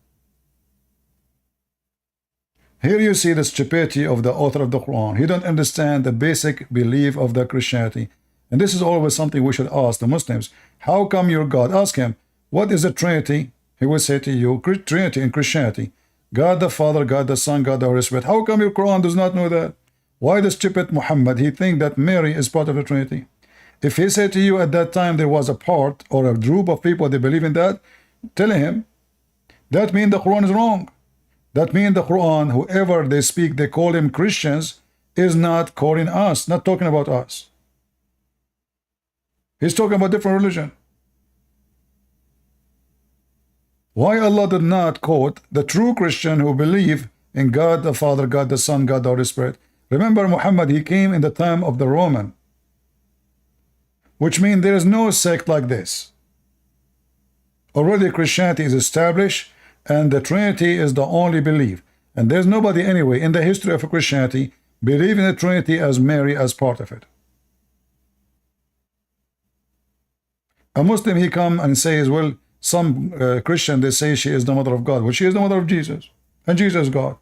Here you see the stupidity of the author of the Quran. He don't understand the basic belief of the Christianity. And this is always something we should ask the Muslims. How come your God? Ask him, what is the Trinity? He will say to you, Trinity in Christianity. God the Father, God the Son, God the Holy Spirit. How come your Quran does not know that? Why the stupid Muhammad, he think that Mary is part of the Trinity? If he said to you at that time there was a part or a group of people that believe in that, tell him, that means the Quran is wrong. That means the Quran, whoever they speak, they call him Christians, is not calling us, not talking about us. He's talking about different religion. Why Allah did not quote the true Christian who believe in God the Father, God the Son, God the Holy Spirit? Remember Muhammad, he came in the time of the Roman, which means there is no sect like this. Already Christianity is established, and the Trinity is the only belief. And there's nobody anyway in the history of Christianity believing the Trinity as Mary as part of it. A Muslim, he come and says, well, some Christian, they say she is the mother of God. Well, she is the mother of Jesus. And Jesus is God.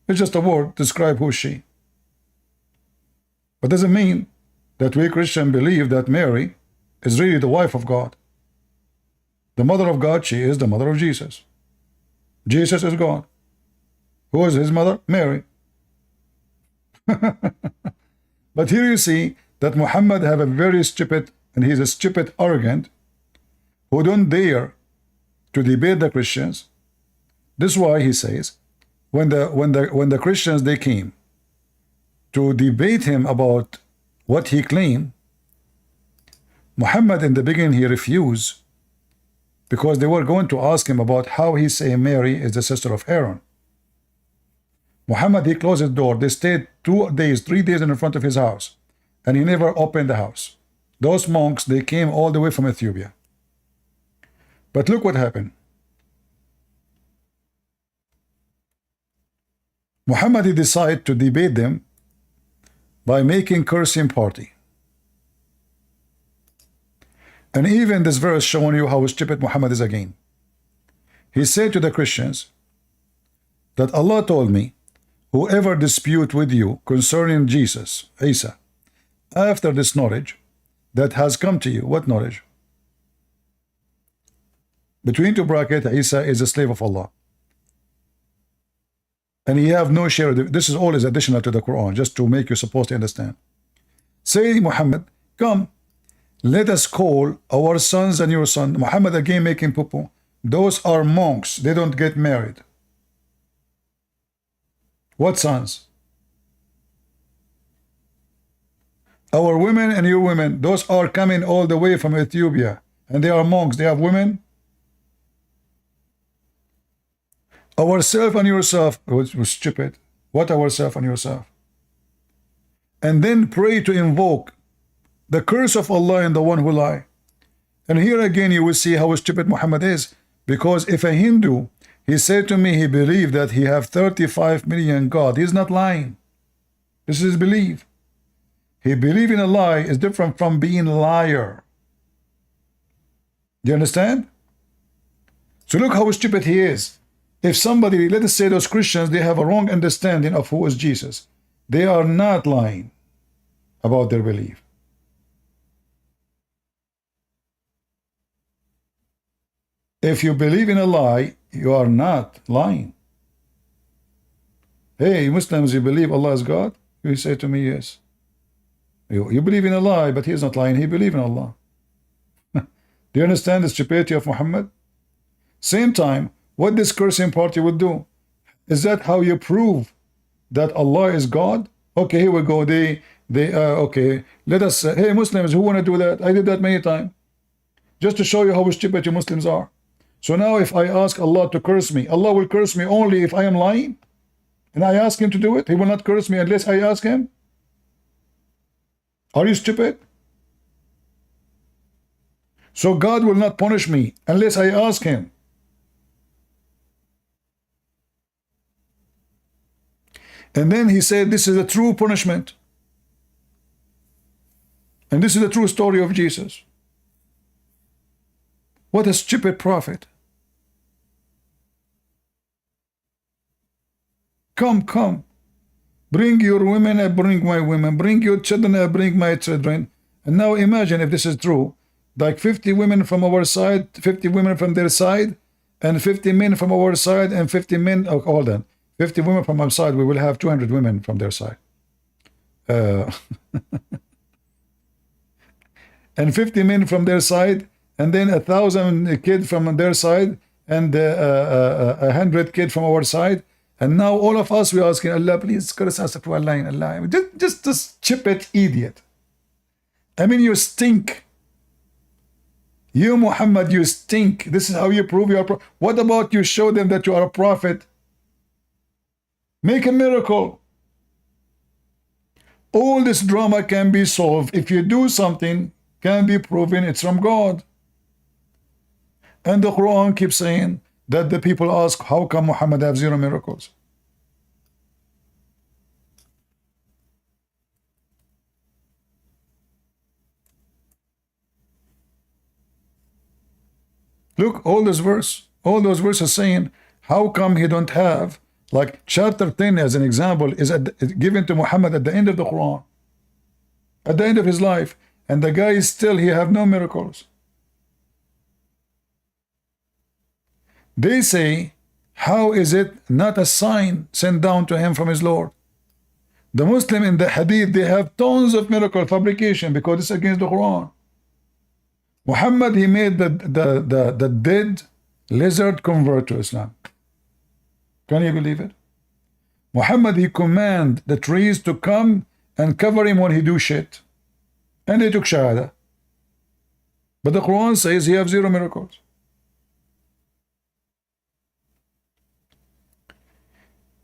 It's just a word to describe who is she. But doesn't mean that we Christians believe that Mary is really the wife of God. The mother of God, she is the mother of Jesus. Jesus is God. Who is his mother? Mary. But here you see that Muhammad have a very stupid, and he's a stupid, arrogant, who don't dare to debate the Christians. This is why he says, when the Christians, they came to debate him about what he claimed, Muhammad in the beginning, he refused, because they were going to ask him about how he say Mary is the sister of Aaron. Muhammad, he closed his door. They stayed 2 days, 3 days in front of his house. and he never opened the house. Those monks, they came all the way from Ethiopia. But look what happened. Muhammad, he decided to debate them by making cursing party. And even this verse showing you how stupid Muhammad is again. He said to the Christians that Allah told me, whoever dispute with you concerning Jesus, Isa, after this knowledge that has come to you, what knowledge? Between two brackets, Isa is a slave of Allah. And he have no share. This is all is additional to the Quran, just to make you supposed to understand. Say, Muhammad, come, let us call our sons and your son. Muhammad again making poo-poo. Those are monks. They don't get married. What sons? Our women and your women, those are coming all the way from Ethiopia. And they are monks. They have women. Ourself and yourself, was stupid. What ourself and yourself? And then pray to invoke the curse of Allah and the one who lie. And here again you will see how stupid Muhammad is. Because if a Hindu, he said to me he believed that he have 35 million God, he's not lying. This is his belief. He believe in a lie is different from being a liar. Do you understand? So look how stupid he is. If somebody, let us say those Christians, they have a wrong understanding of who is Jesus. They are not lying about their belief. If you believe in a lie, you are not lying. Hey, Muslims, you believe Allah is God? You say to me, yes. You believe in a lie, but he is not lying. He believes in Allah. Do you understand the stupidity of Muhammad? Same time, what this cursing party would do, is that how you prove that Allah is God? Okay, here we go. Okay, let us, hey Muslims, who want to do that? I did that many times. Just to show you how stupid you Muslims are. So now if I ask Allah to curse me, Allah will curse me only if I am lying? And I ask him to do it? He will not curse me unless I ask him? Are you stupid? So God will not punish me unless I ask him. And then he said, this is a true punishment. And this is the true story of Jesus. What a stupid prophet. Come, come. Bring your women, I bring my women. Bring your children, I bring my children. And now imagine if this is true. Like 50 women from our side, 50 women from their side, and 50 men from our side, and 50 men, oh, hold on. 50 women from our side, we will have 200 women from their side. And 50 men from their side, and then 1,000 kids from their side, and 100 kids from our side. And now all of us, we're asking Allah, please curse us to Allah in Allah. Just chip it, idiot. I mean, you stink. You, Muhammad, you stink. This is how you prove you are a prophet. What about you show them that you are a prophet? Make a miracle. All this drama can be solved if you do something, can be proven it's from God. And the Quran keeps saying that the people ask, how come Muhammad have 0 miracles? Look, all those verses saying, how come he don't have, like chapter 10 as an example, is given to Muhammad at the end of the Quran, at the end of his life, and the guy is still, he have no miracles. They say, how is it not a sign sent down to him from his Lord? The Muslim in the Hadith, they have tons of miracle fabrication because it's against the Quran. Muhammad, he made the dead lizard convert to Islam. Can you believe it? Muhammad, he command the trees to come and cover him when he do shit. And they took shahada. But the Quran says he have 0 miracles.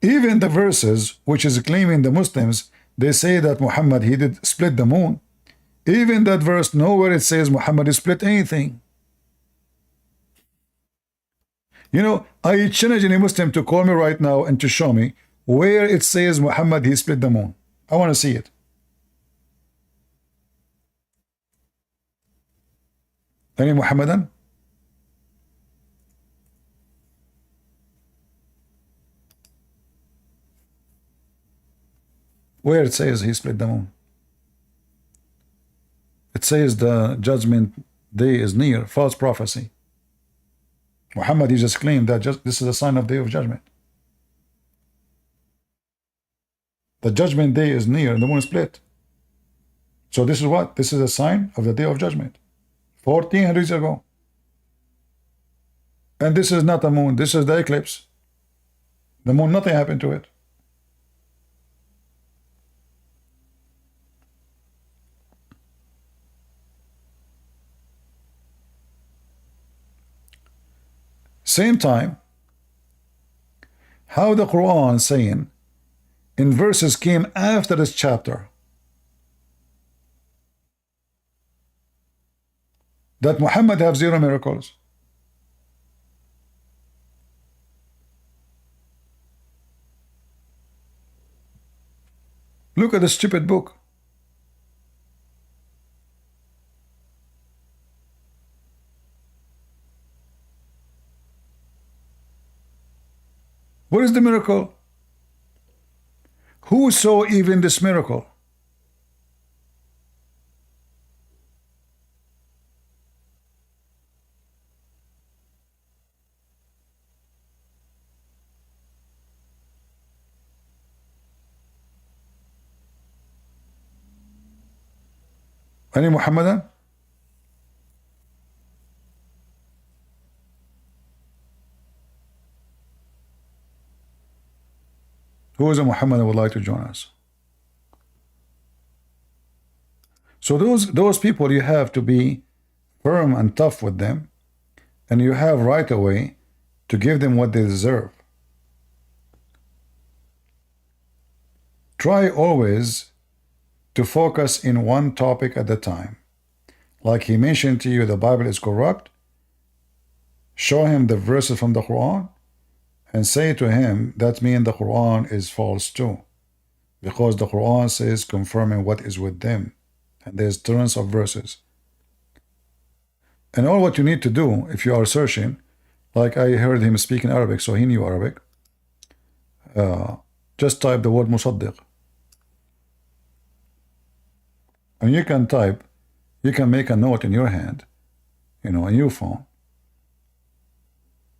Even the verses which is claiming the Muslims They say that Muhammad, he did split the moon. Even that verse, nowhere it says Muhammad split anything. You know, I challenge any Muslim to call me right now and to show me where it says Muhammad, he split the moon. I want to see it. Any Muhammadan? Where it says he split the moon? It says the judgment day is near. False prophecy. Muhammad, he just claimed that this is a sign of day of judgment. The judgment day is near and the moon is split. So this is what? This is a sign of the day of judgment. 1400 years ago. And this is not a moon. This is the eclipse. The moon, nothing happened to it. Same time, how the Quran saying in verses came after this chapter that Muhammad have 0 miracles. Look at the stupid book. What is the miracle? Who saw even this miracle? Any Muhammadan? Who is a Muhammad that would like to join us? So those people, you have to be firm and tough with them, and you have right away to give them what they deserve. Try always to focus in one topic at a time. Like he mentioned to you, the Bible is corrupt. Show him the verses from the Quran and say to him, that means the Quran is false too. Because the Quran says confirming what is with them. And there's tons of verses. And all what you need to do, if you are searching, like I heard him speak in Arabic, so he knew Arabic. Just type the word Musaddiq. And you can type, you can make a note in your hand, you know, on your phone.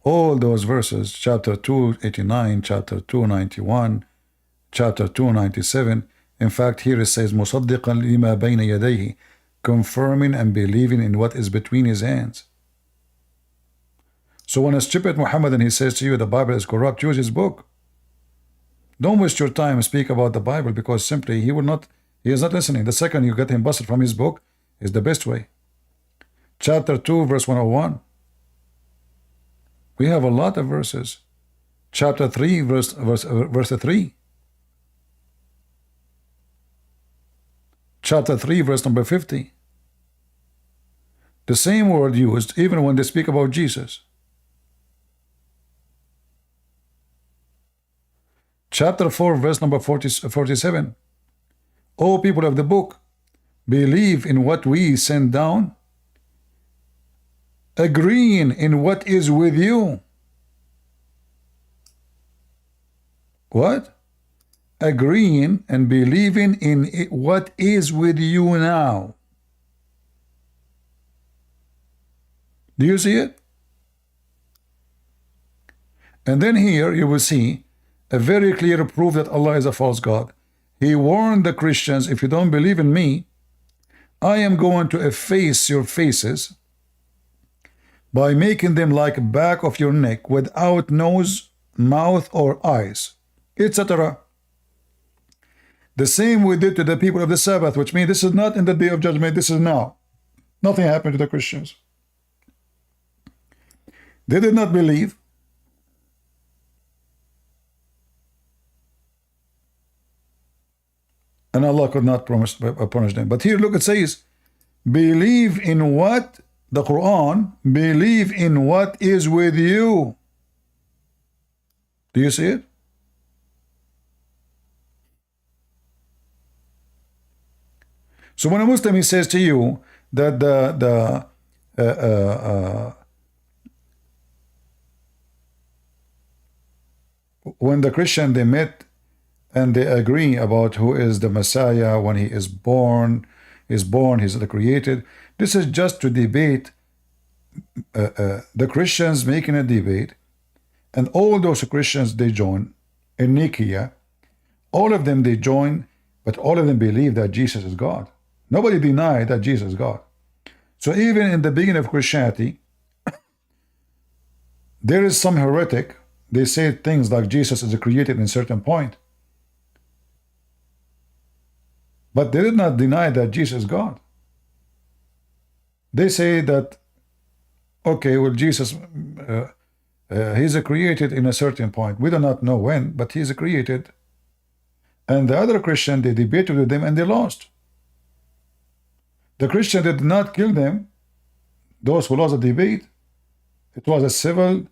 All those verses, chapter 289, chapter 291, chapter 297. In fact, here it says, مُصَدِّقًا لِمَا بَيْنَ يَدَيْهِ, confirming and believing in what is between his hands. So when a stupid Muhammadan, he says to you, the Bible is corrupt, use his book. Don't waste your time and speak about the Bible, because simply he is not listening. The second you get him busted from his book is the best way. Chapter 2, verse 101. We have a lot of verses. Chapter 3, verse 3. Chapter 3, verse number 50. The same word used even when they speak about Jesus. Chapter 4, verse number 47. O people of the book, believe in what we send down, agreeing in what is with you. What? Agreeing and believing in what is with you now. Do you see it? And then here you will see a very clear proof that Allah is a false God. He warned the Christians, if you don't believe in me, I am going to efface your faces by making them like back of your neck, without nose, mouth, or eyes, etc. The same we did to the people of the Sabbath, which means this is not in the day of judgment, this is now. Nothing happened to the Christians. They did not believe. and Allah could not punish them. But here, look, it says, believe in what? The Quran, believe in what is with you. Do you see it? So when a Muslim, he says to you that when the Christian, they met and they agree about who is the Messiah, when he is born, he's the created. This is just to debate, the Christians making a debate, and all those Christians, they join in Nicaea. All of them, they join, but all of them believe that Jesus is God. Nobody denied that Jesus is God. So even in the beginning of Christianity, there is some heretic, they say things like Jesus is created in a certain point. But they did not deny that Jesus is God. They say that, okay, well, Jesus, he's created in a certain point. We do not know when, but he's created. And the other Christian, they debated with them and they lost. The Christian did not kill them, those who lost the debate. It was a civil,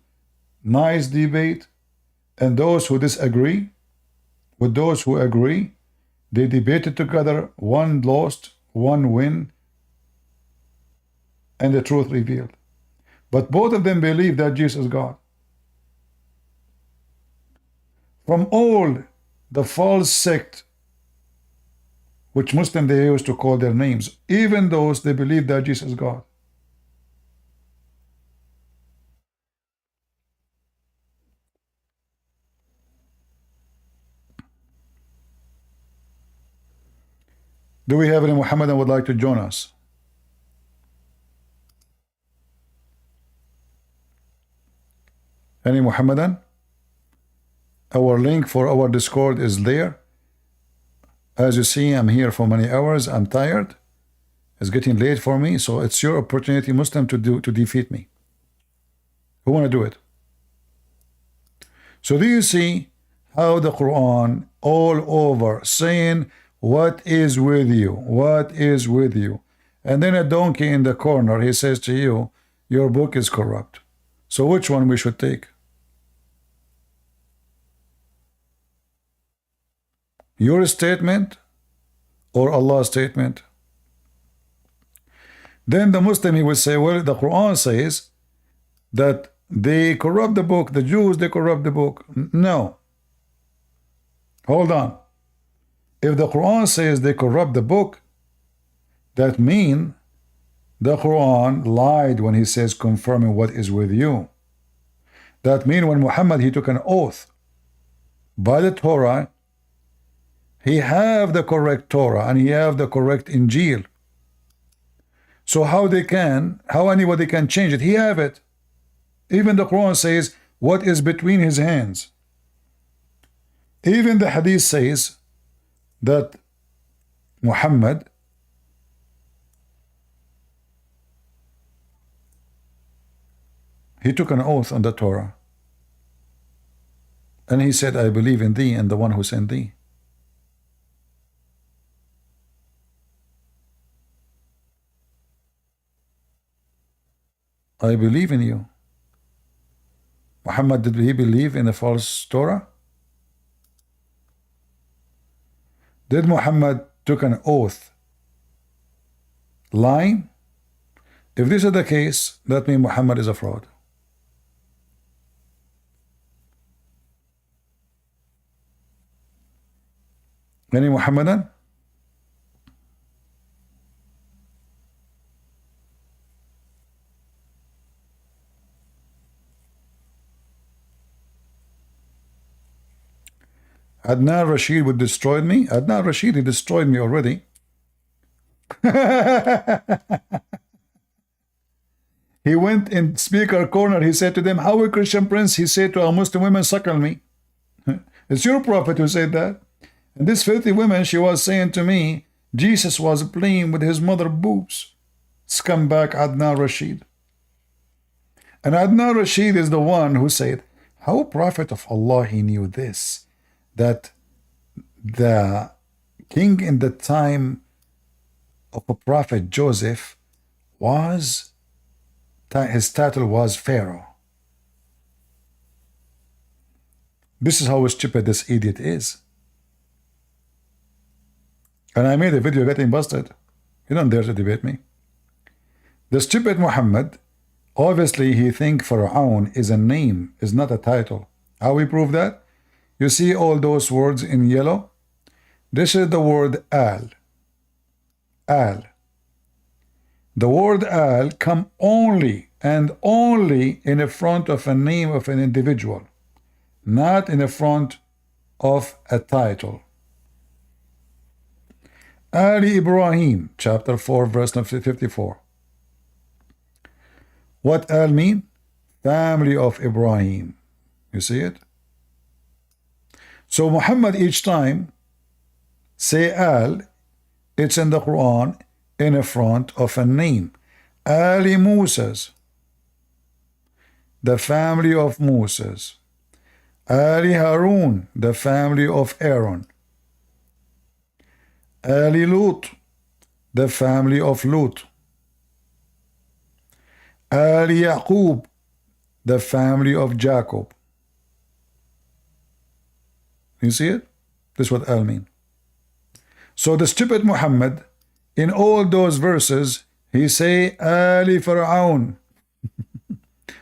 nice debate. And those who disagree with those who agree, they debated together, one lost, one win, and the truth revealed. But both of them believe that Jesus is God. From all the false sect, which Muslim they used to call their names, even those, they believe that Jesus is God. Do we have any Muhammadan would like to join us? Any Muhammadan? Our link for our Discord is there. As you see, I'm here for many hours. I'm tired. It's getting late for me, so it's your opportunity, Muslim, to defeat me. Who want to do it? So do you see how the Quran all over saying, what is with you? What is with you? And then a donkey in the corner, he says to you, your book is corrupt. So which one we should take? Your statement or Allah's statement? Then the Muslim, he will say, well, the Quran says that they corrupt the book, the Jews, they corrupt the book. No. Hold on. If the Quran says they corrupt the book, that means the Quran lied when he says confirming what is with you. That means when Muhammad, he took an oath by the Torah, he have the correct Torah and he have the correct Injil. So how anybody can change it? He have it. Even the Quran says what is between his hands. Even the Hadith says that Muhammad, he took an oath on the Torah and he said, I believe in thee and the one who sent thee. I believe in you. Muhammad, did he believe in the false Torah? Did Muhammad took an oath lying? If this is the case, that means Muhammad is a fraud. Any Muhammadan? Adnan Rashid would destroy me. Adnan Rashid, he destroyed me already. He went in speaker corner. He said to them, how a Christian prince, he said to our Muslim women, suckle me. It's your prophet who said that. And this filthy woman, she was saying to me, Jesus was playing with his mother boobs. Scumbag Adnan Rashid. And Adnan Rashid is the one who said, how prophet of Allah, he knew this, that the King in the time of a prophet Joseph was, his title was Pharaoh. This is how stupid this idiot is. And I made a video getting busted. You don't dare to debate me. The stupid Muhammad, obviously he think Pharaoh is a name, is not a title. How we prove that? You see all those words in yellow? This is the word al. Al. The word al come only and only in the front of a name of an individual, not in the front of a title. Ali Ibrahim, chapter 4, verse 54. What al mean? Family of Ibrahim. You see it? So Muhammad each time say al, it's in the Quran in the front of a name. Ali Moses, the family of Moses. Ali Harun, the family of Aaron. Ali Lut, the family of Lut. Ali Yaqub, the family of Jacob. You see it? This is what al mean. So the stupid Muhammad, in all those verses, he say Ali Pharaoh.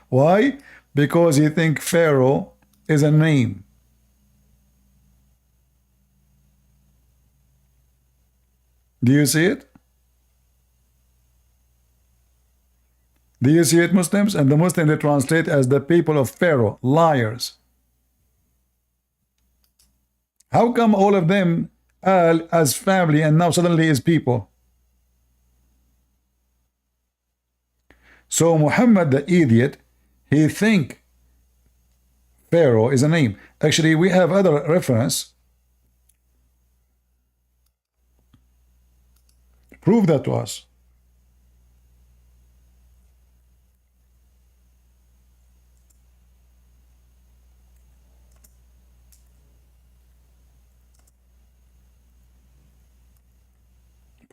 Why? Because he think Pharaoh is a name. Do you see it? Do you see it, Muslims? And the Muslims, they translate as the people of Pharaoh, liars. How come all of them al as family and now suddenly is people? So Muhammad the idiot, he think Pharaoh is a name. Actually, we have other reference. Prove that to us.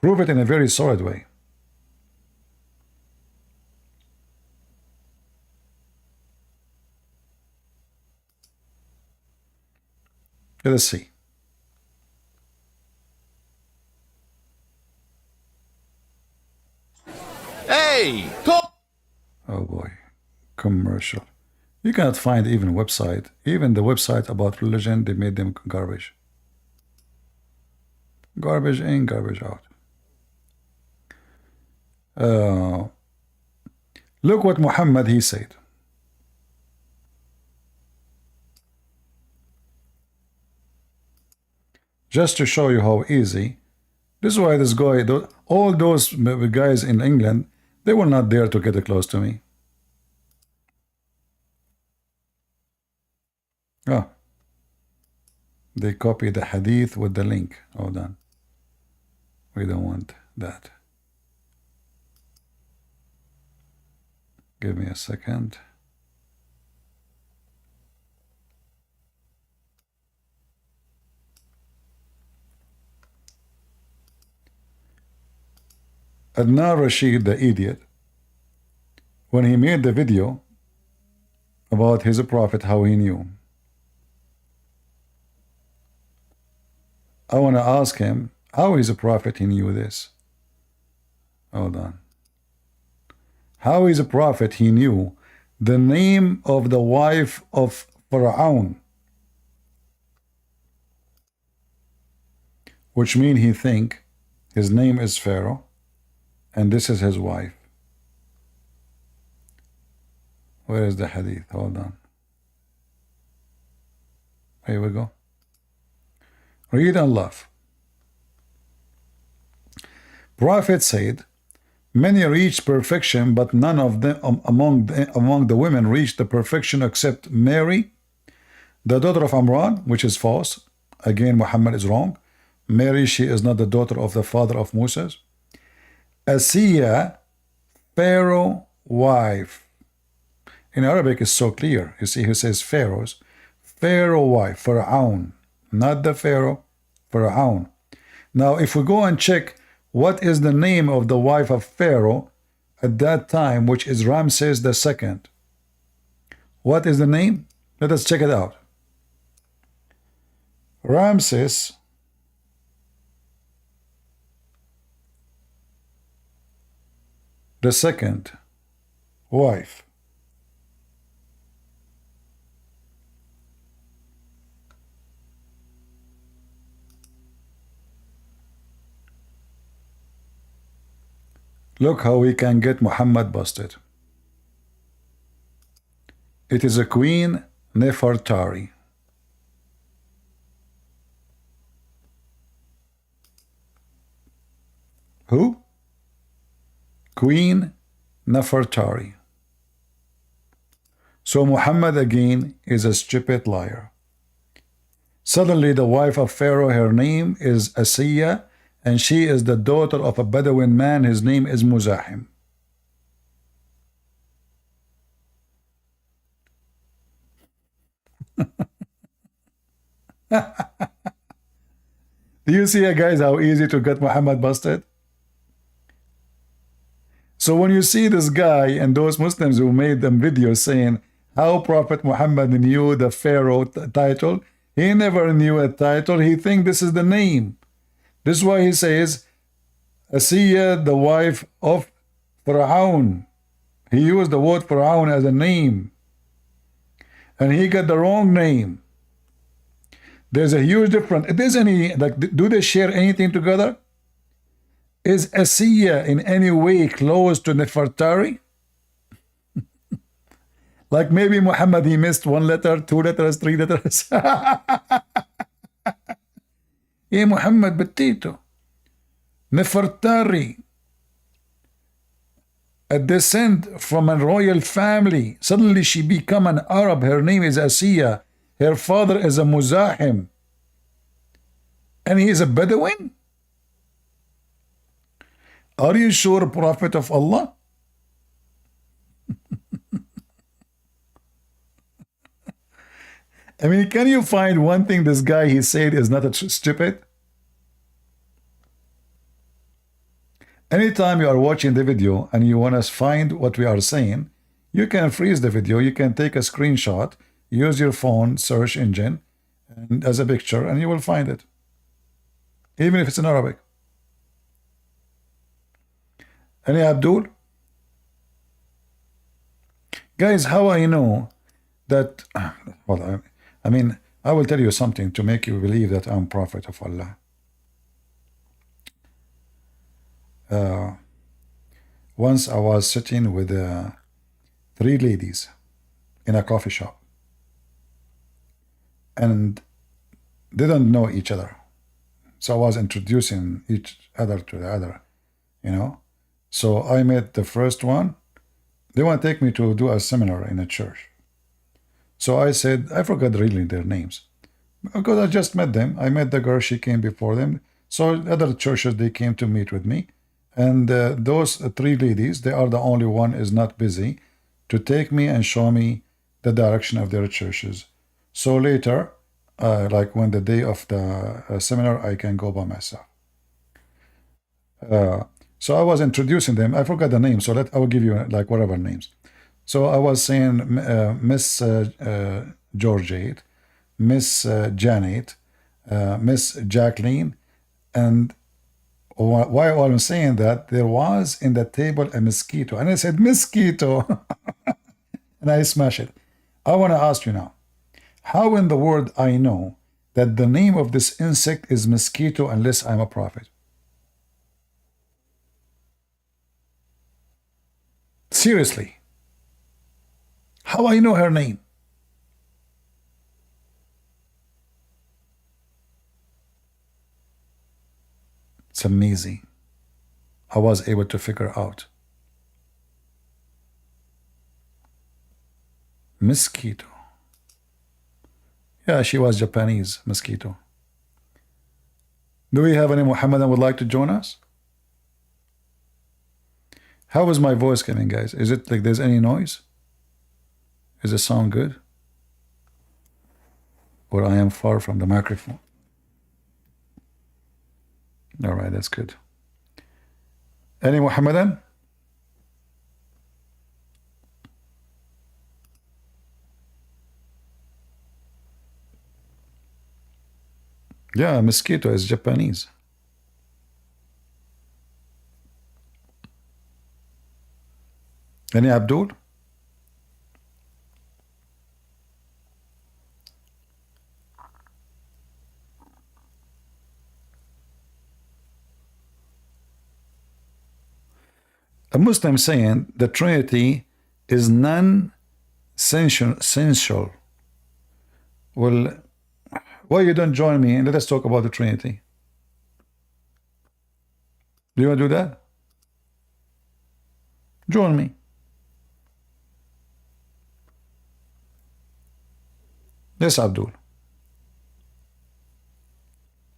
Prove it in a very solid way. Let us see. Hey! Oh boy. Commercial. You cannot find even website. Even the website about religion, they made them garbage. Garbage in, garbage out. Look what Muhammad he said. Just to show you how easy. This is why this guy, all those guys in England, they will not dare to get close to me. Oh. They copy the hadith with the link. Hold on. We don't want that. Give me a second. Adnan Rashid, the idiot, when he made the video about his prophet, how he knew, I want to ask him, how is a prophet he knew this? Hold on. How is a prophet he knew the name of the wife of Pharaoh? Which means he think his name is Pharaoh and this is his wife. Where is the hadith? Hold on. Here we go. Read and laugh. Prophet said, many reached perfection, but none of them among the women reached the perfection except Mary, the daughter of Amran, which is false. Again, Muhammad is wrong. Mary, she is not the daughter of the father of Moses. Asiya, Pharaoh wife. In Arabic, it's so clear. You see, he says Pharaoh's. Pharaoh wife, Pharaoh, not the Pharaoh, Pharaoh. Now, if we go and check what is the name of the wife of Pharaoh at that time, which is Ramses II. What is the name? Let us check it out. Ramses II wife. Look how we can get Muhammad busted. It is a Queen Nefertari. Who? Queen Nefertari. So Muhammad again is a stupid liar. Suddenly the wife of Pharaoh, her name is Asiya, and she is the daughter of a Bedouin man. His name is Muzahim. Do you see, guys, how easy to get Muhammad busted? So when you see this guy and those Muslims who made them videos saying how Prophet Muhammad knew the Pharaoh title, he never knew a title. He thinks this is the name. This is why he says, Asiya, the wife of Pharaoh. He used the word Pharaoh as a name. And he got the wrong name. There's a huge difference. If there's any, like, do they share anything together? Is Asiya in any way close to Nefertari? Like maybe Muhammad, he missed 1 letter, 2 letters, 3 letters. Yeah, Muhammad Batito. Nefertari. A descent from a royal family. Suddenly she become an Arab. Her name is Asiya. Her father is a Muzahim. And he is a Bedouin? Are you sure, Prophet of Allah? I mean, can you find one thing this guy he said is not stupid? Anytime you are watching the video and you want to find what we are saying, you can freeze the video, you can take a screenshot, use your phone search engine and as a picture, and you will find it. Even if it's in Arabic. Any Abdul? Guys, how I know that, well, I mean, I will tell you something to make you believe that I'm Prophet of Allah. Once I was sitting with 3 ladies in a coffee shop and they don't know each other. So I was introducing each other to the other, you know. So I met the first one. They want to take me to do a seminar in a church. So I said, I forgot really their names because I just met them. I met the girl, she came before them. So other churches, they came to meet with me. And those 3 ladies, they are the only one is not busy to take me and show me the direction of their churches. So later, like when the day of the seminar, I can go by myself. So I was introducing them. I forgot the name, so I will give you like whatever names. So I was saying Miss Georgette, Miss Janet, Miss Jacqueline, and while I'm saying that, there was in the table a mosquito. And I said, mosquito. And I smashed it. I want to ask you now, how in the world I know that the name of this insect is mosquito unless I'm a prophet? Seriously. How I know her name? It's amazing. I was able to figure out. Mosquito. Yeah, she was Japanese, mosquito. Do we have any Muhammadan would like to join us? How is my voice coming, guys? Is it like there's any noise? Does it sound good? Or I am far from the microphone? All right, that's good. Any Muhammadan? Yeah, mosquito is Japanese. Any Abdul? A Muslim saying the Trinity is non-essential. Well, why you don't join me and let us talk about the Trinity? Do you want to do that? Join me. Yes, Abdul.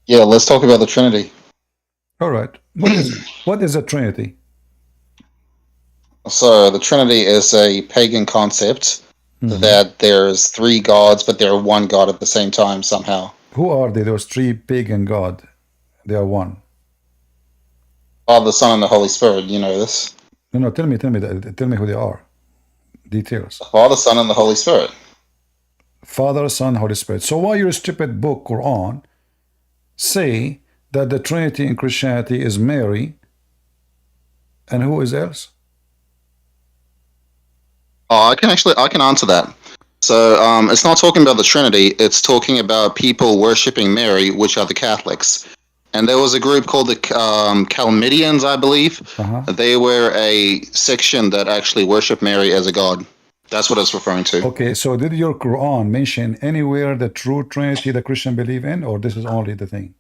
Yeah, let's talk about the Trinity. All right. What is a Trinity? So the Trinity is a pagan concept that there's three gods, but they're one God at the same time somehow. Who are they? Those three pagan gods? They are one. Father, Son, and the Holy Spirit. You know this. No, tell me who they are. Details. Father, Son, and the Holy Spirit. Father, Son, Holy Spirit. So why your stupid book, Quran, say that the Trinity in Christianity is Mary, and who is else? Oh, I can answer that. So it's not talking about the Trinity. It's talking about people worshipping Mary, which are the Catholics. And there was a group called the Chalmidians, I believe. They were a section that actually worshipped Mary as a god. That's what it's referring to. Okay, so did your Quran mention anywhere the true Trinity the Christian believe in, or this is only the thing?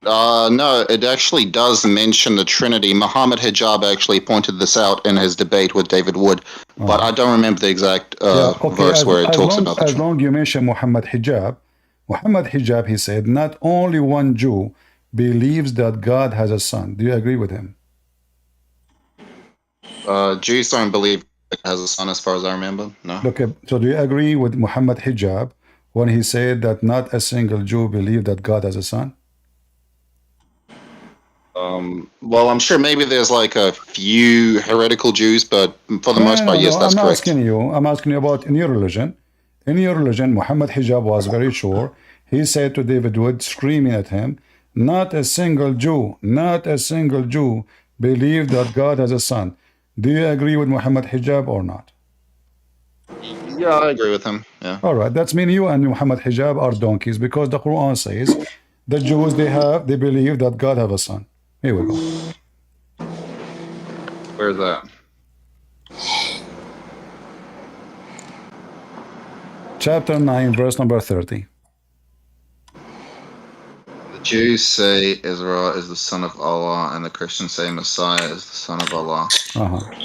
No, it actually does mention the Trinity. Mohammed Hijab actually pointed this out in his debate with David Wood, but I don't remember the exact verse where it talks about the Trinity. As long as you mention Mohammed Hijab, he said, not only one Jew believes that God has a son. Do you agree with him? Jews don't believe it has a son as far as I remember, no. Okay, so do you agree with Mohammed Hijab when he said that not a single Jew believed that God has a son? Well, I'm sure maybe there's like a few heretical Jews, but for the most part, yes, that's correct. I'm asking you about in your religion. In your religion, Mohammed Hijab was very sure. He said to David Wood, screaming at him, not a single Jew believed that God has a son. Do you agree with Mohammed Hijab or not? Yeah, I agree with him. Yeah. All right, that's mean you and Mohammed Hijab are donkeys, because the Quran says the Jews they believe that God have a son. Here we go. Where's that? Chapter 9, verse number 30. The Jews say Israel is the son of Allah, and the Christians say Messiah is the son of Allah.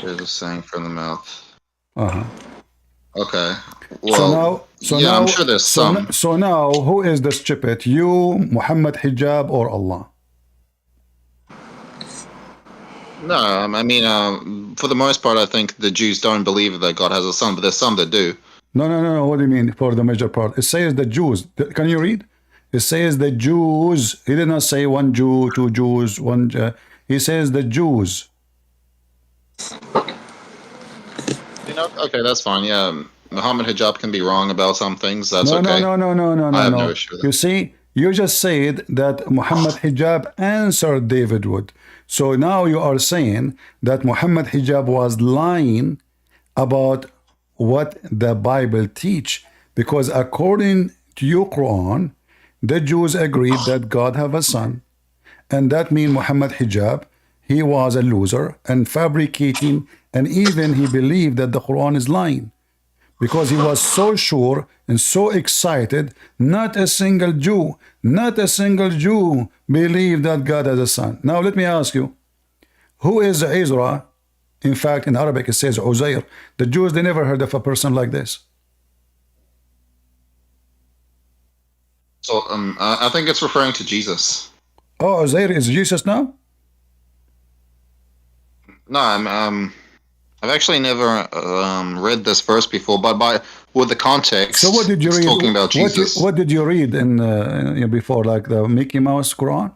There's a saying from the mouth. Okay. Well, I'm sure there's some. So now, who is the stupid? You, Mohammed Hijab, or Allah? No, I mean, for the most part, I think the Jews don't believe that God has a son, but there's some that do. No. What do you mean for the major part? It says the Jews. Can you read? It says the Jews. He did not say one Jew, two Jews, one. He says the Jews. You know, okay, that's fine. Yeah, Mohammed Hijab can be wrong about some things. That's okay. No. I have no issue with that. You see, you just said that Mohammed Hijab answered David Wood. So now you are saying that Mohammed Hijab was lying about what the Bible teach, because according to your Quran, the Jews agreed that God have a son, and that means Mohammed Hijab, he was a loser and fabricating, and even he believed that the Quran is lying, because he was so sure and so excited. Not a single Jew believed that God has a son. Now let me ask you, who is Ezra? In fact, in Arabic it says Uzair. The Jews, they never heard of a person like this. So I think it's referring to Jesus. Oh, Uzair is Jesus now? No, I've actually never read this verse before, but with the context. So what did you it's read? Talking about Jesus. What did you read in before, like the Mickey Mouse Quran?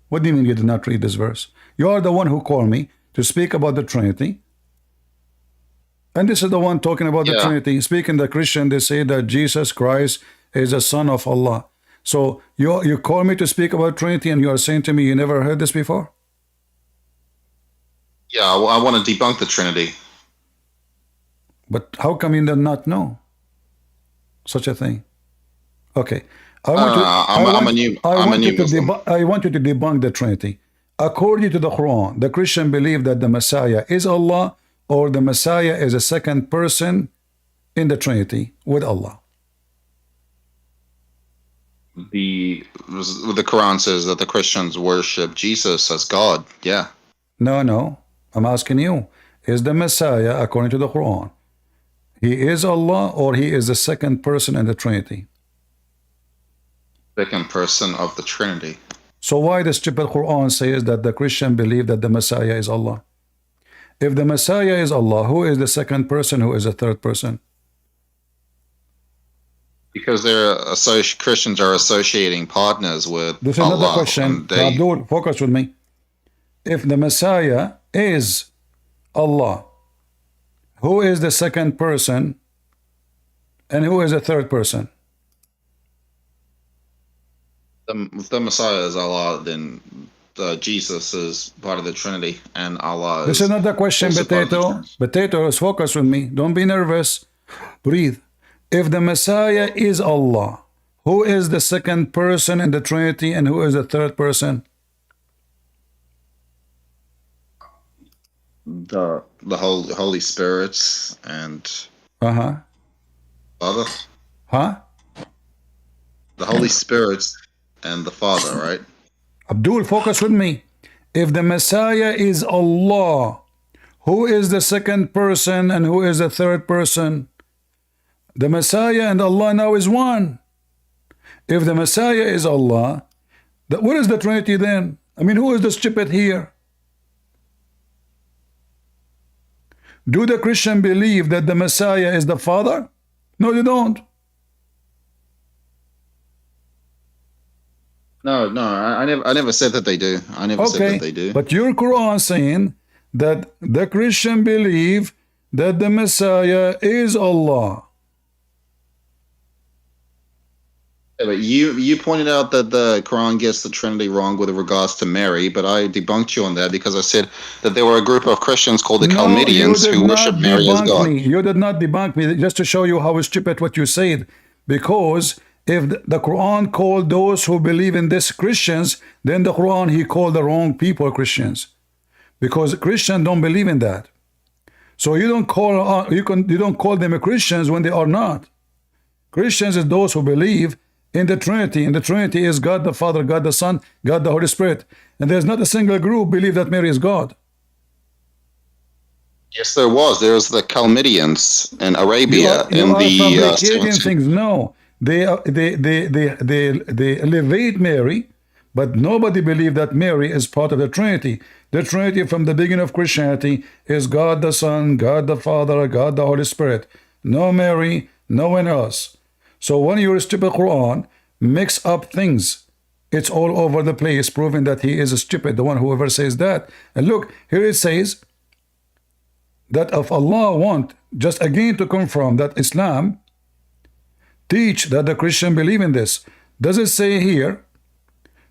What do you mean you did not read this verse? You are the one who called me to speak about the Trinity. And this is the one talking about the Trinity. Speaking the Christian, they say that Jesus Christ is a son of Allah. So you call me to speak about Trinity and you are saying to me you never heard this before? Yeah, I want to debunk the Trinity. But how come you did not know such a thing? Okay. I want you to debunk the Trinity. According to the Quran, the Christian believe that the Messiah is Allah, or the Messiah is a second person in the Trinity with Allah. The Quran says that the Christians worship Jesus as God. Yeah. No. I'm asking you, is the Messiah, according to the Quran, he is Allah or he is the second person in the Trinity? Second person of the Trinity. So why the stupid Quran says that the Christian believe that the Messiah is Allah? If the Messiah is Allah, who is the second person, who is the third person? Because Christians are associating partners with this is Allah. Another question. Abdul, focus with me. If the Messiah is Allah, who is the second person and who is the third person? If the Messiah is Allah, then Jesus is part of the Trinity, and Allah This is not the question, Potato. Potato, focus with me. Don't be nervous. Breathe. If the Messiah is Allah, who is the second person in the Trinity and who is the third person? The Holy Spirits and Father. The Holy Spirits and the Father, right? Abdul, focus with me. If the Messiah is Allah, who is the second person and who is the third person? The Messiah and Allah now is one. If the Messiah is Allah, what is the Trinity then? I mean, who is the stupid here? Do the Christian believe that the Messiah is the Father? No, you don't. No, I never said that they do. I never said that they do. But your Quran saying that the Christian believe that the Messiah is Allah. Yeah, but you pointed out that the Quran gets the Trinity wrong with regards to Mary, but I debunked you on that because I said that there were a group of Christians called the Chaldeans who worship Mary as God. You did not debunk me, just to show you how stupid what you said. Because if the Quran called those who believe in this Christians, then the Quran he called the wrong people Christians, because Christians don't believe in that. So you don't call them Christians when they are not. Christians is those who believe in the Trinity, and the Trinity is God the Father, God the Son, God the Holy Spirit, and there's not a single group believe that Mary is God. Yes, there was. There's the Chaldeans in Arabia and the things. No. They elevate Mary, but nobody believes that Mary is part of the Trinity. The Trinity from the beginning of Christianity is God the Son, God the Father, God the Holy Spirit. No Mary, no one else. So when your stupid Quran mix up things, it's all over the place, proving that he is stupid, the one whoever says that. And look, here it says that if Allah want, just again to confirm that Islam teach that the Christian believe in this. Does it say here,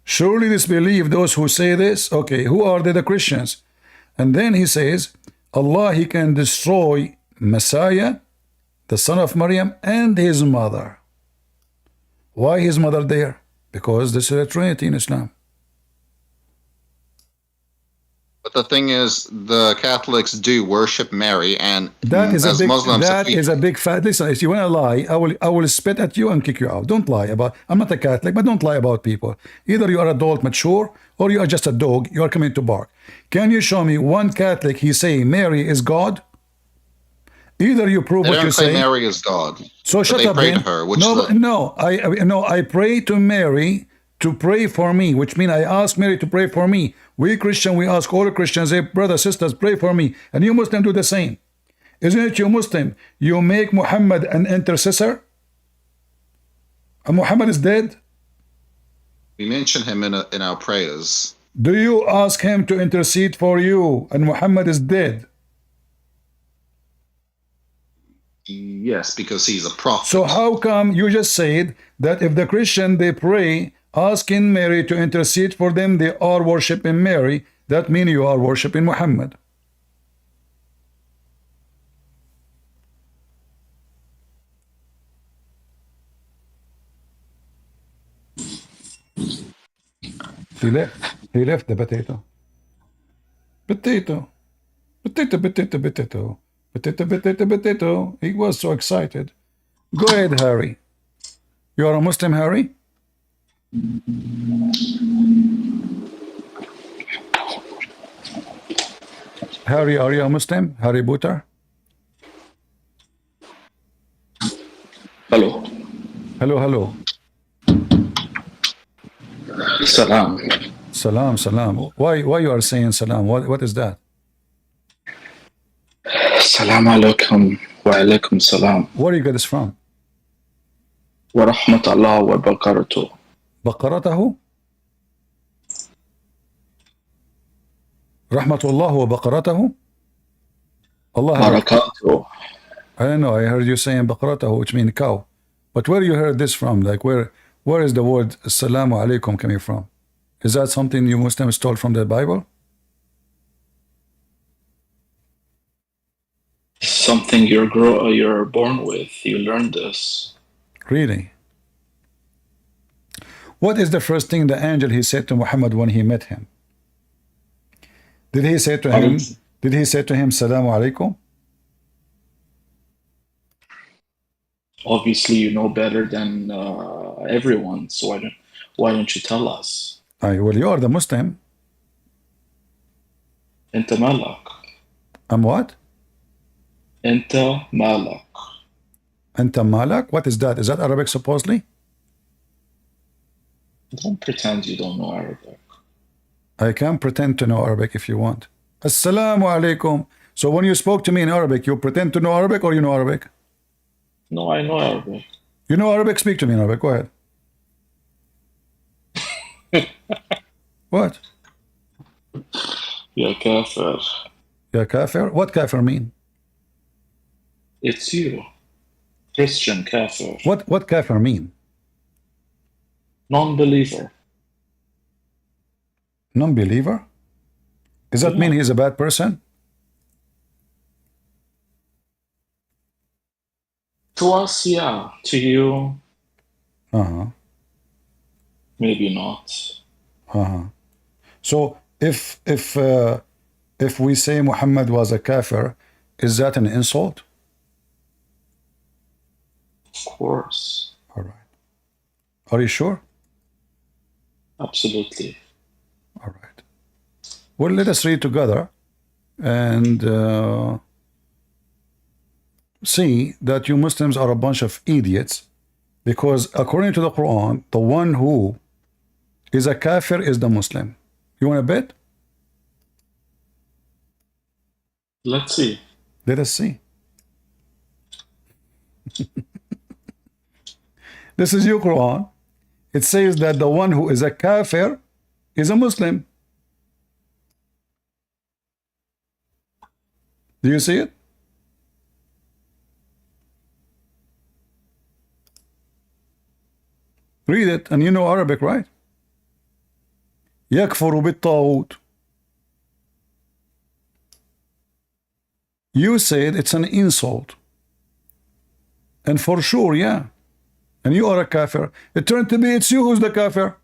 surely disbelieve those who say this? Okay, who are they? The Christians. And then he says, Allah, he can destroy Messiah, the son of Maryam, and his mother. Why his mother there? Because this is a Trinity in Islam. But the thing is, the Catholics do worship Mary, and that is as a big, Muslims, that is a big fact. Listen, if you want to lie, I will spit at you and kick you out. Don't lie about. I'm not a Catholic, but don't lie about people. Either you are adult, mature, or you are just a dog. You are coming to bark. Can you show me one Catholic he say Mary is God? Either you prove what you say. Mary is God. So shut up. Pray to her. I pray to Mary to pray for me, which means I ask Mary to pray for me. We Christian, we ask all Christians, hey, brothers, sisters, pray for me. And you Muslims do the same. Isn't it you Muslim? You make Muhammad an intercessor? And Muhammad is dead? We mention him in our prayers. Do you ask him to intercede for you and Muhammad is dead? Yes, because he's a prophet. So how come you just said that if the Christian they pray asking Mary to intercede for them, they are worshiping Mary? That means you are worshiping Muhammad. He left the potato. Potato. Potato, potato, potato. Potato, potato, potato. He was so excited. Go ahead, Harry. You are a Muslim, Harry? Harry, are you a Muslim? Harry Butter? Hello. Hello, hello. Salam. Salam, salam. Why you are saying salam? What is that? Salam alaikum wa alaikum salam. Where you get this from? Wa rahmatullah wa barakatuh. بقرته رحمة الله وبقرته Allah barakatuh. I don't know, I heard you saying بقرته, which means cow, but where you heard this from? Like where is the word assalamu alaikum coming from? Is that something you Muslims stole from the Bible? Something you're born with. You learn this. Really? What is the first thing the angel he said to Muhammad when he met him? Did he say to him Salamu alaikum? Obviously, you know better than everyone. So why don't you tell us? Well, you are the Muslim. Enta malak. I'm what? Enta malak. Enta malak? What is that? Is that Arabic supposedly? Don't pretend you don't know Arabic. I can pretend to know Arabic if you want. Assalamu alaikum. So when you spoke to me in Arabic, you pretend to know Arabic or you know Arabic? No, I know Arabic. You know Arabic? Speak to me in Arabic. Go ahead. What? Ya kafir. Ya kafir? What kafir mean? It's you. Christian kafir. What kafir mean? Non-believer. Non-believer? Does that mean he's a bad person? To us, yeah. To you, maybe not. So if we say Muhammad was a kafir, is that an insult? Of course. All right. Are you sure? Absolutely. All right. Well, let us read together and see that you Muslims are a bunch of idiots, because according to the Quran, the one who is a kafir is the Muslim. You want to bet? Let's see. Let us see. This is your Quran. It says that the one who is a kafir is a Muslim. Do you see it? Read it, and you know Arabic, right? يكفر بالطاغوت. You said it's an insult. And for sure, yeah. And you are a kafir. It turned to be it's you who's the kafir.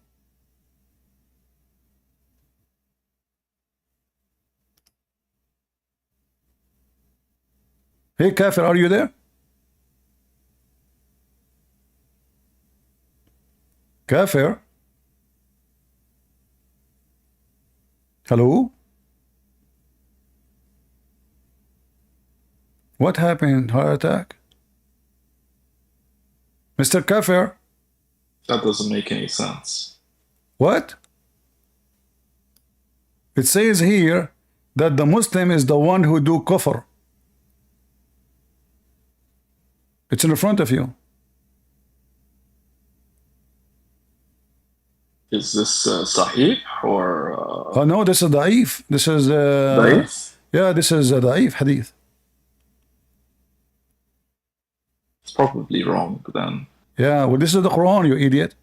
Hey, kafir, are you there? Kafir? Hello? What happened? Heart attack? Mr. Kafir? That doesn't make any sense. What? It says here that the Muslim is the one who do kufr. It's in front of you. Is this Sahih or? Oh no, this is Da'if. This is Da'if? Yeah, this is Da'if hadith. It's probably wrong then. Yeah, well, this is the Quran, you idiot.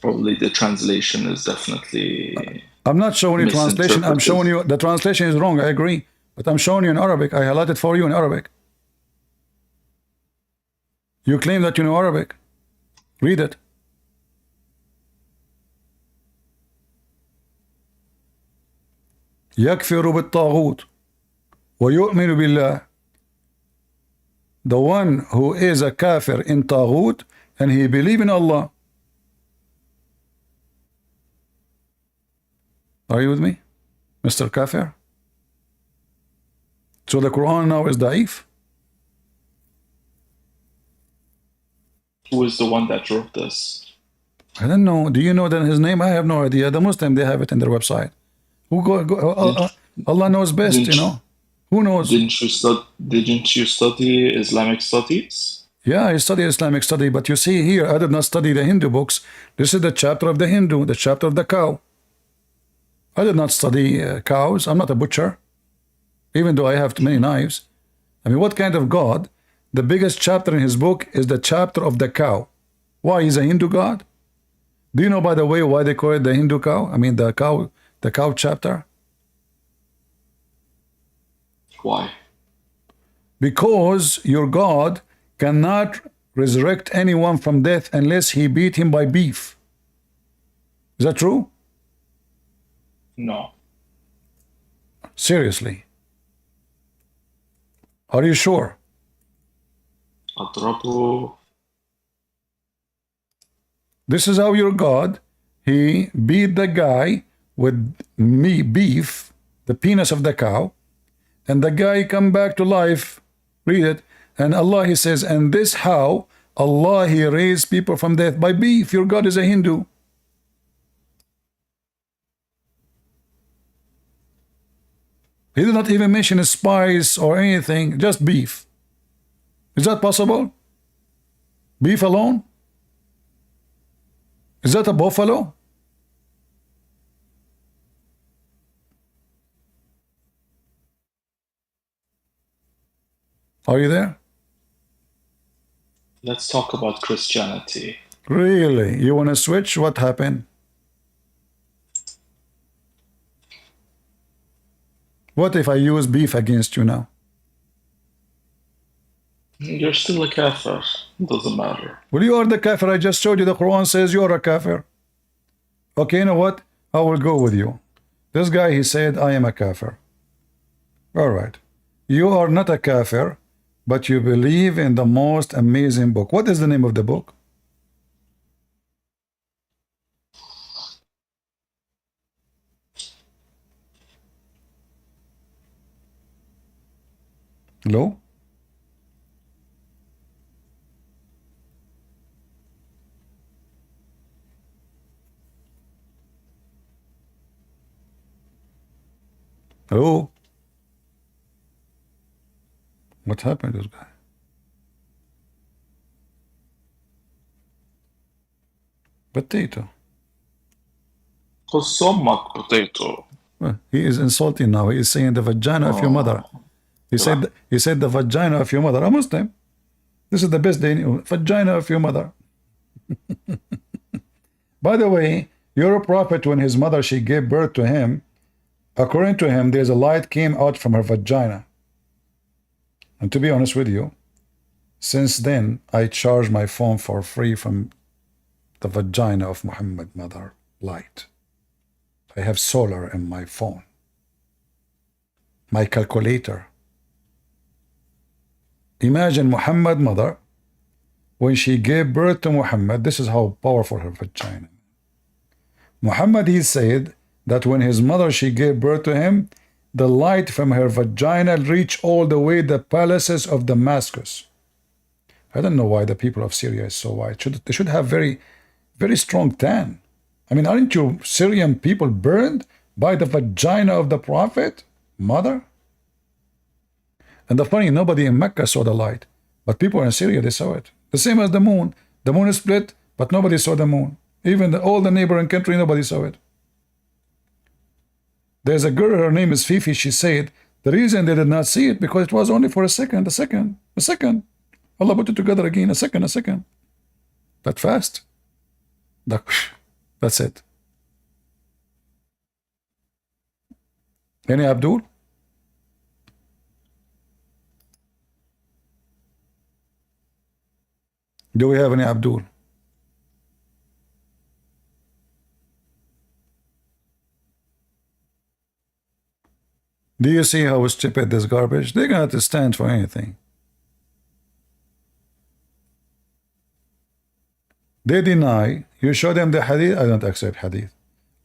Probably the translation is definitely. I'm not showing you translation. I'm showing you the translation is wrong. I agree, but I'm showing you in Arabic. I highlighted for you in Arabic. You claim that you know Arabic. Read it. يكفر بالطاغوت ويؤمن بالله. The one who is a kafir in taghut and he believe in Allah. Are you with me, Mr. Kafir? So the Quran now is da'if? Who is the one that wrote this? I don't know. Do you know then his name? I have no idea. The Muslim, they have it in their website. Allah knows best, you know. Who knows? Didn't you study Islamic studies? Yeah, I study Islamic study, but you see here, I did not study the Hindu books. This is the chapter of the Hindu, the chapter of the cow. I did not study cows. I'm not a butcher, even though I have many knives. I mean, what kind of God? The biggest chapter in his book is the chapter of the cow. Why? He's a Hindu God? Do you know, by the way, why they call it the Hindu cow? I mean, the cow chapter. Why? Because your God cannot resurrect anyone from death unless he beat him by beef. Is that true? No. Seriously. Are you sure? أضربه. This is how your God, he beat the guy with beef, the penis of the cow, and the guy come back to life. Read it. And Allah, he says, and this how Allah, he raised people from death by beef. Your God is a Hindu. He did not even mention a spice or anything, just beef. Is that possible? Beef alone? Is that a buffalo? Are you there? Let's talk about Christianity. Really? You want to switch? What happened? What if I use beef against you now? You're still a kafir. It doesn't matter. Well, you are the kafir. I just showed you the Quran says you are a kafir. Okay, you know what? I will go with you. This guy, he said, I am a kafir. All right. You are not a kafir, but you believe in the most amazing book. What is the name of the book? Hello? Hello? What happened to this guy? Potato. Somad potato. Well, he is insulting now. He is saying the vagina of your mother. He said the vagina of your mother. A Muslim. This is the best day. Vagina of your mother. By the way, your prophet, when his mother, she gave birth to him, according to him, there's a light came out from her vagina. And to be honest with you, since then, I charge my phone for free from the vagina of Muhammad mother light. I have solar in my phone. My calculator. Imagine Muhammad mother, when she gave birth to Muhammad, this is how powerful her vagina. Muhammad, he said that when his mother, she gave birth to him, the light from her vagina reached all the way the palaces of Damascus. I don't know why the people of Syria is so white. They should have very, very strong tan. I mean, aren't you Syrian people burned by the vagina of the prophet, mother? And the funny, nobody in Mecca saw the light, but people in Syria, they saw it. The same as the moon. The moon is split, but nobody saw the moon. Even all the neighboring country, nobody saw it. There's a girl, her name is Fifi, she said, the reason they did not see it, because it was only for a second. Allah put it together again, a second. That fast. That's it. Any Abdul? Do we have any Abdul? Do you see how stupid this garbage? They're going to stand for anything. They deny. You show them the hadith. I don't accept hadith.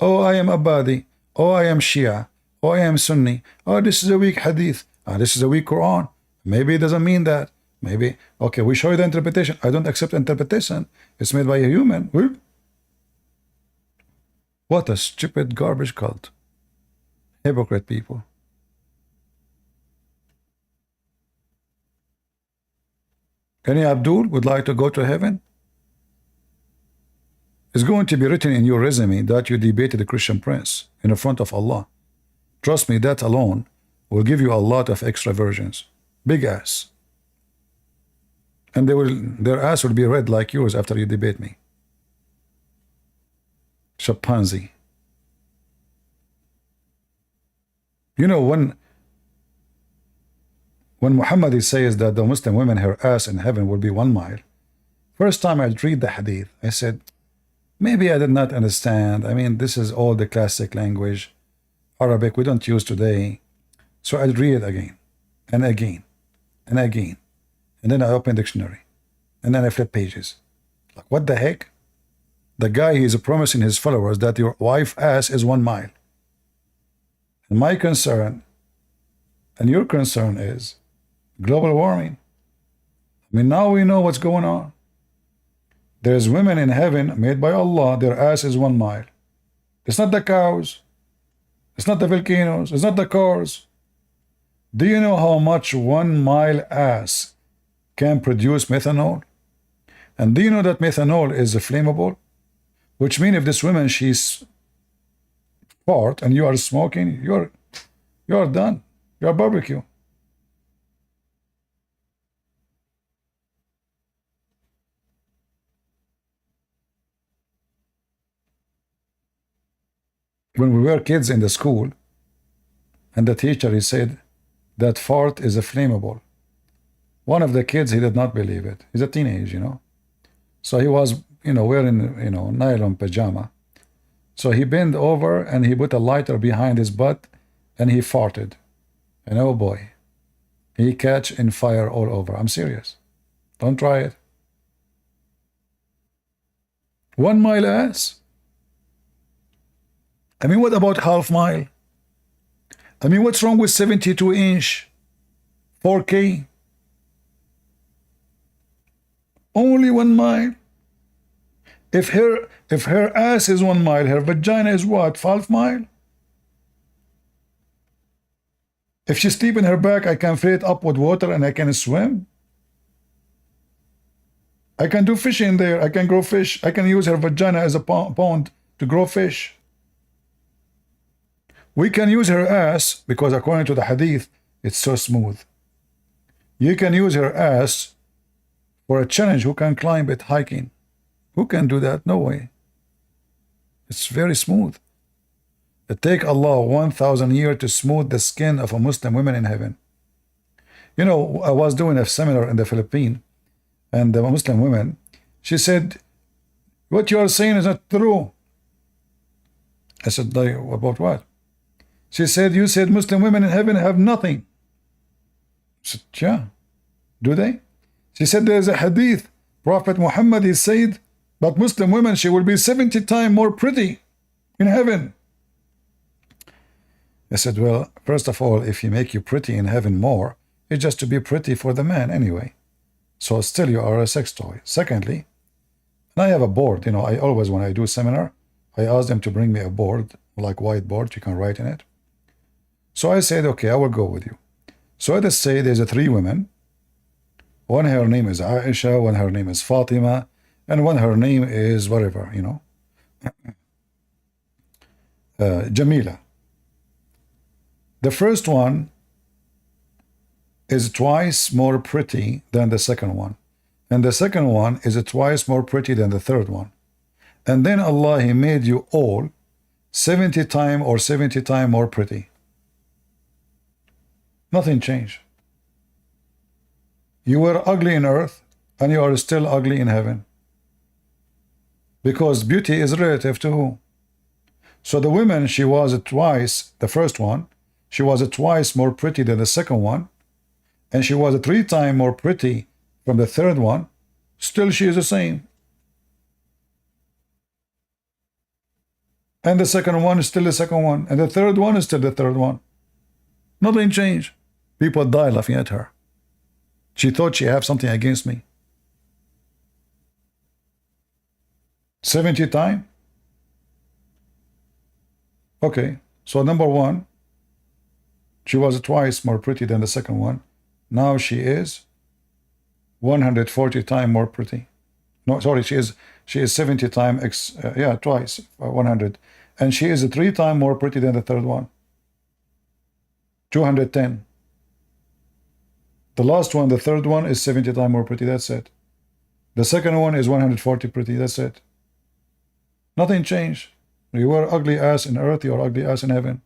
Oh, I am Abadi. Oh, I am Shia. Oh, I am Sunni. Oh, this is a weak hadith. This is a weak Quran. Maybe it doesn't mean that. Maybe. Okay, we show you the interpretation. I don't accept interpretation. It's made by a human. What a stupid garbage cult. Hypocrite people. Any Abdul would like to go to heaven? It's going to be written in your resume that you debated a Christian prince in front of Allah. Trust me, that alone will give you a lot of extra versions. Big ass. And their ass will be red like yours after you debate me. Chimpanzee. You know, when Muhammad says that the Muslim women, her ass in heaven will be 1 mile, first time I'd read the hadith, I said, maybe I did not understand. I mean, this is all the classic language, Arabic we don't use today. So I'd read it again, and again, and again. And then I open dictionary, and then I flip pages. Like, what the heck? The guy, he is promising his followers that your wife ass is 1 mile. And my concern, and your concern is global warming. I mean, now we know what's going on. There's women in heaven made by Allah, their ass is 1 mile. It's not the cows. It's not the volcanoes. It's not the cars. Do you know how much 1 mile ass can produce methanol? And do you know that methanol is flammable? Which means if this woman, she's fart and you are smoking, you're done. You're barbecue. When we were kids in the school, and the teacher, he said that fart is a flammable. One of the kids, he did not believe it. He's a teenage, you know. So he was, wearing, nylon pajama. So he bent over and he put a lighter behind his butt and he farted. And oh boy, he catch in fire all over. I'm serious. Don't try it. 1 mile ass. I mean, what about half mile? I mean, what's wrong with 72-inch 4K? Only 1 mile. If her ass is 1 mile, her vagina is what? Half mile? If she sleep in her back, I can fill it up with water and I can swim. I can do fishing there. I can grow fish. I can use her vagina as a pond to grow fish. We can use her ass because according to the hadith, it's so smooth. You can use her ass for a challenge. Who can climb it hiking? Who can do that? No way. It's very smooth. It take Allah 1,000 years to smooth the skin of a Muslim woman in heaven. You know, I was doing a seminar in the Philippines, and the Muslim woman, she said, what you are saying is not true. I said, like, about what? She said, you said Muslim women in heaven have nothing. I said, yeah. Do they? She said, there is a hadith. Prophet Muhammad, he said, but Muslim women, she will be 70 times more pretty in heaven. I said, well, first of all, if you make you pretty in heaven more, it's just to be pretty for the man anyway. So still you are a sex toy. Secondly, and I have a board, I always, when I do a seminar, I ask them to bring me a board, like whiteboard, you can write in it. So I said, okay, I will go with you. So let us say there's a 3 women. One her name is Aisha, one her name is Fatima, and one her name is whatever, you know, Jamila. The first one is twice more pretty than the second one. And the second one is twice more pretty than the third one. And then Allah, He made you all 70 times or 70 times more pretty. Nothing changed. You were ugly in earth and you are still ugly in heaven. Because beauty is relative to who? So the woman, she was twice, the first one, she was twice more pretty than the second one, and she was 3 times more pretty from the third one. Still she is the same. And the second one is still the second one, and the third one is still the third one. Nothing changed. People die laughing at her. She thought she had something against me. 70 times? Okay, so number one, she was twice more pretty than the second one. Now she is 140 times more pretty. No, sorry, she is 70 times, twice, 100. And she is 3 times more pretty than the third one. 210. The last one, the third one, is 70 times more pretty. That's it. The second one is 140 pretty. That's it. Nothing changed. You were ugly ass in earth, you are ugly ass in heaven.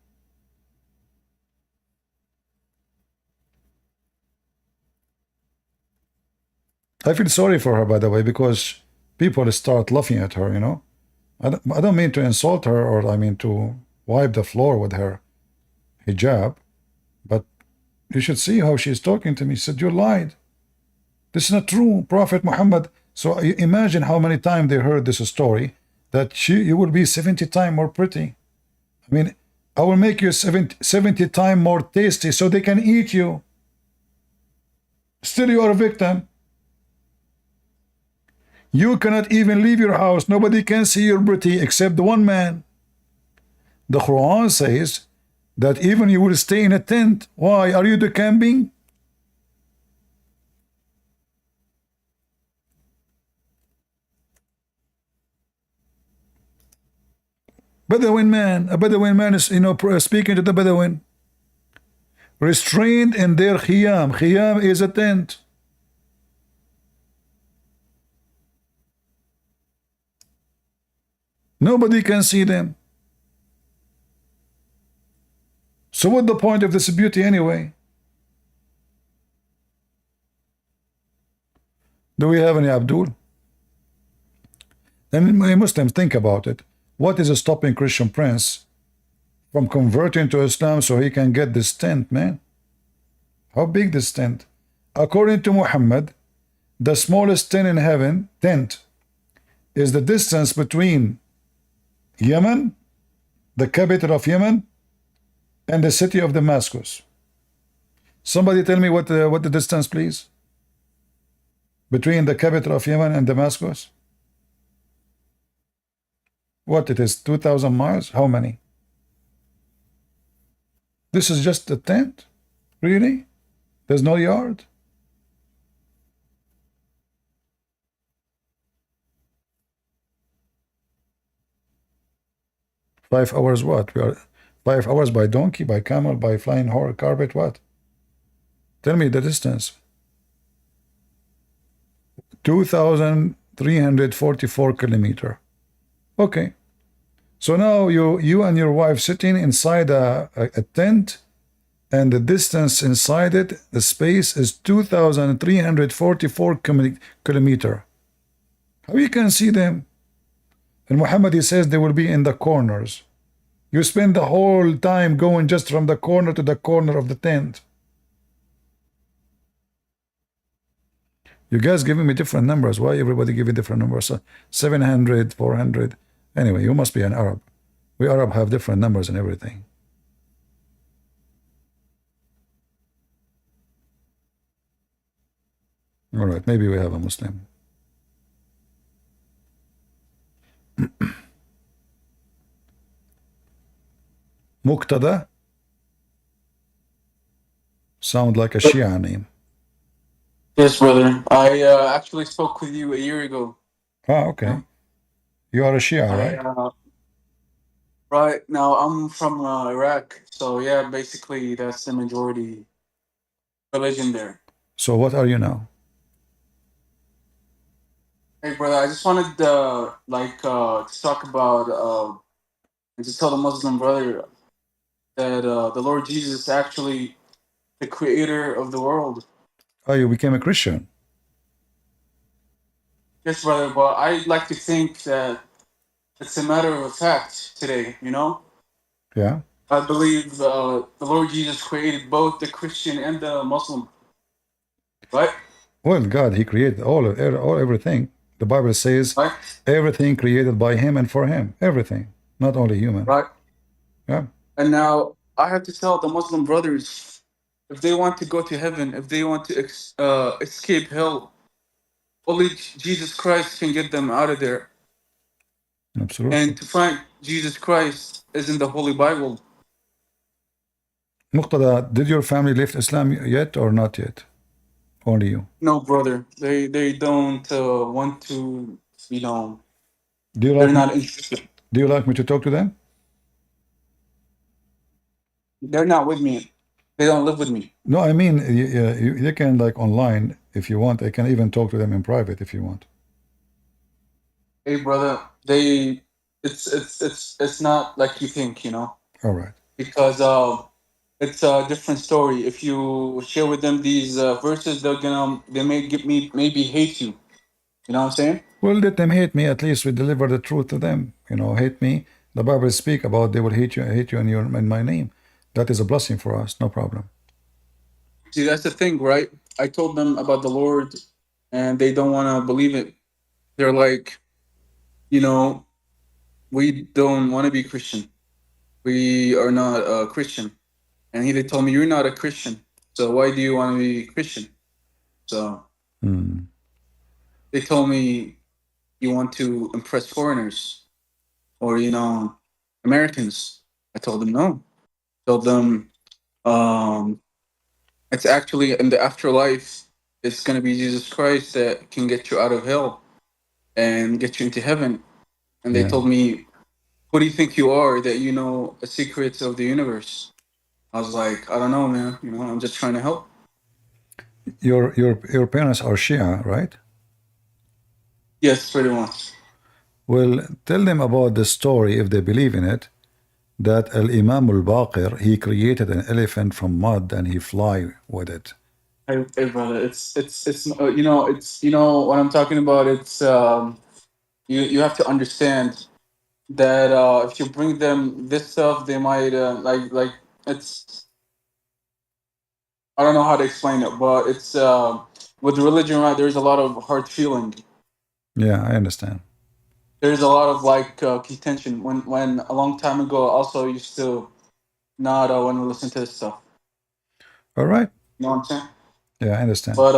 I feel sorry for her, by the way, because people start laughing at her, you know. I don't mean to insult her, or I mean to wipe the floor with her hijab, but you should see how she's talking to me. She said, you lied. This is not true, Prophet Muhammad. So imagine how many times they heard this story, that you will be 70 times more pretty. I mean, I will make you 70 times more tasty so they can eat you. Still you are a victim. You cannot even leave your house. Nobody can see your beauty except one man. The Quran says that even you will stay in a tent. Why? Are you the camping? Bedouin man. A Bedouin man is, you know, speaking to the Bedouin. Restrained in their khiyam. Khiyam is a tent. Nobody can see them. So what's the point of this beauty anyway? Do we have any Abdul? And Muslims, think about it. What is stopping Christian Prince from converting to Islam so he can get this tent, man? How big this tent? According to Muhammad, the smallest tent in heaven, is the distance between Yemen, the capital of Yemen, and the city of Damascus. Somebody tell me what the distance, please, between the capital of Yemen and Damascus. What it is, 2,000 miles? How many? This is just a tent? Really? There's no yard? Five hours what? We are 5 hours by donkey, by camel, by flying horse, carpet, what? Tell me the distance. 2,344 kilometers. Okay. So now you and your wife sitting inside a tent, and the distance inside it, the space is 2,344 kilometers. How you can see them? And Muhammad, he says they will be in the corners. You spend the whole time going just from the corner to the corner of the tent. You guys giving me different numbers. Why everybody giving different numbers? 700, 400. Anyway, you must be an Arab. We Arab have different numbers and everything. All right, maybe we have a Muslim. Muqtada Sound like a Shia name. Yes, brother. I actually spoke with you a year ago. Ah, okay. You are a Shia, right? Right now, I'm from Iraq, so yeah, basically that's the majority religion there. So what are you now? Hey, brother, I just wanted to talk about and to tell the Muslim brother that the Lord Jesus is actually the creator of the world. Oh, you became a Christian. Yes, brother, but I like to think that it's a matter of fact today, you know? Yeah. I believe the Lord Jesus created both the Christian and the Muslim, right? Well, God, He created all everything. The Bible says everything created by Him and for Him. Everything, not only human. Right. Yeah. And now I have to tell the Muslim brothers, if they want to go to heaven, if they want to escape hell, only Jesus Christ can get them out of there. Absolutely. And to find Jesus Christ is in the Holy Bible. Muqtada, did your family left Islam yet or not yet? Only you. No, brother, they don't want to, you know. Do you They're like not me? interested. Do you like me to talk to them? They're not with me. They don't live with me. No, I mean you can like online if you want. I can even talk to them in private if you want. Hey, brother, it's not like you think, you know. All right. Because it's a different story. If you share with them these verses, they may maybe hate you. You know what I'm saying? Well, let them hate me. At least we deliver the truth to them. You know, hate me. The Bible speak about they will hate you in my name. That is a blessing for us. No problem. See, that's the thing, right? I told them about the Lord, and they don't want to believe it. They're like, you know, we don't want to be Christian. We are not a Christian. And they told me, you're not a Christian. So why do you want to be Christian? So they told me, you want to impress foreigners or, you know, Americans. I told them no. Told them it's actually in the afterlife, it's going to be Jesus Christ that can get you out of hell and get you into heaven. And they told me, who do you think you are that you know the secrets of the universe? I was like, I don't know, man. You know, I'm just trying to help. Your parents are Shia, right? Yes, pretty much. Well, tell them about the story if they believe in it. That Al-Imam al-Baqir, he created an elephant from mud and he fly with it. Hey brother, it's you know what I'm talking about. It's you have to understand that if you bring them this stuff, they might like it's I don't know how to explain it, but it's with religion, right? There's a lot of hard feeling. Yeah, I understand. There's a lot of like contention. When a long time ago, I also used to not want to listen to this stuff. All right. You know what I'm saying? Yeah, I understand. But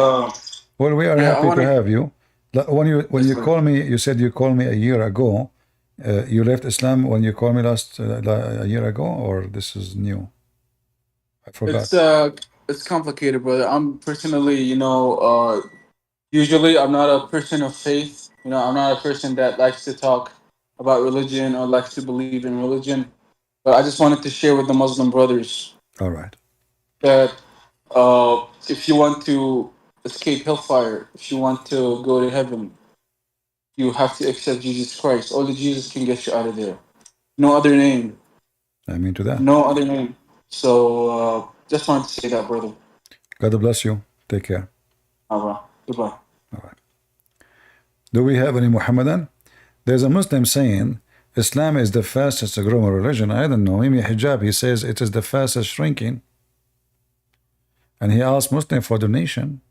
well, we are happy to have you. When you call me, you said you called me a year ago. You left Islam when you called me last a year ago, or this is new? I forgot. It's complicated, brother. I'm personally, you know, usually I'm not a person of faith. You know, I'm not a person that likes to talk about religion or likes to believe in religion. But I just wanted to share with the Muslim brothers. All right. That if you want to escape hellfire, if you want to go to heaven, you have to accept Jesus Christ. Only Jesus can get you out of there. No other name. I mean to that. No other name. So just wanted to say that, brother. God bless you. Take care. All right. Goodbye. All right. Do we have any Muhammadan? There's a Muslim saying Islam is the fastest growing religion. I don't know. Maybe Hijab, he says it is the fastest shrinking. And he asked Muslim for donation.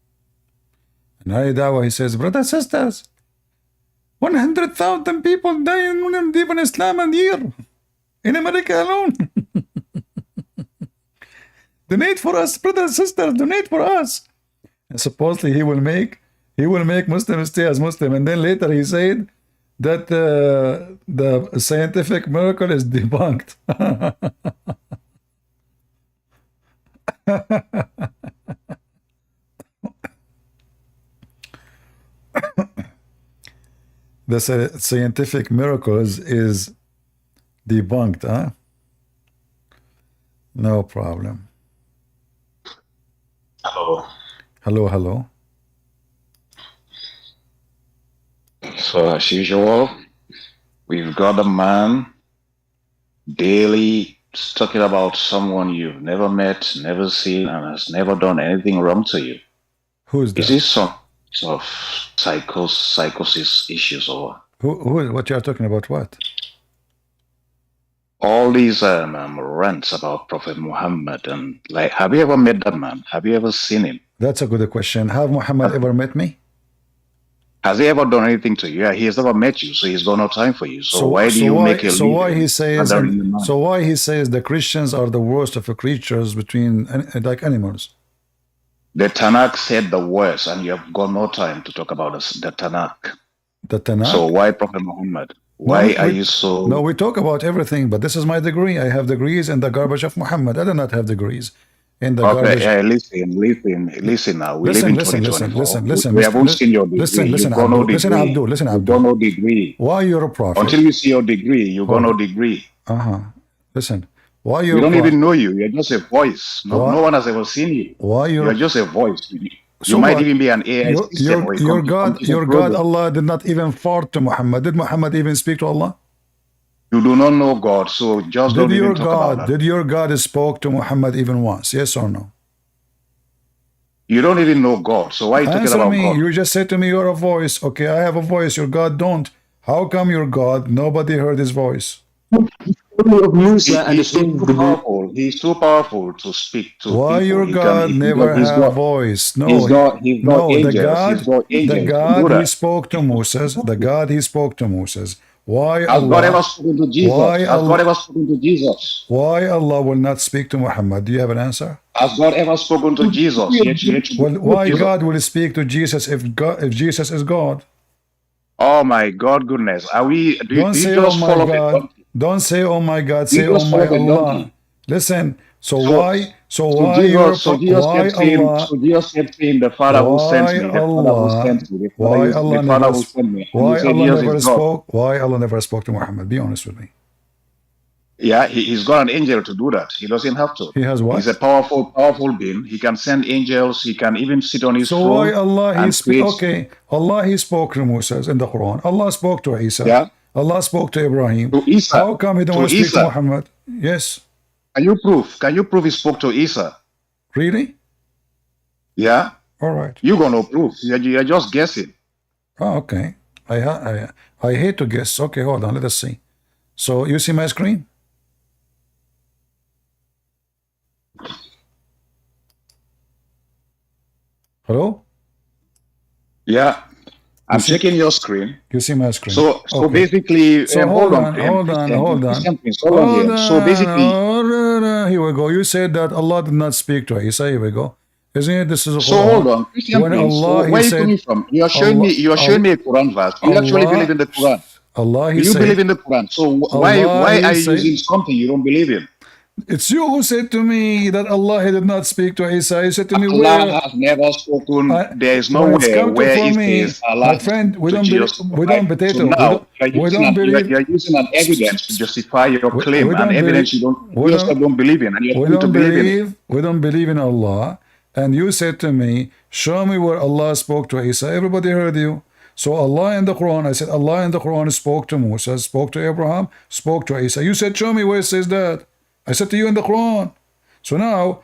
And Dawah, he says, brothers, sisters, 100,000 people die in Islam a year. In America alone. Donate for us, brothers, sisters, donate for us. And supposedly he will make Muslims stay as Muslim. And then later he said that the scientific miracle is debunked. The scientific miracles is debunked, huh? No problem. Hello. Hello, hello. So as usual, we've got a man daily talking about someone you've never met, never seen, and has never done anything wrong to you. Who's that? Is this some sort of psychosis issues or what you are talking about? What? all these rants about Prophet Muhammad, and like, have you ever met that man? Have you ever seen him? That's a good question. Have Muhammad ever met me? Has he ever done anything to you? Yeah, he has never met you, so he's got no time for you. So why do you make a so why he says so why he says the Christians are the worst of the creatures between like animals? The Tanakh said the worst, and you have got no time to talk about the Tanakh. The Tanakh. So why Prophet Muhammad? Why are you so? No, we talk about everything, but this is my degree. I have degrees in the garbage of Muhammad. I do not have degrees in the garbage. Yeah, listen now. We live in 2024. Listen. We haven't seen your degree. Listen, Abdul. You got no degree. Why you're a prophet? Until you see your degree, you got no degree. Listen. Why you're? We don't even know you. You're just a voice. No one has ever seen you. Why you're just a voice. You might even be an AI system. Your God, Allah did not even fart to Muhammad. Did Muhammad even speak to Allah? You do not know God, so just don't even talk about that. Did your God spoke to Muhammad even once? Yes or no? You don't even know God, so why are you talking about God? You just said to me you're a voice. Okay, I have a voice. Your God don't. How come your God, nobody heard his voice? He's too powerful to speak to. Why people. your God never had a voice? No, the God he spoke to Moses. The God he spoke to Moses. Why has God ever spoken to Jesus? God ever spoken to Jesus? Why Allah will not speak to Muhammad? Do you have an answer? Has God ever spoken to Jesus? Well, why God will speak to Jesus if Jesus is God? Oh my God, goodness! Are we? Don't say oh my God. Don't say oh my God. Say oh my Allah. Listen. So why Jesus kept saying the Father who sent me, the Father who sent me, why Allah never spoke to Muhammad? Be honest with me. Yeah, he's got an angel to do that. He doesn't have to. He has what? He's a powerful being. He can send angels. He can even sit on his throne. So why Allah Allah he spoke to Moses in the Quran. Allah spoke to Isa. Yeah. Allah spoke to Ibrahim. To Isa. How come he don't want to speak to Muhammad? Yes. Can you prove he spoke to Isa? Really? Yeah. All right. You're gonna prove. You're just guessing. Oh, okay. I hate to guess. Okay, hold on. Let us see. So you see my screen? Hello? Yeah. I'm checking your screen. You see my screen. So basically, hold on. So basically, here we go. You said that Allah did not speak to Isa. Here we go. Isn't it? This is a Quran. So hold on. When Allah, where are you coming from? You are showing me a Quran verse. You actually believe in the Quran. Allah, you believe in the Quran. So why are you using something you don't believe in? It's you who said to me that Allah did not speak to Isa. You said to me, Allah has never spoken. There is no way where it says Allah. My friend, we don't believe. So now you're using an evidence to justify your claim, an evidence you don't believe in, and you're going to believe in. We don't believe in Allah. And you said to me, show me where Allah spoke to Isa. Everybody heard you. So Allah in the Quran, I said Allah in the Quran spoke to Moses, spoke to Abraham, spoke to Isa. You said, show me where it says that. I said to you in the Quran. So now,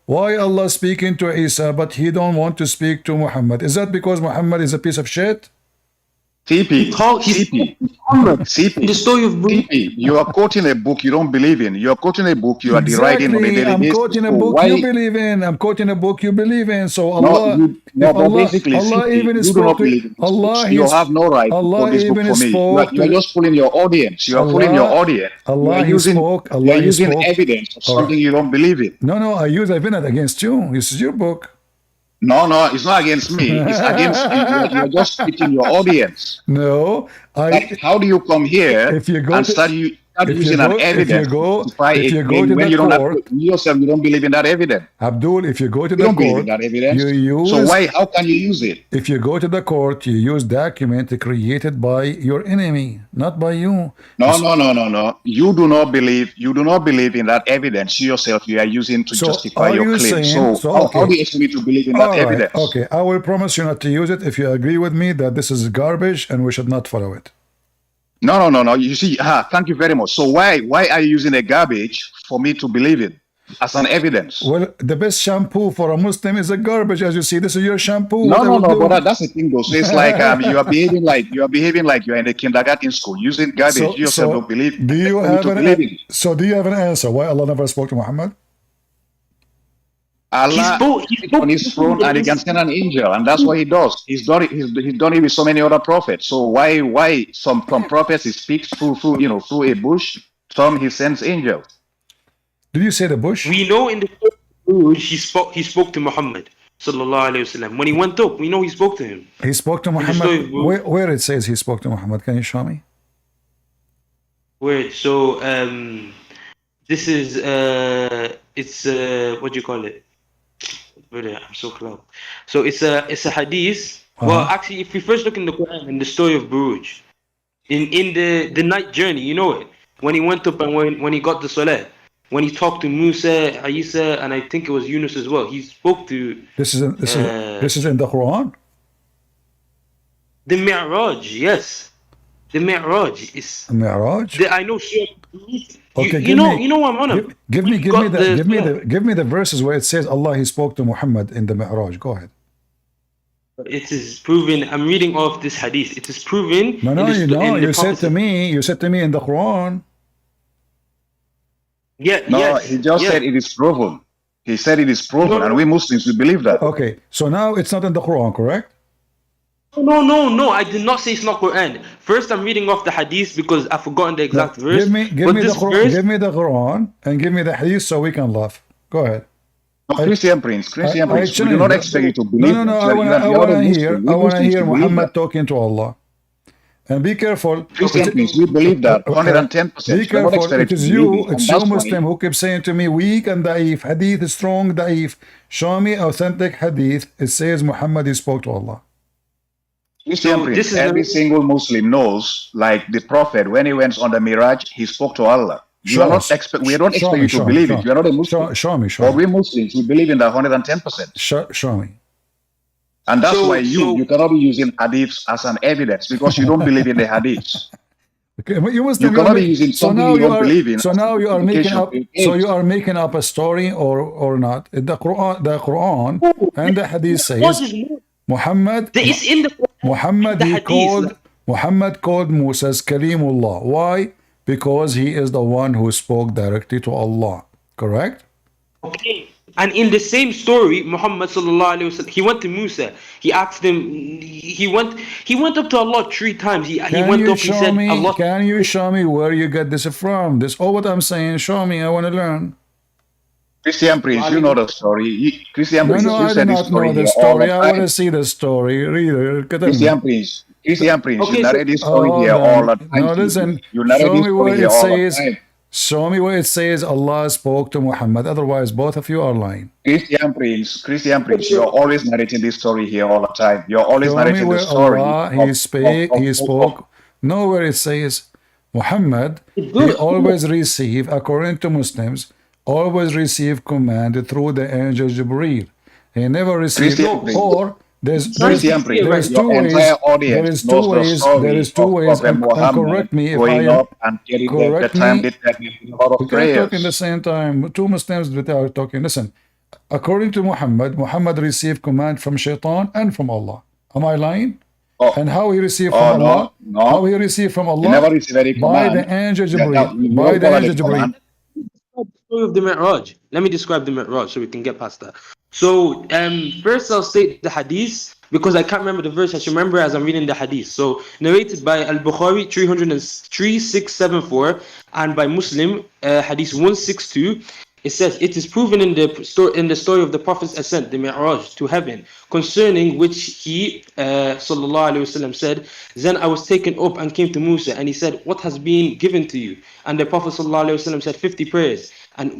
why Allah speaking to Isa, but he don't want to speak to Muhammad? Is that because Muhammad is a piece of shit? CP, you are quoting a book you don't believe in. You are quoting a book you are deriding on a daily basis. I'm quoting a book you believe in. I'm quoting a book you believe in. So Allah, basically, Allah even you spoke. Do not believe in Allah, you have no right to quote this book for me. You are just fooling your audience. You are fooling your audience. Allah you are using evidence of something you don't believe in. No, I've been against you. This is your book. No, it's not against me. It's against you. You're just speaking your audience. No, how do you come here and start using an evidence to justify a claim when you don't have to, you yourself, you don't believe in that evidence. Abdul, if you go to the don't court, believe in that evidence. you use. So why? How can you use it? If you go to the court, you use document created by your enemy, not by you. No. You do not believe. You do not believe in that evidence yourself. You are using to justify your claim. How do you expect me to believe in that evidence? Okay, I will promise you not to use it if you agree with me that this is garbage and we should not follow it. No. You see, thank you very much. So why are you using a garbage for me to believe it as an evidence? Well, the best shampoo for a Muslim is a garbage, as you see. This is your shampoo. No, but that's the thing, though. So it's like you are behaving like you're in the kindergarten school using garbage. You yourself don't believe. Do you have an answer why Allah never spoke to Muhammad? Allah is on his throne and he can send an angel, and that's what he does. He's done it with so many other prophets. So why some prophets he speaks through a bush, some he sends angels. Did you say the bush? We know in the bush he spoke to Muhammad sallallahu alaihi wasallam. When he went up, we know he spoke to him. He spoke to Muhammad. Where it says he spoke to Muhammad? Can you show me? Where? So this is it's what do you call it? Brother, I'm so close. So it's a hadith. Well, actually, if we first look in the Quran, in the story of Buruj, in the night journey, you know it. When he went up and when he got the salah, when he talked to Musa, Isa, and I think it was Yunus as well, he spoke to. This is in the Quran. The Mi'raj, yes, the Mi'raj is. Mi'raj. I know. Okay, you know what I'm on. Give me the verses where it says Allah he spoke to Muhammad in the Mi'raj. Go ahead. It is proven. I'm reading off this hadith. It is proven. You said to me in the Quran. He just said it is proven. He said it is proven, and we Muslims we believe that. Okay, so now it's not in the Quran, correct? No, I did not say it's not Quran. First, I'm reading off the hadith because I've forgotten the exact verse. Give me the Quran and give me the hadith so we can laugh. Go ahead. Christian Prince, we do not expect you to believe. No, I want to hear Muhammad talking to Allah. And be careful. Christian Prince, we believe that 110%. Be careful. It's you Muslim who keep saying to me weak and da'if, hadith is strong, da'if. Show me authentic hadith. It says Muhammad he spoke to Allah. Christian Prince, every single Muslim knows, like the Prophet, when he went on the Miraj, he spoke to Allah. We don't expect you to believe it. You are not a Muslim. Show me. But we Muslims, we believe in that 110%. Show me. And that's why you cannot be using hadiths as an evidence because you don't believe in the hadiths. Okay, but you cannot be using something you don't believe in. So now you are making up. So you are making up a story or not? The Quran and the hadith says Muhammad. Muhammad called Moses Kalimullah. Why? Because he is the one who spoke directly to Allah. Correct? Okay. And in the same story, Muhammad sallallahu alaihi wasallam, he went to Musa. He asked him. He went up to Allah 3 times. He went up. He said, Allah. Can you show me where you get this from? This all what I'm saying. Show me. I want to learn. Christian Prince, you know the story. Christian Prince, I do not know the story. I want to see the story. Read it. Christian Prince, you narrate this story here all the time. No, listen. You narrate this story here all the time. Show me where it says Allah spoke to Muhammad. Otherwise, both of you are lying. Christian Prince, you're always narrating this story here all the time. You're always narrating the story. He spoke. Nowhere it says Muhammad. He always receive, according to Muslims, always receive command through the angel Jibreel. He never received there's two ways, and correct me if I am correct me. We can't talk in the same time. 2 Muslims without talking. Listen, according to Muhammad received command from Shaitan and from Allah. Am I lying? And how he received from Allah? No. How he received from Allah? He never received any command. By the angel Jibreel. By the angel Jibreel. Story of the Mi'raj. Let me describe the Mi'raj so we can get past that. So first I'll state the hadith because I can't remember the verse. I should remember as I'm reading the hadith. So narrated by Al-Bukhari 3674 and by Muslim hadith 162. It says, it is proven in the story of the Prophet's ascent, the Mi'raj, to heaven, concerning which he, sallallahu alaihi wasallam, said, then I was taken up and came to Musa, and he said, what has been given to you? And the Prophet sallallahu alaihi wasallam said, 50 prayers. And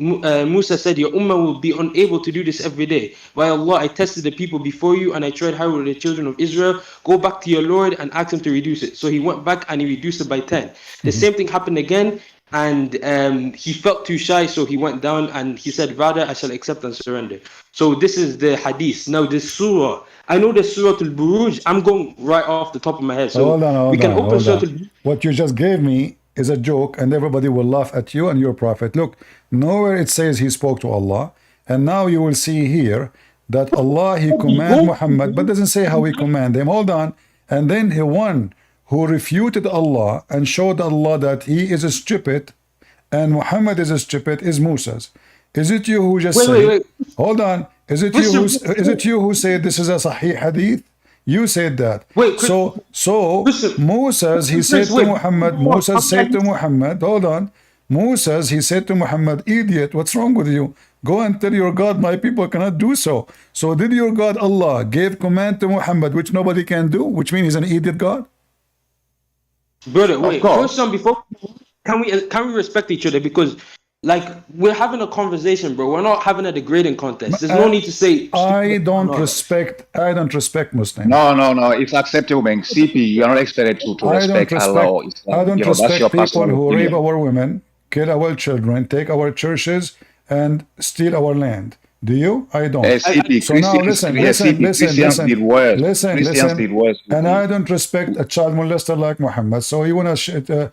Musa said, your ummah will be unable to do this every day. By Allah, I tested the people before you, and I tried hard with the children of Israel. Go back to your Lord and ask him to reduce it. So he went back and he reduced it by 10. The same thing happened again. And he felt too shy, so he went down and he said, rather I shall accept and surrender. So this is the hadith. Now this surah, I know the surah al-Buruj, I'm going right off the top of my head. So we can open surah al-Buruj. What you just gave me is a joke, and everybody will laugh at you and your prophet. Look, nowhere it says he spoke to Allah, and now you will see here that Allah, he commanded Muhammad, but doesn't say how he commanded him. Hold on. And then he won who refuted Allah and showed Allah that he is stupid and Muhammad is stupid is Musa's. Is it you who just said? Wait. Hold on. Is it you who said this is a Sahih hadith? You said that. So Moses, he said to Muhammad. Moses said to Muhammad. Hold on. Moses, he said to Muhammad, idiot, what's wrong with you? Go and tell your God, my people cannot do so. So did your God Allah gave command to Muhammad, which nobody can do, which means he's an idiot God? Brother, wait. First, before can we respect each other? Because like we're having a conversation, bro. We're not having a degrading contest. There's no need to say. I don't respect Muslims. No. It's acceptable, Menk. CP, you are not expected to respect Allah or Islam. I don't respect people who rape our women, kill our children, take our churches, and steal our land. Do you? I don't. So now listen. And I don't respect a child molester like Muhammad. So you want to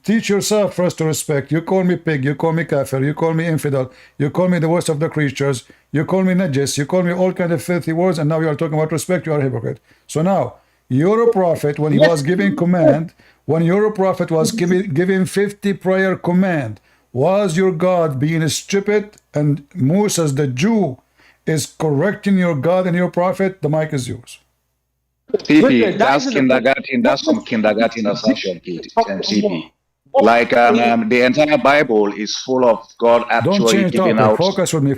teach yourself first to respect. You call me pig, you call me kafir, you call me infidel, you call me the worst of the creatures, you call me najis, you call me all kind of filthy words, and now you are talking about respect. You are a hypocrite. So now, your prophet, when he was giving command, when your prophet was giving 50 prayer command, was your God being stupid? And Moses, the Jew, is correcting your God and your prophet? The mic is yours. CP, that's kindergarten. That's from kindergarten assumption, CP. Like the entire Bible is full of God actually giving out. Focus with me.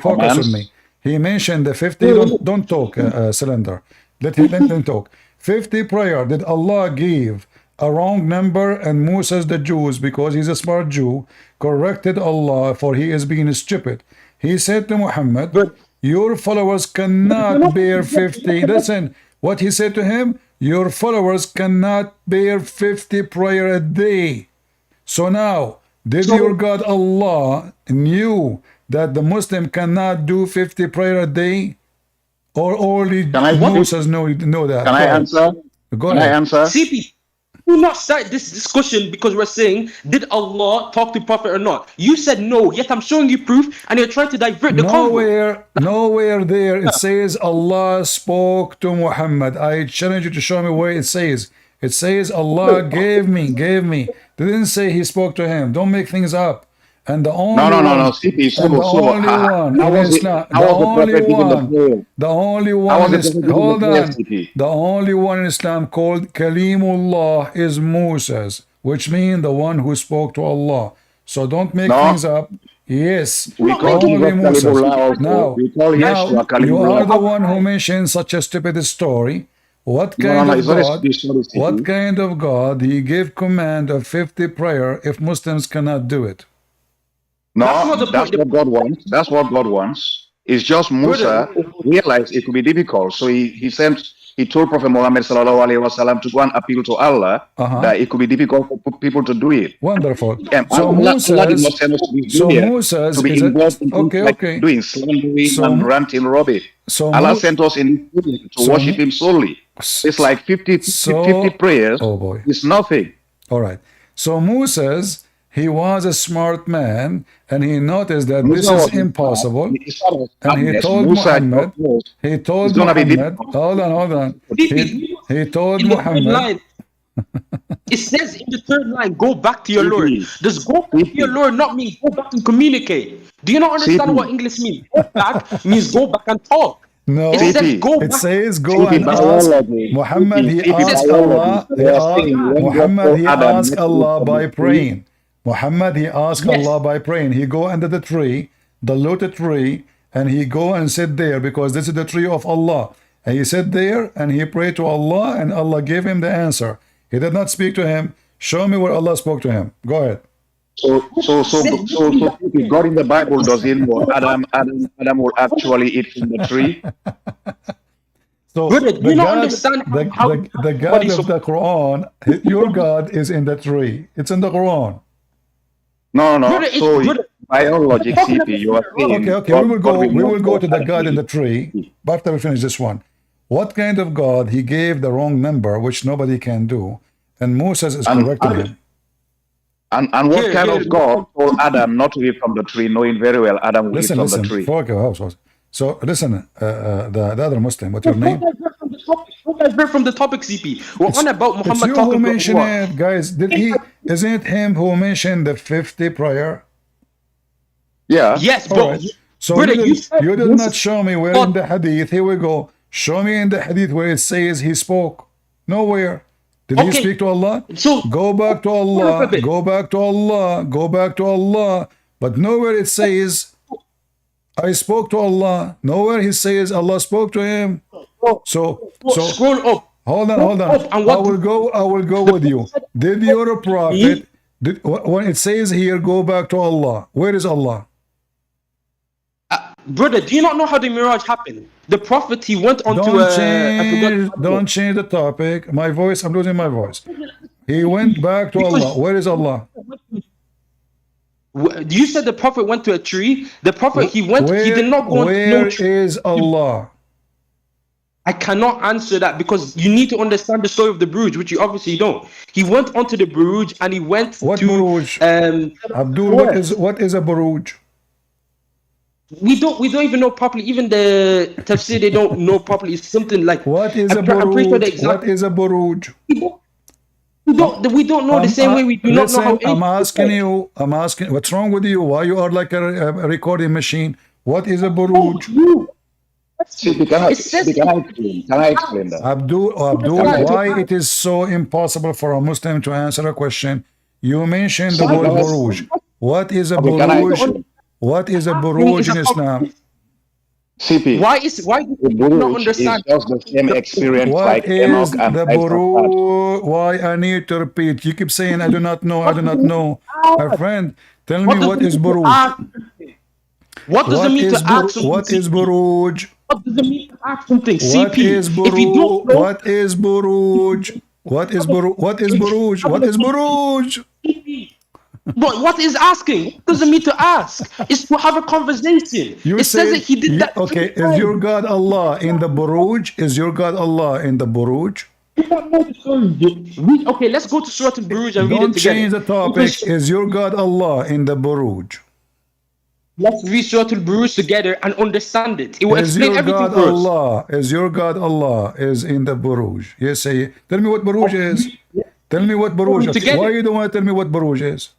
He mentioned the 50. Don't talk, Cylinder. Let him talk. 50 prayer. Did Allah give a wrong number? And Moses, the Jews, because he's a smart Jew, corrected Allah for he is being stupid. He said to Muhammad, your followers cannot bear 50. Listen, what he said to him, your followers cannot bear 50 prayer a day. So now, did your God Allah knew that the Muslim cannot do 50 prayer a day? Or only Moses know that? Can I answer? Go ahead. Can I answer? CP, do not start this discussion because we're saying, did Allah talk to Prophet or not? You said no, yet I'm showing you proof and you're trying to divert the convo. Nowhere there it says Allah spoke to Muhammad. I challenge you to show me where it says. It says Allah gave me. They didn't say he spoke to him. Don't make things up. And the only no. CP, the only one in Islam called Kalimullah is Moses, which means the one who spoke to Allah. So don't make things up. Yes, we call him Moses. Now, you are the one who mentioned such a stupid story. What kind of God he gave command of 50 prayer if Muslims cannot do it? No, that's what God wants. That's what God wants. It's just Musa realized it could be difficult, so he told Prophet Mohammed sallallahu alaihi wasallam to go and appeal to Allah that it could be difficult for people to do it. Wonderful. So Moses to be involved in doing slandering and ranting rubbish. Allah sent us in to worship Him solely. It's like 50 prayers. Oh boy, it's nothing. All right. So Moses, he was a smart man, and he noticed that this is impossible. And he told Muhammad, hold on. He told Muhammad. It says in the third line, go back to your Lord. Does go back to your Lord not mean go back and communicate? Do you not understand what English means? Go back means go back and talk. No, it says go and ask Muhammad. He asked Allah. Muhammad, he asked Allah by praying. Muhammad, he asked Allah by praying. He go under the tree. the lotus tree, and he go and sit there because this is the tree of Allah. And he sat there and he prayed to Allah, and Allah gave him the answer. He did not speak to him. Show me where Allah spoke to him. Go ahead. So God in the Bible doesn't know Adam will actually eat from the tree. So Brother, do you not understand the God of the Quran, your God is in the tree. It's in the Quran. No. Brother, So by all logic, CP, you are saying. Okay. We will go to the God in the tree. But after we finish this one, what kind of God he gave the wrong number, which nobody can do, and Moses is correcting him. And what kind of God told Adam not to eat from the tree, knowing very well Adam will eat from the tree? So listen, the other Muslim, what's your name? What guys read from the topic, CP? We're on about Muhammad It's you talking who about mentioned what? it, guys. Isn't it him who mentioned the 50 prayer? Yeah. Yes, All bro. right. So Brother, you did not show me where in the hadith. Here we go. Show me in the hadith where it says he spoke. Nowhere. Did he speak to Allah? So go back to Allah. Go back to Allah. Go back to Allah. But nowhere it says I spoke to Allah. Nowhere he says Allah spoke to him. So scroll up. Hold on. I will go with you. Did your prophet when it says here go back to Allah? Where is Allah? Brother, do you not know how the Miraj happened? The prophet, he went on Don't change the topic. My voice, I'm losing my voice. He went back to Allah. Where is Allah? You said the prophet went to a tree. The prophet, he did not go Where is Allah? I cannot answer that because you need to understand the story of the Buruj, which you obviously don't. He went onto the Buruj and he went to Buruj? Abdul, what is a Buruj? We don't even know properly. Even the tafsir, they don't know properly. It's something like what is a Buruj? What is a Buruj? We don't know the same way we do not know how. I'm asking. What's wrong with you? Why you are like a recording machine? What is a Buruj? Can I explain that? Abdul, why it is so impossible for a Muslim to answer a question? You mentioned the word Buruj. What is a Buruj? What is a Buruj in Islam? CP. Why do you not understand? It's just the same experience What like is Enoch and the Buruj? Why I need to repeat? You keep saying I do not know. My friend, tell me what is Buruj? What does it mean to ask something? What is Buruj? What does it mean to ask something? What is Buruj? What is Buruj? What is Buruj? What is Buruj? What is Buruj? But what is asking? What does it mean to ask? It's to have a conversation. It says that he did that. Okay, is your God Allah in the Buruj? Is your God Allah in the Buruj? Okay, let's go to Surah Al-Buruj and read it together. Don't change the topic. Is your God Allah in the Buruj? Let's read Surah Al-Buruj together and understand it. It will explain everything for us. Is your God Allah is in the Buruj? Yes, say. Tell me what Buruj is. Tell me what Buruj is. Why you don't want to tell me what Buruj is?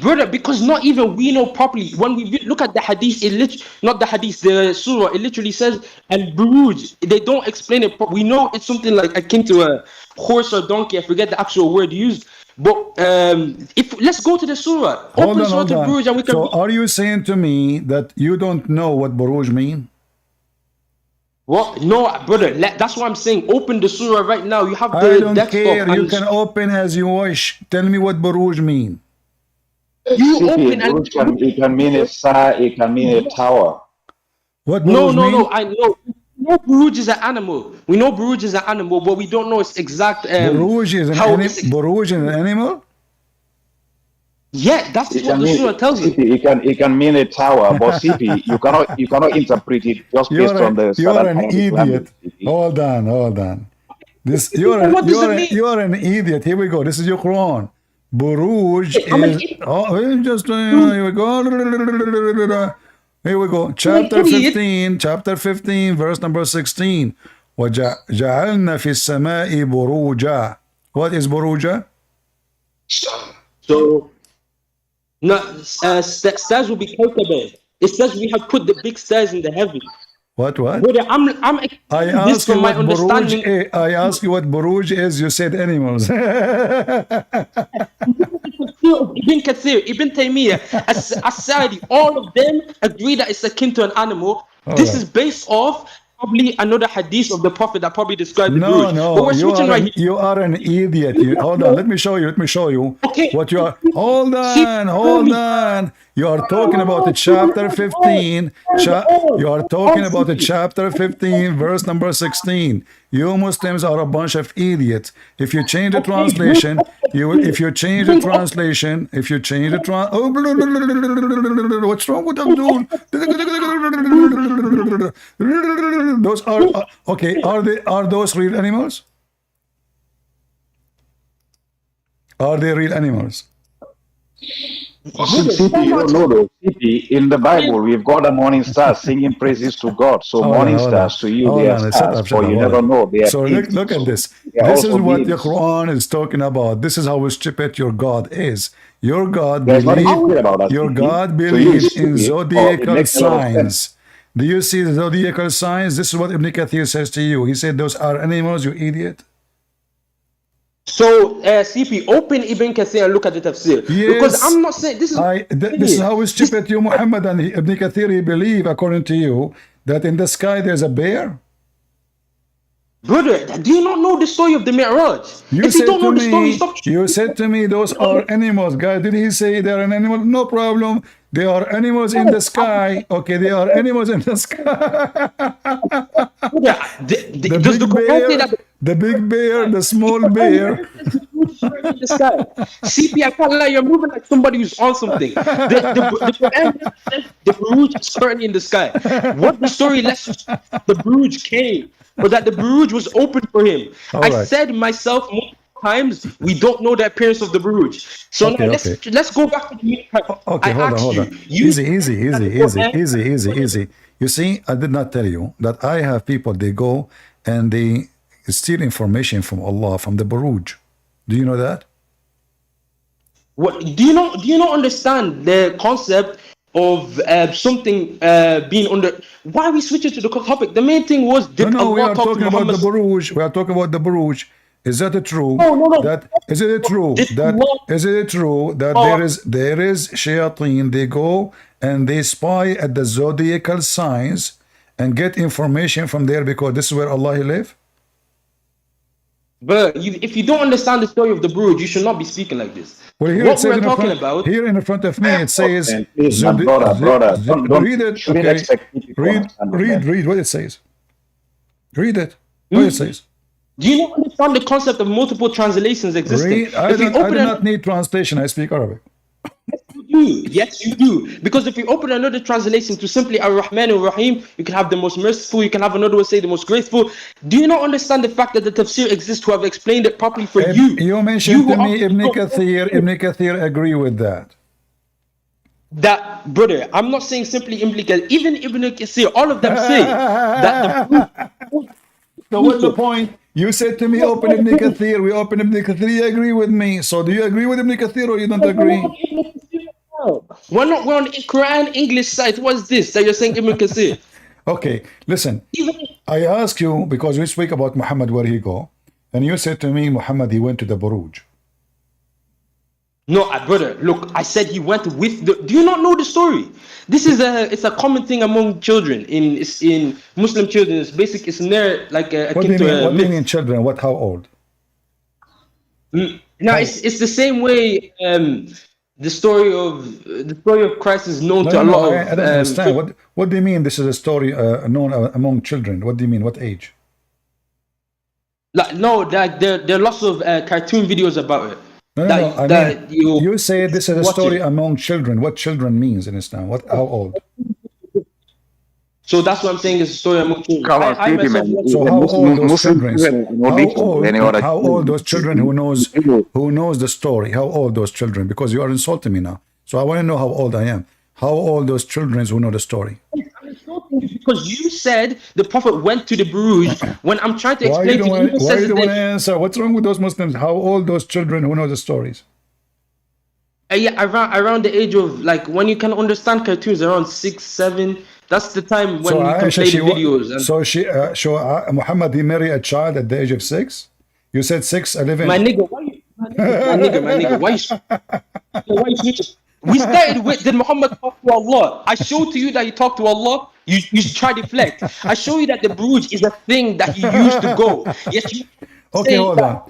Brother, because not even we know properly. When we look at the hadith, the surah, it literally says Al-Buruj. They don't explain it. We know it's something like akin to a horse or donkey. I forget the actual word used. But let's go to the surah. Hold on. Buruj and we can. So are you saying to me that you don't know what Buruj mean? What? No, brother. That's what I'm saying. Open the surah right now. You have the I don't care. You can open as you wish. Tell me what Buruj mean. You open and it can mean a star, it can mean a tower. What Buruj mean? No, I know. We know Buruj is an animal. We know Buruj is an animal, but we don't know its exact Buruj is an animal? Yeah, that's what the surah tells you. It can mean a tower, but CP, you cannot interpret it just based on the. You're an idiot. Hold on. You're an idiot. Here we go. This is your Quran. Buruj is here we go. Chapter 15, verse number 16. وَجَعَلْنَا فِي السَّمَاءِ بُرُوجًا. What is Buruja? So, stairs will be calculated. It says we have put the big stairs in the heaven. What? Brother, I'm I this asked you from my what understanding. buruj. I asked you what buruj is. You said animals. Ibn Kathir, Ibn Taymiyyah, As-Sadi, all of them agree that it's akin to an animal. This is based off probably another hadith of the Prophet that probably described the Buruj. But we're switching right here. You are an idiot. Hold on, let me show you. Okay. What you are. Hold on. You are talking about the chapter 15. You are talking about the chapter 15, verse number 16. You Muslims are a bunch of idiots. If you change the translation, what's wrong with Abdul? Those are okay. Are those real animals? Are they real animals? CP, you don't know though. CP, in the Bible, we've got a morning star singing praises to God. So morning stars to you, they are stars. For you never know. They are so look at this. This is what the Quran is talking about. This is how stupid your God is. Your God believes in zodiacal signs. Do you see the zodiacal signs? This is what Ibn Kathir says to you. He said those are animals, you idiot. So, CP, open Ibn Kathir and look at the tafsir. Yes. Because I'm not saying this is. This is how stupid you, Mohammed, and Ibn Kathir, he believe, according to you, that in the sky there's a bear. Brother, do you not know the story of the Mi'raj? You said to me those are animals, guys. Did he say they're an animal? No problem. They are animals in the sky. Okay, they are animals in the sky. The big bear, the small bear. CP, I can't lie, you're moving like somebody who's on something. The Buruj is certainly in the sky. What the story lets us, the Buruj came, but that the Buruj was open for him. I said myself multiple times, we don't know the appearance of the Buruj. So now let's go back to the meat. Okay, hold on. Easy. You see, I did not tell you that I have people, they go and they steal information from Allah, from the Buruj. Do you know that? What do you not understand the concept of something being under? Why are we switching to the topic? The main thing was we are talking about the Buruj. We are talking about the Buruj. Is that true? No. Is it true that there is shayateen? They go and they spy at the zodiacal signs and get information from there because this is where Allah live. But if you don't understand the story of the Buruj, you should not be speaking like this. Well, here what we're talking about here in front of me, it says. Brother, read it. Okay. Read what it says. Read it. What it says. Do you not understand the concept of multiple translations existing? I do not need translation. I speak Arabic. Yes, you do. Because if you open another translation to simply Ar-Rahman Ar-Rahim, you can have the most merciful, you can have another one say the most graceful. Do you not understand the fact that the tafsir exists who have explained it properly for you? You mentioned to me Ibn Kathir agree with that. That, brother, I'm not saying simply Ibn Kathir. Even Ibn Kathir, all of them say that So what's the point? You said to me, open Ibn Kathir. We open Ibn Kathir. You agree with me. So do you agree with Ibn Kathir or you don't agree? We're on Quran English site. What's this that you're saying Ibn Kathir? Okay, listen. I ask you because we speak about Muhammad, where he go, and you said to me, Muhammad, he went to the Buruj. No, brother, look, I said he went with the. Do you not know the story? This is it's a common thing among children in Muslim children. It's basic. It's near like a. What do you mean children? What? How old? No, it's the same way. The story of Christ is known to a lot of. I don't understand. What do you mean? This is a story known among children. What do you mean? What age? There are lots of cartoon videos about it. You say this is a story among children. What children means in Islam? How old? So that's what I'm saying is a story among children. So how old those children? How old those children who knows the story? How old those children? Because you are insulting me now. So I want to know how old I am. How old those children who know the story? Because you said the Prophet went to the Buruj. When I'm trying to explain to you, why you don't want to answer? What's wrong with those Muslims? How old those children who know the stories? Yeah, around the age of like when you can understand cartoons, around 6, 7. That's the time when So you can Aisha, play the videos. And Muhammad, he married a child at the age of 6? You said 6, 11. my nigga, why you, my nigga, why you switching? We started with, did Muhammad talk to Allah? I showed to you that he talked to Allah. You try to deflect. I show you that the Buruj is a thing that he used to go. Yes, you Okay, hold on.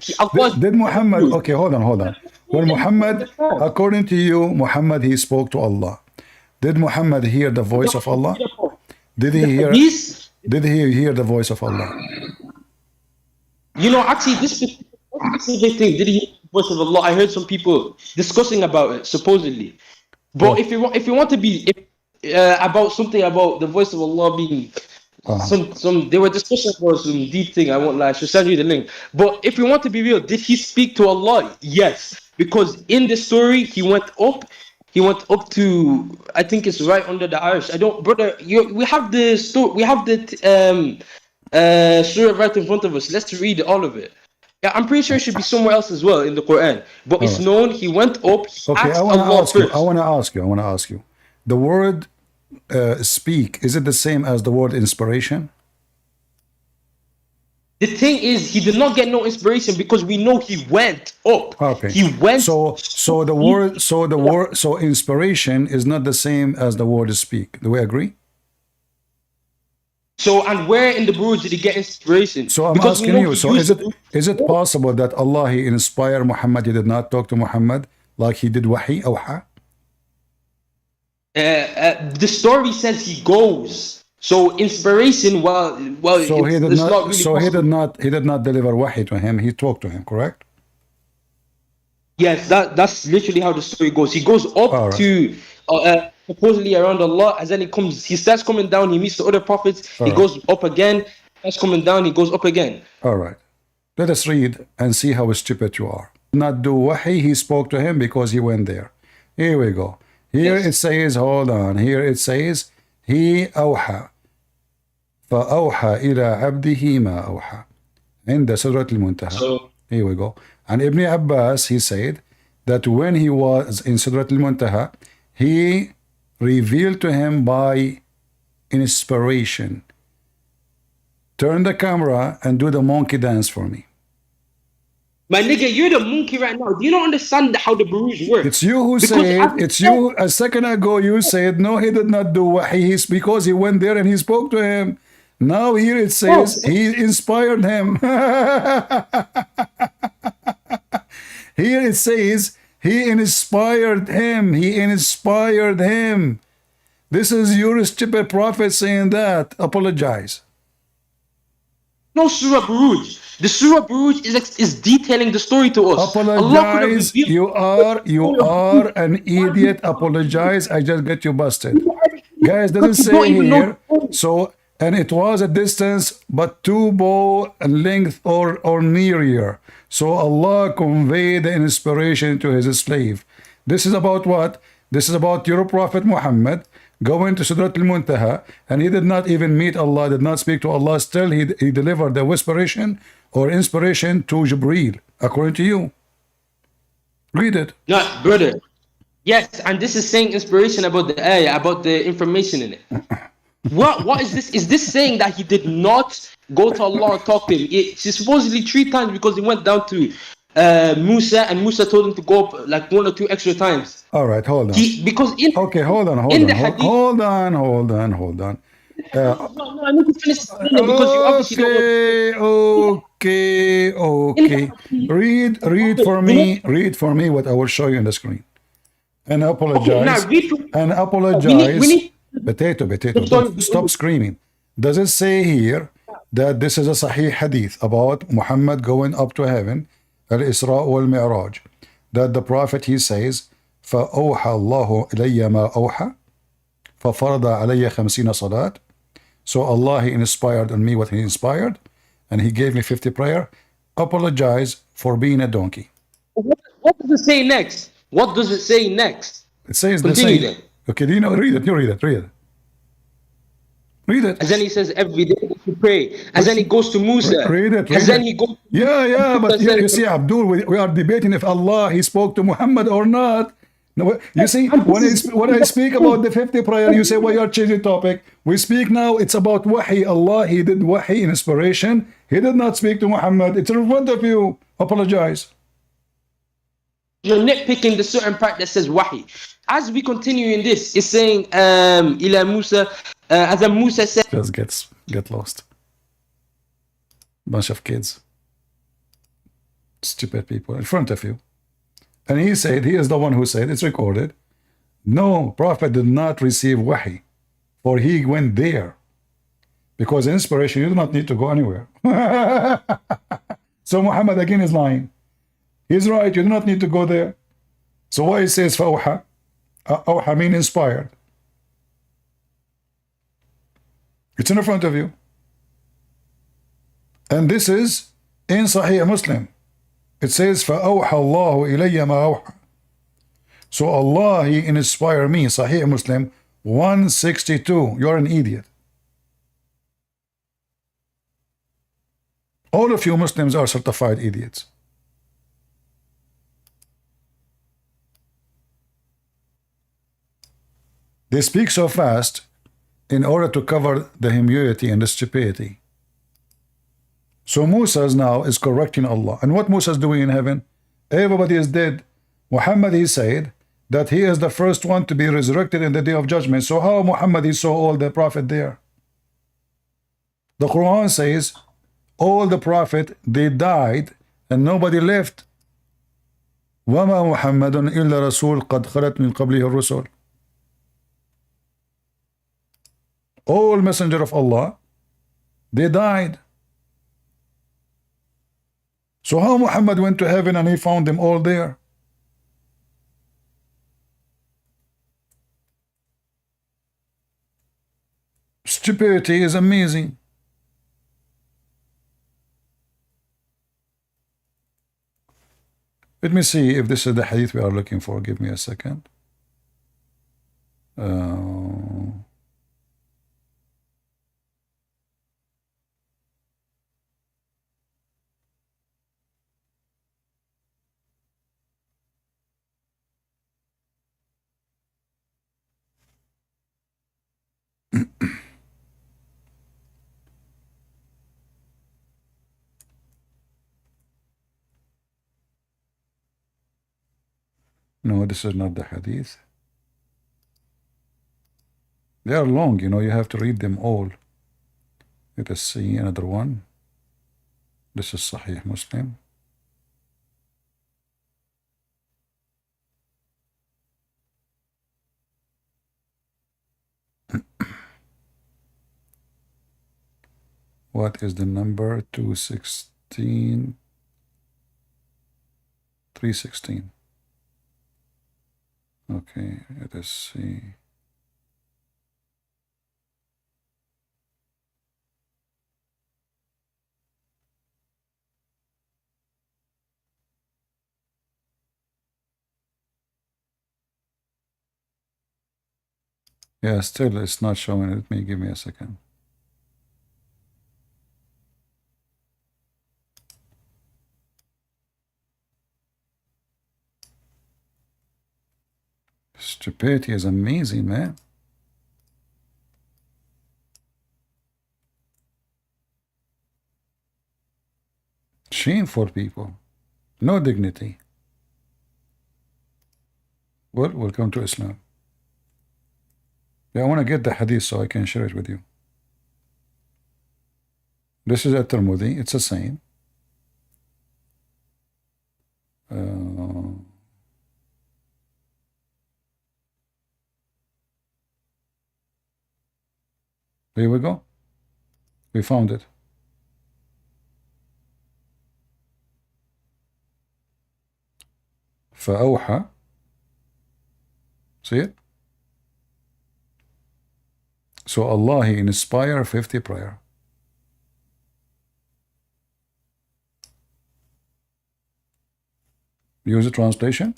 Did Muhammad, okay, hold on. When Muhammad, according to you, Muhammad, he spoke to Allah. Did Muhammad hear the voice of Allah? Did he hear the voice of Allah? You know, actually, this specific thing, did he hear the voice of Allah? I heard some people discussing about it, supposedly. But if you want to be about something about the voice of Allah being they were discussing about some deep thing. I won't lie. I should send you the link. But if you want to be real, did he speak to Allah? Yes, because in the story he went up. He went up to, I think it's right under the Arsh. I don't, brother. We have the story. We have the surah right in front of us. Let's read all of it. Yeah, I'm pretty sure it should be somewhere else as well in the Quran. But it's known he went up. Okay, I want to ask you. The word speak, is it the same as the word inspiration? The thing is, he did not get no inspiration because we know he went up. Okay. He went. So inspiration is not the same as the word speak. Do we agree? So, and where in the Buruj did he get inspiration? So I'm asking you, so is it possible that Allah, he inspired Muhammad, he did not talk to Muhammad like he did wahi, awha? The story says he goes. So inspiration, so he did not deliver wahi to him, he talked to him, correct? Yes, that's literally how the story goes. He goes up to supposedly around Allah, and then he starts coming down, he meets the other prophets, he goes up again, starts coming down, he goes up again. All right. Let us read and see how stupid you are. Not do wahi, he spoke to him because he went there. Here we go. Here it says, hold on, here it says, he أوحى فأوحى إلى عبده ما أوحى عند سدرة المنتهى. Here we go. And Ibn Abbas, he said that when he was in Sidrat al-Muntaha, he revealed to him by inspiration. Turn the camera and do the monkey dance for me. My nigga, you're the monkey right now. Do you not understand how the Buruj works? It's you who said, it's you, a second ago you said, no, he did not do wahi, because he went there and he spoke to him. Now here it says, he inspired him. Here it says, he inspired him. He inspired him. This is your stupid prophet saying that. Apologize. No Surah Buruj. The Surah Buruj is detailing the story to us. Apologize. You are an idiot. Apologize. I just get you busted. Guys, doesn't say here. So, and it was a distance but 2 bow length or nearer. So Allah conveyed the inspiration to his slave. This is about what? This is about your Prophet Muhammad going to Sidrat al-Muntaha, and he did not even meet Allah, did not speak to Allah. Still, he delivered the inspiration or inspiration to Jibreel, according to you. Read it. No, brother. Yes, and this is saying inspiration about the ayah, about the information in it. What is this? Is this saying that he did not go to Allah and talk to him? It's supposedly 3 times because he went down to Musa, and Musa told him to go up like 1 or 2 extra times. All right, hold on. Okay, hold on. No, I need to finish because you obviously don't. Okay. Read for me what I will show you on the screen. And apologize. And apologize. Potato. Stop screaming. Does it say here that this is a Sahih hadith about Muhammad going up to heaven, al-Isra wal-Mi'raj, that the Prophet, he says, فَأَوْحَى اللَّهُ إِلَيَّ مَا أَوْحَى فَفَرَضَ عَلَيَّ 50 صَلَاة. So Allah, he inspired on me what he inspired, and he gave me 50 prayer. Apologize for being a donkey. What does it say next? What does it say next? It says the same. Okay, do you know? Read it. You read it. And then he says every day to pray. And then he goes to Musa. Read it. And then he goes. Yeah. But here you see, Abdul, we are debating if Allah, he spoke to Muhammad or not. No, you see, when I speak about the 50 prayer, you say, well, you're changing topic. We speak now, it's about wahi. Allah, He did wahi, inspiration. He did not speak to Muhammad. It's in front of you. Apologize. You're nitpicking the certain part that says wahi. As we continue in this, it's saying, Ila Musa, as Musa said. Just get lost. Bunch of kids. Stupid people in front of you. And he said, he is the one who said, it's recorded, no, Prophet did not receive wahi, for he went there. Because inspiration, you do not need to go anywhere. So Muhammad again is lying. He's right, you do not need to go there. So why he says فَأَوْحَى? أَوْحَى mean inspired. It's in front of you. And this is in Sahih Muslim. It says, فَأَوْحَى اللَّهُ إِلَيَّ مَا أَوْحَى. So Allah, He inspired me. Sahih Muslim 162. You're an idiot. All of you Muslims are certified idiots. They speak so fast in order to cover the humility and the stupidity. So Musa now is correcting Allah. And what Musa is doing in heaven? Everybody is dead. Muhammad, he said that he is the first one to be resurrected in the day of judgment. So how Muhammad, he saw all the prophet there? The Quran says all the prophet, they died and nobody left. وَمَا مُحَمَّدٌ إِلَّا رَسُولٌ قَدْ خَلَتْ مِنْ قَبْلِهِ الرُّسُلُ. All messenger of Allah, they died. So how Muhammad went to heaven and he found them all there? Stupidity is amazing. Let me see if this is the hadith we are looking for. Give me a second. No, this is not the hadith. They are long, you know, you have to read them all. Let us see another one. This is Sahih Muslim. What is the number? 216. 316. Okay, let us see. Yeah, still it's not showing. Let me give me a second. Stupidity is amazing, man. Shameful people. No dignity. Well, welcome to Islam. Yeah, I want to get the hadith so I can share it with you. This is at-Tirmidhi. It's the same. Here we go. We found it. فأوحى. See it? So Allah, He inspired 50 prayer. Use the translation.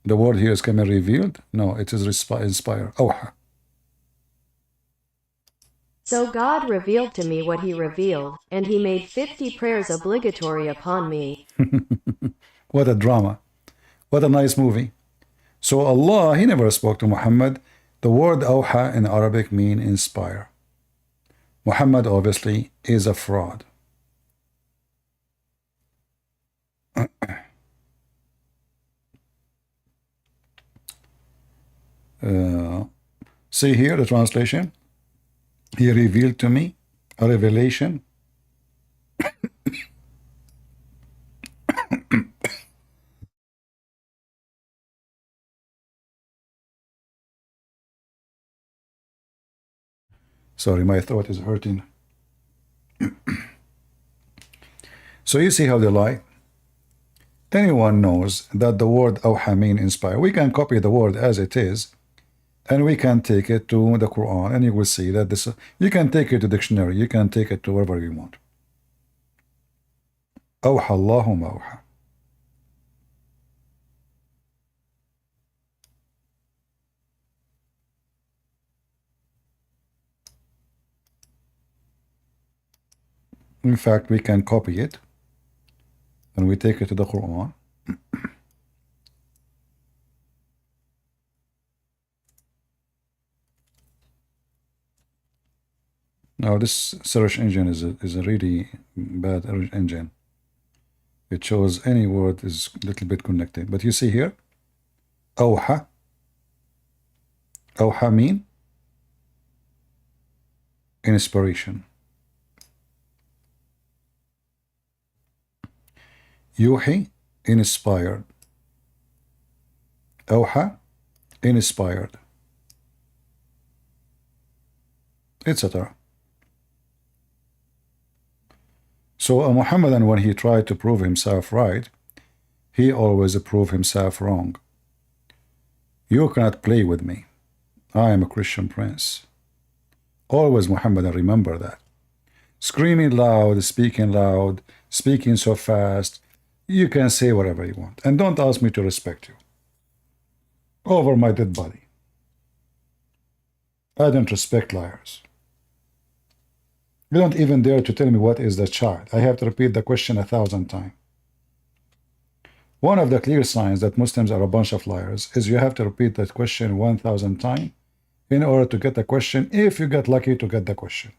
The word here is coming revealed. No, it is inspire. أوحى. So God revealed to me what He revealed, and He made 50 prayers obligatory upon me. What a drama. What a nice movie. So Allah, He never spoke to Muhammad. The word awha in Arabic mean inspire. Muhammad obviously is a fraud. See here the translation. He revealed to me a revelation. Sorry, my throat is hurting. So you see how they lie. Anyone knows that the word awha mean inspire. We can copy the word as it is, and we can take it to the Quran, and you will see that this. You can take it to dictionary. You can take it to wherever you want. Awha Allahu ma awha. In fact, we can copy it and we take it to the Quran. Now this search engine is a really bad engine. It shows any word is a little bit connected. But you see here, awha. Awha mean inspiration. Yuhi, inspired. Awha, inspired. Etc. So a Muhammadan, when he tried to prove himself right, he always proved himself wrong. You cannot play with me. I am a Christian prince. Always Muhammadan, remember that. Screaming loud, speaking so fast, you can say whatever you want. And don't ask me to respect you. Over my dead body. I don't respect liars. You don't even dare to tell me what is the child. I have to repeat the question 1,000 times. One of the clear signs that Muslims are a bunch of liars is you have to repeat that question 1,000 times in order to get the question, if you get lucky to get the question.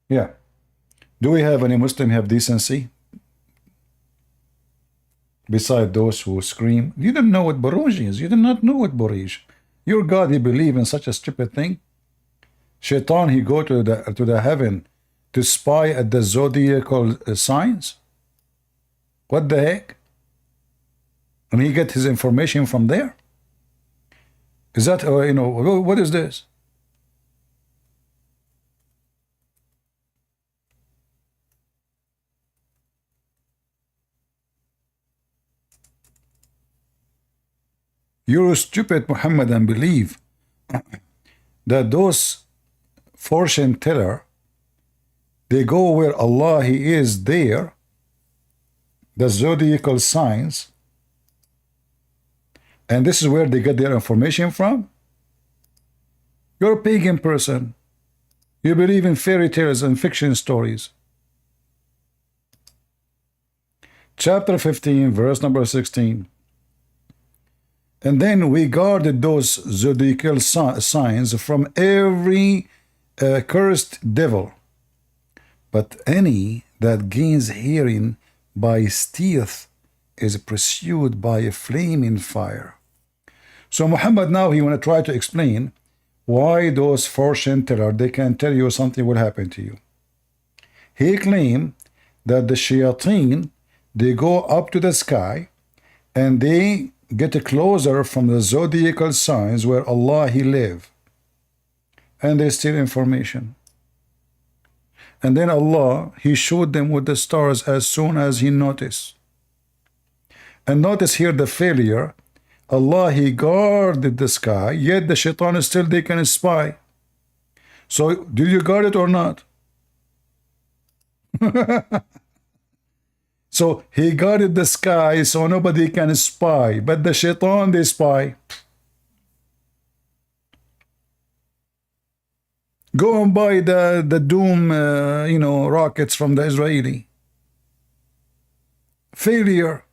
Yeah. Do we have any Muslim have decency? Beside those who scream, you don't know what Buruj is. You do not know what Buruj. Your God, he believe in such a stupid thing. Shaitan, he go to the heaven to spy at the zodiacal signs. What the heck? And he get his information from there. Is that what is this? You stupid Muhammadan believe that those fortune teller, they go where Allah He is there, the zodiacal signs, and this is where they get their information from? You're a pagan person. You believe in fairy tales and fiction stories. Chapter 15, verse number 16. And then we guarded those zodiacal signs from every cursed devil. But any that gains hearing by stealth is pursued by a flaming fire. So Muhammad now he want to try to explain why those fortune tellers, they can tell you something will happen to you. He claimed that the shayateen, they go up to the sky and they get closer from the zodiacal signs where Allah He live, and they steal information. And then Allah He showed them with the stars as soon as He noticed. And notice here the failure. Allah He guarded the sky, yet the shaitan still they can spy. So did you guard it or not? So he guarded the sky so nobody can spy, but the shaitan, they spy. Go and buy the Doom, rockets from the Israeli. Failure.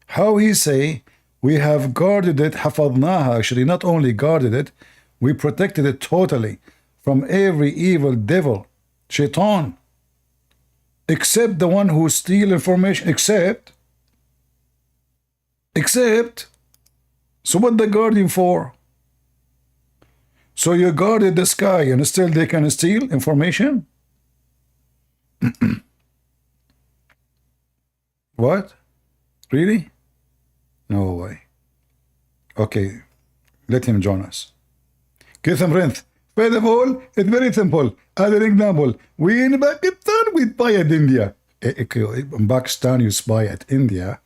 How he say, we have guarded it, حفظناها, actually not only guarded it, we protected it totally from every evil devil, shaitan, except the one who steal information, except, so what the guarding for? So you guarded the sky and still they can steal information? What? Really? No way. Okay, let him join us. Give him rent. First of all, it's very simple. As an example, we in Pakistan, we spy at India. In Pakistan, you spy at India.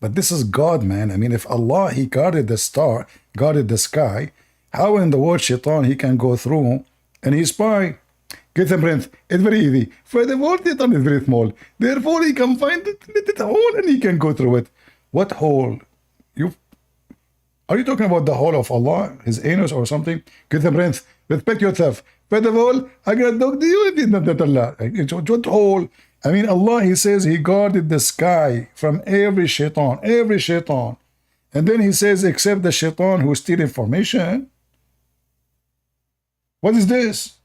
But this is God, man. I mean, if Allah, he guarded the star, guarded the sky, how in the world shaitan, he can go through and he spy? Get him rent. It's very easy. First of all, shaitan is very small. Therefore, he can find it hole and he can go through it. What hole? Are you talking about the hole of Allah, his anus or something? Get him rent. Respect yourself. First of all, I gotta talk to you if it's not Allah. What hole? I mean, Allah, he says he guarded the sky from every shaitan. And then he says, except the shaitan who steal information. What is this?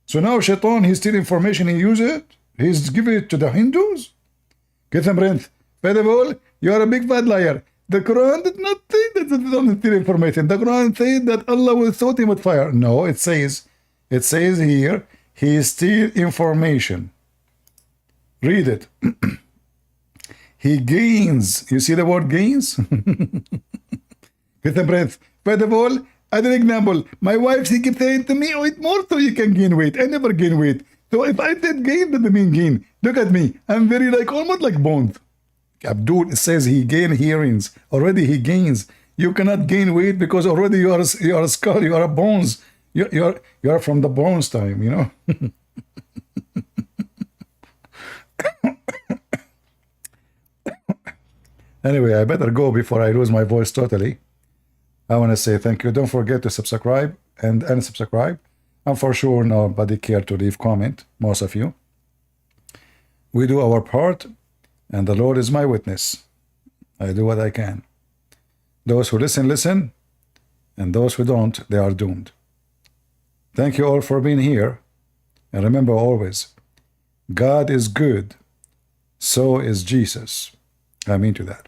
So now shaitan, he steal information, he use it. He's giving it to the Hindus. Get them rent. First of all, you are a big fat liar. The Quran did not say that it don't steal information. The Quran says that Allah will throw him with fire. No, it says here, he steal information. Read it. He gains. You see the word gains? Get the breath. First of all, as an example, my wife, she keeps saying to me, eat more so you can gain weight. I never gain weight. So if I said gain, that doesn't mean gain. Look at me. I'm very almost like bones. Abdul says he gain hearings. Already he gains. You cannot gain weight because already you are a skull, you are a bones. You are from the bones time, you know. Anyway, I better go before I lose my voice totally. I want to say thank you. Don't forget to subscribe and unsubscribe. And for sure, nobody care to leave comment, most of you. We do our part, and the Lord is my witness. I do what I can. Those who listen, listen, and those who don't, they are doomed. Thank you all for being here. And remember always, God is good, so is Jesus. I mean to that.